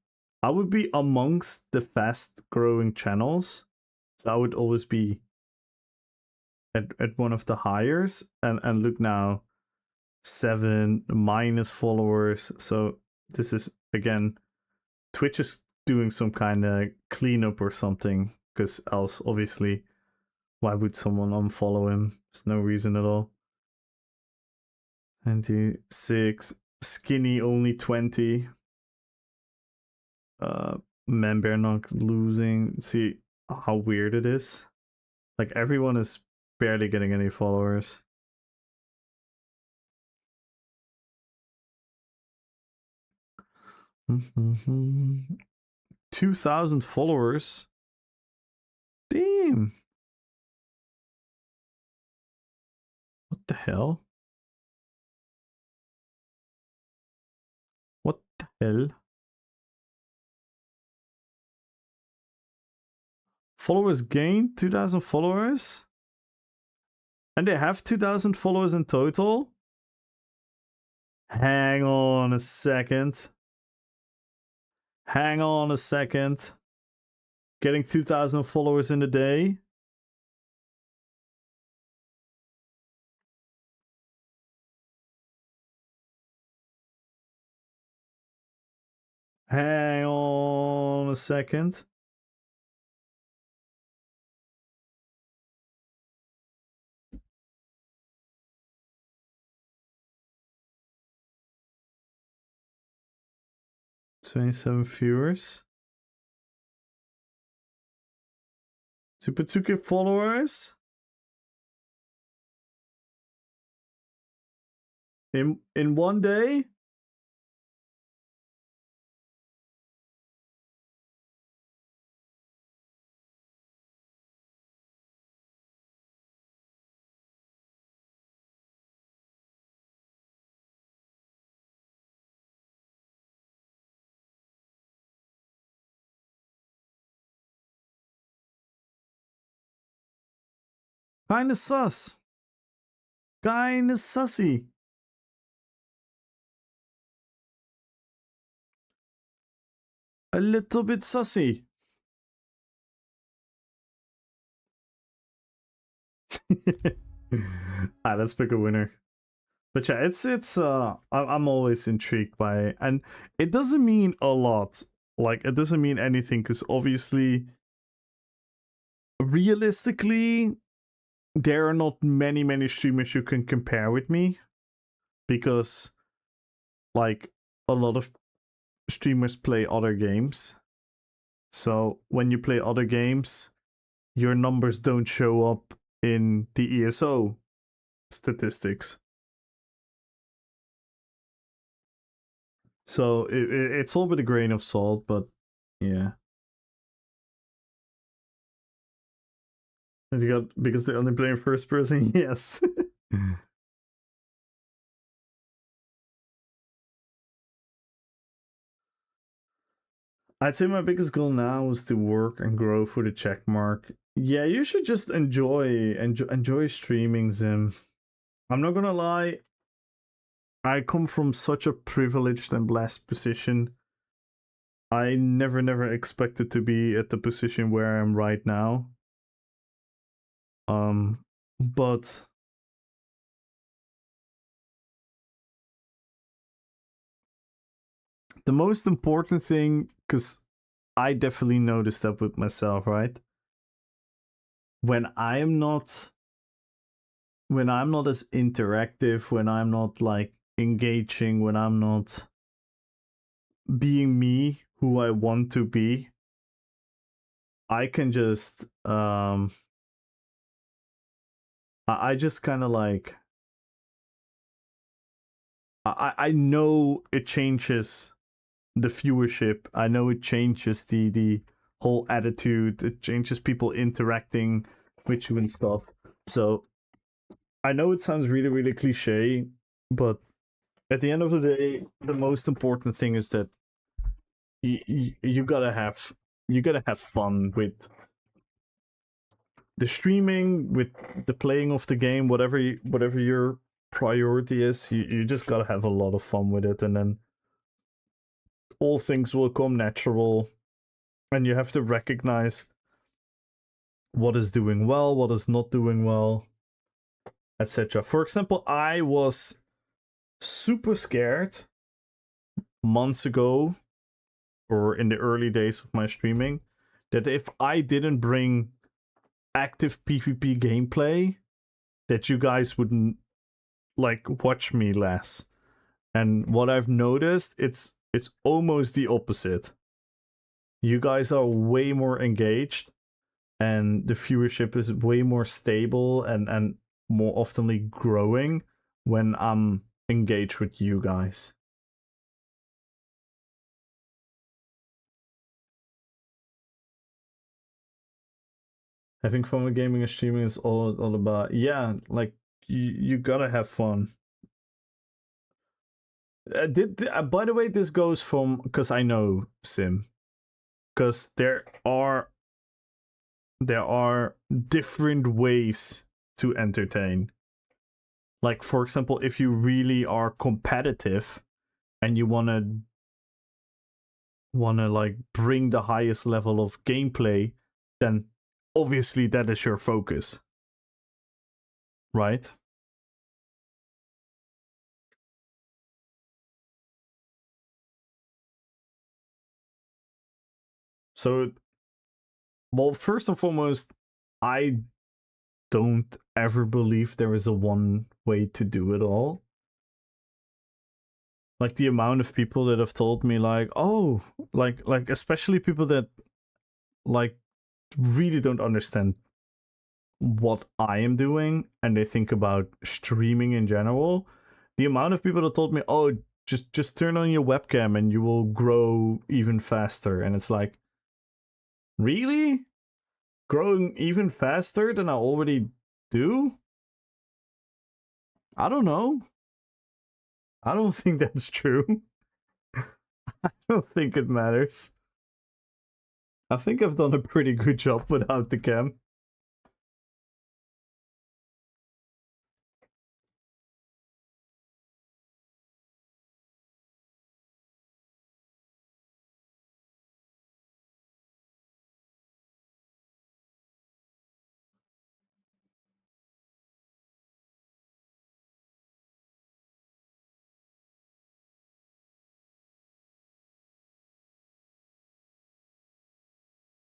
amongst the fast growing channels. So I would always be at one of the highers, and look now, 7 minus followers. So this is, again, Twitch is doing some kind of cleanup or something, because else obviously why would someone unfollow him? There's no reason at all. 26, skinny only 20. Member not losing. See how weird it is. Like, everyone is barely getting any followers. Mm-hmm. 2,000 followers. Damn. What the hell? What the hell? Followers gained 2,000 followers? And they have 2,000 followers in total? Hang on a second. Hang on a second. Getting 2,000 followers in a day? Hang on a second. $27 viewers. Super 2K followers. In one day? Kinda sus. Kinda sussy. A little bit sussy. Let's pick a winner. But yeah, I'm always intrigued by it. And it doesn't mean a lot. Like it doesn't mean anything because obviously realistically there are not many streamers you can compare with me because like a lot of streamers play other games. So when you play other games, your numbers don't show up in the ESO statistics. So it's all with a grain of salt, but yeah. And you got because they only play in first person, yes. I'd say my biggest goal now is to work and grow for the check mark. Yeah, you should just enjoy streaming, Zim. I'm not gonna lie, I come from such a privileged and blessed position. I never expected to be at the position where I am right now. But the most important thing, because I definitely noticed that with myself, right? When I'm not as interactive, when I'm not like engaging, when I'm not being me who I want to be, I can just I just kind of like I know it changes the viewership. I know it changes the whole attitude. It changes people interacting with you and stuff. So I know it sounds really cliche, but at the end of the day, the most important thing is that you gotta have fun with the streaming, with the playing of the game, whatever your priority is. You just gotta have a lot of fun with it, and then all things will come natural. And you have to recognize what is doing well, what is not doing well, etc. For example, I was super scared months ago or in the early days of my streaming that if I didn't bring active PvP gameplay, that you guys wouldn't like watch me less. And what I've noticed, it's almost the opposite. You guys are way more engaged and the viewership is way more stable and more oftenly growing when I'm engaged with you guys. Having fun with gaming and streaming is all about, yeah, like you gotta have fun. By the way, this goes from because I know Sim, because there are different ways to entertain. Like for example, if you really are competitive and you wanna like bring the highest level of gameplay, then obviously that is your focus, right? So, well, first and foremost, I don't ever believe there is a one way to do it all. Like the amount of people that have told me like, "Oh, like especially people that like really don't understand what I am doing and they think about streaming in general." The amount of people that told me, "Oh, just turn on your webcam and you will grow even faster." And it's like, "Really? Growing even faster than I already do?" I don't know. I don't think that's true. I don't think it matters. I think I've done a pretty good job without the cam.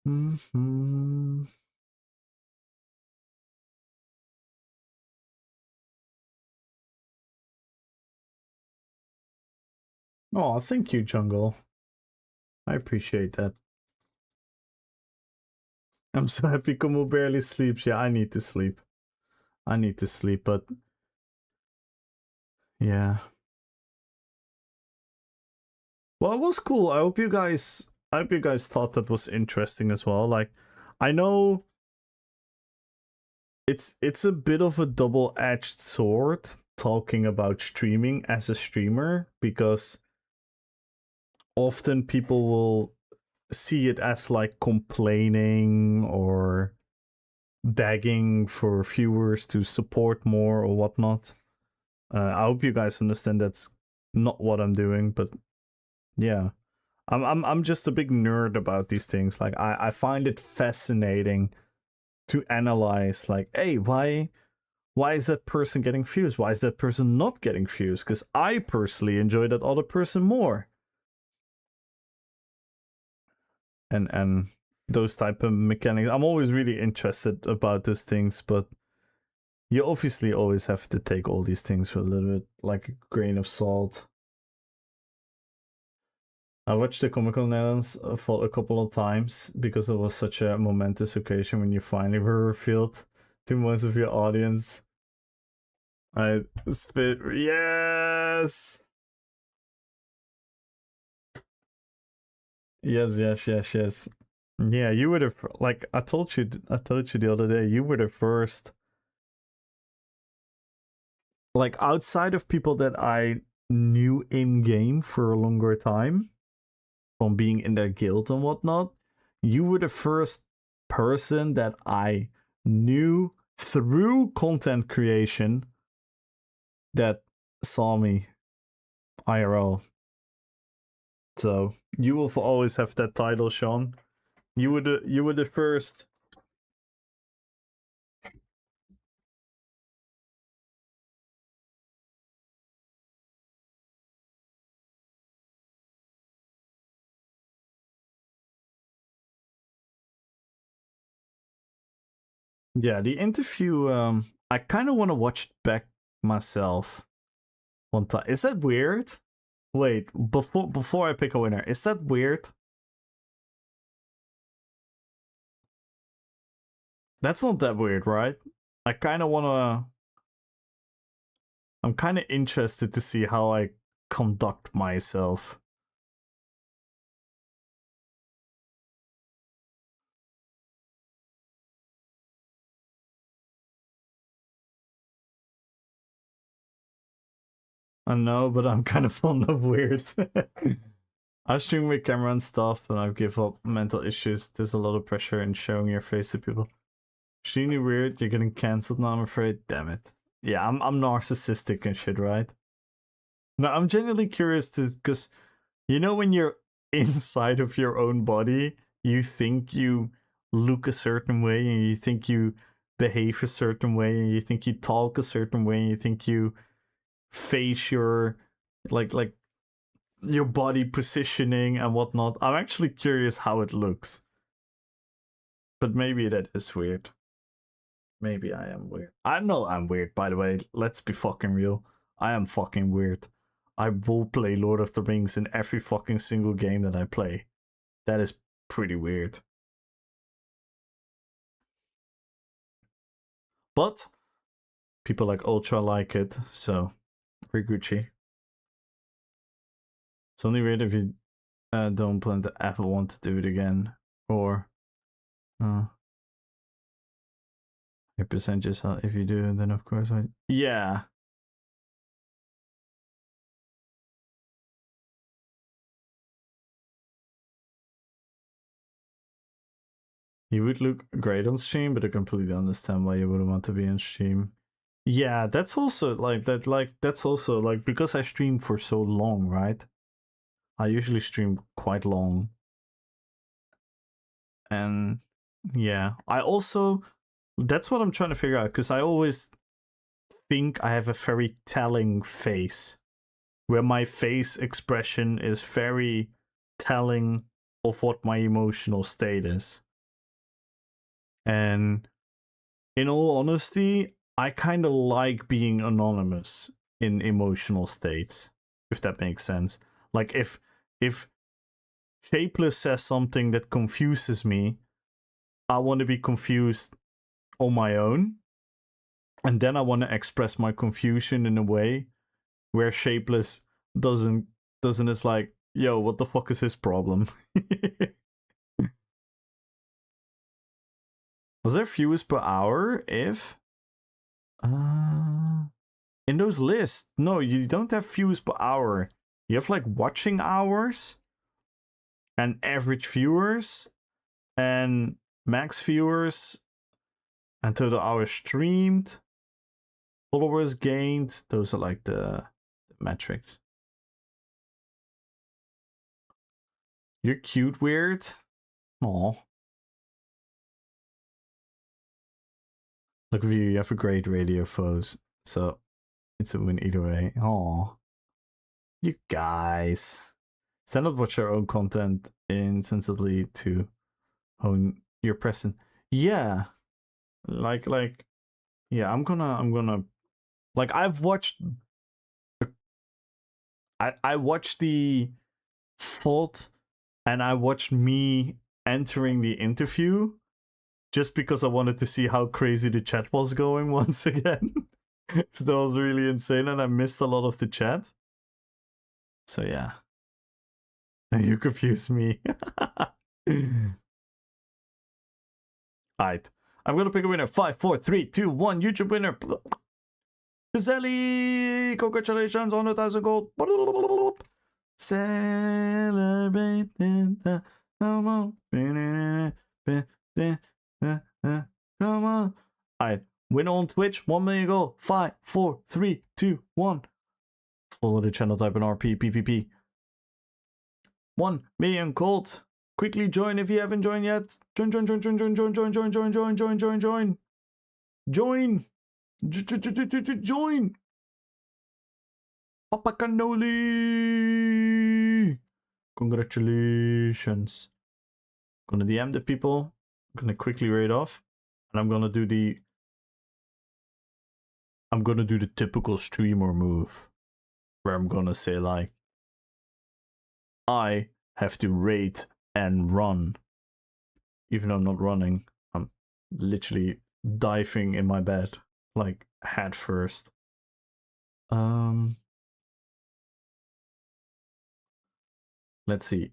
Mm-hmm. Oh, thank you, Jungle. I appreciate that. I'm so happy Kumo barely sleeps. Yeah, I need to sleep. I need to sleep, but yeah. Well, it was cool. I hope you guys thought that was interesting as well. Like, I know it's a bit of a double-edged sword talking about streaming as a streamer, because often people will see it as like complaining or begging for viewers to support more or whatnot. I hope you guys understand that's not what I'm doing, but yeah. I'm just a big nerd about these things. Like I find it fascinating to analyze, like, hey, why is that person getting views? Why is that person not getting views? Because I personally enjoy that other person more. And those type of mechanics. I'm always really interested about those things, but you obviously always have to take all these things with a little bit like a grain of salt. I watched the Comic Con Netherlands for a couple of times because it was such a momentous occasion when you finally were revealed to most of your audience. I spit. Yes! Yes. Yeah, you were the like I told you the other day, you were the first, like, outside of people that I knew in game for a longer time from being in their guild and whatnot, you were the first person that I knew through content creation that saw me IRL. So you will always have that title, Sean. You were the first. Yeah, the interview. I kind of want to watch it back myself one time. Is that weird? Wait, before I pick a winner, is that weird? That's not that weird, right? I kind of want to. I'm kind of interested to see how I conduct myself. I know, but I'm kind of fond of weird. I stream with camera and stuff, and I give up mental issues. There's a lot of pressure in showing your face to people. Extremely weird. You're getting cancelled now, I'm afraid. Damn it. Yeah, I'm narcissistic and shit, right? No, I'm genuinely curious to, because you know when you're inside of your own body, you think you look a certain way, and you think you behave a certain way, and you think you talk a certain way, and you think you face your like your body positioning and whatnot. I'm actually curious how it looks. But maybe that is weird. Maybe I am weird. I know I'm weird, by the way. Let's be fucking real. I am fucking weird. I will play Lord of the Rings in every fucking single game that I play. That is pretty weird. But people like Ultra like it, so we're Gucci. It's only weird if you don't plan to ever want to do it again. Or your percentages, if you do, then of course I... Yeah. You would look great on stream, but I completely understand why you wouldn't want to be on stream. Yeah, that's also that's also like, because I stream for so long, right? I usually stream quite long. And yeah, I also, that's what I'm trying to figure out, because I always think I have a very telling face, where my face expression is very telling of what my emotional state is. And in all honesty, I kind of like being anonymous in emotional states, if that makes sense. Like if Shapeless says something that confuses me, I want to be confused on my own, and then I want to express my confusion in a way where Shapeless doesn't is like, yo, what the fuck is his problem? Was there views per hour if in those lists? No, you don't have views per hour. You have like watching hours and average viewers and max viewers and total hours streamed, followers gained. Those are like the metrics. You're cute, weird. Aw. Look at you, you have a great radio foes. So it's a win either way. Aw. You guys. Stand up, watch your own content insensibly to hone your presence. Yeah. Like yeah, I'm gonna like I've watched I watched the fault and I watched me entering the interview just because I wanted to see how crazy the chat was going once again. So that was really insane and I missed a lot of the chat. So yeah. You confused me. Alright. I'm gonna pick a winner. 5, 4, 3, 2, 1. YouTube winner. Pizzelli! Congratulations, 100,000 gold. Celebrate the come on. Come on. Alright. Winner on Twitch. 1 million gold. 5, 4, 3, 2, 1. Follow the channel, type in RP, PvP. 1 million gold. Quickly join if you haven't joined yet. Join. Join. Papa Cannoli. Congratulations. Gonna DM the people. Gonna quickly raid off. And I'm gonna do the typical streamer move. Where I'm gonna say like, I have to raid and run. Even though I'm not running, I'm literally diving in my bed, like head first. Let's see.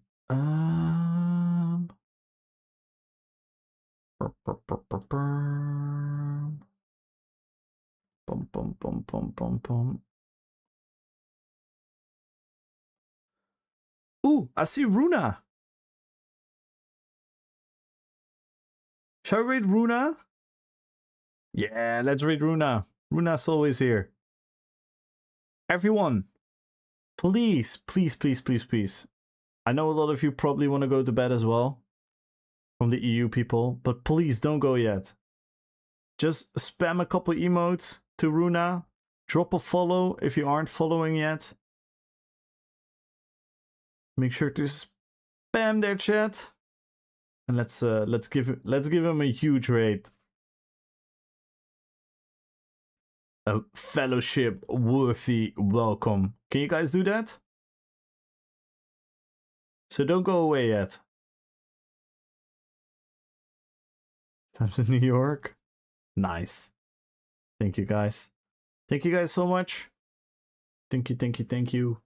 Ooh, I see Runa. Shall we raid Runa? Yeah, let's raid Runa. Runa's always here. Everyone, please. I know a lot of you probably want to go to bed as well. From the EU people, but please don't go yet. Just spam a couple emotes to Runa. Drop a follow if you aren't following yet. Make sure to spam their chat. And let's give him a huge raid. A fellowship worthy welcome. Can you guys do that? So don't go away yet. Times in New York. Nice. Thank you guys. Thank you guys so much. Thank you.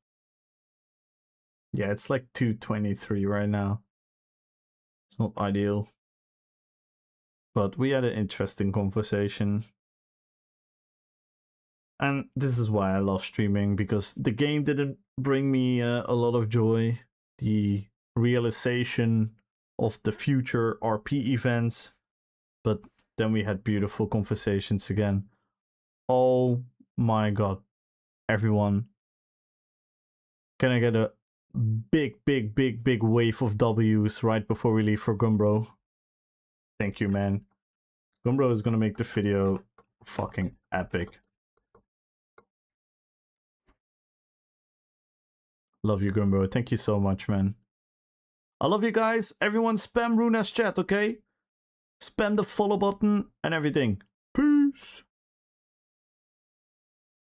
Yeah, it's like 2:23 right now. It's not ideal. But we had an interesting conversation. And this is why I love streaming, because the game didn't bring me a lot of joy. The realization of the future RP events. But then we had beautiful conversations again. Oh my god. Everyone. Can I get a big wave of W's right before we leave for Gumbro? Thank you, man. Gumbro is gonna make the video fucking epic. Love you, Gumbro. Thank you so much, man. I love you guys. Everyone spam Runa's chat, okay? spam the follow button and everything. Peace.